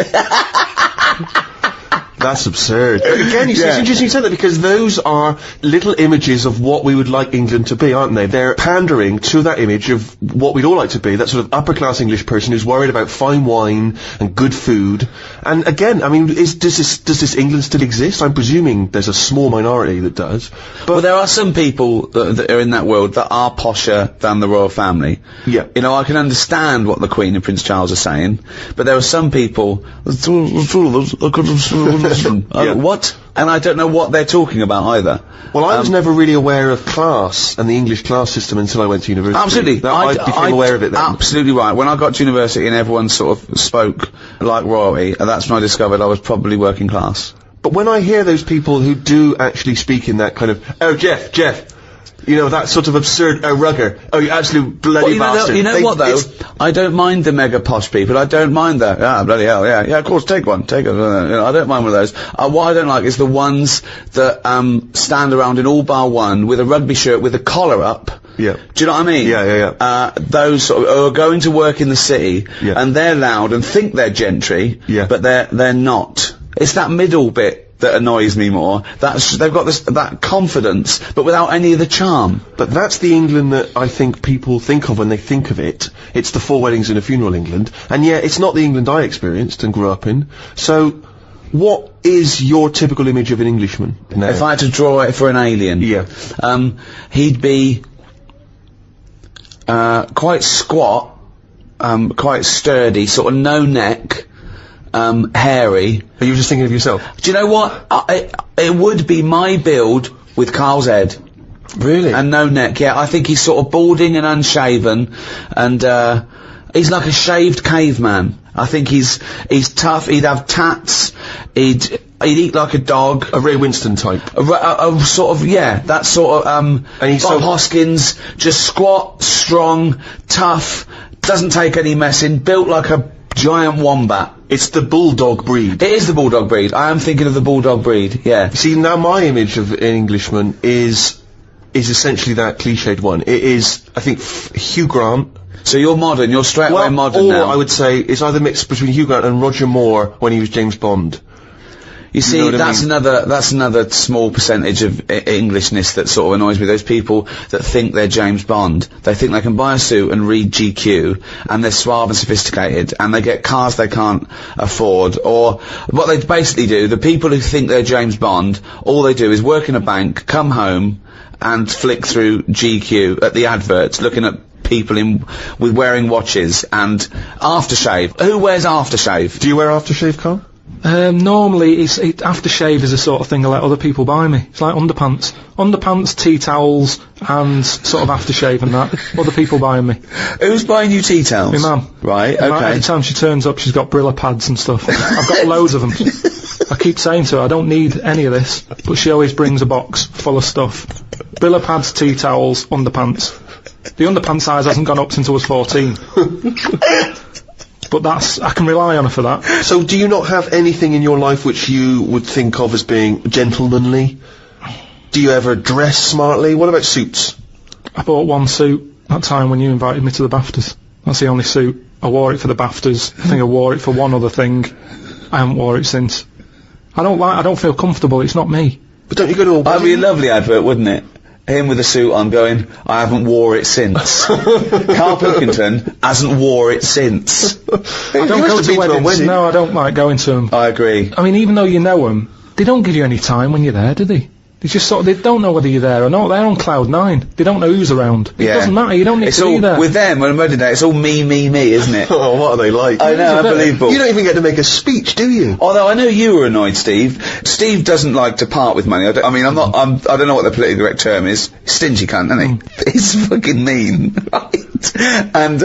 That's absurd. Again, it's interesting you said that, because those are little images of what we would like England to be, aren't they? They're pandering to that image of what we'd all like to be, that sort of upper-class English person who's worried about fine wine and good food. And again, I mean, does this England still exist? I'm presuming there's a small minority that does. But well, there are some people that are in that world that are posher than the royal family. Yeah. I can understand what the Queen and Prince Charles are saying, but there are some people... What? And I don't know what they're talking about either. Well, I was never really aware of class and the English class system until I went to university. Absolutely. I became aware of it then. Absolutely right. When I got to university and everyone sort of spoke like royalty, and that's when I discovered I was probably working class. But when I hear those people who do actually speak in that kind of, oh, Jeff, that sort of absurd, oh, rugger, oh, you absolute bloody bastard. You know what, though? I don't mind the mega posh people. I don't mind that. Ah, bloody hell, yeah, of course, take one. I don't mind one of those. What I don't like is the ones that, stand around in all bar one with a rugby shirt with a collar up. Yeah. Do you know what I mean? Yeah. Those sort of, who are going to work in the city, and they're loud and think they're gentry, but they're not. It's that middle bit that annoys me more. They've got that confidence, but without any of the charm. But that's the England that I think people think of when they think of it. It's the 4 weddings and a funeral England, and yet it's not the England I experienced and grew up in. So, what is your typical image of an Englishman now? If I had to draw it for an alien, he'd be quite squat, quite sturdy, sort of no neck. Hairy. Are you just thinking of yourself? Do you know what? It would be my build with Carl's head. Really? And no neck, I think he's sort of balding and unshaven, and, he's like a shaved caveman. I think he's tough, he'd have tats, he'd eat like a dog. A Ray Winston type. A sort of, that sort of, and he's Bob Hoskins, just squat, strong, tough, doesn't take any messing, built like a giant wombat. It's the bulldog breed. It is the bulldog breed. I am thinking of the bulldog breed, See, now my image of an Englishman is essentially that cliched one. It is, I think, Hugh Grant. So you're modern, you're straight away modern now. I would say it's either mixed between Hugh Grant and Roger Moore when he was James Bond. You see, know what I that's mean? that's another small percentage of Englishness that sort of annoys me. Those people that think they're James Bond. They think they can buy a suit and read GQ, and they're suave and sophisticated, and they get cars they can't afford. Or what they basically do, the people who think they're James Bond, all they do is work in a bank, come home, and flick through GQ at the adverts, looking at people with wearing watches and aftershave. Who wears aftershave? Do you wear aftershave, Carl? Normally, aftershave is the sort of thing I let other people buy me. It's like underpants, tea towels, and sort of aftershave and that. Other people buying me. Who's buying you tea towels? My mum. Right, My mum, okay. every time she turns up, she's got Brilla pads and stuff. I've got loads of them. I keep saying to her, I don't need any of this, but she always brings a box full of stuff. Brilla pads, tea towels, underpants. The underpants size hasn't gone up since I was 14. But I can rely on her for that. So do you not have anything in your life which you would think of as being gentlemanly? Do you ever dress smartly? What about suits? I bought one suit that time when you invited me to the BAFTAs. That's the only suit. I wore it for the BAFTAs. I think I wore it for one other thing. I haven't wore it since. I don't feel comfortable. It's not me. But don't you go to a That'd be a wedding? lovely advert, wouldn't it? Him with a suit on going, I haven't wore it since. Carl Pilkington hasn't wore it since. I don't go to weddings. No, I don't like going to them. I agree. I mean, even though you know them, they don't give you any time when you're there, do they? They just they don't know whether you're there or not. They're on cloud 9. They don't know who's around. Yeah. It doesn't matter. You don't need It's to all, be there. with them, on a wedding day, it's all me, isn't it? Oh, what are they like? I know, unbelievable. You don't even get to make a speech, do you? Although I know you were annoyed, Steve. Steve doesn't like to part with money. I don't know what the politically correct term is. Stingy cunt, isn't he? He's fucking mean, right? And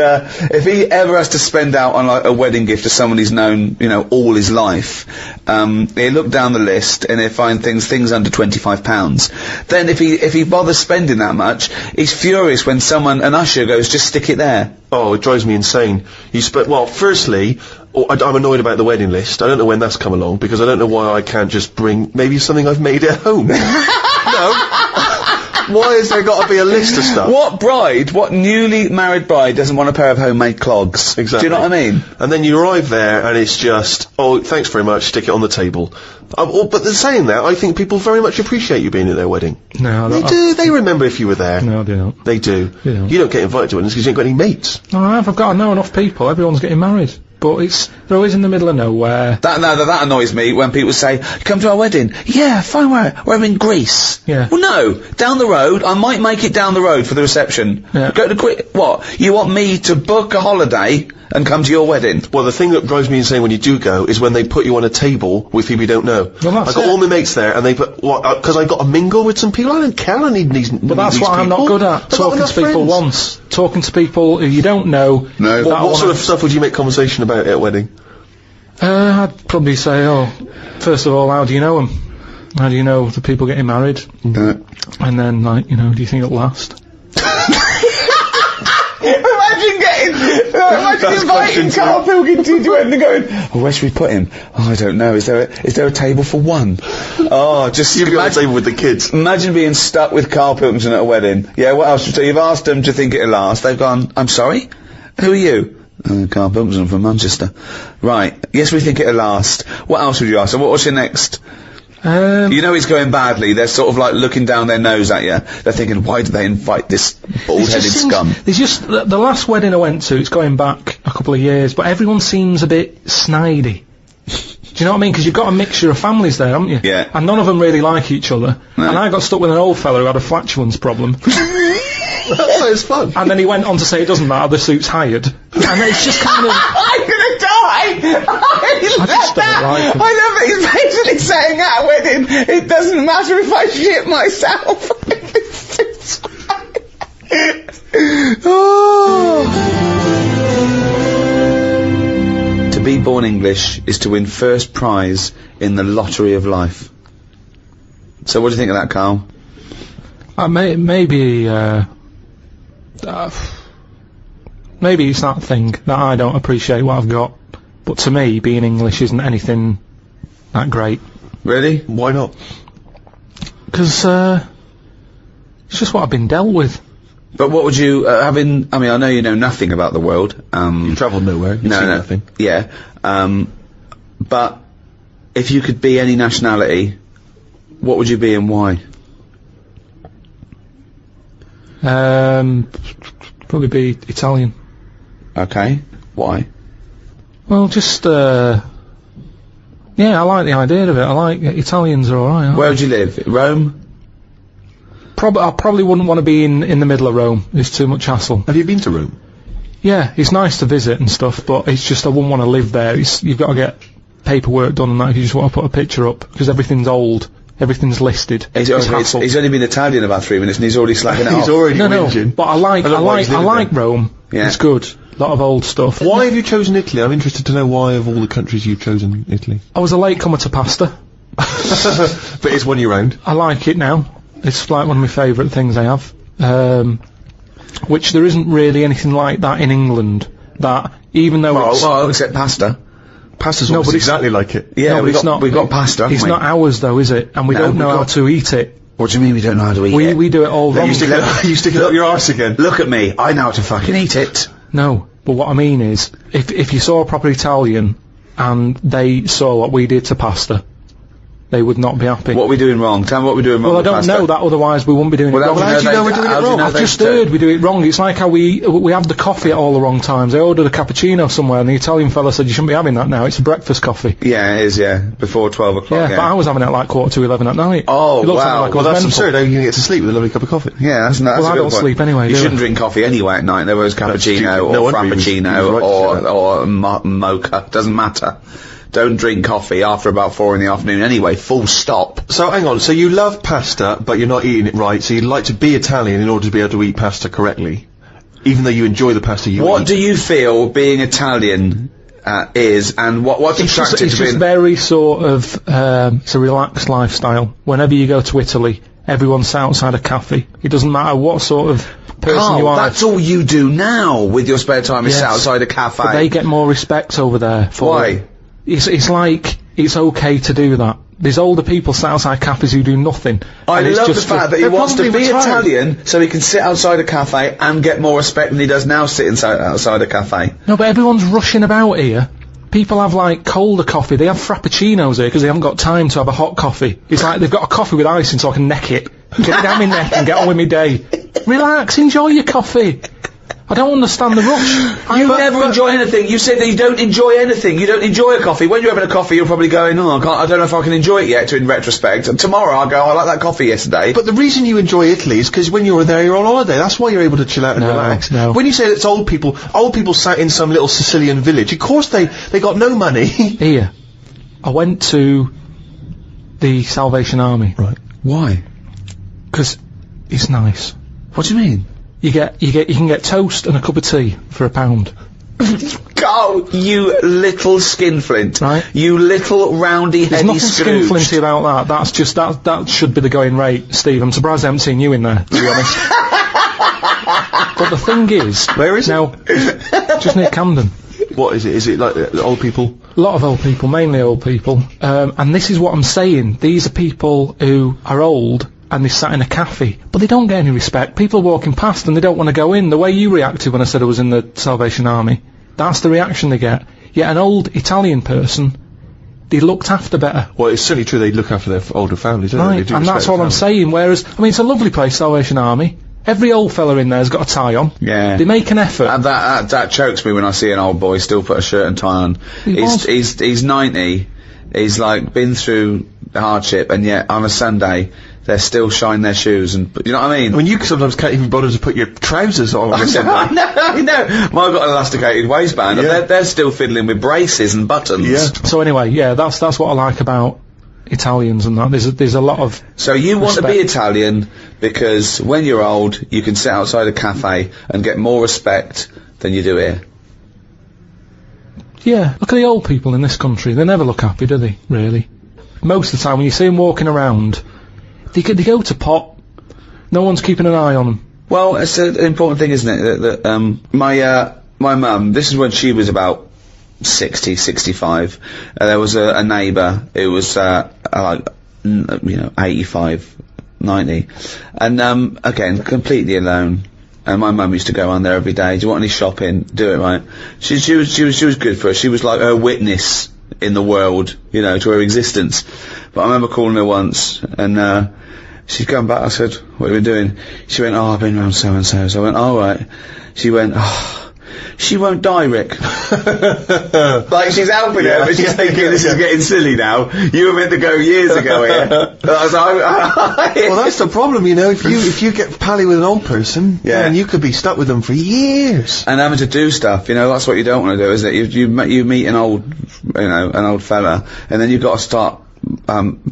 if he ever has to spend out on like a wedding gift to someone he's known, all his life, he'll look down the list and he'll find things under £25. Then if he bothers spending that much, he's furious when an usher goes, just stick it there. Oh, it drives me insane. Well, firstly, I'm annoyed about the wedding list. I don't know when that's come along, because I don't know why I can't just bring maybe something I've made at home. No. Why has there got to be a list of stuff? What newly married bride doesn't want a pair of homemade clogs? Exactly. Do you know what I mean? And then you arrive there and it's just, oh, thanks very much, stick it on the table. But saying that, I think people very much appreciate you being at their wedding. No, They do, they remember if you were there. No, they don't. They do. They don't. You don't get invited to weddings because you ain't got any mates. No, I've got to know enough people. Everyone's getting married. But they're always in the middle of nowhere. That annoys me when people say, come to our wedding. Yeah, fine, we're in Greece. Yeah. Well, no, down the road. I might make it down the road for the reception. Yeah. Go to Greece. What? You want me to book a holiday and come to your wedding? Well, the thing that drives me insane when you do go is when they put you on a table with people you don't know. Well, that's I've got it. all my mates there, and they put, because I got to mingle with some people. I don't care, I need these. But that's what I'm not good at. Talking to people once. Talking to people who you don't know. No. What sort of stuff would you make conversation about at a wedding? I'd probably say, first of all, how do you know them? How do you know the people getting married? And then, do you think it'll last? Imagine inviting Carl Pilkington to wedding and going, where should we put him? Oh, I don't know. Is there a table for one? Oh, just You'd be on the table with the kids. Imagine being stuck with Carl Pilkington at a wedding. Yeah, what else? So you've asked them to think it'll last. They've gone, I'm sorry? Who are you? Carl Pilkington from Manchester. Right. Yes, we think it'll last. What else would you ask? So what's your next? You know it's going badly. They're sort of like looking down their nose at you. They're thinking, why did they invite this bald-headed scum? There's just the last wedding I went to. It's going back a couple of years, but everyone seems a bit snidey. Do you know what I mean? Because you've got a mixture of families there, haven't you? Yeah. And none of them really like each other. No. And I got stuck with an old fella who had a flatulence problem. Oh, it's fun. And then he went on to say it doesn't matter, the suit's hired. And it's just kind of... I'm gonna die! I just don't like him. I love it. He's basically saying at a wedding, it doesn't matter if I shit myself. To be born English is to win first prize in the lottery of life. So what do you think of that, Carl? Maybe it's that thing that I don't appreciate what I've got. But to me, being English isn't anything that great. Really? Why not? Because it's just what I've been dealt with. But what would you, I know you know nothing about the world. You travelled nowhere. You've seen nothing. Yeah. But if you could be any nationality, what would you be and why? Probably be Italian. Okay. Why? Well, just yeah, I like the idea of it. I like Italians are alright. Where would you live? Rome? I probably wouldn't want to be in the middle of Rome. It's too much hassle. Have you been to Rome? Yeah, it's nice to visit and stuff, but it's just I wouldn't want to live there. You've got to get paperwork done and that if you just want to put a picture up, because everything's old, everything's listed. He's only been Italian about 3 minutes and he's already slagging it off. He's already No, but I like Rome. Yeah. It's good. A lot of old stuff. Why have you chosen Italy? I'm interested to know why of all the countries you've chosen Italy. I was a late comer to pasta. But it's one year round. I like it now. It's like one of my favourite things I have. Which there isn't really anything like that in England. That even though it's well, except pasta. Pasta's No, almost but it's- exactly like it. Yeah, No, but it's not. we've got pasta, haven't it's we? not ours though, is it? And we No, don't know we've how got- to eat it. What do you mean we don't know how to eat it? We do it all wrong. You stick it up your arse again. Look at me, I know how to fucking eat it. No, but what I mean is, if you saw a proper Italian and they saw what we did to pasta, they would not be happy. What are we doing wrong? Tell me what we're doing wrong Well, I with don't pasta. know that, otherwise we wouldn't be doing Well, it wrong. how do you know we're doing it how do you wrong? know I've just heard we do it wrong. It's like how we have the coffee at all the wrong times. I ordered a cappuccino somewhere and the Italian fella said you shouldn't be having that now, it's a breakfast coffee. Yeah, it is, yeah. Before 12 o'clock, Yeah, but I was having it like 11:15 at night. Oh, It looks wow. like I Well, was that's mental. absurd. How are you going to get to sleep with a lovely cup of coffee? Yeah, that's Well, a I good don't point. sleep anyway, You do shouldn't I? drink coffee anyway at night. There was cappuccino stupid. No or wonder he was frappuccino right to say or mocha. Doesn't matter. Don't drink coffee after about 4 in the afternoon anyway. Full stop. So, hang on. So you love pasta, but you're not eating it right, so you'd like to be Italian in order to be able to eat pasta correctly, even though you enjoy the pasta you eat. What do you feel being Italian is, and what's It's attractive just to being... very sort of, it's a relaxed lifestyle. Whenever you go to Italy, everyone's outside a cafe. It doesn't matter what sort of person Carl, you are. that's all you do now with your spare time is Yes. sit outside a cafe. But they get more respect over there for Why? it. It's like, it's okay to do that. There's older people sat outside cafes who do nothing. I and it's love the just fact that he they're wants to probably be retired. Italian so he can sit outside a cafe and get more respect than he does now sitting outside a cafe. No, but everyone's rushing about here. People have like colder coffee. They have frappuccinos here because they haven't got time to have a hot coffee. It's like they've got a coffee with ice in so I can neck it. Get it down my neck and get on with my day. Relax, enjoy your coffee. I don't understand the rush. You never enjoy anything. You said that you don't enjoy anything. You don't enjoy a coffee. When you're having a coffee, you're probably going, oh, I don't know if I can enjoy it yet, in retrospect. And tomorrow I'll go, I like that coffee yesterday. But the reason you enjoy Italy is because when you were there, you're on holiday. That's why you're able to chill out and No, relax. no. When you say it's old people sat in some little Sicilian village. Of course they got no money. Here, I went to the Salvation Army Right. Why? because it's nice. What do you mean? You can get toast and a cup of tea for £1. Go, you little skinflint. Right. You little roundy There's heady nothing Scrooge. skinflinty about that. That's just that should be the going rate, Steve. I'm surprised I haven't seen you in there, to be honest. But the thing is, Where is it? now, just near Camden. What is it? Is it like old people? A lot of old people, mainly old people. And this is what I'm saying. These are people who are old and they sat in a cafe, but they don't get any respect. People are walking past and they don't want to go in. The way you reacted when I said I was in the Salvation Army, that's the reaction they get. Yet an old Italian person, they looked after better. Well, it's certainly true they look after their older families, don't they? Right, They do and respect that's what their I'm families. saying. Whereas, I mean, it's a lovely place, Salvation Army. Every old fella in there's got a tie on. Yeah. They make an effort. And that chokes me when I see an old boy still put a shirt and tie on. He's 90. He's like been through the hardship, and yet on a Sunday they're still shining their shoes, and you know what I mean. I mean, you sometimes can't even bother to put your trousers on a Sunday. I know. Mine got an elasticated waistband, Yeah. and they're still fiddling with braces and buttons. Yeah. So anyway, yeah, that's what I like about Italians and that. There's a lot of So you want to be Respect. Italian because when you're old, you can sit outside a cafe and get more respect than you do here. yeah. Look at the old people in this country. They never look happy, do they? Really. Most of the time, when you see them walking around, they go to pot. No one's keeping an eye on them. Well, it's an important thing, isn't it? That my mum, this is when she was about 60, 65. There was a neighbour who was like 85, 90, and again completely alone. And my mum used to go on there every day. Do you want any shopping? Do it, right? She was good for her. She was like her witness in the world, you know, to her existence. But I remember calling her once, and she's come back. I said, "What have you been doing?" She went, "Oh, I've been around so and so." So I went, "All right." She went, "Oh, she won't die, Rick." Like she's helping her, but she's thinking this is getting silly now. You were meant to go years ago here. I was like, Well, that's the problem, you know. If you get pally with an old person, then you could be stuck with them for years. And having to do stuff, you know, that's what you don't want to do, is it? You meet an old, you know, an old fella, and then you've got to start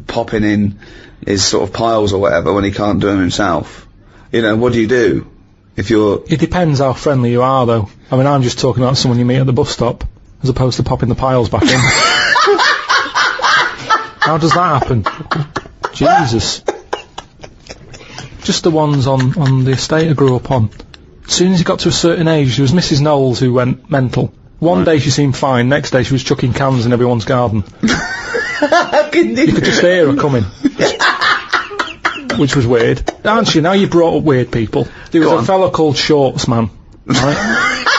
popping in his sort of piles or whatever when he can't do them himself. You know, what do you do? If you're... It depends how friendly you are, though. I mean, I'm just talking about someone you meet at the bus stop, as opposed to popping the piles back in. How does that happen? Jesus. Just the ones on the estate I grew up on. As soon as he got to a certain age, there was Mrs. Knowles who went mental. One day she seemed fine, next day she was chucking cans in everyone's garden. You could just hear her coming. Which was weird. Aren't you? Now you brought up weird people. There was a fella called Shorts Man. Right?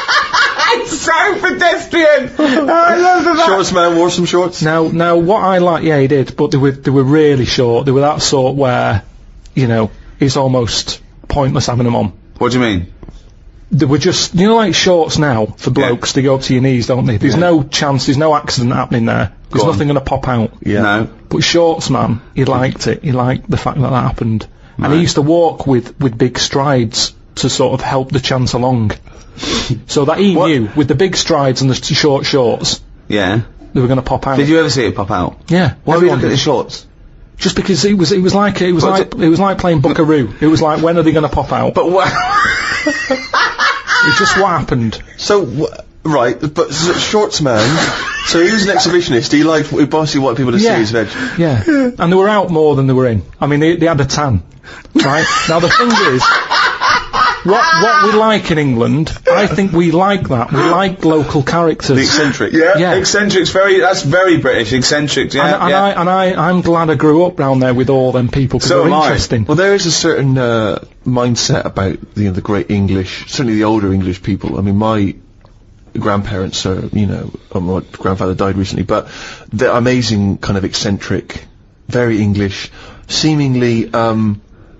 It's so pedestrian! Oh, I love that. Shorts man wore some shorts. Now what I like, yeah, he did, but they were really short. They were that sort where, you know, it's almost pointless having them on. What do you mean? They were just, you know, like shorts now for blokes. They go up to your knees, don't they? There's no chance. There's no accident happening there. There's nothing going to pop out. Yeah. No. But Shorts Man, he liked it. He liked the fact that happened. Right. And he used to walk with big strides to sort of help the chance along. So that he knew, with the big strides and the short shorts, yeah, they were going to pop out. Did you ever see it pop out? Yeah. Why were you looking at the shorts? Just because it was like playing Buckaroo. It was like, when are they going to pop out? But what? It's just what happened. So, right, but Shorts Man, so he was an exhibitionist, he basically wanted people to see his veg. Yeah. And they were out more than they were in. I mean, they had a tan. Right? Now the thing is, what we like in England, I think we like that. We like local characters. The eccentric. Yeah. Eccentric's that's very British. Eccentric, yeah. I'm glad I grew up round there with all them people, because they're interesting. Well, there is a certain mindset about the great English, certainly the older English people. I mean, my grandparents are, my grandfather died recently, but they're amazing, kind of eccentric, very English, seemingly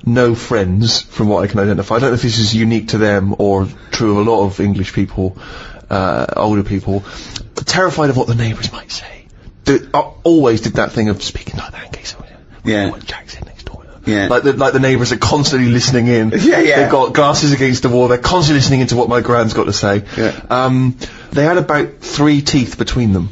no friends, from what I can identify. I don't know if this is unique to them or true of a lot of English people, older people, terrified of what the neighbours might say. Always did that thing of speaking like that in case Jack's in next door. Yeah. Like the neighbours are constantly listening in. Yeah. They've got glasses against the wall, they're constantly listening into what my gran's got to say. Yeah. They had about 3 teeth between them.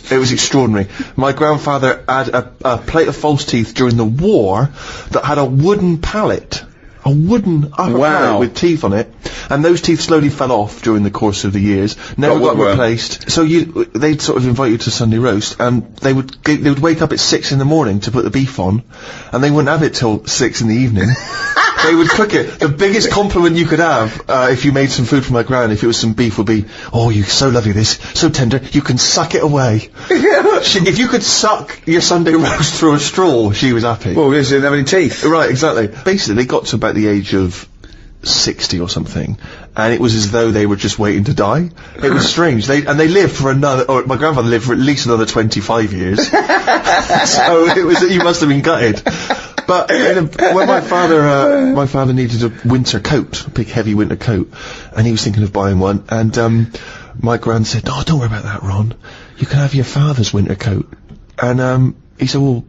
It was extraordinary. My grandfather had a plate of false teeth during the war that had a wooden pallet. A wooden upper pallet with teeth on it, and those teeth slowly fell off during the course of the years. Never got replaced. So they'd sort of invite you to Sunday roast, and they would wake up at 6 in the morning to put the beef on, and they wouldn't have it till 6 in the evening. They would cook it. The biggest compliment you could have, if you made some food for my gran, if it was some beef, would be, "Oh, you're so lovely, this, so tender, you can suck it away." If you could suck your Sunday roast through a straw, she was happy. Well, because she didn't have any teeth. Right, exactly. Basically, they got to about the age of 60 or something, and it was as though they were just waiting to die. It was strange. They lived for my grandfather lived for at least another 25 years. So he must have been gutted. But when my father needed a winter coat, a big heavy winter coat, and he was thinking of buying one, and my gran said, "Oh, don't worry about that, Ron. You can have your father's winter coat." And he said, "Well,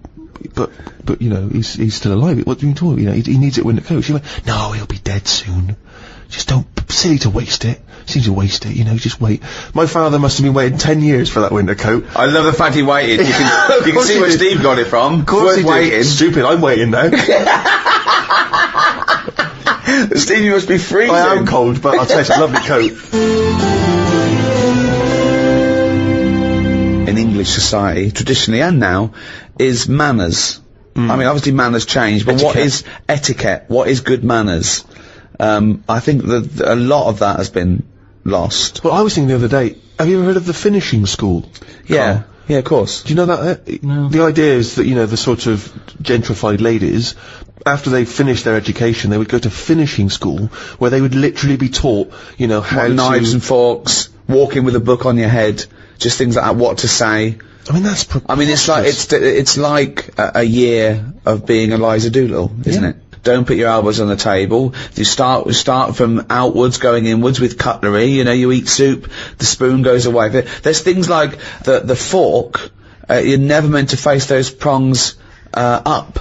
but he's still alive. What do you talk? He needs a winter coat." She went, "No, he'll be dead soon. Just silly to waste it. Seems to waste it, just wait." My father must have been waiting 10 years for that winter coat. I love the fact he waited. You can see where Steve got it from. Of course he waiting. Stupid, I'm waiting now. Steve, you must be freezing. I am cold, but I'll tell you, it's a lovely coat. In English society, traditionally and now, is manners. I mean, obviously manners change, but what is etiquette? What is good manners? I think that a lot of that has been lost. Well, I was thinking the other day, have you ever heard of the finishing school? Yeah, yeah, of course. Do you know that? No. The idea is that, the sort of gentrified ladies, after they finished their education, they would go to finishing school, where they would literally be taught, how knives and forks, walking with a book on your head, just things like that, what to say, I mean, that's I mean, it's like a year of being Eliza Doolittle, isn't it? Don't put your elbows on the table. You start from outwards, going inwards with cutlery. You know, you eat soup, the spoon goes away. There's things like the fork. You're never meant to face those prongs up.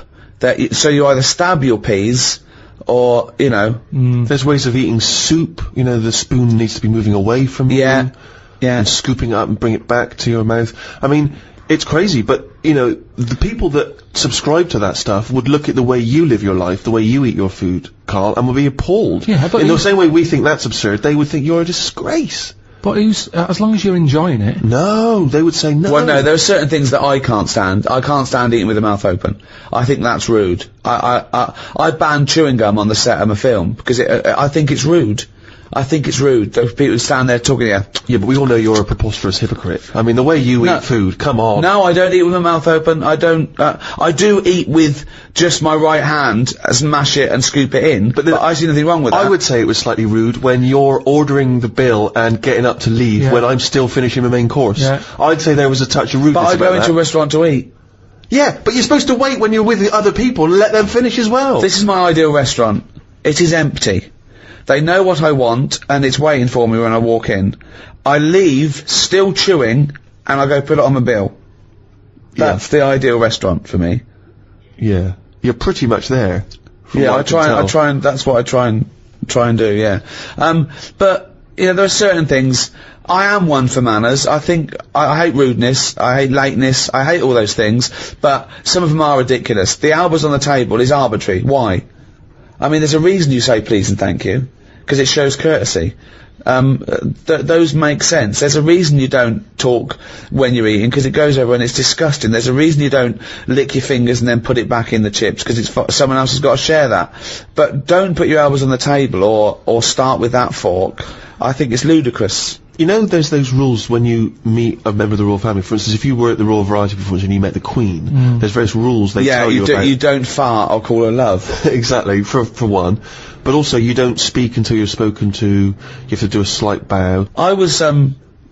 So you either stab your peas, or you know. There's ways of eating soup. You know, the spoon needs to be moving away from you. Yeah. And scooping it up and bring it back to your mouth. I mean, it's crazy, but, you know, the people that subscribe to that stuff would look at the way you live your life, the way you eat your food, Carl, and would be appalled. Yeah, but in the same way we think that's absurd, they would think you're a disgrace. But as long as you're enjoying it. No, they would say no. Well, no, there are certain things that I can't stand. I can't stand eating with the mouth open. I think that's rude. I ban chewing gum on the set of a film, because I think it's rude. I think it's rude. Those people stand there talking, yeah, but we all know you're a preposterous hypocrite. I mean, the way you eat food, come on. No, I don't eat with my mouth open. I don't, I do eat with just my right hand, smash it and scoop it in, but I see nothing wrong with that. I would say it was slightly rude when you're ordering the bill and getting up to leave when I'm still finishing my main course. Yeah. I'd say there was a touch of rudeness But I go into a restaurant to eat. Yeah, but you're supposed to wait when you're with the other people and let them finish as well. This is my ideal restaurant. It is empty. They know what I want, and it's waiting for me when I walk in. I leave, still chewing, and I go put it on my bill. That's the ideal restaurant for me. Yeah. You're pretty much there. Yeah, I try and, that's what I try and do, yeah. But, you know, there are certain things, I am one for manners. I think, I hate rudeness, I hate lateness, I hate all those things, but some of them are ridiculous. The elbows on the table is arbitrary. Why? I mean, there's a reason you say please and thank you, because it shows courtesy. Those make sense. There's a reason you don't talk when you're eating, because it goes over and it's disgusting. There's a reason you don't lick your fingers and then put it back in the chips, because someone else has got to share that. But don't put your elbows on the table or start with that fork. I think it's ludicrous. You know, there's those rules when you meet a member of the royal family. For instance, if you were at the Royal Variety Performance and you met the Queen, there's various rules they tell you about. You don't fart or call her love. Exactly, for one. But also, you don't speak until you're spoken to. You have to do a slight bow. I was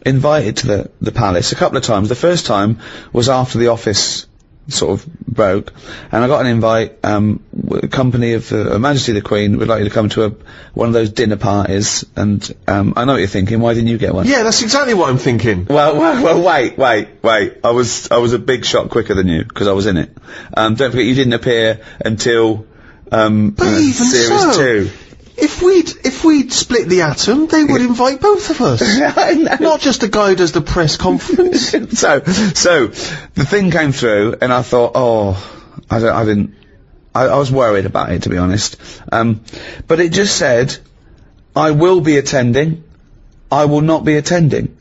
invited to the palace a couple of times. The first time was after the office sort of broke, and I got an invite, company of Her Majesty the Queen would like you to come to one of those dinner parties, and I know what you're thinking, why didn't you get one? Yeah, that's exactly what I'm thinking. Well, wait, I was a big shot quicker than you, because I was in it. Don't forget, you didn't appear until, series 2. If we'd split the atom, they would invite both of us. I know. Not just the guy who does the press conference. So the thing came through, and I thought, I was worried about it, to be honest. But it just said, I will be attending, I will not be attending.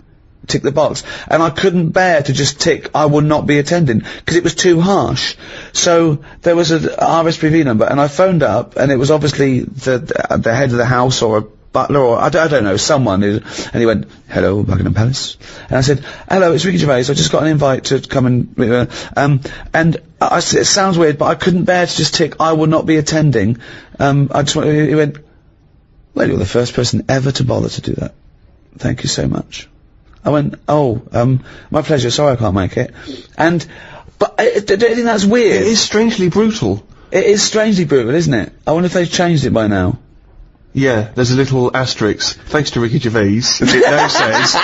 Tick the box. And I couldn't bear to just tick, I will not be attending, because it was too harsh. So there was a RSPV number, and I phoned up, and it was obviously the head of the house, or a butler, or I don't know, someone, and he went, hello, Buckingham Palace. And I said, hello, it's Rsk Gt S1, I just got an invite to come and, it sounds weird, but I couldn't bear to just tick, I will not be attending. He went, well, you're the first person ever to bother to do that. Thank you so much. I went, my pleasure, sorry I can't make it. But don't you think that's weird? It is strangely brutal. It is strangely brutal, isn't it? I wonder if they've changed it by now. Yeah, there's a little asterisk. Thanks to Ricky Gervais, it now says,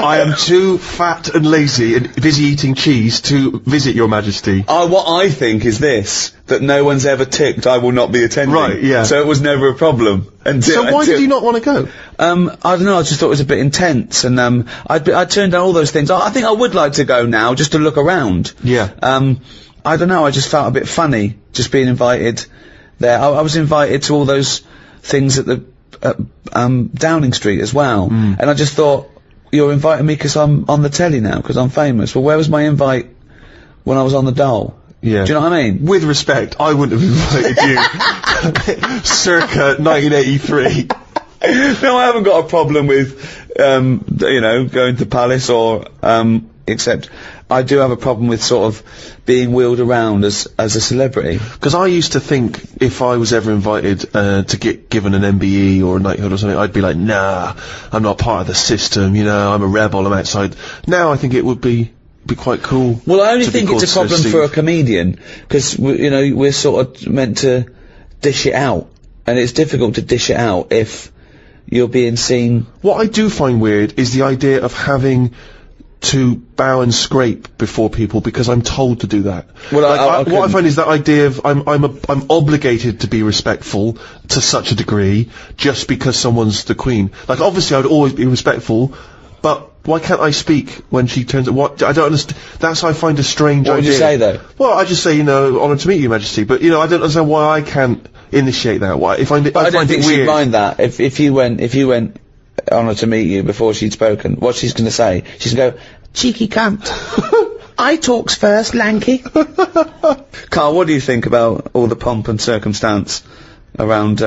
I am too fat and lazy and busy eating cheese to visit your majesty. What I think is this, that no one's ever ticked, I will not be attending. Right, yeah. So it was never a problem. So why did you not want to go? I don't know, I just thought it was a bit intense, and I turned down all those things. I think I would like to go now, just to look around. Yeah. I don't know, I just felt a bit funny, just being invited there. I was invited to all those things at the, Downing Street as well, and I just thought, you're inviting me because I'm on the telly now, because I'm famous. Well, where was my invite when I was on the dole? Yeah. Do you know what I mean? With respect, I wouldn't have invited you. Circa 1983. No, I haven't got a problem with, you know, going to Palace or, except I do have a problem with sort of being wheeled around as a celebrity. Because I used to think if I was ever invited to get given an MBE or a knighthood or something, I'd be like, nah, I'm not part of the system, you know, I'm a rebel, I'm outside. Now I think it would be quite cool. Well, I only think it's a problem for a comedian, because, you know, we're sort of meant to dish it out, and it's difficult to dish it out if you're being seen. What I do find weird is the idea of having to bow and scrape before people because I'm told to do that. Well, like, what I find is that idea of I'm obligated to be respectful to such a degree just because someone's the Queen. Like, obviously I would always be respectful, but why can't I speak when she turns it? What? I don't understand. That's how I find a strange idea. What would you say, though? Well, I just say, you know, honoured to meet you, Majesty. But, you know, I don't understand why I can't initiate that. Why? I don't think she'd mind that. If you went, honoured to meet you before she'd spoken, what she's going to say? She's going to go, cheeky cunt. I talks first, lanky. Carl, what do you think about all the pomp and circumstance around,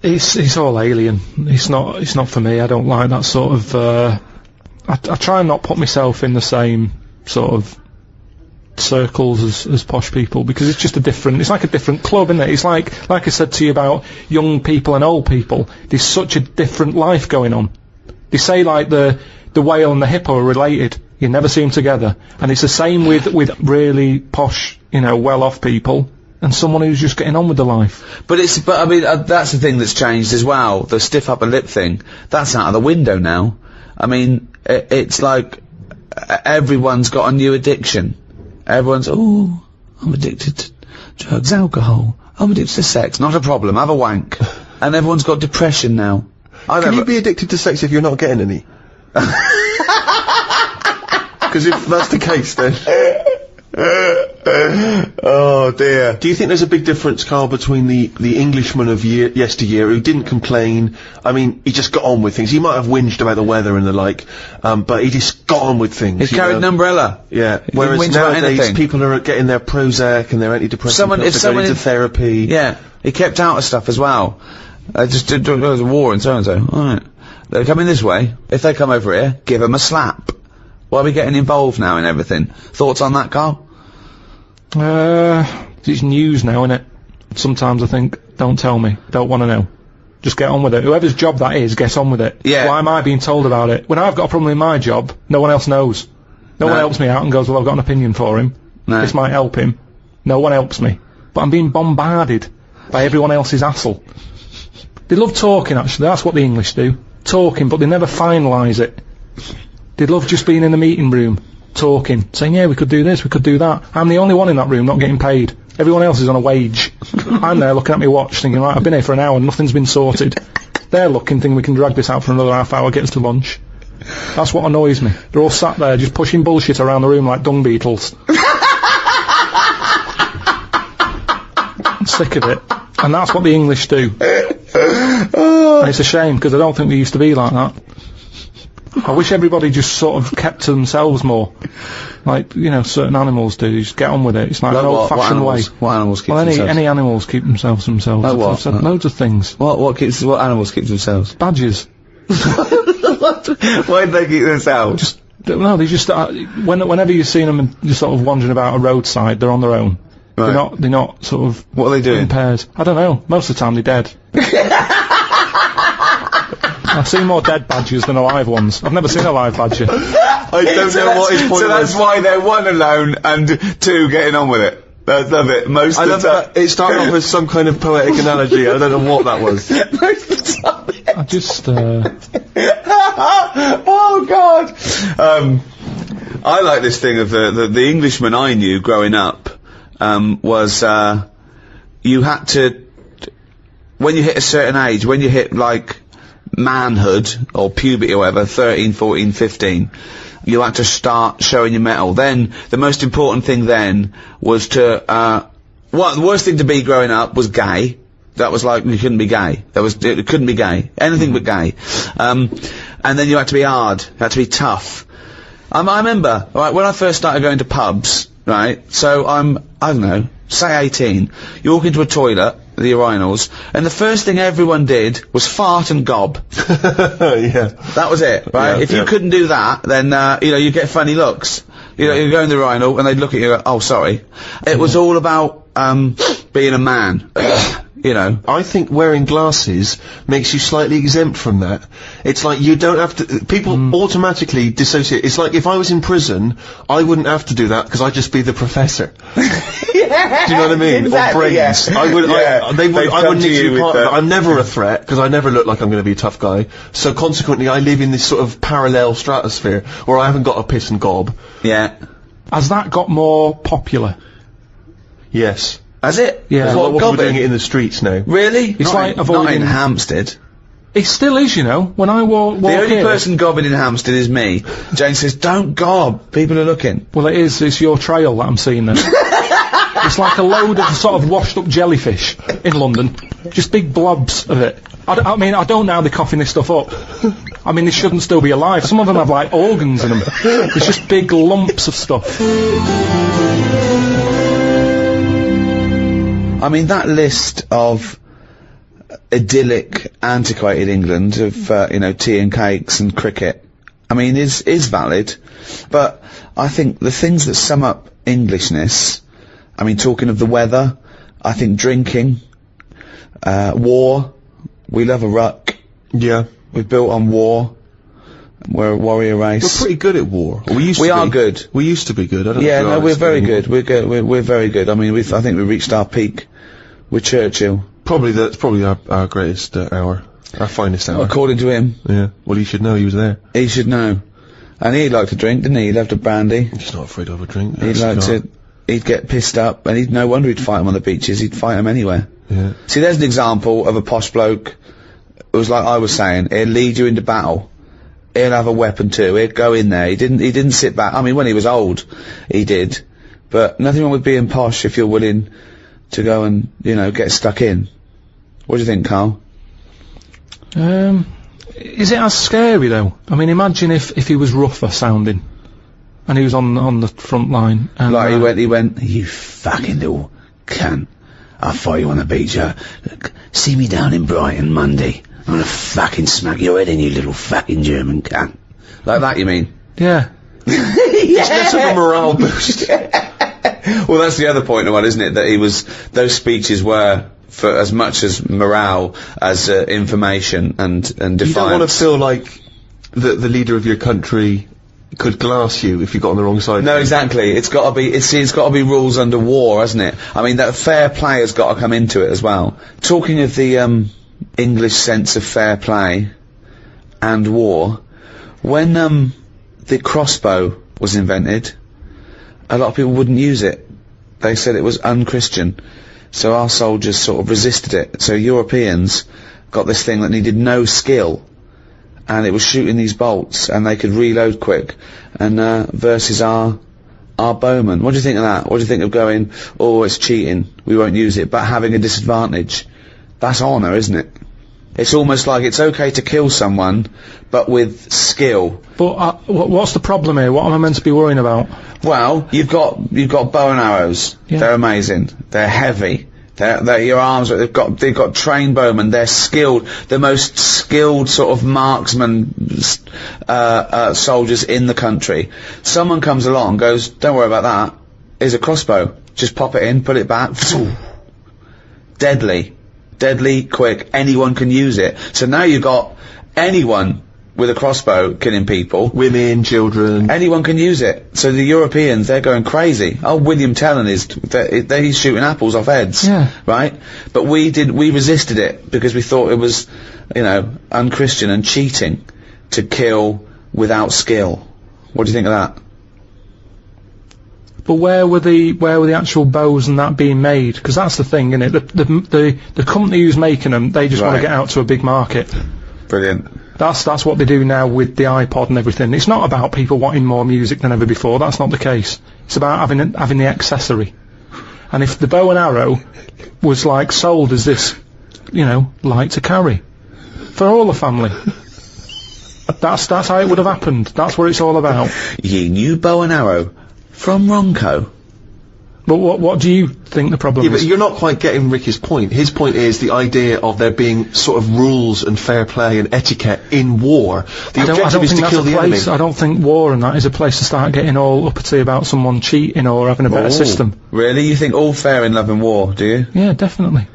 It's all alien. It's not for me. I don't like that sort of, I try and not put myself in the same sort of circles as posh people, because it's just it's like a different club, isn't it? It's like I said to you about young people and old people. There's such a different life going on. They say like the whale and the hippo are related. You never see them together. And it's the same with really posh, you know, well-off people and someone who's just getting on with the life. But I mean, that's the thing that's changed as well. The stiff upper lip thing, that's out of the window now. I mean, it's like everyone's got a new addiction. Everyone's, oh, I'm addicted to drugs, alcohol. I'm addicted to sex. Not a problem. Have a wank. And everyone's got depression now. Can you be addicted to sex if you're not getting any? Because if that's the case, then... Oh dear. Do you think there's a big difference, Carl, between the Englishman of yesteryear who didn't complain? I mean, he just got on with things. He might have whinged about the weather and the like, but he just got on with things. He carried an umbrella. Yeah. Whereas nowadays, people are getting their Prozac and their antidepressant pills, they're going into therapy. Yeah. He kept out of stuff as well. Just there was a war and so and so. Alright. They're coming this way. If they come over here, give them a slap. Why are we getting involved now in everything? Thoughts on that, Carl? It's news now, innit? Sometimes I think, don't tell me, don't want to know. Just get on with it. Whoever's job that is, get on with it. Yeah. Why am I being told about it? When I've got a problem in my job, no one else knows. No one helps me out and goes, well, I've got an opinion for him. No. This might help him. No one helps me. But I'm being bombarded by everyone else's hassle. They love talking, actually. That's what the English do. Talking, but they never finalise it. They love just being in the meeting room, talking, saying, yeah, we could do this, we could do that. I'm the only one in that room not getting paid. Everyone else is on a wage. I'm there looking at my watch thinking, right, I've been here for an hour and nothing's been sorted. They're looking, thinking we can drag this out for another half hour, get us to lunch. That's what annoys me. They're all sat there just pushing bullshit around the room like dung beetles. I'm sick of it. And that's what the English do. And it's a shame, because I don't think they used to be like that. I wish everybody just sort of kept to themselves more. Like, you know, certain animals do. Just get on with it. It's like an old-fashioned way. What animals keep themselves? Any animals keep themselves to themselves. Like what? I've said loads of things. What animals keep themselves? Badgers. Why do they keep themselves? They just, whenever you've seen them just sort of wandering about a roadside, they're on their own. Right. They're not sort of... What are they doing? In pairs. I don't know. Most of the time they're dead. I've seen more dead badgers than alive ones. I've never seen a live badger. I don't know what his point was. So that's why they're one alone and two getting on with it. That's love it. Most of the time. It started off as some kind of poetic analogy. I don't know what that was. Most of the time. I just, Oh God. I like this thing of the Englishman I knew growing up, was, you had to, when you hit a certain age, when you hit like manhood or puberty or whatever, 13, 14, 15, you had to start showing your mettle. Then the most important thing then was to the worst thing to be growing up was gay. That was like, you couldn't be gay. It couldn't be gay. Anything but gay. And then you had to be hard. You had to be tough. I remember, right, when I first started going to pubs, right, so I don't know, say 18, you walk into a toilet, the urinals, and the first thing everyone did was fart and gob. Yeah. That was it, right? Yeah, If you couldn't do that, then, you know, you get funny looks. You know, you go in the urinal and they'd look at you and go, oh, sorry. It was all about, being a man. You know. I think wearing glasses makes you slightly exempt from that. It's like you don't have to. People automatically dissociate. It's like if I was in prison, I wouldn't have to do that because I'd just be the professor. Yeah, do you know what I mean? exactly, or brains. yeah. I would. Yeah. They would. I wouldn't need to be part of it. the- I'm never a threat because I never look like I'm going to be a tough guy. So consequently, I live in this sort of parallel stratosphere where I haven't got a piss and gob. Yeah. Has that got more popular? Yes. Has it? Yeah. There's a lot more people gobbing? doing it in the streets now. Really? It's like not avoiding- in Hampstead. It still is, you know. When I walk The only here, person gobbing in Hampstead is me. Jane says, don't gob. People are looking. well, it is. It's your trail that I'm seeing there. It's like a load of sort of washed up jellyfish in London. Just big blobs of it. I mean, I don't know how they're coughing this stuff up. I mean, they shouldn't still be alive. Some of them have, like, organs in them. It's just big lumps of stuff. I mean, that list of idyllic, antiquated England of, you know, tea and cakes and cricket, I mean, is valid. But I think the things that sum up Englishness, I mean, talking of the weather, I think drinking, war, we love a ruck. Yeah. We're built on war. We're a warrior We're race. pretty good at war. We are good. We used to be good. I don't Yeah, know if no, we we're are very anymore. good. We're good. We're very good. I mean, I think we reached our peak with Churchill, Probably that's probably our greatest hour, our finest hour. according to him. Yeah. Well, you should know he was there. He should know. And he liked to drink, didn't he? He loved a brandy. He's not afraid of a drink. He'd like to. He'd get pissed up, and no wonder he'd fight him on the beaches. He'd fight him anywhere. Yeah. See, there's an example of a posh bloke. It was like I was saying. He'd lead you into battle. He'd have a weapon too. He'd go in there. He didn't sit back. I mean, when he was old, he did. But nothing wrong with being posh if you're willing to go and, you know, get stuck in. What do you think, Carl? Is it as scary though? I mean, imagine if he was rougher sounding, and he was on the front line. And, Like he went, you fucking little cunt. I'll fight you on the beach, Look, see me down in Brighton Monday. I'm gonna fucking smack your head in, you little fucking German cunt. Like that, you mean? Yeah. It's less of a morale boost. Well, that's the other point of one, isn't it? That those speeches were for as much as morale as information and defiance. You don't want to feel like the leader of your country could glass you if you got on the wrong side. No, exactly. It's got to be rules under war, hasn't it? I mean, that fair play has got to come into it as well. Talking of the English sense of fair play and war, when the crossbow was invented, a lot of people wouldn't use it. They said it was unchristian. So our soldiers sort of resisted it. So Europeans got this thing that needed no skill, and it was shooting these bolts, and they could reload quick, and versus our bowmen. What do you think of that? What do you think of going, oh, it's cheating, we won't use it, but having a disadvantage? That's honour, isn't it? It's almost like it's okay to kill someone, but with skill. But what's the problem here? What am I meant to be worrying about? Well, you've got bow and arrows. Yeah. They're amazing. They're heavy. They're your arms. They've got trained bowmen. They're skilled. The most skilled sort of marksman soldiers in the country. Someone comes along, goes, don't worry about that. Here's a crossbow. Just pop it in, put it back. Deadly quick. Anyone can use it. So now you've got anyone with a crossbow killing people. Women, children. Anyone can use it. So the Europeans, they're going crazy. Oh, William Tellon he's shooting apples off heads. Yeah. Right? But we resisted it because we thought it was, you know, unchristian and cheating to kill without skill. What do you think of that? But where were the actual bows and that being made? Because that's the thing, isn't it? The company who's making them, they just want Right. to get out to a big market. Brilliant. That's what they do now with the iPod and everything. It's not about people wanting more music than ever before. That's not the case. It's about having the accessory. And if the bow and arrow was like sold as this, you know, light to carry for all the family, that's how it would have happened. That's what it's all about. Ye new bow and arrow from Ronco. But what do you think the problem Yeah, but is? you're not quite getting Ricky's point. His point is the idea of there being sort of rules and fair play and etiquette in war. The I don't objective is think to that's kill a the enemy. place. I don't think war and that is a place to start getting all uppity about someone cheating or having a better system. Really? You think all fair in love and war, do you? Yeah, definitely.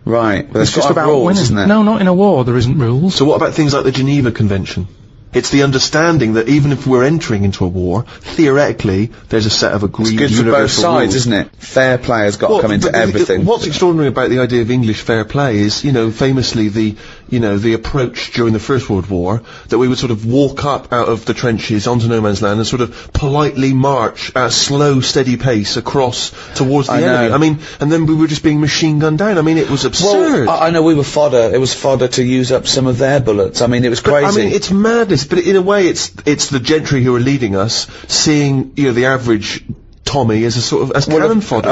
Right. But It's there's just got to have about rules, winning. isn't it? No, not in a war. There isn't rules. So what about things like the Geneva Convention? It's the understanding that even if we're entering into a war, theoretically, there's a set of agreed It's good for both universal sides, rules. isn't it? Fair play has got to come into but everything. What's extraordinary about the idea of English fair play is, famously the approach during the First World War, that we would sort of walk up out of the trenches onto no man's land and sort of politely march at a slow, steady pace across towards the I enemy. know. I mean, and then we were just being machine gunned down. I mean, it was absurd. Well, I know we were fodder. It was fodder to use up some of their bullets. I mean, it was But, crazy. I mean, it's madness, but in a way it's the gentry who are leading us, seeing, the average Tommy as a sort of, as cannon fodder.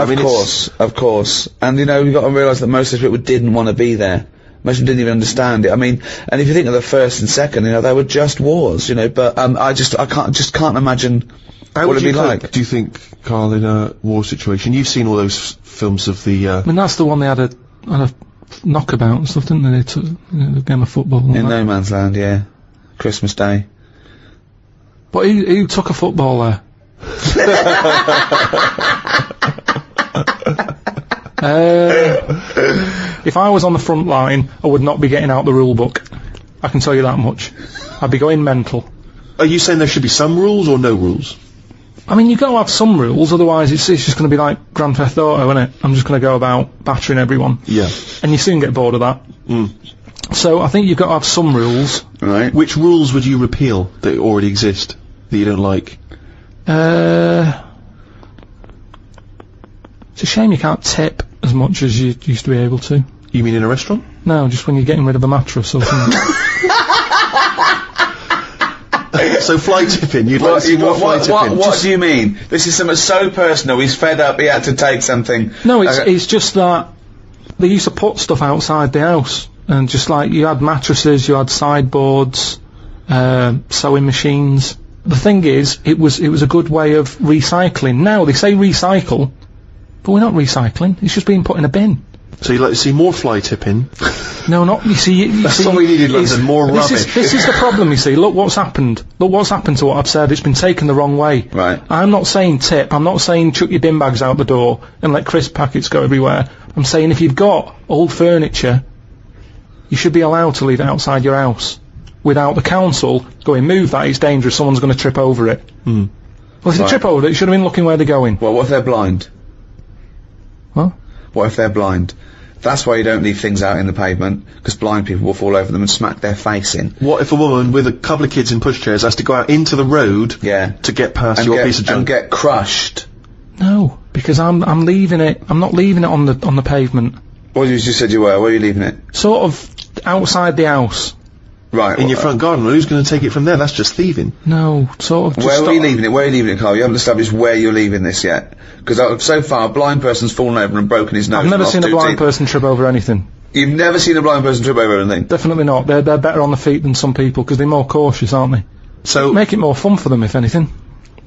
Of course. And, you've got to realise that most of the people didn't want to be there. Most of them didn't even understand it. I mean, and if you think of the first and second, they were just wars, but, I can't imagine How what would it'd you be cope, like. do you think, Carl, in a war situation? You've seen all those films of the, I mean, that's the one they had a knockabout and stuff, didn't they? They took the game of football. And In that. no man's land, yeah. Christmas Day. But who took a football there? If I was on the front line, I would not be getting out the rule book. I can tell you that much. I'd be going mental. Are you saying there should be some rules or no rules? I mean, you've got to have some rules, otherwise it's just going to be like Grand Theft Auto, isn't it? I'm just going to go about battering everyone. Yeah. And you soon get bored of that. So I think you've got to have some rules. Right. Which rules would you repeal that already exist, that you don't like? It's a shame you can't tip as much as you used to be able to. You mean in a restaurant? No, just when you're getting rid of a mattress or something. So flight tipping, you'd like to see more flight tipping. What do you mean? This is something so personal. He's fed up. He had to take something. No, it's just that they used to put stuff outside the house, and just like you had mattresses, you had sideboards, sewing machines. The thing is, it was a good way of recycling. Now they say recycle, but we're not recycling. It's just being put in a bin. So you'd like to see more fly tipping? No, not you see. That's all we need in London, more rubbish. This is the problem. You see, look what's happened. Look what's happened to what I've said. It's been taken the wrong way. Right. I'm not saying tip. I'm not saying chuck your bin bags out the door and let crisp packets go everywhere. I'm saying if you've got old furniture, you should be allowed to leave it outside your house without the council going, move that, it's dangerous, someone's going to trip over it. Well, if they trip over it, you should have been looking where they're going. Well, what if they're blind? What? What if they're blind? That's why you don't leave things out in the pavement, because blind people will fall over them and smack their face in. What if a woman with a couple of kids in pushchairs has to go out into the road to get past your piece of junk? And get crushed? No, because I'm leaving it. I'm not leaving it on the pavement. Well, you just said you were. Where are you leaving it? Sort of outside the house. Right. In your front garden. Well, who's going to take it from there? That's just thieving. No, sort of. Just Where are you leaving it? Where are you leaving it, Carl? You haven't established where you're leaving this yet. Because so far, a blind person's fallen over and broken his nose. I've never and seen lost a two blind teeth. person trip over anything. You've never seen a blind person trip over anything? Definitely not. They're better on the feet than some people because they're more cautious, aren't they? So Make it more fun for them, if anything.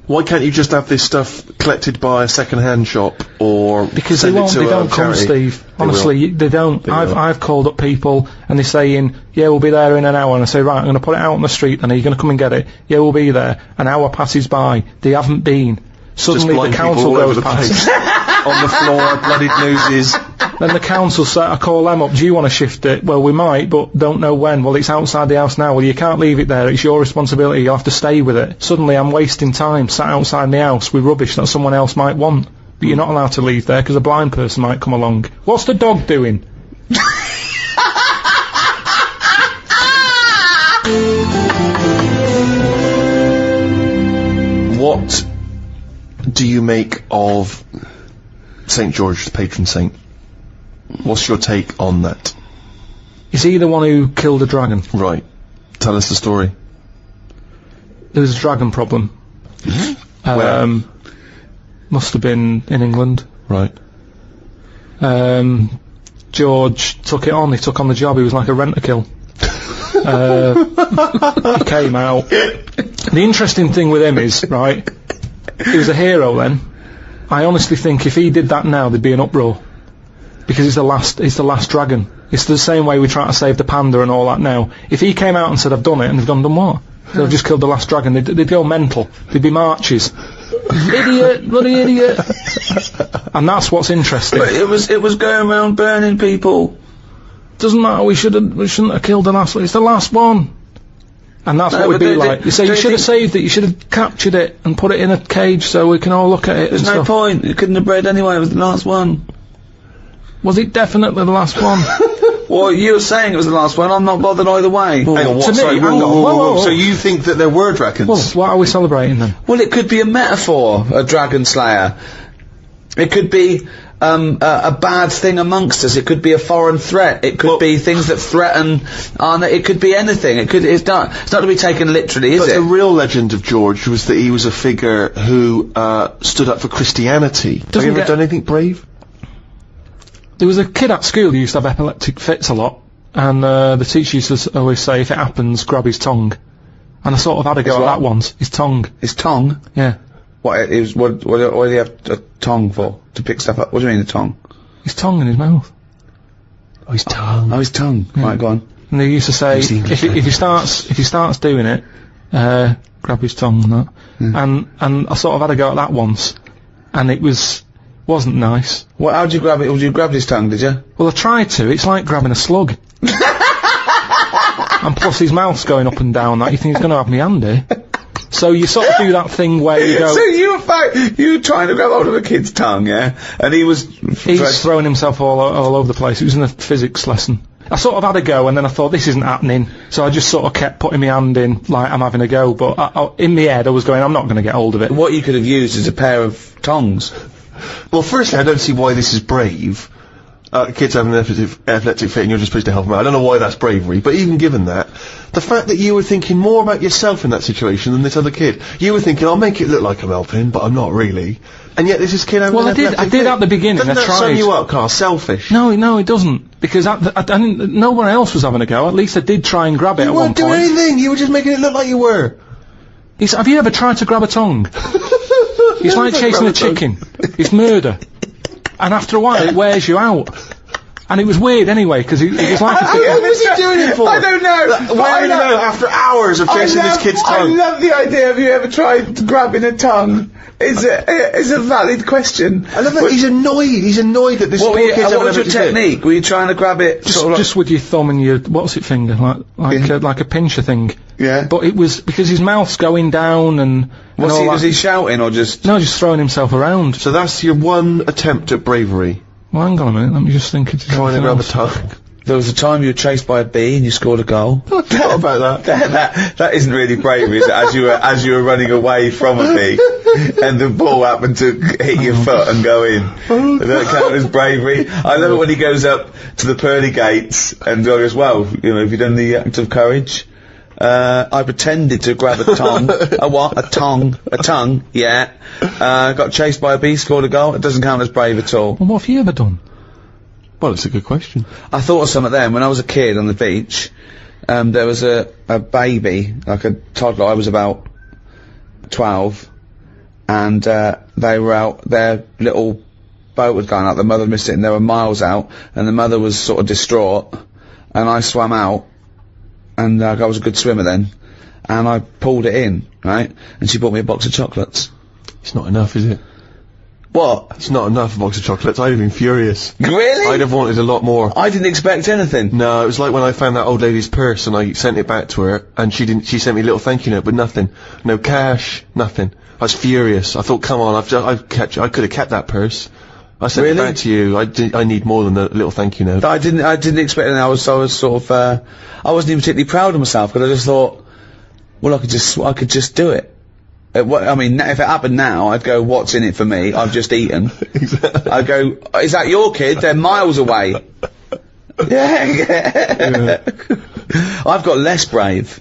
why can't you just have this stuff collected by a second-hand shop or Because they send it won't. to They a don't come, charity? Steve. They Honestly, they don't. They will. I've called up people and they're saying, "Yeah, we'll be there in an hour." And I say, "Right, I'm going to put it out on the street. And are you going to come and get it?" "Yeah, we'll be there." An hour passes by. They haven't been. Suddenly, blind the people council all over goes the past. on the floor, bloodied noses. Then the council say, I call them up, "Do you want to shift it?" "Well, we might, but don't know when." "Well, it's outside the house now." "Well, you can't leave it there. It's your responsibility. You'll have to stay with it." Suddenly, I'm wasting time sat outside the house with rubbish that someone else might want. But you're not allowed to leave there because a blind person might come along. What's the dog doing? What do you make of St. George, the patron saint? What's your take on that? Is he the one who killed a dragon? Right. Tell us the story. There was a dragon problem. Where? Must have been in England. Right. George took it on. He took on the job. He was like a rent-a-kill. He came out. The interesting thing with him is, right, he was a hero then, I honestly think if he did that now, there'd be an uproar. Because it's the last dragon. It's the same way we try to save the panda and all that now. If he came out and said, I've done it, and they've done what? They've just killed the last dragon, they'd go mental. There'd be marches. Idiot, bloody idiot. And that's what's interesting. But it was going around burning people. Doesn't matter, we shouldn't have killed the last one. It's the last one. And that's what we'd be like. You say you should have saved it, you should have captured it and put it in a cage so we can all look at it. There's no point. It couldn't have bred anyway. It was the last one. Was it definitely the last one? Well, you were saying it was the last one. I'm not bothered either way. Hang on, what? Sorry, whoa. So you think that there were dragons? Well, what are we celebrating then? Well, it could be a metaphor, a dragon slayer. It could be a bad thing amongst us. It could be a foreign threat. It could be things that threaten. It could be anything. It's not to be taken literally, is it? But the real legend of George was that he was a figure who stood up for Christianity. Have you ever done anything brave? There was a kid at school who used to have epileptic fits a lot, and the teacher used to always say, if it happens, grab his tongue. And I sort of had a go at that once. His tongue. His tongue? Yeah. What did he have a tongue for? To pick stuff up? What do you mean, a tongue? His tongue in his mouth. Oh, his tongue. Oh, his tongue. Yeah. Right, go on. And they used to say, if he starts doing it, grab his tongue and that. Yeah. And I sort of had a go at that once, and it wasn't nice. Well, how'd you grab it? You grabbed his tongue, did you? Well, I tried to. It's like grabbing a slug. And plus his mouth's going up and down, that you think he's going to have me handy. So you sort of do that thing where you go... So you were trying to grab hold of a kid's tongue, yeah? And he's throwing himself all over the place. It was in a physics lesson. I sort of had a go, and then I thought, this isn't happening. So I just sort of kept putting my hand in, like I'm having a go. But in my head, I was going, I'm not going to get hold of it. What you could have used is a pair of tongs. Well, firstly, I don't see why this is brave. Kids have an epileptic fit and you're just supposed to help them out. I don't know why that's bravery, but even given that, the fact that you were thinking more about yourself in that situation than this other kid. You were thinking, I'll make it look like I'm helping, but I'm not really. And yet this is kid having an epileptic fit. I did at the beginning. Doesn't that sum you up, Carl? Selfish. No, it doesn't. Because no one else was having a go. At least I did try and grab it at one point. You weren't doing anything. You were just making it look like you were. Have you ever tried to grab a tongue? It's like chasing a chicken. It's murder. And after a while, it wears you out. And it was weird anyway, because it was like what was he doing it for? I don't know. Why don't you know? After hours of chasing this kid's tongue. I love the idea of you ever tried grabbing a tongue. It's a valid question. I love that he's annoyed. He's annoyed that this poor kid's having a What was your technique? Were you trying to grab it just with your thumb and your finger, like a pincher thing? Yeah. But it was because his mouth's going down and. Was he shouting or just? No, just throwing himself around. So that's your one attempt at bravery. Well, hang on a minute. Let me just think. Trying to grab a tongue. There was a time you were chased by a bee and you scored a goal. I thought about that. That isn't really bravery, is it? As you were running away from a bee, and the ball happened to hit your foot and go in. Does that count as bravery? I love it when he goes up to the pearly gates and goes, well, have you done the act of courage? I pretended to grab a tongue. A what? A tongue, yeah. Got chased by a bee, scored a goal. It doesn't count as brave at all. Well, what have you ever done? Well, it's a good question. I thought of some of them. When I was a kid on the beach, there was a baby, like a toddler. I was about 12, and they were out, their little boat was going out, the mother missed it, and they were miles out, and the mother was sort of distraught, and I swam out, and I was a good swimmer then, and I pulled it in, right, and she bought me a box of chocolates. It's not enough, is it? What? It's not enough, a box of chocolates. I'd have been furious. Really? I'd have wanted a lot more. I didn't expect anything. No, it was like when I found that old lady's purse and I sent it back to her, and she sent me a little thank you note, but nothing. No cash, nothing. I was furious. I thought, come on, I could have kept that purse. I sent it back to you. I need more than a little thank you note. I didn't expect anything. I was sort of, I wasn't even particularly proud of myself, because I just thought, well, I could just do it. I mean, if it happened now, I'd go, what's in it for me? I've just eaten. Exactly. I'd go, is that your kid? They're miles away. Yeah. I've got less brave.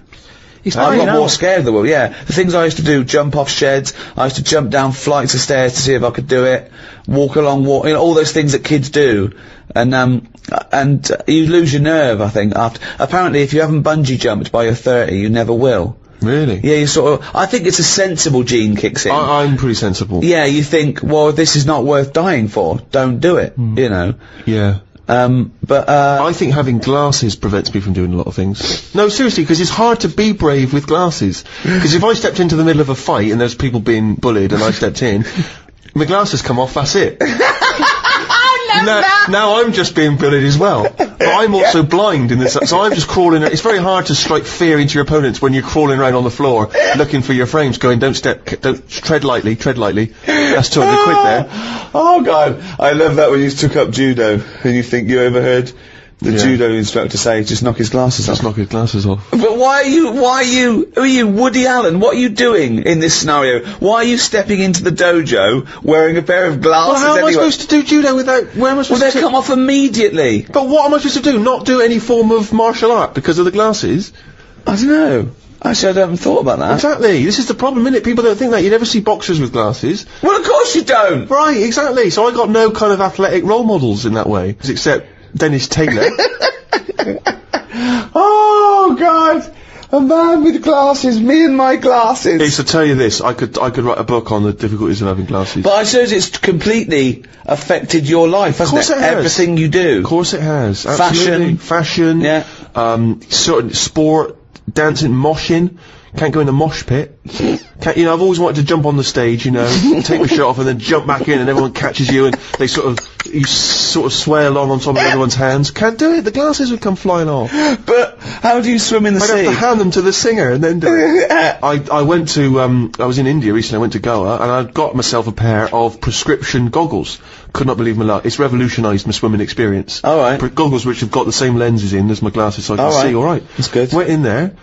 I've got more scared of the world, yeah. The things I used to do, jump off sheds, I used to jump down flights of stairs to see if I could do it, walk along, all those things that kids do. And you lose your nerve, I think, apparently if you haven't bungee jumped by your 30, you never will. Really? Yeah, you sort of. I think it's a sensible gene kicks in. I'm pretty sensible. Yeah, you think, well, this is not worth dying for. Don't do it. You know. Yeah. I think having glasses prevents me from doing a lot of things. No, seriously, because it's hard to be brave with glasses. Because if I stepped into the middle of a fight and there's people being bullied and I stepped in, my glasses come off, that's it. Now I'm just being bullied as well. But I'm also blind in this, so I'm just crawling. It's very hard to strike fear into your opponents when you're crawling around on the floor looking for your frames, going, don't tread lightly. That's 200 quid there. Oh God, I love that when you took up judo and you think you overheard the judo instructor say, just knock his glasses off. Just knock his glasses off. But who are you, Woody Allen? What are you doing in this scenario? Why are you stepping into the dojo wearing a pair of glasses Well, how am I anyway? supposed to do judo without, where am I supposed Well, to they come off immediately. But what am I supposed to do? Not do any form of martial art because of the glasses? I don't know. Actually, I haven't thought about that. Exactly. This is the problem, innit? People don't think that. You never see boxers with glasses. Well, of course you don't. Right, exactly. So I got no kind of athletic role models in that way, except Dennis Taylor. Oh God, a man with glasses, me and my glasses. It's to tell you this, I could write a book on the difficulties of having glasses. But I suppose it's completely affected your life, hasn't course it has. Everything you do. Of course it has. Absolutely. Fashion. Yeah. Sort of sport, dancing, moshing. Can't go in the mosh pit. Can't, I've always wanted to jump on the stage, take my shirt off and then jump back in and everyone catches you and they you sort of sway along on top of everyone's hands. Can't do it, the glasses would come flying off. But how do you swim in the sea? I'd have to hand them to the singer and then do it. I went to, I was in India recently, I went to Goa and I got myself a pair of prescription goggles. Could not believe my luck. It's revolutionised my swimming experience. Alright. Goggles which have got the same lenses in as my glasses so I can see alright. That's good. Went in there.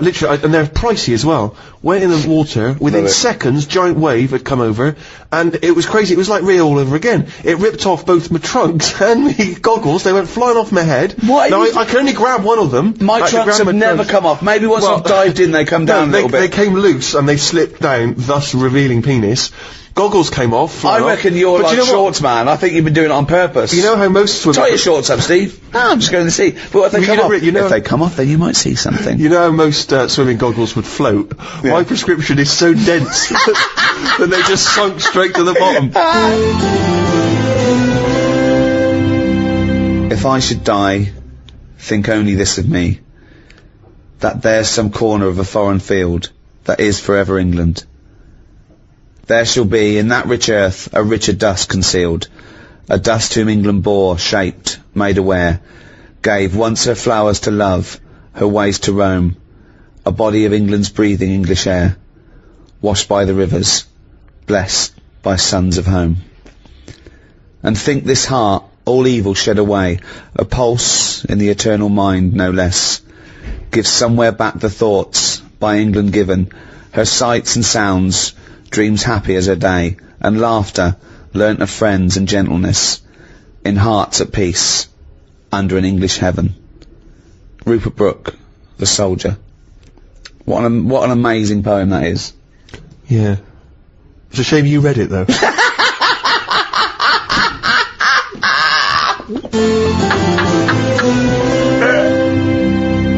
Literally, and they're pricey as well. Went in the water, within seconds, giant wave had come over, and it was crazy. It was like Rio all over again. It ripped off both my trunks and my goggles. They went flying off my head. What? Now, I can only grab one of them. My trunks have never come off. Maybe once I've dived in, they come down a little bit. They came loose and they slipped down, thus revealing penis. Goggles came off. I reckon you're like shorts man. I think you've been doing it on purpose. You know how most swimmers... Tie your shorts up, Steve. No, I'm just going to see. But if they come off, if they come off, then you might see something. You know how most swimming goggles would float? Yeah. My prescription is so dense that they just sunk straight to the bottom. If I should die, think only this of me, that there's some corner of a foreign field that is forever England. There shall be in that rich earth a richer dust concealed, a dust whom England bore, shaped, made aware, gave once her flowers to love, her ways to roam, a body of England's breathing English air, washed by the rivers, blessed by sons of home. And think this heart, all evil shed away, a pulse in the eternal mind no less, gives somewhere back the thoughts, by England given, her sights and sounds, dreams happy as her day, and laughter, learnt of friends and gentleness, in hearts at peace, under an English heaven. Rupert Brooke, The Soldier. What an amazing poem that is. Yeah. It's a shame you read it, though.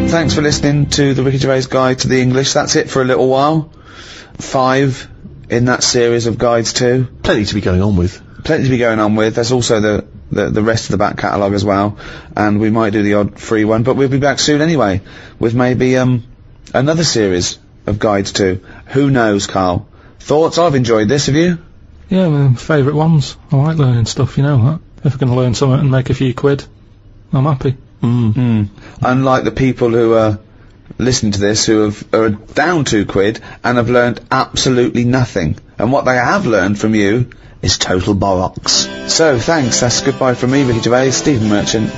Thanks for listening to the Ricky Gervais Guide to the English. That's it for a little while. 5 in that series of guides too. Plenty to be going on with. There's also the rest of the back catalogue as well, and we might do the odd free one, but we'll be back soon anyway with maybe another series of guides too. Who knows, Carl? Thoughts? I've enjoyed this. Have you? Yeah, my favourite ones. I like learning stuff, you know that. If I can learn something and make a few quid, I'm happy. Unlike the people who are listening to this who are down £2 and have learned absolutely nothing, and what they have learned from you is total bollocks. So thanks, that's goodbye from me, Ricky Gervais, Stephen Merchant.